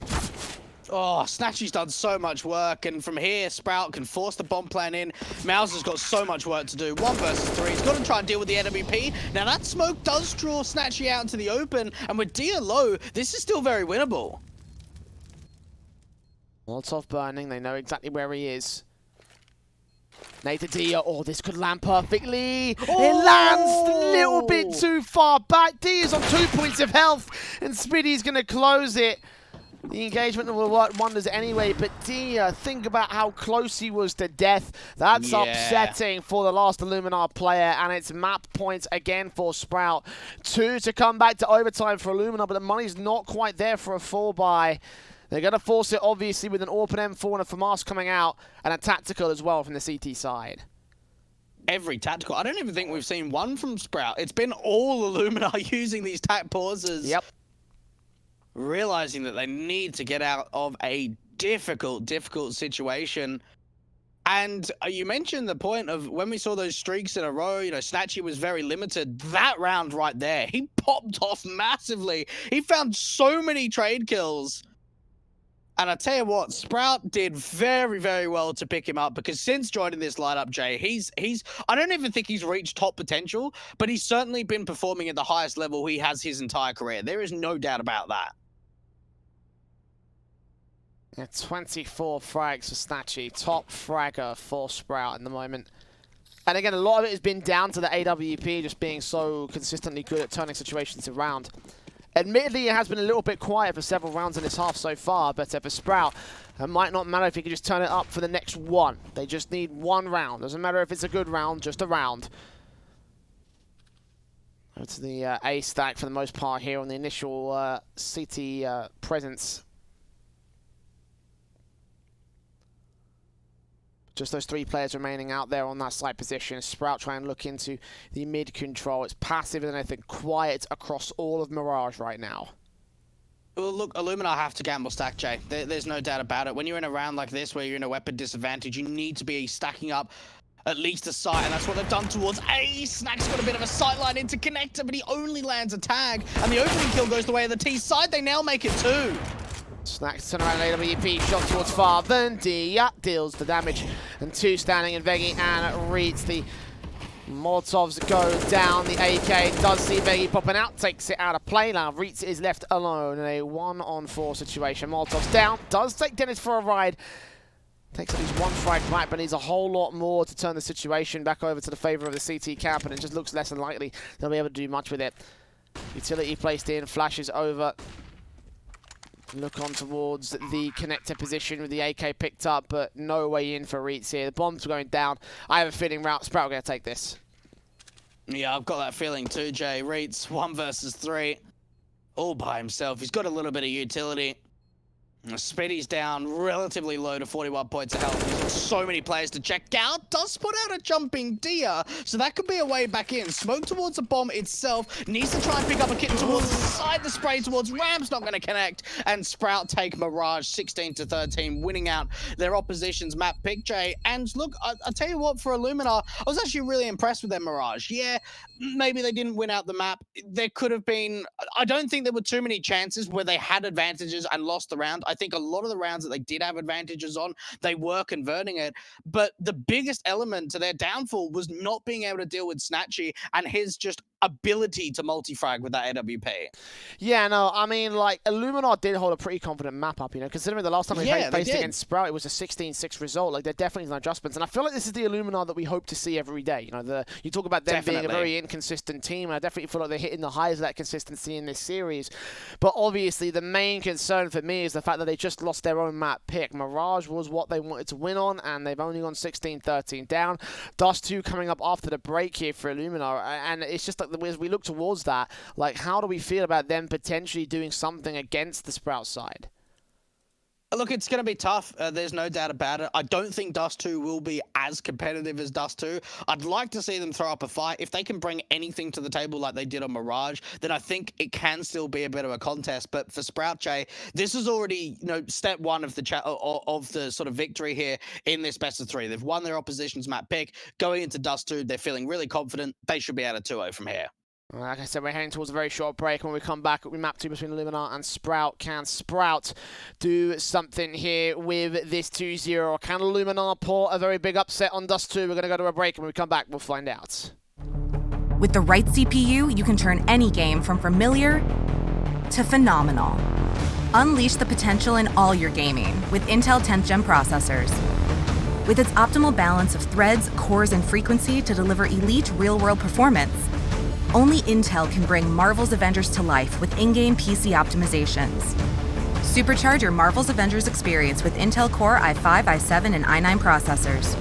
Oh, Snatchy's done so much work, and from here, Sprout can force the bomb plan in. Mauser's got so much work to do. 1 versus 3. He's got to try and deal with the NWP. Now, that smoke does draw Snatchy out into the open, and with Dia low, this is still very winnable. Molotov burning. They know exactly where he is. Nathan Dia. Oh, this could land perfectly. Oh! It lands a little bit too far back. Dia's on 2 points of health, and Spiddy's going to close it. The engagement will work wonders anyway, but Dia, think about how close he was to death. That's upsetting for the last Illuminar player, and it's map points again for Sprout. 2 to come back to overtime for Illuminar, but the money's not quite there for a full buy. They're going to force it, obviously, with an open M4 and a FAMAS coming out, and a tactical as well from the CT side. Every tactical. I don't even think we've seen one from Sprout. It's been all Illuminar using these tac pauses. Yep. Realizing that they need to get out of a difficult situation. And you mentioned the point of when we saw those streaks in a row, you know, Snatchy was very limited. That round right there, he popped off massively. He found so many trade kills. And I tell you what, Sprout did very, very well to pick him up, because since joining this lineup, Jay, he's I don't even think he's reached top potential, but he's certainly been performing at the highest level he has his entire career. There is no doubt about that. Yeah, 24 frags for Snatchy. Top fragger for Sprout in the moment. And again, a lot of it has been down to the AWP just being so consistently good at turning situations around. Admittedly, it has been a little bit quiet for several rounds in this half so far, but for Sprout, it might not matter if he can just turn it up for the next one. They just need one round. Doesn't matter if it's a good round, just a round. It's the A stack for the most part here on the initial CT presence. Just those 3 players remaining out there on that side position. Sprout trying to look into the mid control. It's passive and I think quiet across all of Mirage right now. Well, look, Illuminar have to gamble stack, Jay. There's no doubt about it. When you're in a round like this where you're in a weapon disadvantage, you need to be stacking up at least a sight, and that's what they've done towards A. Snack's got a bit of a sight line into connector, but he only lands a tag, and the opening kill goes the way of the T side. They now make it 2. Snacks turn around AWP, shot towards Farben. Dia deals the damage. And 2 standing in Veggie and Reeds. The Molotovs go down. The AK does see Veggie popping out, takes it out of play. Now Reeds is left alone in a 1-on-4 situation. Molotovs down, does take Dennis for a ride. Takes at least 1 frag back, but needs a whole lot more to turn the situation back over to the favor of the CT camp, and it just looks less than likely they'll be able to do much with it. Utility placed in, flashes over. Look on towards the connector position with the AK picked up, but no way in for Reeds here. The bombs are going down. I have a feeling Sprout are going to take this. Yeah, I've got that feeling too, Jay. Reeds, 1 versus 3. All by himself. He's got a little bit of utility. Speedy's down relatively low to 41 points of health. He's got so many players to check out. Does put out a jumping Dia, so that could be a way back in. Smoke towards the bomb itself. Needs to try and pick up a kitten towards the side. The spray towards Ram's not going to connect. And Sprout take Mirage 16-13, winning out their opposition's map pick, Jay. And look, I'll tell you what, for Illuminar, I was actually really impressed with their Mirage. Yeah, maybe they didn't win out the map. There could have been, I don't think there were too many chances where they had advantages and lost the round. I think a lot of the rounds that they did have advantages on, they were converting it. But the biggest element to their downfall was not being able to deal with Snatchy and his just ability to multi-frag with that AWP. Yeah, no, I mean, like, Illuminar did hold a pretty confident map up, you know, considering the last time they faced against Sprout, it was a 16-6 result. Like, there definitely is no adjustments. And I feel like this is the Illuminar that we hope to see every day. You know, you talk about them being a very inconsistent team, and I definitely feel like they're hitting the highs of that consistency in this series. But obviously, the main concern for me is the fact that they just lost their own map pick. Mirage was what they wanted to win on, and they've only gone 16-13 down. Dust 2 coming up after the break here for Illuminar, and it's just like, as we look towards that, like, how do we feel about them potentially doing something against the Sprout side? Look, it's going to be tough. There's no doubt about it. I don't think Dust 2 will be as competitive as Dust 2. I'd like to see them throw up a fight. If they can bring anything to the table like they did on Mirage, then I think it can still be a bit of a contest. But for Sprout, Jay, this is already, you know, step 1 of the sort of victory here in this best of 3. They've won their opposition's map pick. Going into Dust 2, they're feeling really confident. They should be out of 2-0 from here. Like I said, we're heading towards a very short break. When we come back, we map 2 between Illuminar and Sprout. Can Sprout do something here with this 2-0? Can Illuminar pull a very big upset on Dust 2? We're going to go to a break, and when we come back, we'll find out. With the right CPU, you can turn any game from familiar to phenomenal. Unleash the potential in all your gaming with Intel 10th Gen processors. With its optimal balance of threads, cores, and frequency to deliver elite real-world performance, only Intel can bring Marvel's Avengers to life with in-game PC optimizations. Supercharge your Marvel's Avengers experience with Intel Core i5, i7, and i9 processors.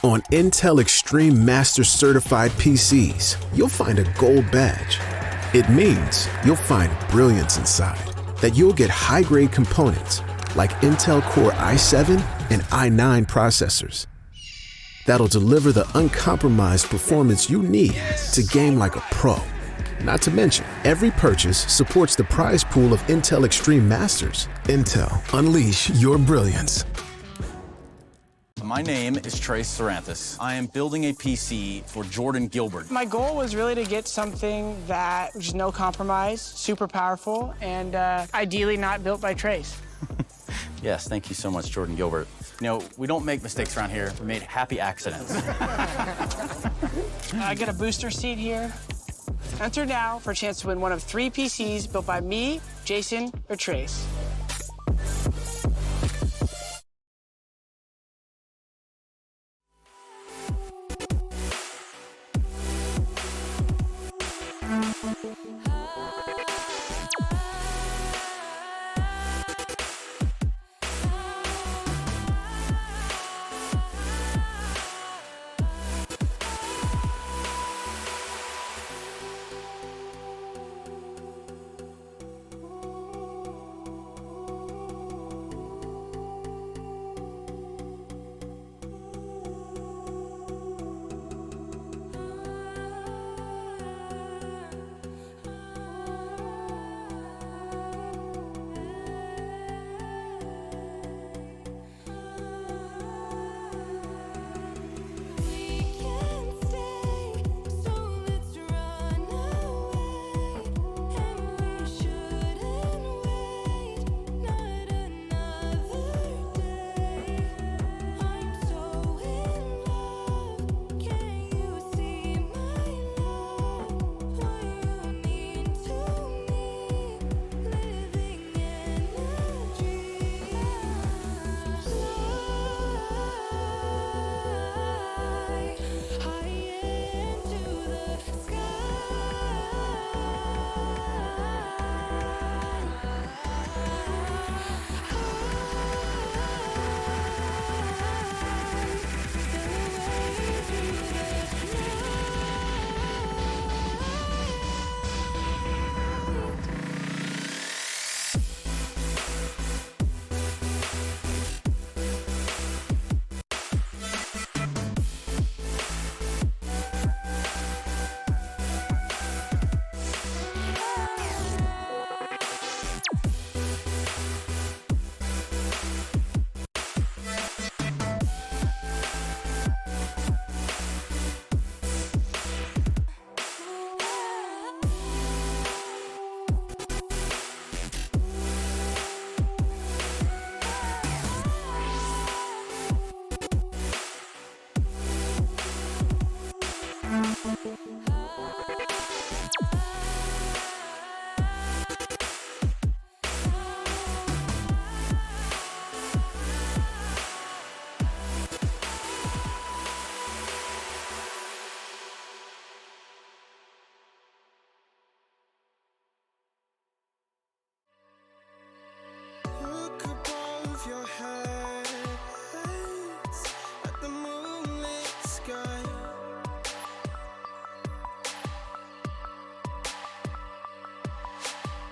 On Intel Extreme Master Certified PCs, you'll find a gold badge. It means you'll find brilliance inside, that you'll get high-grade components like Intel Core i7 and i9 processors that'll deliver the uncompromised performance you need to game like a pro. Not to mention, every purchase supports the prize pool of Intel Extreme Masters. Intel, unleash your brilliance. My name is Trace Saranthus. I am building a PC for Jordan Gilbert. My goal was really to get something that was no compromise, super powerful, and ideally not built by Trace. Yes, thank you so much, Jordan Gilbert. You know, we don't make mistakes around here. We made happy accidents. I get a booster seat here. Enter now for a chance to win one of 3 PCs built by me, Jason, or Trace. Look above your head at the moonlit sky.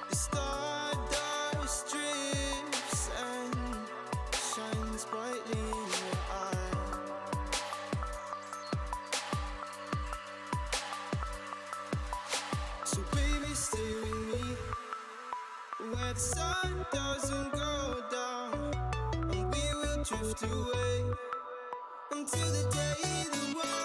The stardust drips and shines brightly in your eye. So baby, stay with me where the sun doesn't go down, and we will drift away until the day the world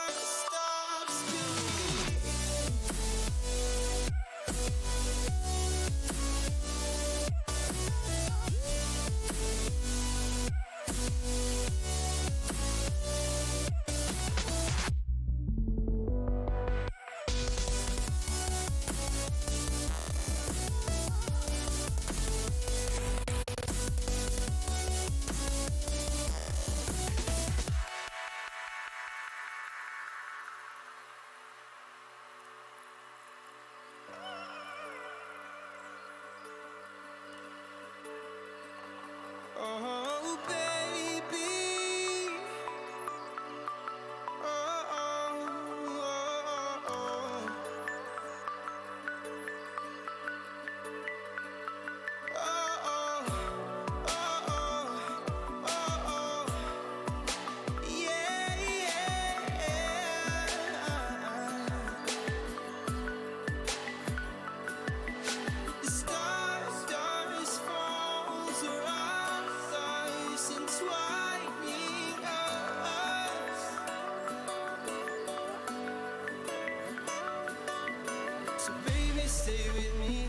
stay with me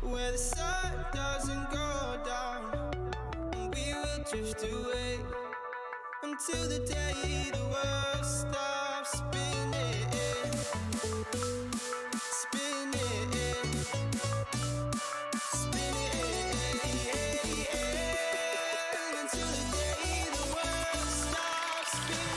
where the sun doesn't go down, and we will drift away until the day the world stops spinning, spinning, spinning, until the day the world stops spinning.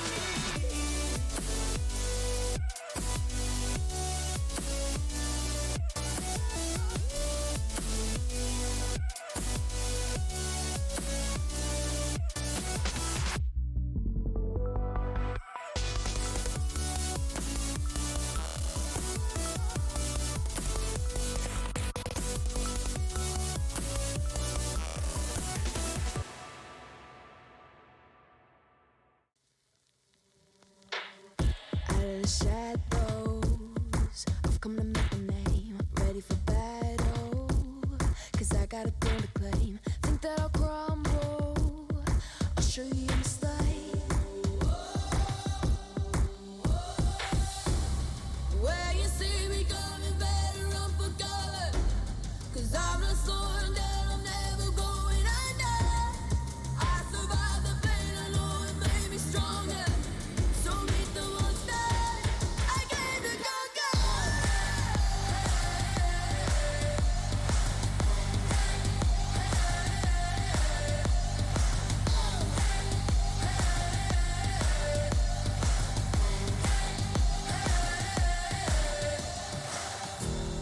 Out of the shadows, I've come to make a name. Ready for battle, 'cause I got a throne to claim. Think that I'll crumble, I'll show you in the slide. Where you see me coming, better run for cover, 'cause I'm not slowing down, I'm never going under. I survived the pain, I know it made me stronger. So meet the monster I came to conquer.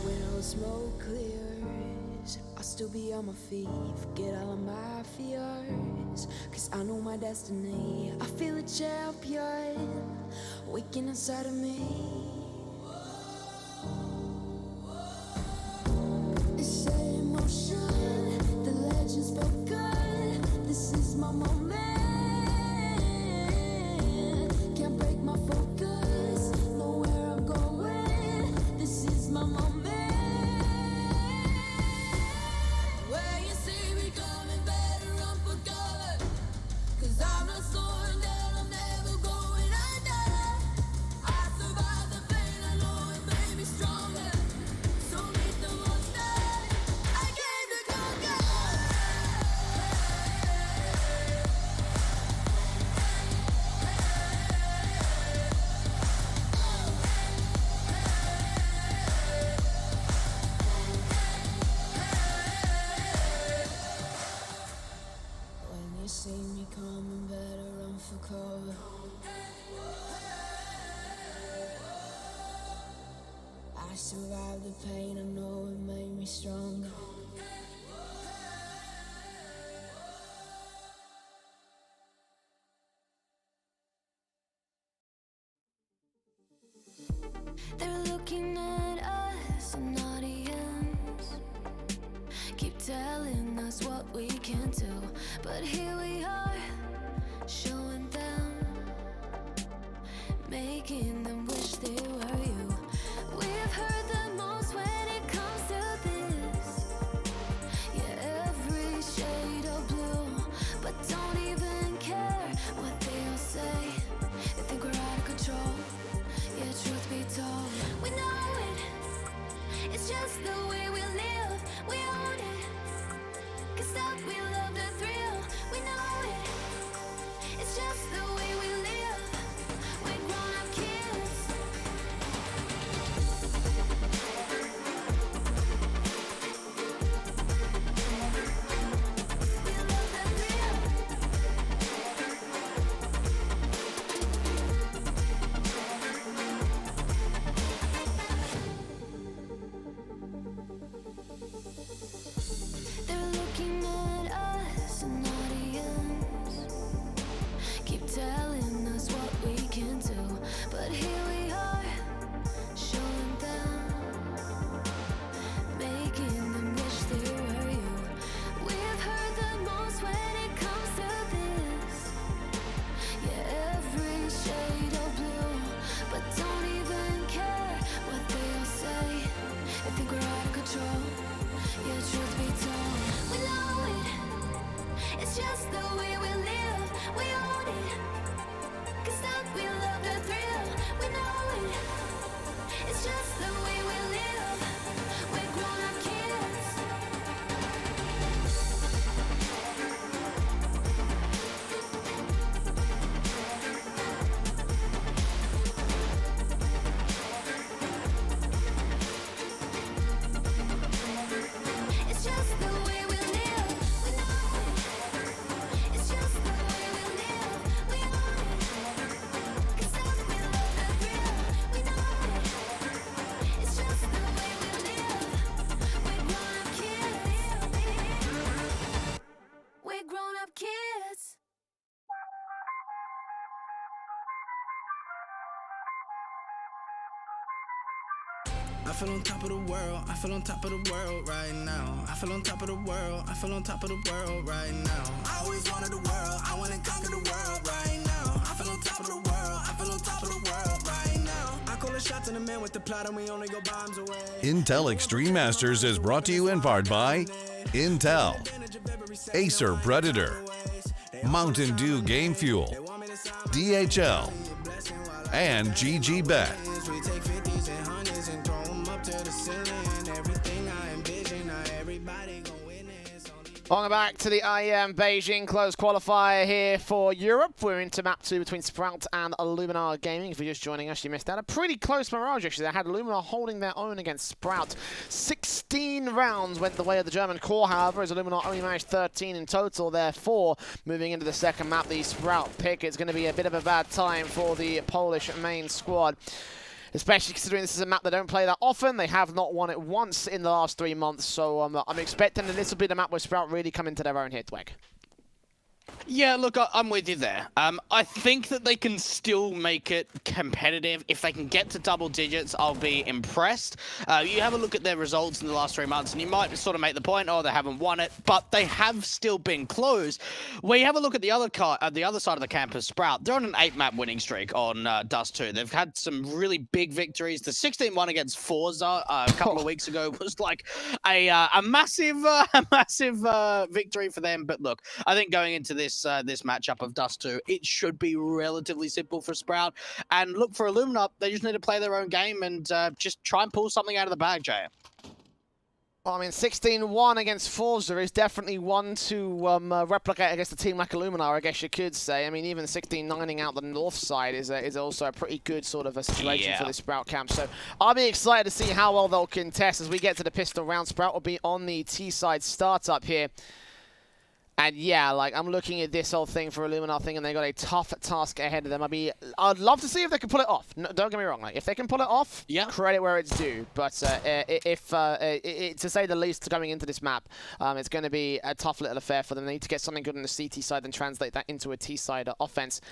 When all the smoke clears, I'll still be on my feet. Forget all of my fears, 'cause I know my destiny. I feel a champion waking inside of me. It's set in motion, the legend's spoken. This is my moment. Can't break my focus, know where I'm going. This is my moment. Where you see me coming, better run for cover, 'cause I'm not slowing down, I'm never going under. I survived the pain, I know it made me stronger. So meet the monster I came to conquer. When you see me coming, better run for cover. I survived the pain, I know it made me stronger. They're looking at us in audience, keep telling us what we can do, but here we are, showing them, making them wish they were you. We've heard the most when it comes to this, yeah, every shade of blue, but don't even care what they all say. They think we're out of control, yeah, truth be told, we know it, it's just the way we live, we own it, 'cause that we love the thrill, we know it, it's I feel on top of the world. I feel on top of the world right now. I feel on top of the world. I feel on top of the world right now. I always wanted the world. I want to conquer the world right now. I feel on top of the world. I feel on top of the world right now. I call the shots in the man with the plot and we only go bombs away. Intel Extreme Masters is brought to you in part by Intel, Acer Predator, Mountain Dew Game Fuel, DHL, and GG Bet. We take 50s and 100s and throw them up to the ceiling. Everything I envision, now everybody gon' witness. On back to the IEM Beijing closed qualifier here for Europe. We're into map 2 between Sprout and Illuminar Gaming. If you're just joining us, you missed out. A pretty close mirage, actually. They had Illuminar holding their own against Sprout. 16 rounds went the way of the German core, however, as Illuminar only managed 13 in total. Therefore, moving into the second map, the Sprout pick is going to be a bit of a bad time for the Polish main squad. Especially considering this is a map they don't play that often. They have not won it once in the last 3 months, so I'm expecting that this will be the map where Sprout really come into their own here, Dweg. Yeah, look, I'm with you there. I think that they can still make it competitive. If they can get to double digits, I'll be impressed. You have a look at their results in the last 3 months, and you might sort of make the point, oh, they haven't won it, but they have still been close. Where you have a look at the other side of the campus, Sprout, they're on an 8-map winning streak on Dust 2. They've had some really big victories. The 16-1 against Forza a couple of weeks ago was like a massive victory for them. But look, I think going into this matchup of Dust 2, it should be relatively simple for Sprout. And look, for Illuminar, they just need to play their own game and just try and pull something out of the bag, Jay. Well, I mean, 16-1 against Forza is definitely one to replicate against a team like Illuminar, I guess you could say. I mean, even 16-9ing out the north side is also a pretty good sort of a situation for the Sprout camp. So I'll be excited to see how well they'll contest as we get to the pistol round. Sprout will be on the T-side startup here. And yeah, like, I'm looking at this whole thing for Illuminar thing, and they got a tough task ahead of them. I'd love to see if they can pull it off. No, don't get me wrong. Like, if they can pull it off, credit where it's due. But to say the least, going into this map, it's going to be a tough little affair for them. They need to get something good on the CT side and translate that into a T-side offense.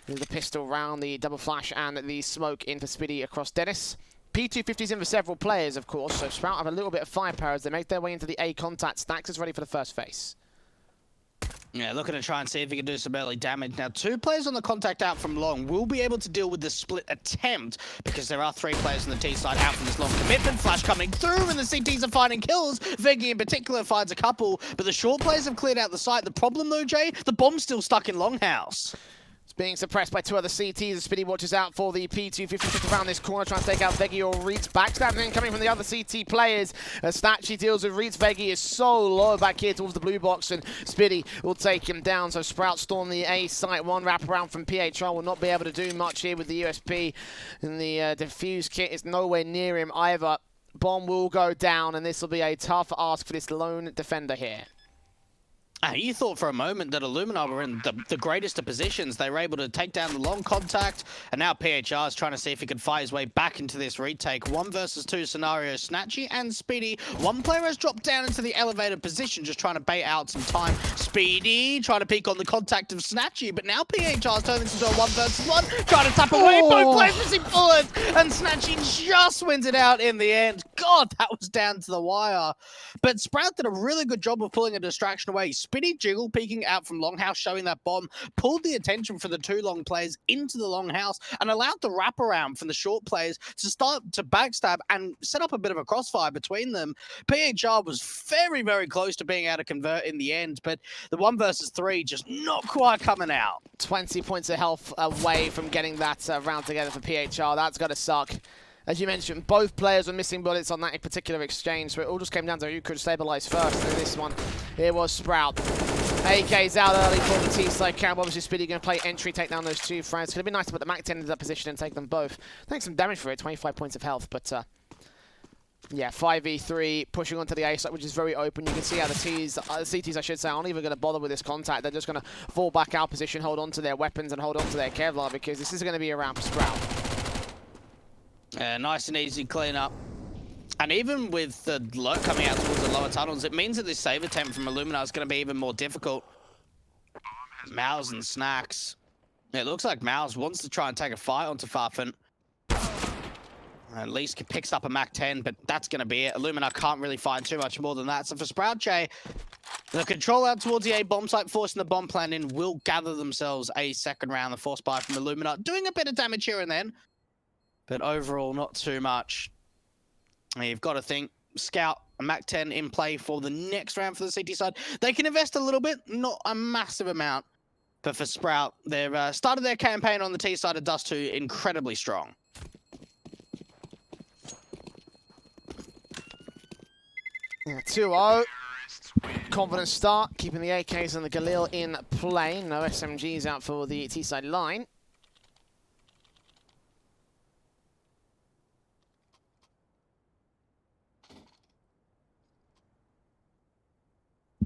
The pistol round, the double flash, and the smoke in for Spiddy across Dennis. P250's in for several players, of course, so Sprout have a little bit of firepower as they make their way into the A contact. Stacks is ready for the first phase. Yeah, looking to try and see if he can do some early damage. Now, 2 players on the contact out from long will be able to deal with the split attempt because there are 3 players on the T side out from this long commitment. Flash coming through, and the CTs are finding kills. Veggie in particular finds a couple, but the short players have cleared out the site. The problem, though, Jay, the bomb's still stuck in Longhouse. It's being suppressed by 2 other CTs. as Spiddy watches out for the P250 around this corner, trying to take out Veggie or Reeds. Backstabbing coming from the other CT players. As Snatchy deals with Reeds. Veggie is so low back here towards the blue box, and Spiddy will take him down. So Sprout storm the A site. 1 wraparound from PHR will not be able to do much here with the USP. And the defuse kit is nowhere near him either. Bomb will go down, and this will be a tough ask for this lone defender here. You thought for a moment that Illuminar were in the greatest of positions. They were able to take down the long contact, and now PHR is trying to see if he can fight his way back into this retake. 1 versus 2 scenario, Snatchy and Speedy. 1 player has dropped down into the elevated position, just trying to bait out some time. Speedy trying to peek on the contact of Snatchy, but now PHR's turned this into a 1 versus 1, trying to tap away. Both players missing bullets, and Snatchy just wins it out in the end. God, that was down to the wire. But Sprout did a really good job of pulling a distraction away. Spiddy jiggle peeking out from Longhouse, showing that bomb, pulled the attention for the 2 long players into the Longhouse, and allowed the wraparound from the short players to start to backstab and set up a bit of a crossfire between them. PHR was very, very close to being able to convert in the end, but the 1 versus 3 just not quite coming out. 20 points of health away from getting that round together for PHR. That's got to suck. As you mentioned, both players were missing bullets on that particular exchange, so it all just came down to who could stabilize first. And in this one, here was Sprout. AK's out early for the T-side camp. Obviously, Speedy going to play entry, take down those 2 friends. Could have been nice to put the Mac 10 into that position and take them both. Take some damage for it, 25 points of health, but yeah, 5v3, pushing onto the A side, which is very open. You can see how the CTs, I should say, aren't even going to bother with this contact. They're just going to fall back out position, hold on to their weapons, and hold on to their Kevlar, because this is going to be a round for Sprout. Nice and easy cleanup. And even with the lurk coming out towards the lower tunnels, it means that this save attempt from Illuminar is going to be even more difficult. Mouse and Snacks. It looks like Mouse wants to try and take a fight onto Farfin. At least picks up a MAC-10, but that's going to be it. Illuminar can't really find too much more than that. So for Sprout J, the control out towards the A bomb site, forcing the bomb plan in, will gather themselves a second round. The force buy from Illuminar, doing a bit of damage here and then, but overall not too much. And you've got to think, Scout, a MAC-10 in play for the next round for the CT side. They can invest a little bit, not a massive amount, but for Sprout, they've started their campaign on the T side of Dust 2 incredibly strong. Yeah, 2-0. Confident start, keeping the AKs and the Galil in play. No SMGs out for the T-side line.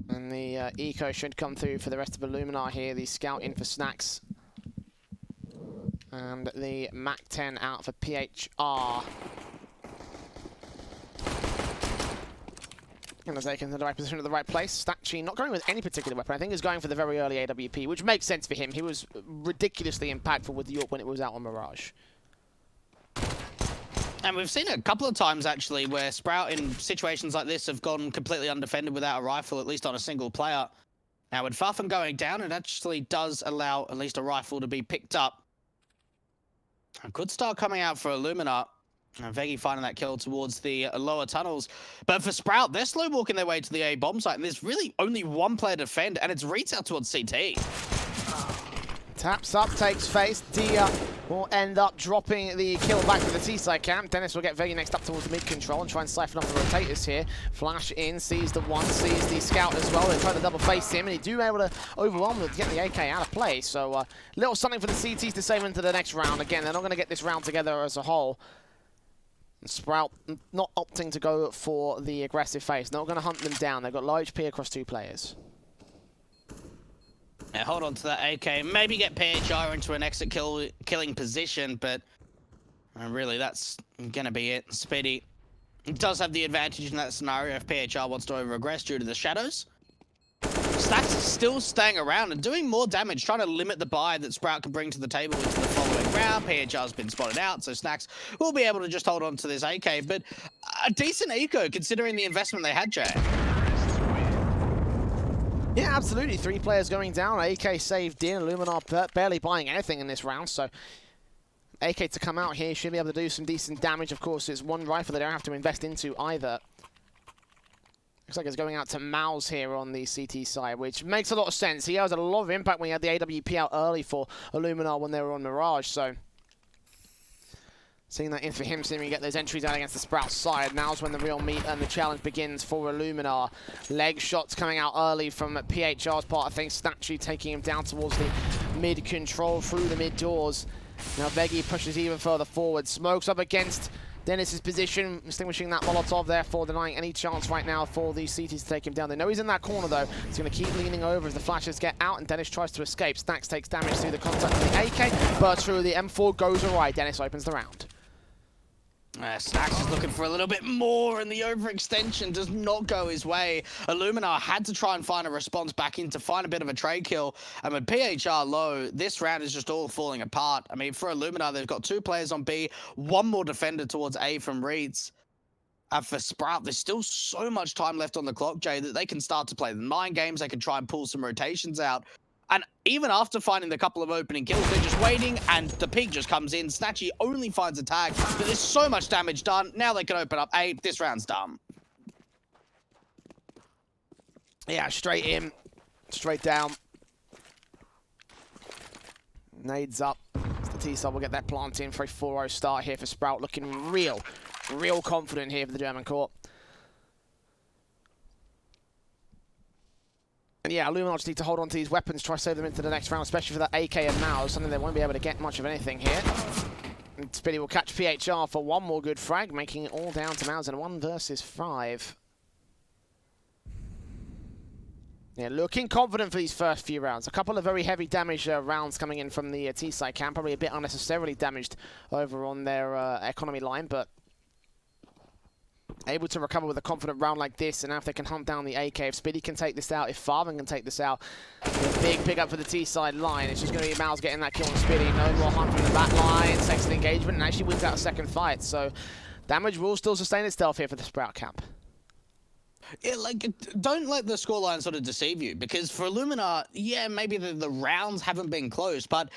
And the eco should come through for the rest of Illuminar here. The Scout in for Snacks. And the MAC-10 out for PHR. And as they can in the right position at the right place. Statchi not going with any particular weapon. I think he's going for the very early AWP, which makes sense for him. He was ridiculously impactful with the AWP when it was out on Mirage. And we've seen it a couple of times, actually, where Sprout in situations like this have gone completely undefended without a rifle, at least on a single player. Now, with Farfan going down, it actually does allow at least a rifle to be picked up. A good start coming out for Illuminar. And Veggie finding that kill towards the lower tunnels. But for Sprout, they're slow walking their way to the A bomb site, and there's really only one player to defend, and it's Reeds out towards CT. Taps up, takes face. Dia will end up dropping the kill back to the T-side camp. Dennis will get Veggie next up towards the mid-control and try and siphon off the rotators here. Flash in, sees the one, sees the Scout as well. They try to double face him, and he do able to overwhelm him to get the AK out of play. So little something for the CTs to save into the next round. Again, they're not going to get this round together as a whole. Sprout not opting to go for the aggressive phase. Not going to hunt them down. They've got low HP across two players. Yeah, hold on to that AK. Maybe get PHR into an exit killing position, but really that's going to be it. Speedy does have the advantage in that scenario if PHR wants to over-aggress due to the shadows. Stacks is still staying around and doing more damage, trying to limit the buy that Sprout can bring to the table into the following round. PHR's been spotted out, so Snacks will be able to just hold on to this AK, but a decent eco considering the investment they had, Jay. Yeah, absolutely. 3 players going down. AK saved in. Illuminar barely buying anything in this round, so AK to come out here should be able to do some decent damage. Of course, it's one rifle they don't have to invest into either. Looks like it's going out to Mouse here on the CT side, which makes a lot of sense. He has a lot of impact when he had the AWP out early for Illuminar when they were on Mirage, so seeing that in for him, seeing him get those entries out against the Sprout side. Now's when the real meat and the challenge begins for Illuminar. Leg shots coming out early from PHR's part. I think Statue taking him down towards the mid-control through the mid-doors. Now Veggie pushes even further forward. Smokes up against Dennis's position, extinguishing that Molotov there for denying any chance right now for the CTs to take him down. They know he's in that corner though. He's going to keep leaning over as the flashes get out and Dennis tries to escape. Snacks takes damage through the contact of the AK, bursts through the M4, goes awry. Dennis opens the round. Snacks is looking for a little bit more, and the overextension does not go his way. Illuminar had to try and find a response back in to find a bit of a trade kill. And with PHR low, this round is just all falling apart. I mean, for Illuminar, they've got 2 players on B, 1 more defender towards A from Reeds. For Sprout, there's still so much time left on the clock, Jay, that they can start to play the mind games. They can try and pull some rotations out. And even after finding the couple of opening kills, they're just waiting, and the peak just comes in. Snatchy only finds a tag, but there's so much damage done. Now they can open up A. This round's done. Yeah, straight in, straight down. Nades up. The T-side will get that plant in for a 4-0 start here for Sprout. Looking real confident here for the German court. And yeah, Illuminar just need to hold on to these weapons, try to save them into the next round, especially for that AK and Mouse, something they won't be able to get much of anything here. And Spitty will catch PHR for 1 more good frag, making it all down to Mouse in 1 versus 5. Yeah, looking confident for these first few rounds. A couple of very heavy damage rounds coming in from the T-side camp, probably a bit unnecessarily damaged over on their economy line, but able to recover with a confident round like this, and now if they can hunt down the AK, if Spiddy can take this out, if Farman can take this out, a big pick up for the T-side line. It's just going to be Miles getting that kill on Spiddy. No more hunt from the back line, second engagement, and actually wins out a second fight. So damage will still sustain itself here for the Sprout camp. Yeah, like, don't let the scoreline sort of deceive you, because for Illuminar, yeah, maybe the rounds haven't been close, but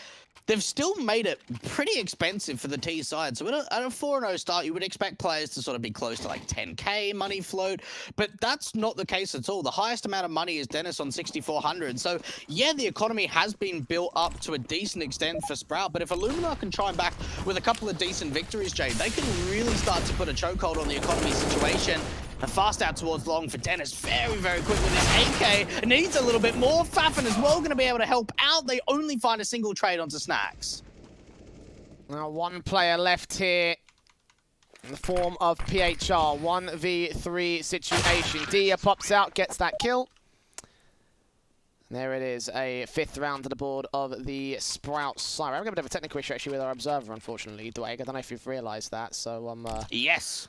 they've still made it pretty expensive for the T side. So at a 4-0 start, you would expect players to sort of be close to like 10k money float, but that's not the case at all. The highest amount of money is Dennis on 6,400. So yeah, the economy has been built up to a decent extent for Sprout, but if Illuminar can chime back with a couple of decent victories, Jade, they can really start to put a chokehold on the economy situation. A fast out towards long for Dennis. Very, very quick with his AK. Needs a little bit more. Fafin as well going to be able to help out. They only find a single trade onto Snacks. Now one player left here in the form of PHR. 1v3 situation. Dia pops out, gets that kill. And there it is, a 5th round to the board of the Sprout side. We're having a bit of a technical issue actually with our observer, unfortunately, Dwayne. I don't know if you've realised that, so yes.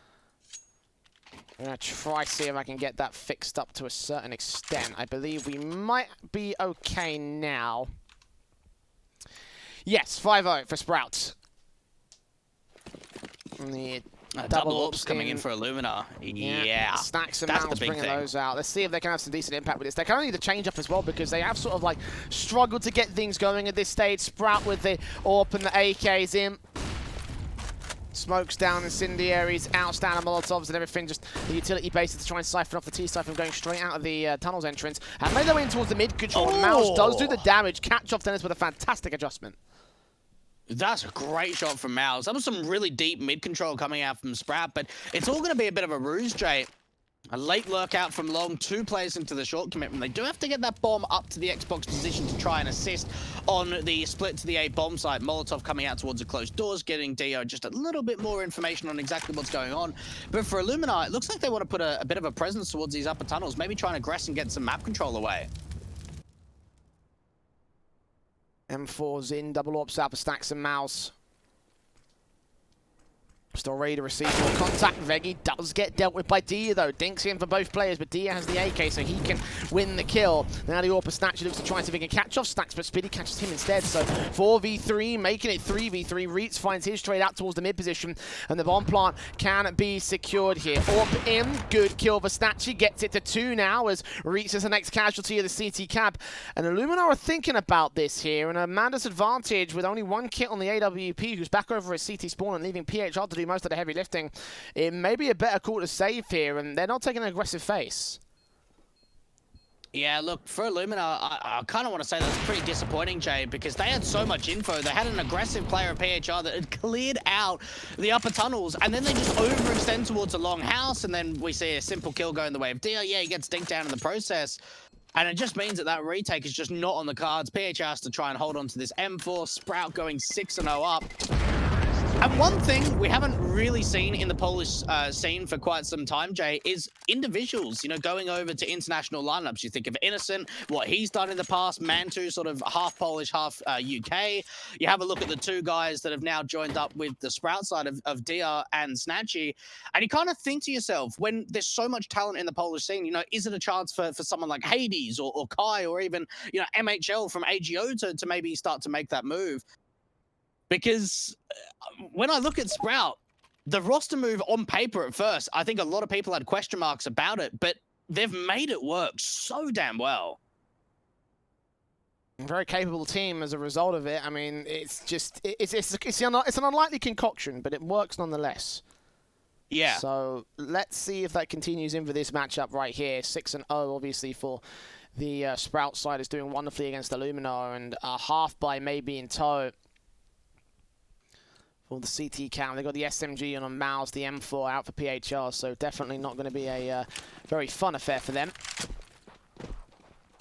I'm going to try to see if I can get that fixed up to a certain extent. I believe we might be okay now. Yes, 5-0 for Sprout. And the double ops coming in for Illuminar. Yeah. Snacks and Mounds bringing those out. Let's see if they can have some decent impact with this. They kind of need to change up as well because they have sort of like struggled to get things going at this stage. Sprout with the AWP and the AKs in. Smokes down, incendiaries, outstanding Molotovs and everything, just the utility bases to try and siphon off the T-side from going straight out of the tunnel's entrance. And made their way in towards the mid-control. Mouse does do the damage, catch off Dennis with a fantastic adjustment. That's a great shot from Mouse. That was some really deep mid-control coming out from Sprout, but it's all going to be a bit of a ruse, Jay. A late lurk out from long, 2 players into the short commitment. They do have to get that bomb up to the Xbox position to try and assist on the split to the A bomb site. Molotov coming out towards the closed doors, getting Dio just a little bit more information on exactly what's going on. But for Illuminar, it looks like they want to put a bit of a presence towards these upper tunnels, maybe try and aggress and get some map control away. M4's in, double ops out for Stacks and Mouse. Still ready to receive more contact. Veggie does get dealt with by Dia though. Dinks in for both players, but Dia has the AK so he can win the kill. Now the AWP Snatcher looks to try and see if he can catch off Stacks, but Spiddy catches him instead. So 4v3, making it 3v3. Reitz finds his trade out towards the mid position, and the bomb plant can be secured here. AWP in, good kill for Snatchy. Gets it to 2 now as Reitz is the next casualty of the CT cap. And Illuminar are thinking about this here, and Amanda's advantage with only 1 kit on the AWP, who's back over at CT spawn and leaving PHR to do most of the heavy lifting. It may be a better call to save here, and they're not taking an aggressive face. Yeah, look, for Illuminar, I kind of want to say that's pretty disappointing, Jay, because they had so much info. They had an aggressive player of PHR that had cleared out the upper tunnels, and then they just overextend towards a long house, and then we see a simple kill go in the way of Dio. Yeah, he gets dinked down in the process. And it just means that that retake is just not on the cards. PHR has to try and hold on to this M4. Sprout going 6-0 up. And one thing we haven't really seen in the Polish scene for quite some time, Jay, is individuals, you know, going over to international lineups. You think of Innocent, what he's done in the past, Mantu, sort of half Polish, half UK. You have a look at the 2 guys that have now joined up with the Sprout side of Dia and Snatchy, and you kind of think to yourself, when there's so much talent in the Polish scene, you know, is it a chance for someone like Hades or Kai or even, you know, MHL from AGO to maybe start to make that move? Because when I look at Sprout, the roster move on paper at first, I think a lot of people had question marks about it, but they've made it work so damn well. Very capable team as a result of it. I mean, it's just, it's an unlikely concoction, but it works nonetheless. Yeah. So let's see if that continues in for this matchup right here. 6-0, obviously, for the Sprout side is doing wonderfully against Illuminar, and a half by maybe in tow. For the CT cam, they've got the SMG on Mouse, the M4 out for PHR, so definitely not going to be a very fun affair for them.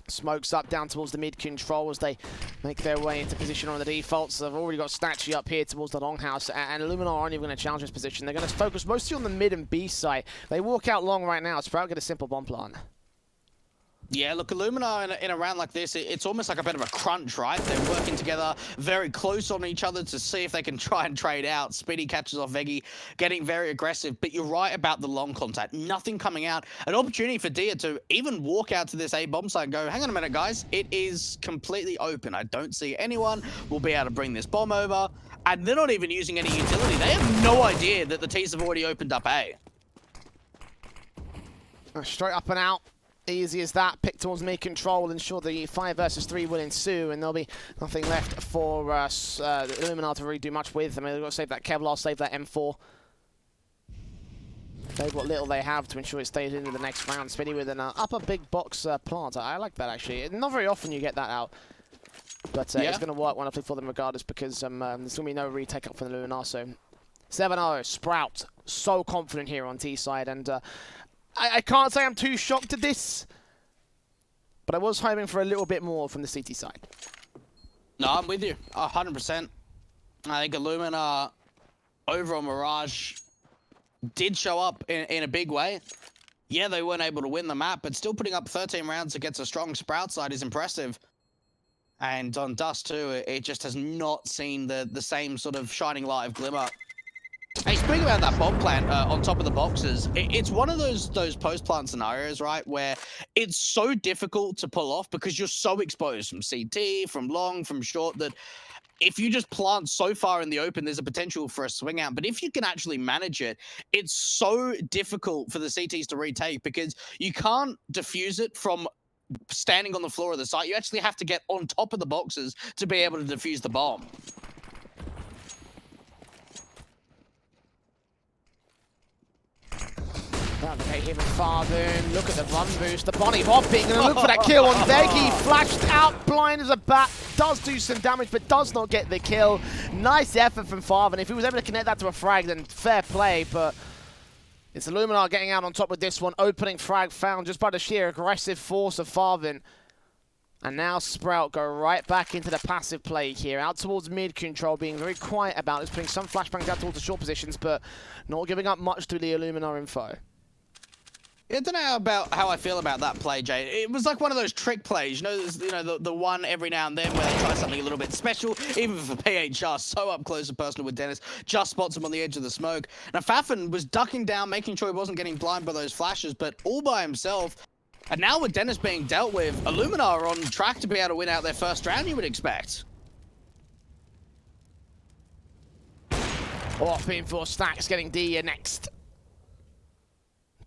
Smokes up down towards the mid-control as they make their way into position on the defaults. So they've already got Statue up here towards the longhouse, and Illuminar aren't even going to challenge this position. They're going to focus mostly on the mid and B side. They walk out long right now. Sprout get a simple bomb plant. Yeah, look, Illuminar in a round like this, it's almost like a bit of a crunch, right? They're working together very close on each other to see if they can try and trade out. Speedy catches off Veggie, getting very aggressive. But you're right about the long contact. Nothing coming out. An opportunity for Dia to even walk out to this A bomb site and go, hang on a minute, guys. It is completely open. I don't see anyone. We'll be able to bring this bomb over. And they're not even using any utility. They have no idea that the T's have already opened up A. Straight up and out. Easy as that. Pick towards me control, ensure the 5 versus 3 will ensue, and there'll be nothing left for the Illuminar to really do much with. I mean, they've got to save that Kevlar, save that M4. Save what little they have to ensure it stays into the next round. Spinny with an upper big box plant. I like that, actually. Not very often you get that out. But it's going to work wonderfully for them regardless, because there's going to be no retake up for the Illuminar. So 7-0, Sprout. So confident here on T side, and I can't say I'm too shocked at this, but I was hoping for a little bit more from the CT side. No, I'm with you, 100%. I think Illuminar over on Mirage did show up in a big way. Yeah, they weren't able to win the map, but still putting up 13 rounds against a strong Sprout side is impressive. And on Dust too, it just has not seen the same sort of shining light of glimmer. Hey, speaking about that bomb plant on top of the boxes, it's one of those post-plant scenarios, right, where it's so difficult to pull off because you're so exposed from CT, from long, from short, that if you just plant so far in the open, there's a potential for a swing out. But if you can actually manage it, it's so difficult for the CTs to retake because you can't defuse it from standing on the floor of the site. You actually have to get on top of the boxes to be able to defuse the bomb. Okay, him and Farden. Look at the run boost. The Bonnie hopping. And look for that kill on Veggie. Flashed out, blind as a bat. Does do some damage, but does not get the kill. Nice effort from Farden. If he was able to connect that to a frag, then fair play. But it's Illuminar getting out on top with this one. Opening frag found just by the sheer aggressive force of Farden. And now Sprout go right back into the passive play here. Out towards mid control, being very quiet about it. Putting some flashbangs out towards the short positions, but not giving up much to the Illuminar info. I don't know how I feel about that play, Jay. It was like one of those trick plays, the one every now and then where they try something a little bit special, even for PHR, so up close and personal with Dennis, just spots him on the edge of the smoke. Now, Fafin was ducking down, making sure he wasn't getting blind by those flashes, but all by himself. And now with Dennis being dealt with, Illuminar are on track to be able to win out their first round, you would expect. Off in for Stacks, getting D next.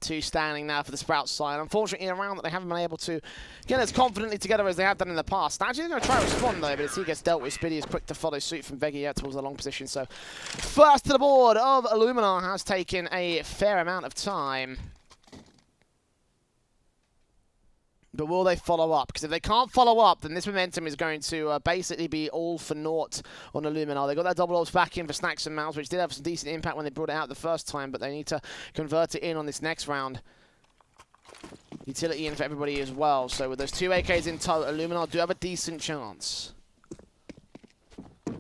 2 standing now for the Sprout side. Unfortunately, in a round that they haven't been able to get as confidently together as they have done in the past. Actually, they're going to try to respond, though, but as he gets dealt with, Spiddy is quick to follow suit from Veggie out towards the long position. So, first to the board of Illuminar has taken a fair amount of time. But will they follow up? Because if they can't follow up, then this momentum is going to basically be all for naught on Illuminar. They got that double ults back in for Snacks and Mouse, which did have some decent impact when they brought it out the first time, but they need to convert it in on this next round. Utility in for everybody as well. So with those 2 AKs in tow, Illuminar do have a decent chance.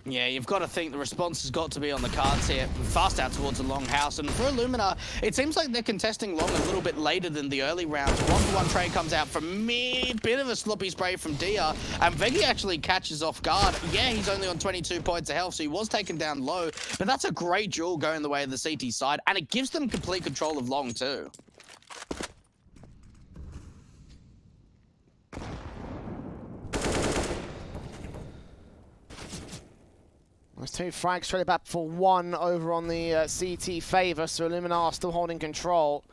Yeah, you've got to think the response has got to be on the cards here. Fast out towards the long house. And for Illuminar, it seems like they're contesting long a little bit later than the early rounds. 1-for-1 trade comes out from mid. Bit of a sloppy spray from Dia. And Veggie actually catches off guard. Yeah, he's only on 22 points of health, so he was taken down low. But that's a great duel going the way of the CT side. And it gives them complete control of long, too. There's 2 frags straight back for 1 over on the CT favor, so Illuminar still holding control.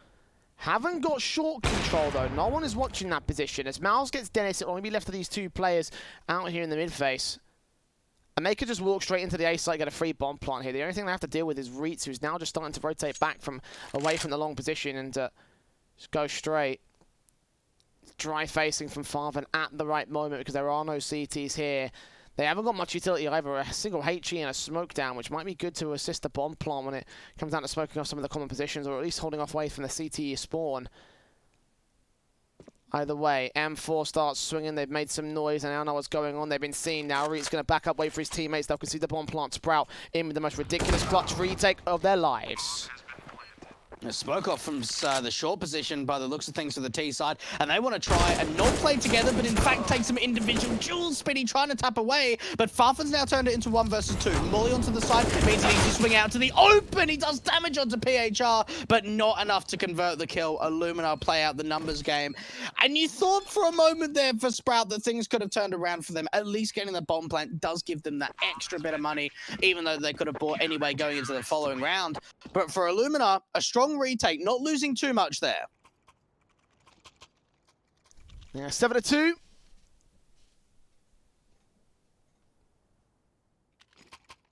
Haven't got short control, though. No one is watching that position. As Mouse gets Dennis, it'll only be left to these 2 players out here in the mid-face. And they could just walk straight into the A site, get a free bomb plant here. The only thing they have to deal with is Reitz, who's now just starting to rotate back from away from the long position and just go straight. Dry facing from Farven at the right moment because there are no CTs here. They haven't got much utility either. A single HE and a smoke down, which might be good to assist the bomb plant when it comes down to smoking off some of the common positions, or at least holding off away from the CT spawn. Either way, M4 starts swinging. They've made some noise, and I don't know what's going on. They've been seen now. Reed's going to back up, wait for his teammates. They'll concede the bomb plant. Sprout in with the most ridiculous clutch retake of their lives. Spoke off from the short position by the looks of things for the T side, and they want to try and not play together, but in fact take some individual duels. Spinny trying to tap away, but Farfan's now turned it into 1 versus 2. Molly onto the side means an easy swing out to the open. He does damage onto PHR, but not enough to convert the kill. Illuminar play out the numbers game, and you thought for a moment there for Sprout that things could have turned around for them. At least getting the bomb plant does give them that extra bit of money, even though they could have bought anyway going into the following round. But for Illuminar, a strong retake, not losing too much there. Yeah, 7-2.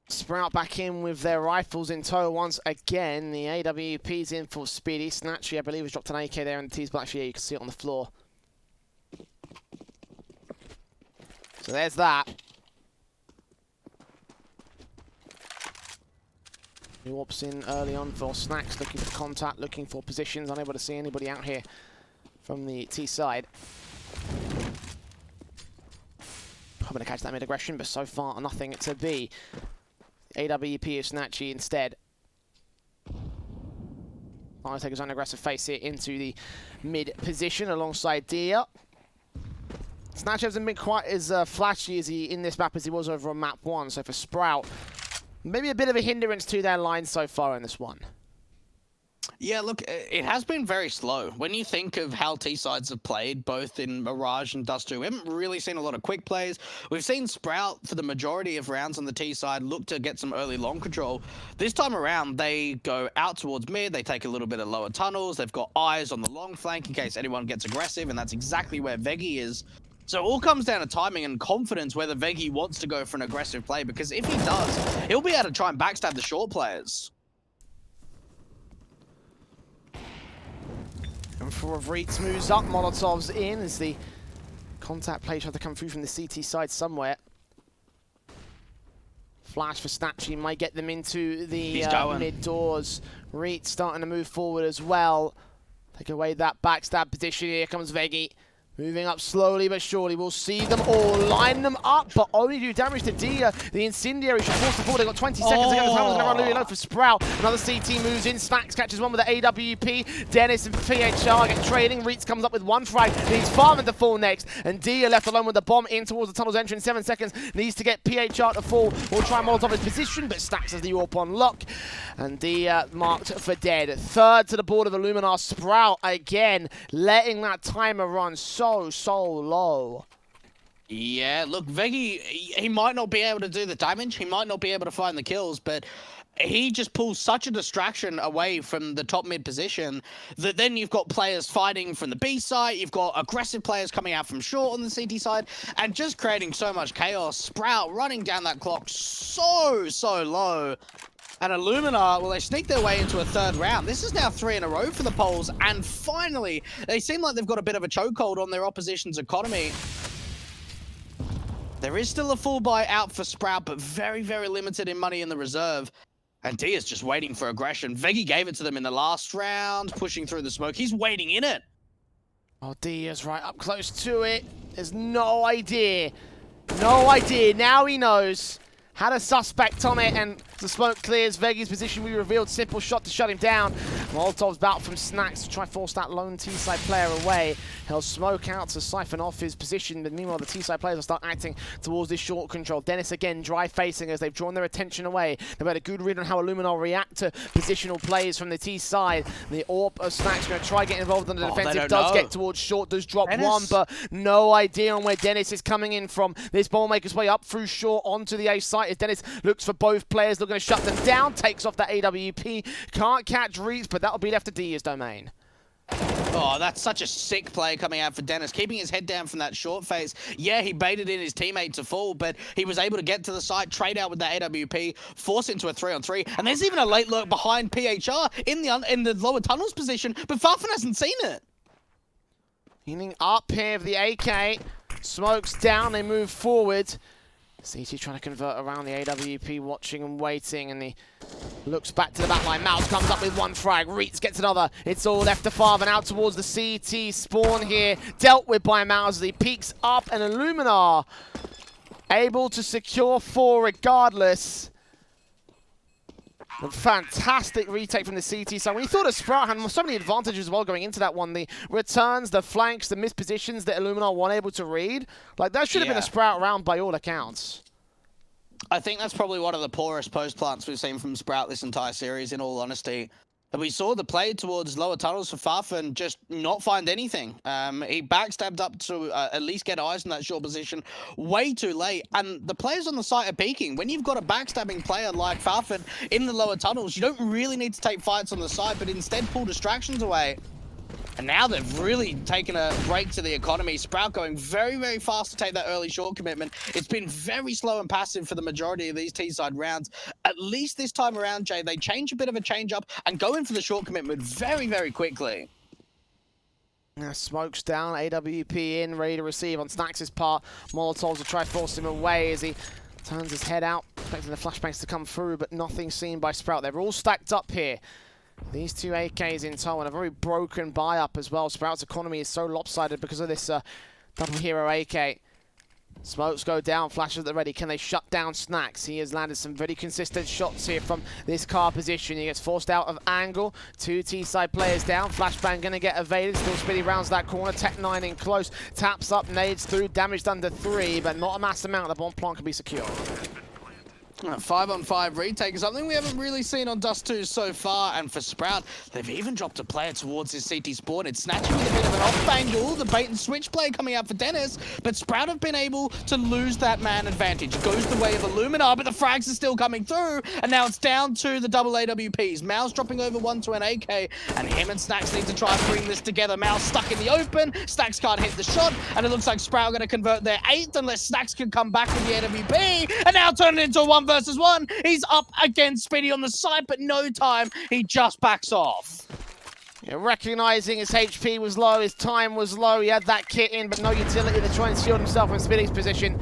Sprout back in with their rifles in tow once again. The AWP's in for Speedy. Snatchy, I believe, has dropped an AK there in the T's, but actually, yeah, you can see it on the floor. So there's that. He warps in early on for Snacks, looking for contact, looking for positions, unable to see anybody out here from the T side. Hoping to catch that mid-aggression, but so far nothing to be. AWP is Snatchy instead. I'll take his own aggressive face here into the mid position alongside Dia. Snatch hasn't been quite as flashy as he in this map as he was over on map 1, so for Sprout, maybe a bit of a hindrance to their line so far in this one. Yeah, look, it has been very slow. When you think of how T-sides have played, both in Mirage and Dust 2, we haven't really seen a lot of quick plays. We've seen Sprout, for the majority of rounds on the T-side, look to get some early long control. This time around, they go out towards mid, they take a little bit of lower tunnels, they've got eyes on the long flank in case anyone gets aggressive, and that's exactly where Veggie is. So it all comes down to timing and confidence whether Veggie wants to go for an aggressive play, because if he does, he'll be able to try and backstab the short players. And for Reitz moves up, Molotov's in as the contact play tried to come through from the CT side somewhere. Flash for Snatchy might get them into the mid doors. Reitz starting to move forward as well. Take away that backstab position. Here comes Veggie. Moving up slowly but surely. We'll see them all line them up, but only do damage to Dia. The Incendiary should force the forward. They've got 20 seconds to go. The time was going to run really low for Sprout. Another CT moves in. Snacks catches one with the AWP. Dennis and PHR get trading. Reitz comes up with one frag. Needs Farman to fall next. And Dia left alone with the bomb in towards the tunnel's entrance. 7 seconds. Needs to get PHR to fall. We'll try and Molotov his position, but Snacks has the AWP on lock. And Dia marked for dead. Third to the board of Illuminar. Sprout again letting that timer run so low. Yeah, look, Veggie, he might not be able to do the damage, he might not be able to find the kills, but he just pulls such a distraction away from the top mid position that then you've got players fighting from the B side, you've got aggressive players coming out from short on the CT side, and just creating so much chaos. Sprout running down that clock so low. And Illuminar, well, they sneak their way into a third round. This is now 3 in a row for the Poles, and finally, they seem like they've got a bit of a chokehold on their opposition's economy. There is still a full buy out for Sprout, but very limited in money in the reserve. And Dia's just waiting for aggression. Veggie gave it to them in the last round, pushing through the smoke. He's waiting in it. Oh, Dia's right up close to it. There's no idea. No idea. Now he knows. Had a suspect on it, and the smoke clears. Veggie's position we revealed. Simple shot to shut him down. Molotov's bout from Snacks to try force that lone T-side player away. He'll smoke out to siphon off his position, but meanwhile the T-side players will start acting towards this short control. Dennis again dry facing as they've drawn their attention away. They've had a good read on how Illuminar react to positional plays from the T-side. The AWP of Snacks going to try get involved on the defensive. Does get towards short, does drop Dennis. One, but no idea on where Dennis is coming in from. This ball maker's way up through short onto the A site as Dennis looks for both players, looking to shut them down, takes off that AWP, can't catch Reitz, but that'll be left to Dia's domain. Oh, that's such a sick play coming out for Dennis, keeping his head down from that short phase. Yeah, he baited in his teammate to fall, but he was able to get to the site, trade out with that AWP, force into a 3-on-3, and there's even a late lurk behind PHR in the lower tunnels position, but Farfan hasn't seen it. Healing up here for the AK, smokes down, they move forward. CT trying to convert around the AWP, watching and waiting, and he looks back to the back line. Mouse comes up with one frag. Reitz gets another. It's all left to Farv and out towards the CT spawn here. Dealt with by Mouse as he peeks up, and Illuminar able to secure 4 regardless. A fantastic retake from the CT side. We thought of Sprout had so many advantages as well going into that one. The returns, the flanks, the missed positions that Illuminar weren't able to read. Like, that should have been a Sprout round by all accounts. I think that's probably one of the poorest post plants we've seen from Sprout this entire series, in all honesty. And we saw the play towards lower tunnels for Farfan just not find anything. He backstabbed up to at least get eyes in that short position way too late. And the players on the site are peeking. When you've got a backstabbing player like Farfan in the lower tunnels, you don't really need to take fights on the side, but instead pull distractions away. And now they've really taken a break to the economy. Sprout going very, very fast to take that early short commitment. It's been very slow and passive for the majority of these T-side rounds. At least this time around, Jay, they change a bit of a change-up and go in for the short commitment very, very quickly. Now Smoke's down, AWP in, ready to receive on Snax' part. Molotovs will try to force him away as he turns his head out, expecting the flashbangs to come through, but nothing seen by Sprout. They're all stacked up here. These two AKs in tow and a very broken buy-up as well. Sprout's economy is so lopsided because of this double hero AK. Smokes go down, flashes at the ready. Can they shut down Snax? He has landed some very consistent shots here from this car position. He gets forced out of angle. Two T-side players down. Flashbang going to get evaded. Still Speedy rounds that corner. Tech9 in close. Taps up, nades through. Damaged under 3, but not a mass amount. The bomb plant can be secured. 5-on-5 retake is something we haven't really seen on Dust 2 so far, and for Sprout, they've even dropped a player towards his CT spawn. It's snatching with a bit of an off angle, the bait and switch play coming out for Dennis, but Sprout have been able to lose that man advantage. It goes the way of Illuminar, but the frags are still coming through, and now it's down to the double AWPs. Mouse dropping over one to an AK, and him and Snax need to try and bring this together. Mouse stuck in the open, Snax can't hit the shot, and it looks like Sprout are going to convert their 8th unless Snax can come back with the AWP, and now turn it into a 1-versus-1. He's up against Speedy on the side, but no time. He just backs off. Yeah, recognizing his HP was low, his time was low. He had that kit in, but no utility to try and shield himself from Speedy's position.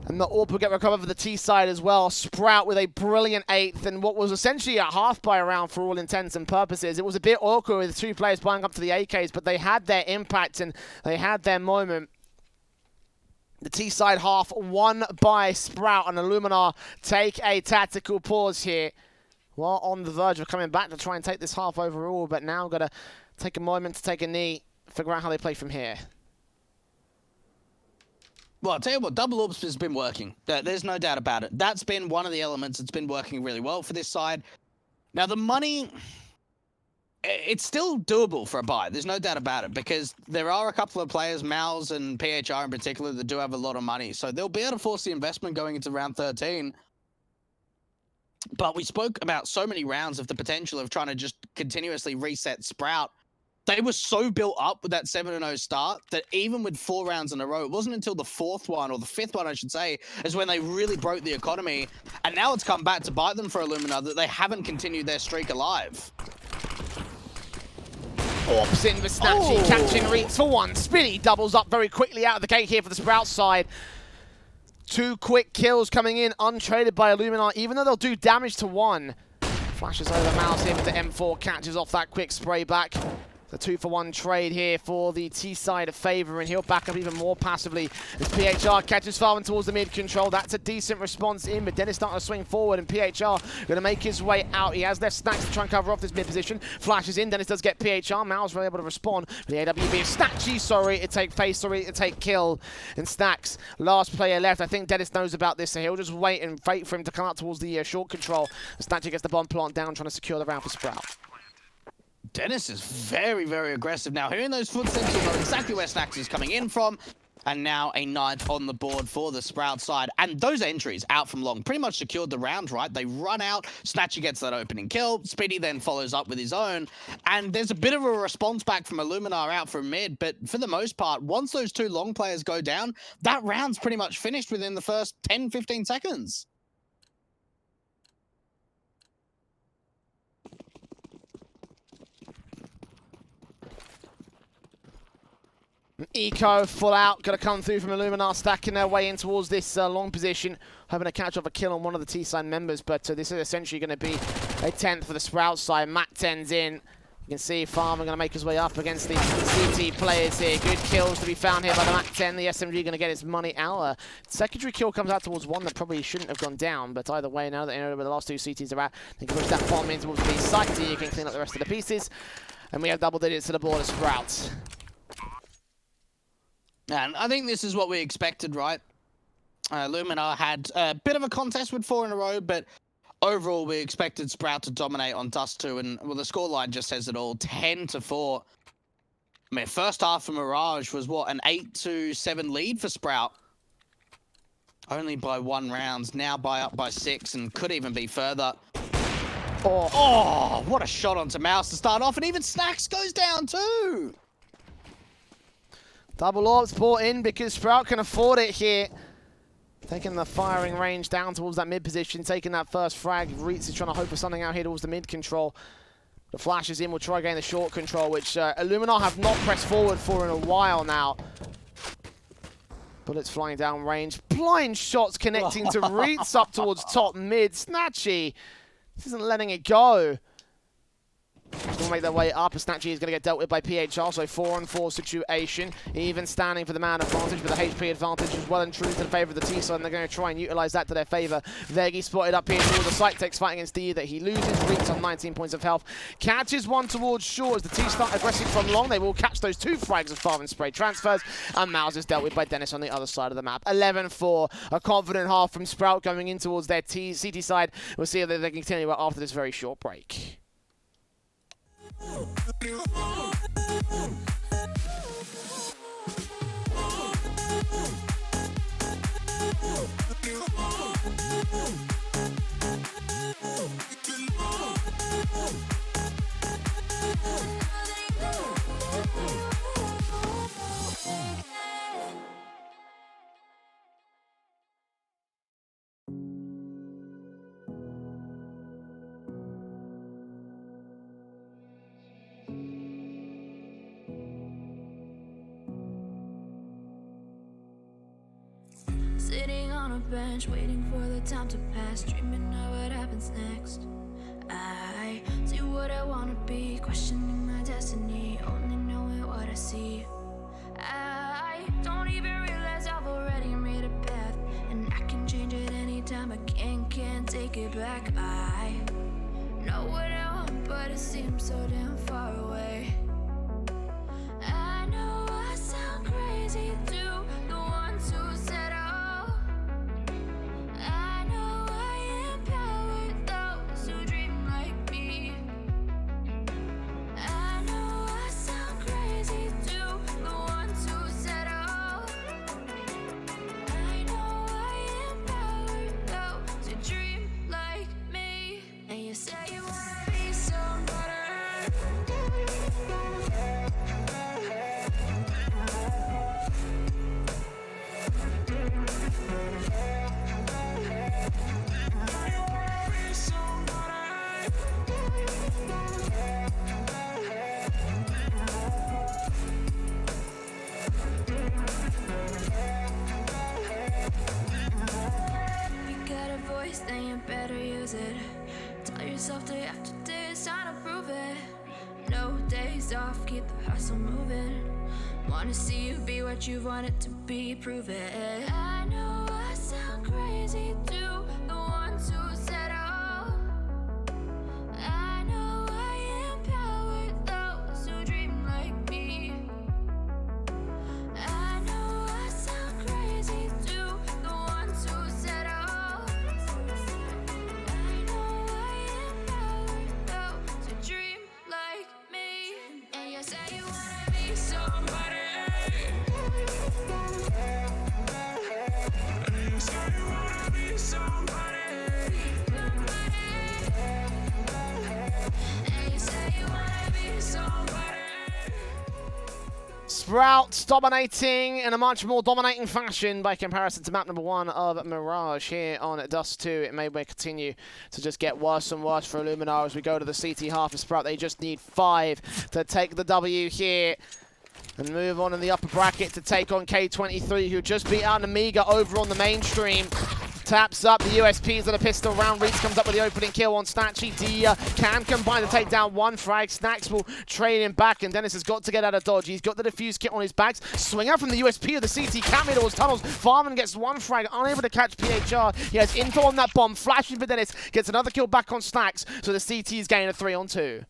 And the AWP will get recovered for the T side as well. Sprout with a brilliant 8th and what was essentially a half buy round for all intents and purposes. It was a bit awkward with the two players buying up to the AKs, but they had their impact and they had their moment. The T-side half won by Sprout, and Illuminar take a tactical pause here. Well, on the verge of coming back to try and take this half overall, but now got to take a moment to take a knee, figure out how they play from here. Well, I'll tell you what, double AWPs has been working. There's no doubt about it. That's been one of the elements that's been working really well for this side. Now, the money... it's still doable for a buy. There's no doubt about it, because there are a couple of players, Mouse and PHR in particular, that do have a lot of money. So they'll be able to force the investment going into round 13. But we spoke about so many rounds of the potential of trying to just continuously reset Sprout. They were so built up with that 7-0 start that even with 4 rounds in a row, it wasn't until the 4th one, or the 5th one, I should say, is when they really broke the economy. And now it's come back to bite them for Illuminar that they haven't continued their streak alive. Orps in with Snatchy, catching Reeks for 1. Spinny doubles up very quickly out of the gate here for the Sprout side. 2 quick kills coming in, untraded by Illuminar, even though they'll do damage to 1. Flashes over Mouse here with the M4, catches off that quick spray back. The 2-for-1 trade here for the T-side of Favor, and he'll back up even more passively as PHR catches Farman towards the mid control. That's a decent response in, but Dennis starting to swing forward, and PHR going to make his way out. He has left Snax to try and cover off this mid position. Flashes in, Dennis does get PHR. Mal's really able to respond. The AWB is Snatchy, sorry, it take face, sorry, it take kill. And Snax, last player left. I think Dennis knows about this, so he'll just wait and wait for him to come out towards the short control. Snatchy gets the bomb plant down, trying to secure the round for Sprout. Dennis is very, very aggressive now. Hearing those footsteps, you know exactly where Snax is coming in from. And now a 9th on the board for the Sprout side. And those entries out from long pretty much secured the round, right? They run out, Snatcher gets that opening kill, Speedy then follows up with his own. And there's a bit of a response back from Illuminar out from mid, but for the most part, once those 2 long players go down, that round's pretty much finished within the first 10-15 seconds. Eco full out, got to come through from Illuminar, stacking their way in towards this long position, hoping to catch off a kill on one of the T-side members, but this is essentially going to be a 10th for the Sprout side. Matt 10's in. You can see Farmer going to make his way up against the CT players here. Good kills to be found here by the MAC-10. The SMG going to get its money out. Secondary kill comes out towards one that probably shouldn't have gone down, but either way, now that they know where the last two CTs are at, they can push that bomb in towards the B site. You can clean up the rest of the pieces. And we have double digits to the board of Sprouts. And I think this is what we expected, right? Illuminar had a bit of a contest with 4 in a row, but overall, we expected Sprout to dominate on Dust 2, and well, the scoreline just says it all, 10-4. I mean, first half for Mirage was, what, an 8-7 lead for Sprout? Only by 1 round, now up by 6, and could even be further. Oh, what a shot onto Mouse to start off, and even Snacks goes down too! Double orbs brought in because Sprout can afford it here. Taking the firing range down towards that mid position, taking that first frag. Reitz is trying to hope for something out here towards the mid control. The flash is in, we'll try again the short control, which Illuminar have not pressed forward for in a while now. Bullets flying down range. Blind shots connecting to Reitz up towards top mid. Snatchy isn't letting it go. Will make their way up. Snatchy is going to get dealt with by PHR, so 4-on-4 situation. Even standing for the man advantage, but the HP advantage is well and true to the favour of the T-side, and they're going to try and utilise that to their favour. Veggie spotted up here towards the site takes fight against D that he loses. Reitz on 19 points of health. Catches one towards short as the T start aggressive from long. They will catch those 2 frags of far and spray transfers, and Mouse is dealt with by Dennis on the other side of the map. 11-4, a confident half from Sprout going in towards their CT side. We'll see if they can continue after this very short break. Sitting on a bench, waiting for the time to pass, dreaming of what happens next. I see what I wanna be, questioning my destiny, only knowing what I see. I don't even realize I've already made a path, and I can change it anytime. I can't take it back. I know what I want, but it seems so damn far away. I know I sound crazy to the ones who said I know I empower those who dream like me. I know I sound crazy to the ones who said I know I empower those who dream like me. And you say you wanna be somebody. Then you better use it. Tell yourself day after day it's time to prove it. No days off, keep the hustle moving. Wanna see you be what you wanted to be, prove it. I know I sound crazy to the ones who said I know I empower those who dream like me. I know I sound crazy to the ones who said Sprouts dominating in a much more dominating fashion by comparison to map number 1 of Mirage here on Dust 2. It may continue to just get worse and worse for Illuminar as we go to the CT half of Sprout. They just need 5 to take the W here and move on in the upper bracket to take on K23, who just beat out Amiga over on the mainstream. Taps up the USPs of the pistol round. Reeds comes up with the opening kill on Snatchy. Dia can combine to take down one frag. Snacks will trade him back, and Dennis has got to get out of dodge. He's got the defuse kit on his backs. Swing out from the USP of the CT. Cat made towards tunnels. Farman gets one frag, unable to catch PHR. He has info on that bomb. Flashing for Dennis. Gets another kill back on Snacks. So the CT's gain a 3-on-2.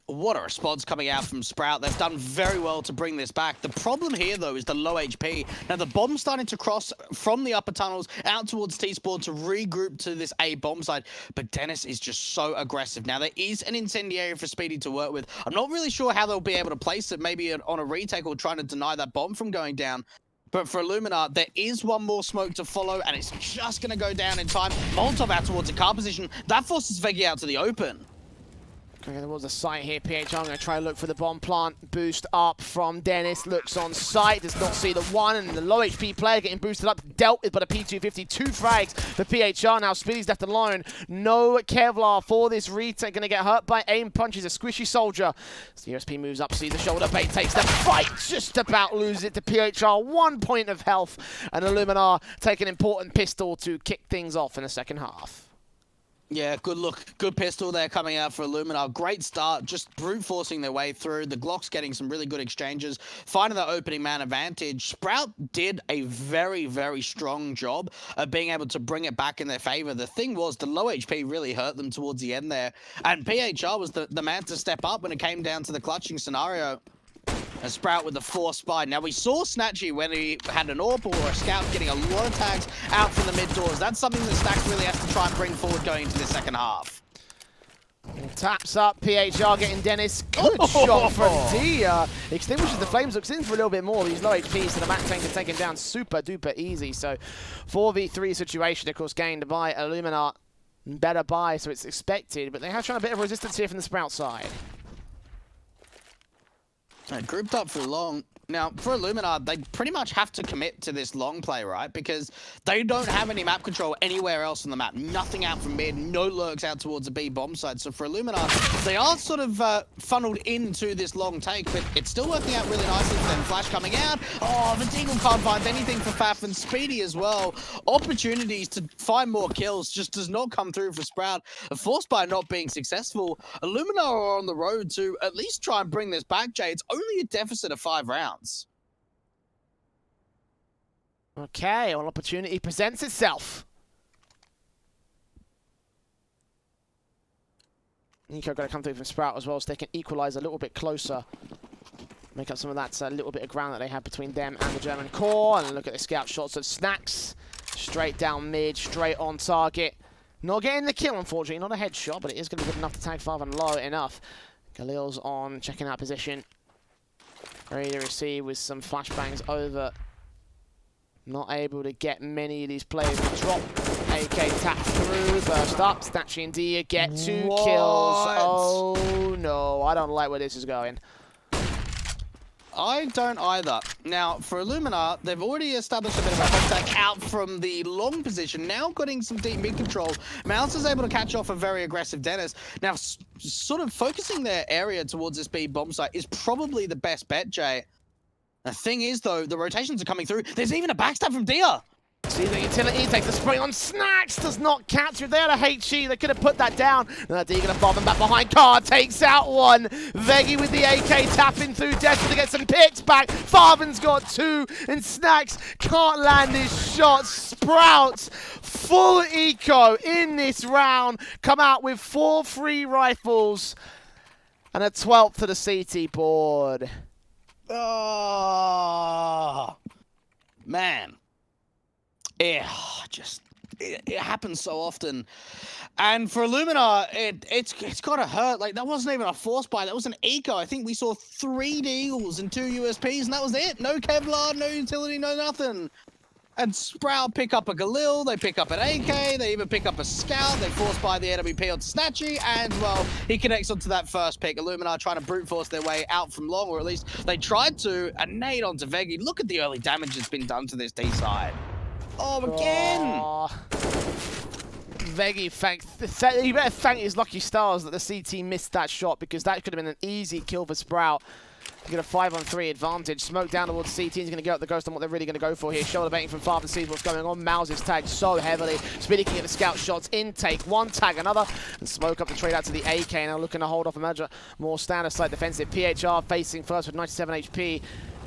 What a response coming out from Sprout. They've done very well to bring this back. The problem here, though, is the low HP. Now, the bomb's starting to cross from the upper tunnels out towards T-Spawn to regroup to this A bomb side, but Dennis is just so aggressive. Now, there is an incendiary for Speedy to work with. I'm not really sure how they'll be able to place it, maybe on a retake or trying to deny that bomb from going down. But for Illuminar, there is one more smoke to follow, and it's just going to go down in time. Molotov out towards the car position. That forces Veggie out to the open. Okay, there was a sight here. PHR going to try and look for the bomb plant. Boost up from Dennis. Looks on sight. Does not see the one. And the low HP player getting boosted up. Dealt with by the P250. 2 frags for PHR. Now Speedy's left alone. No Kevlar for this retake. Going to get hurt by aim punches. A squishy soldier. So USP moves up. Sees the shoulder bait. Takes the fight. Just about loses it to PHR. 1 point of health. And Illuminar take an important pistol to kick things off in the second half. Yeah, good look. Good pistol there coming out for Illuminar. Great start, just brute forcing their way through. The Glock's getting some really good exchanges, finding that opening man advantage. Sprout did a very, very strong job of being able to bring it back in their favor. The thing was, the low HP really hurt them towards the end there. And PHR was the man to step up when it came down to the clutching scenario. A Sprout with the force spy. Now, we saw Snatchy when he had an AWP or a scout getting a lot of tags out from the mid doors. That's something that Stacks really has to try and bring forward going into the second half. Taps up, PHR getting Dennis. Good shot from Dia. Extinguishes the flames, looks in for a little bit more. These low HPs to the Mac tank are taken down super duper easy. So 4v3 situation, of course, gained by Illuminar. Better buy, so it's expected. But they have shown a bit of resistance here from the Sprout side. Grouped up for long. Now, for Illuminar, they pretty much have to commit to this long play, right? Because they don't have any map control anywhere else on the map. Nothing out from mid, no lurks out towards the B bomb side. So for Illuminar, they are sort of funneled into this long take, but it's still working out really nicely for them. Flash coming out. Oh, the Deagle can't find anything for Faf and Speedy as well. Opportunities to find more kills just does not come through for Sprout. Forced by not being successful, Illuminar are on the road to at least try and bring this back, Jay. It's only a deficit of 5 rounds. Okay, well, opportunity presents itself. Nico got to come through from Sprout as well, so they can equalize a little bit closer. Make up some of that little bit of ground that they have between them and the German core. And look at the scout shots of Snacks. Straight down mid, straight on target. Not getting the kill, unfortunately. Not a headshot, but it is going to be good enough to tag 5 and low enough. Khalil's on, checking out position. Ready to receive with some flashbangs over. Not able to get many of these players to drop. AK tap through, burst up. Snatchy and Dia get 2 kills. Oh no, I don't like where this is going. I don't either. Now, for Illuminar, they've already established a bit of a contact out from the long position. Now getting some deep mid control. Mouse is able to catch off a very aggressive Dennis. Now, sort of focusing their area towards this B bomb site is probably the best bet, Jay. The thing is, though, the rotations are coming through. There's even a backstab from Dia. See the utility, takes the spring on Snacks, does not catch it. They had a HE, they could have put that down. Now Dia gonna bob him back behind. Car takes out one. Veggie with the AK tapping through, desperate to get some picks back. Farvan's got 2, and Snacks can't land his shot. Sprouts, full eco in this round, come out with 4 free rifles and a 12th to the CT board. Oh, man. It happens so often. And for Illuminar, it's got to hurt. Like, that wasn't even a force buy. That was an eco. I think we saw 3 Deagles and 2 USPs, and that was it. No Kevlar, no utility, no nothing. And Sprout pick up a Galil, they pick up an AK, they even pick up a Scout, they force by the AWP onto Snatchy, and, well, he connects onto that first pick. Illuminar trying to brute force their way out from long, or at least they tried to, a nade onto Veggie. Look at the early damage that's been done to this D side. Oh, again! Veggie, he better thank his lucky stars that the CT missed that shot, because that could have been an easy kill for Sprout. You get a 5-on-3 advantage. Smoke down towards CT. He's going to go at the Ghost on what they're really going to go for here. Shoulder baiting from Father sees what's going on. Mouse is tagged so heavily. Speedy can get the scout shots. Intake. One tag, another. And Smoke up the trade out to the AK. Now looking to hold off a more standard side defensive. PHR facing first with 97 HP.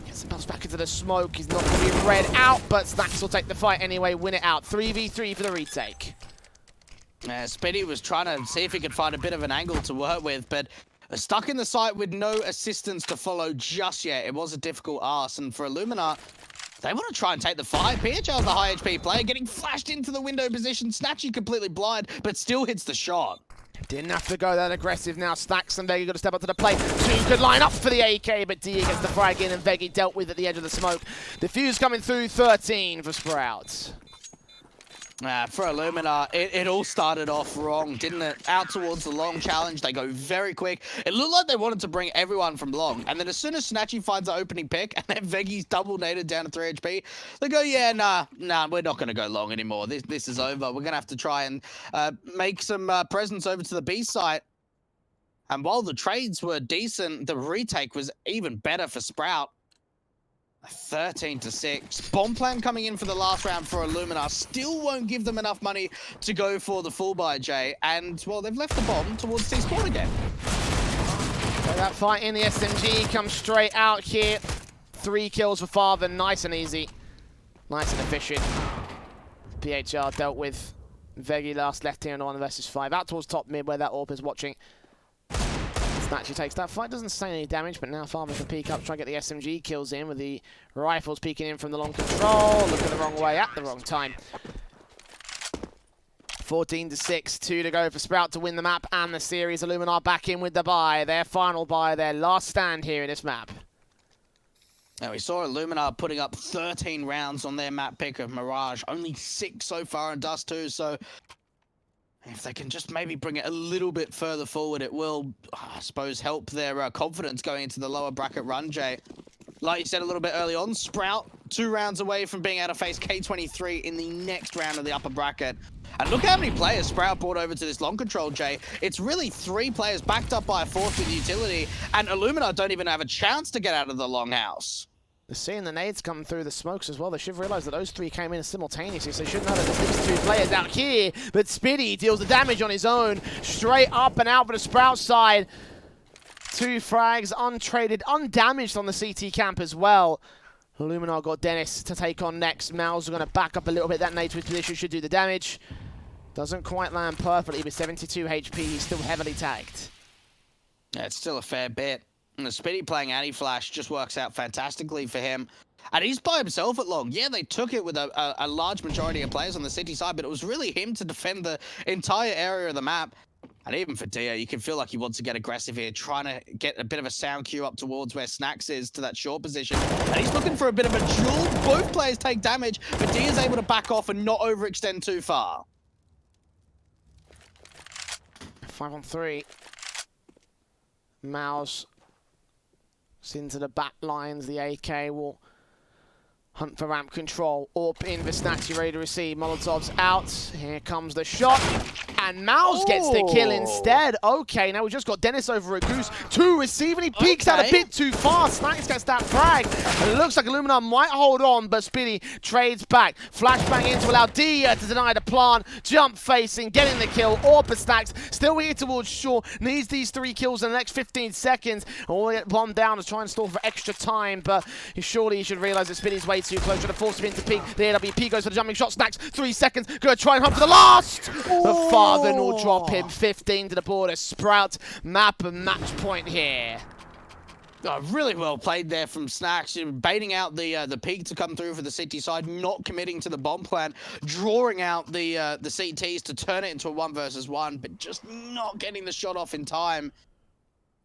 Gets himself back into the smoke. He's not going to be read out, but Snacks will take the fight anyway. Win it out. 3v3 for the retake. Speedy was trying to see if he could find a bit of an angle to work with, but stuck in the site with no assistance to follow just yet. It was a difficult ask, and for Illuminar, they want to try and take the fight. PHL's the high HP player, getting flashed into the window position. Snatchy completely blind, but still hits the shot. Didn't have to go that aggressive now. Snacks and Veggie got to step up to the plate. Two could line up for the AK, but Dia gets the frag in, and Veggie dealt with at the edge of the smoke. Diffuse coming through, 13 for Sprouts. For Illuminar, it all started off wrong, didn't it? Out towards the long challenge, they go very quick. It looked like they wanted to bring everyone from long, and then as soon as Snatchy finds the opening pick, and then Veggie's double naded down to 3 HP, they go, yeah, nah, we're not going to go long anymore. This is over. We're going to have to try and make some presence over to the B site. And while the trades were decent, the retake was even better for Sprout. 13-6. Bomb plan coming in for the last round for Illuminar. Still won't give them enough money to go for the full buy, Jay. And, well, they've left the bomb towards Esport again. So that fight in the SMG comes straight out here. 3 kills for Father. Nice and easy. Nice and efficient. PHR dealt with Veggie last left here in 1 versus 5. Out towards top mid where that AWP is watching. Snatchy takes that fight, doesn't sustain any damage, but now Father can peek up, try to get the SMG kills in with the rifles peeking in from the long control. Looking the wrong way at the wrong time. 14-6, 2 to go for Sprout to win the map and the series. Illuminar back in with the buy, their final buy, their last stand here in this map. Now we saw Illuminar putting up 13 rounds on their map pick of Mirage, only 6 so far in Dust 2, so if they can just maybe bring it a little bit further forward, it will, I suppose, help their confidence going into the lower bracket run, Jay. Like you said a little bit early on, Sprout 2 rounds away from being able to face K23 in the next round of the upper bracket. And look how many players Sprout brought over to this long control, Jay. It's really 3 players backed up by a 4th with utility, and Illuminar don't even have a chance to get out of the longhouse. They're seeing the nades come through the smokes as well. They should have realised that those 3 came in simultaneously, so they should know that there's these 2 players out here. But Spiddy deals the damage on his own. Straight up and out for the Sprout side. 2 frags, untraded, undamaged on the CT camp as well. Illuminar got Dennis to take on next. Mal's going to back up a little bit. That nade to his position should do the damage. Doesn't quite land perfectly, but 72 HP. He's still heavily tagged. Yeah, it's still a fair bit. And the Speedy playing anti-flash just works out fantastically for him. And he's by himself at long. Yeah, they took it with a large majority of players on the city side, but it was really him to defend the entire area of the map. And even for Dia, you can feel like he wants to get aggressive here, trying to get a bit of a sound cue up towards where Snacks is to that short position. And he's looking for a bit of a duel. Both players take damage, but Dia's able to back off and not overextend too far. 5-on-3. Mouse into the back lines. The AK will hunt for ramp control. Orp in for Snatchy, ready to receive. Molotov's out. Here comes the shot. And Mouse gets the kill instead. Okay, now we've just got Dennis over at Goose. 2 receiving. He peeks out a bit too fast. Snacks gets that frag. And it looks like Illuminar might hold on, but Speedy trades back. Flashbang in to allow Dia to deny the plant. Jump facing, getting the kill. Orp and Snacks still here towards shore. Needs these 3 kills in the next 15 seconds. All get bombed down to try and stall for extra time, but surely he should realize that Speedy's way too close. Trying to force him into peak. The AWP goes for the jumping shot. Snacks, 3 seconds. Gonna try and hunt for the last. The Father will drop him. 15 to the border. Sprout map and match point here. Oh, really well played there from Snacks, baiting out the peak to come through for the CT side, not committing to the bomb plan, drawing out the CTs to turn it into a 1 versus 1, but just not getting the shot off in time.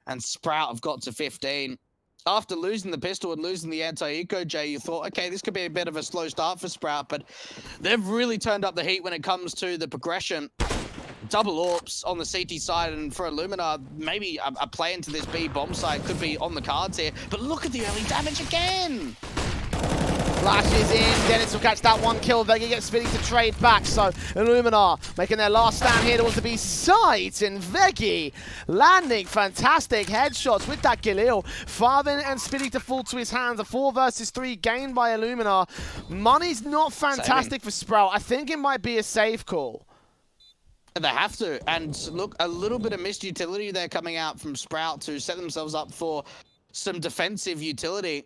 And Sprout have got to 15. After losing the pistol and losing the anti-eco, Jay, you thought, okay, this could be a bit of a slow start for Sprout, but they've really turned up the heat when it comes to the progression. Double AWPs on the CT side, and for Illuminar, maybe a play into this B bomb site could be on the cards here. But look at the early damage again! Flashes in, Dennis will catch that one kill. Vega gets Spitty to trade back, so Illuminar making their last stand here towards the B side, and Veggie landing fantastic headshots with that Galil. Farvin and Spitty to fall to his hands. A 4 versus 3 gained by Illuminar. Money's not fantastic for Sprout. I think it might be a safe call. They have to, and look, a little bit of missed utility there coming out from Sprout to set themselves up for some defensive utility.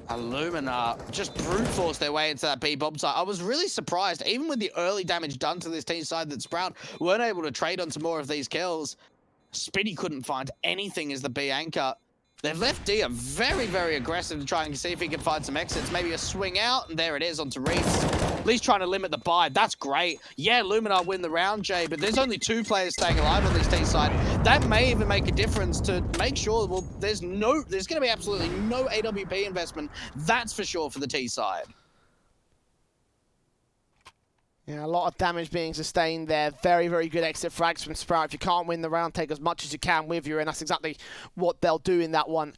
Illuminar just brute force their way into that B bomb site. I was really surprised, even with the early damage done to this team side, that Sprout weren't able to trade on some more of these kills. Spitty couldn't find anything as the B anchor. They've left Dia very, very aggressive to try and see if he can find some exits. Maybe a swing out, and there it is onto Reeds. At least trying to limit the buy. That's great. Yeah, Luminar win the round, Jay, but there's only 2 players staying alive on this team side. That may even make a difference to make sure, well, there's going to be absolutely no AWP investment. That's for sure for the T side. Yeah, a lot of damage being sustained there. Very, very good exit frags from Sprout. If you can't win the round, take as much as you can with you, and that's exactly what they'll do in that one.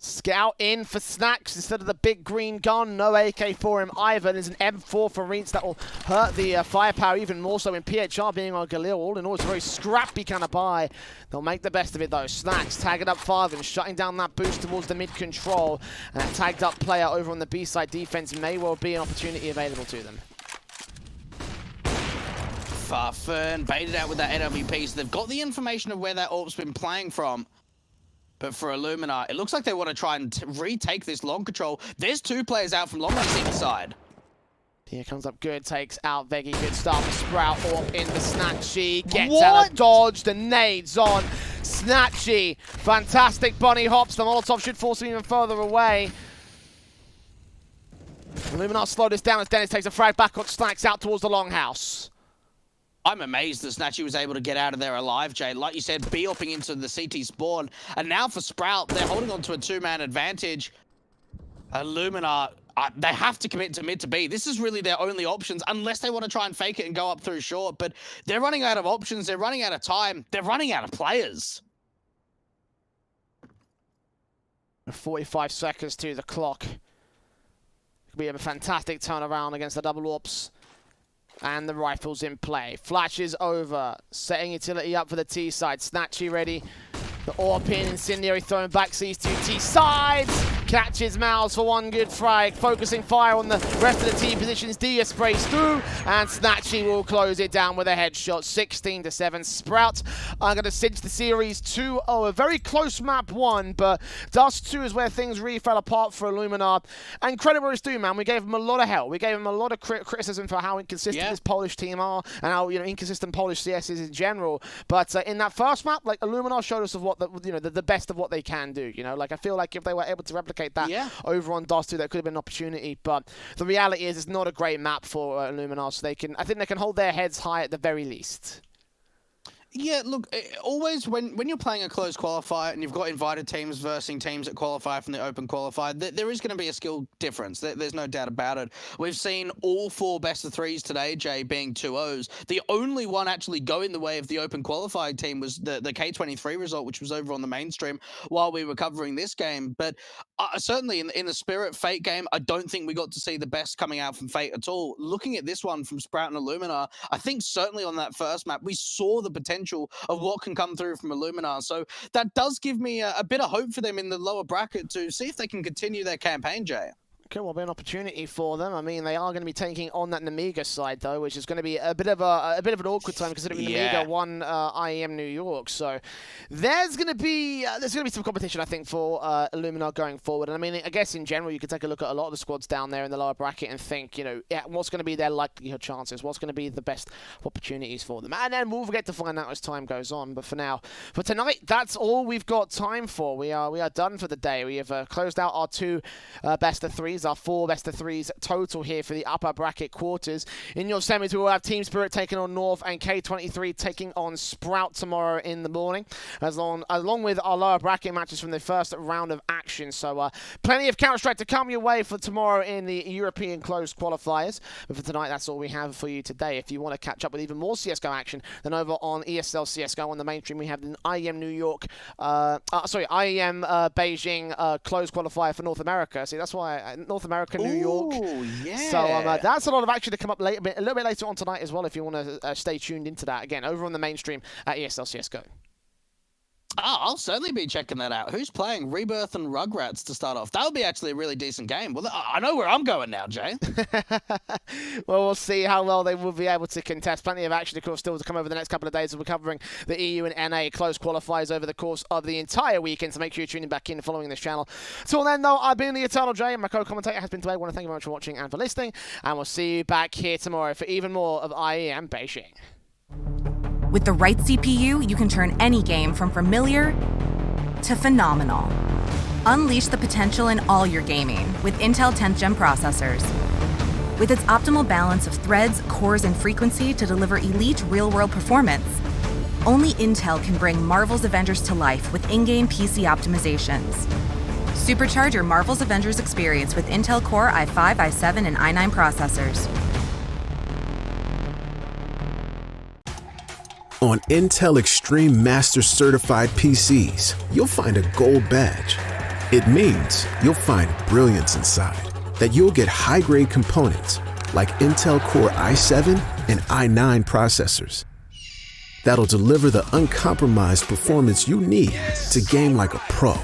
Scout in for Snacks instead of the big green gun. No AK for him either. There's an M4 for Reeds that will hurt the firepower even more so in PHR being on Galil. All in all, it's a very scrappy kind of buy. They'll make the best of it though. Snacks tagging up Farvin, shutting down that boost towards the mid control. And a tagged up player over on the B side defense may well be an opportunity available to them. Farfern baited out with that AWP, so they've got the information of where that AWP's been playing from. But for Illuminar, it looks like they want to try and retake this long control. There's 2 players out from long on the side. Here comes up good, takes out Veggie. Good start for Sprout. Up in the Snatchy. Gets out of dodge. The nades on Snatchy. Fantastic bunny hops. The Molotov should force him even further away. Illuminar slow this down as Dennis takes a frag back on Snacks out towards the longhouse. I'm amazed that Snatchy was able to get out of there alive, Jay. Like you said, B-opping into the CT spawn. And now for Sprout, they're holding on to a 2-man advantage. Illuminar, they have to commit to mid to B. This is really their only options, unless they want to try and fake it and go up through short. But they're running out of options. They're running out of time. They're running out of players. 45 seconds to the clock. Could be a fantastic turnaround against the double AWPs. And the rifle's in play. Flashes over. Setting utility up for the T side. Snatchy ready. The AWP in. Incendiary thrown back. Sees 2 T sides. Catches Mouse for 1 good frag. Focusing fire on the rest of the T positions. Dia sprays through. And Snatchy will close it down with a headshot. 16-7. Sprout are going to cinch the series 2-0. A very close map 1. But Dust 2 is where things really fell apart for Illuminar. And credit where it's due, man. We gave them a lot of help. We gave them a lot of criticism for how inconsistent this Polish team are. And how inconsistent Polish CS is in general. But in that first map, like Illuminar showed us of what the best of what they can do. Like I feel like if they were able to replicate that over on DOS 2, that could have been an opportunity. But the reality is, it's not a great map for Illuminar, so I think they can hold their heads high at the very least. Yeah, look, always when you're playing a closed qualifier and you've got invited teams versus teams at qualifier from the open qualifier, there is going to be a skill difference. There's no doubt about it. We've seen all 4 best of 3s today, Jay, being 2-0s. The only one actually going the way of the open qualified team was the K23 result, which was over on the mainstream while we were covering this game. But certainly in the Spirit Fate game, I don't think we got to see the best coming out from Fate at all. Looking at this one from Sprout and Illuminar, I think certainly on that first map, we saw the potential of what can come through from Illuminar. So that does give me a bit of hope for them in the lower bracket to see if they can continue their campaign, Jay. Could well be an opportunity for them. I mean, they are going to be taking on that Namiga side though, which is going to be a bit of an awkward time considering Namiga won IEM New York. So there's going to be some competition, I think, for Illuminar going forward. And I mean, I guess in general, you could take a look at a lot of the squads down there in the lower bracket and think, what's going to be their likelihood chances? What's going to be the best opportunities for them? And then we'll get to find out as time goes on. But for now, for tonight, that's all we've got time for. We are done for the day. We have closed out our 2 best of 3s. is our 4 best-of-3s total here for the upper bracket quarters. In your semis, we will have Team Spirit taking on North and K23 taking on Sprout tomorrow in the morning, along with our lower bracket matches from the first round of action. So plenty of Counter-Strike to come your way for tomorrow in the European closed qualifiers. But for tonight, that's all we have for you today. If you want to catch up with even more CSGO action, then over on ESL CSGO on the mainstream, we have the IEM New York, IEM Beijing closed qualifier for North America. See, that's why North America, New York. Yeah. So that's a lot of action to come up a little bit later on tonight as well, if you want to stay tuned into that. Again, over on the mainstream at ESL CSGO. Oh, I'll certainly be checking that out. Who's playing Rebirth and Rugrats to start off? That would be actually a really decent game. Well, I know where I'm going now, Jay. Well, we'll see how well they will be able to contest. Plenty of action, of course, still to come over the next couple of days. We're covering the EU and NA close qualifiers over the course of the entire weekend, so make sure you're tuning back in and following this channel. Till then, though, I've been the Eternal Jay, and my co-commentator has been Dwayne. I want to thank you very much for watching and for listening, and we'll see you back here tomorrow for even more of IEM Beijing. With the right CPU, you can turn any game from familiar to phenomenal. Unleash the potential in all your gaming with Intel 10th Gen processors. With its optimal balance of threads, cores, and frequency to deliver elite real-world performance, only Intel can bring Marvel's Avengers to life with in-game PC optimizations. Supercharge your Marvel's Avengers experience with Intel Core i5, i7, and i9 processors. On Intel Extreme Master Certified PCs, you'll find a gold badge. It means you'll find brilliance inside, that you'll get high-grade components like Intel Core i7 and i9 processors that'll deliver the uncompromised performance you need to game like a pro.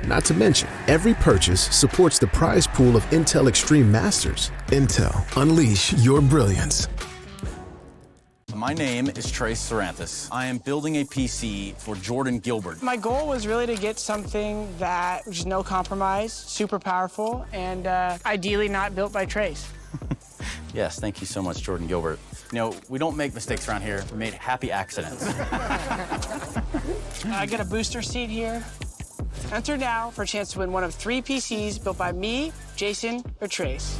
Not to mention, every purchase supports the prize pool of Intel Extreme Masters. Intel, unleash your brilliance. My name is Trace Saranthus. I am building a PC for Jordan Gilbert. My goal was really to get something that was no compromise, super powerful, and ideally not built by Trace. Yes, thank you so much, Jordan Gilbert. You know, we don't make mistakes around here. We made happy accidents. I get a booster seat here. Enter now for a chance to win one of 3 PCs built by me, Jason, or Trace.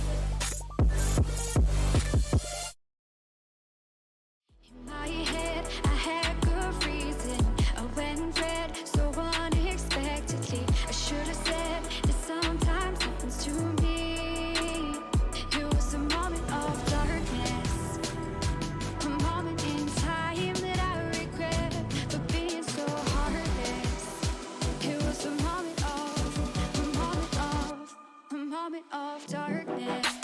Of darkness.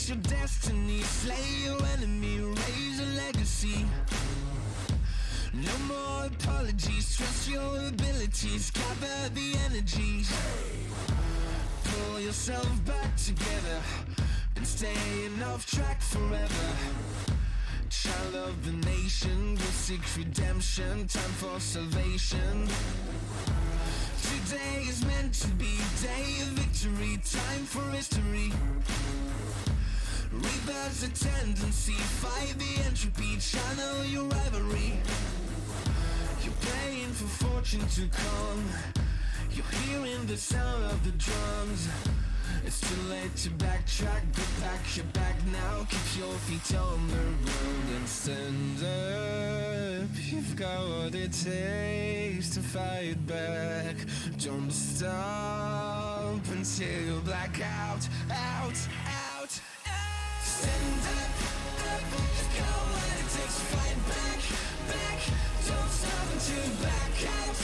Your destiny, slay your enemy, raise a legacy. No more apologies, trust your abilities, gather the energies. Pull yourself back together, been staying off track forever. Child of the nation, go seek redemption, time for salvation. Today is meant to be day of victory, time for history. Rebirth's a tendency, fight the entropy, channel your rivalry. You're praying for fortune to come, you're hearing the sound of the drums. It's too late to backtrack, get back your back now, keep your feet on the road and stand up. You've got what it takes to fight back. Don't stop until you black out, out. Stand up, you've got what it takes to fight back. Don't stop until you back out.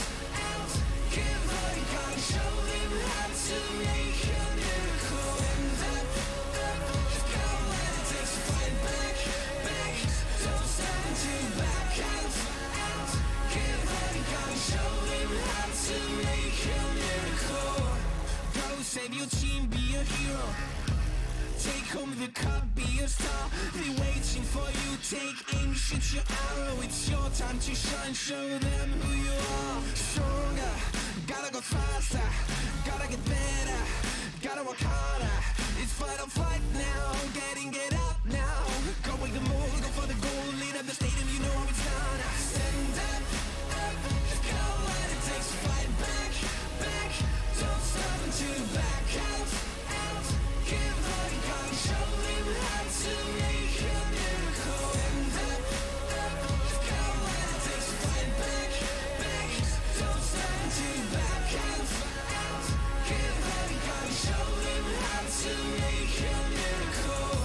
Give all you got and show them how to make a miracle. Stand up, you've got what it takes to fight back. Don't stop until you Time to shine, show them who you are. Stronger, gotta go faster, gotta get better, gotta work harder. It's fight or flight now, getting it up now. Go with the move, go for the goal, lead up the stadium, you know how it's done. Stand up, up, go what it takes to fight back, back. Don't stop until you back out, out. Give what you got, show them how to make a miracle. Stand up, up, go what it takes to fight back, back. Don't stop until you back out, out. Give what you got, show them how to make a miracle.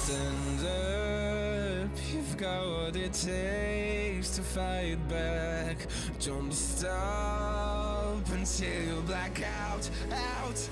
Stand up, you've got what it takes to fight back. Don't stop until you black out, out.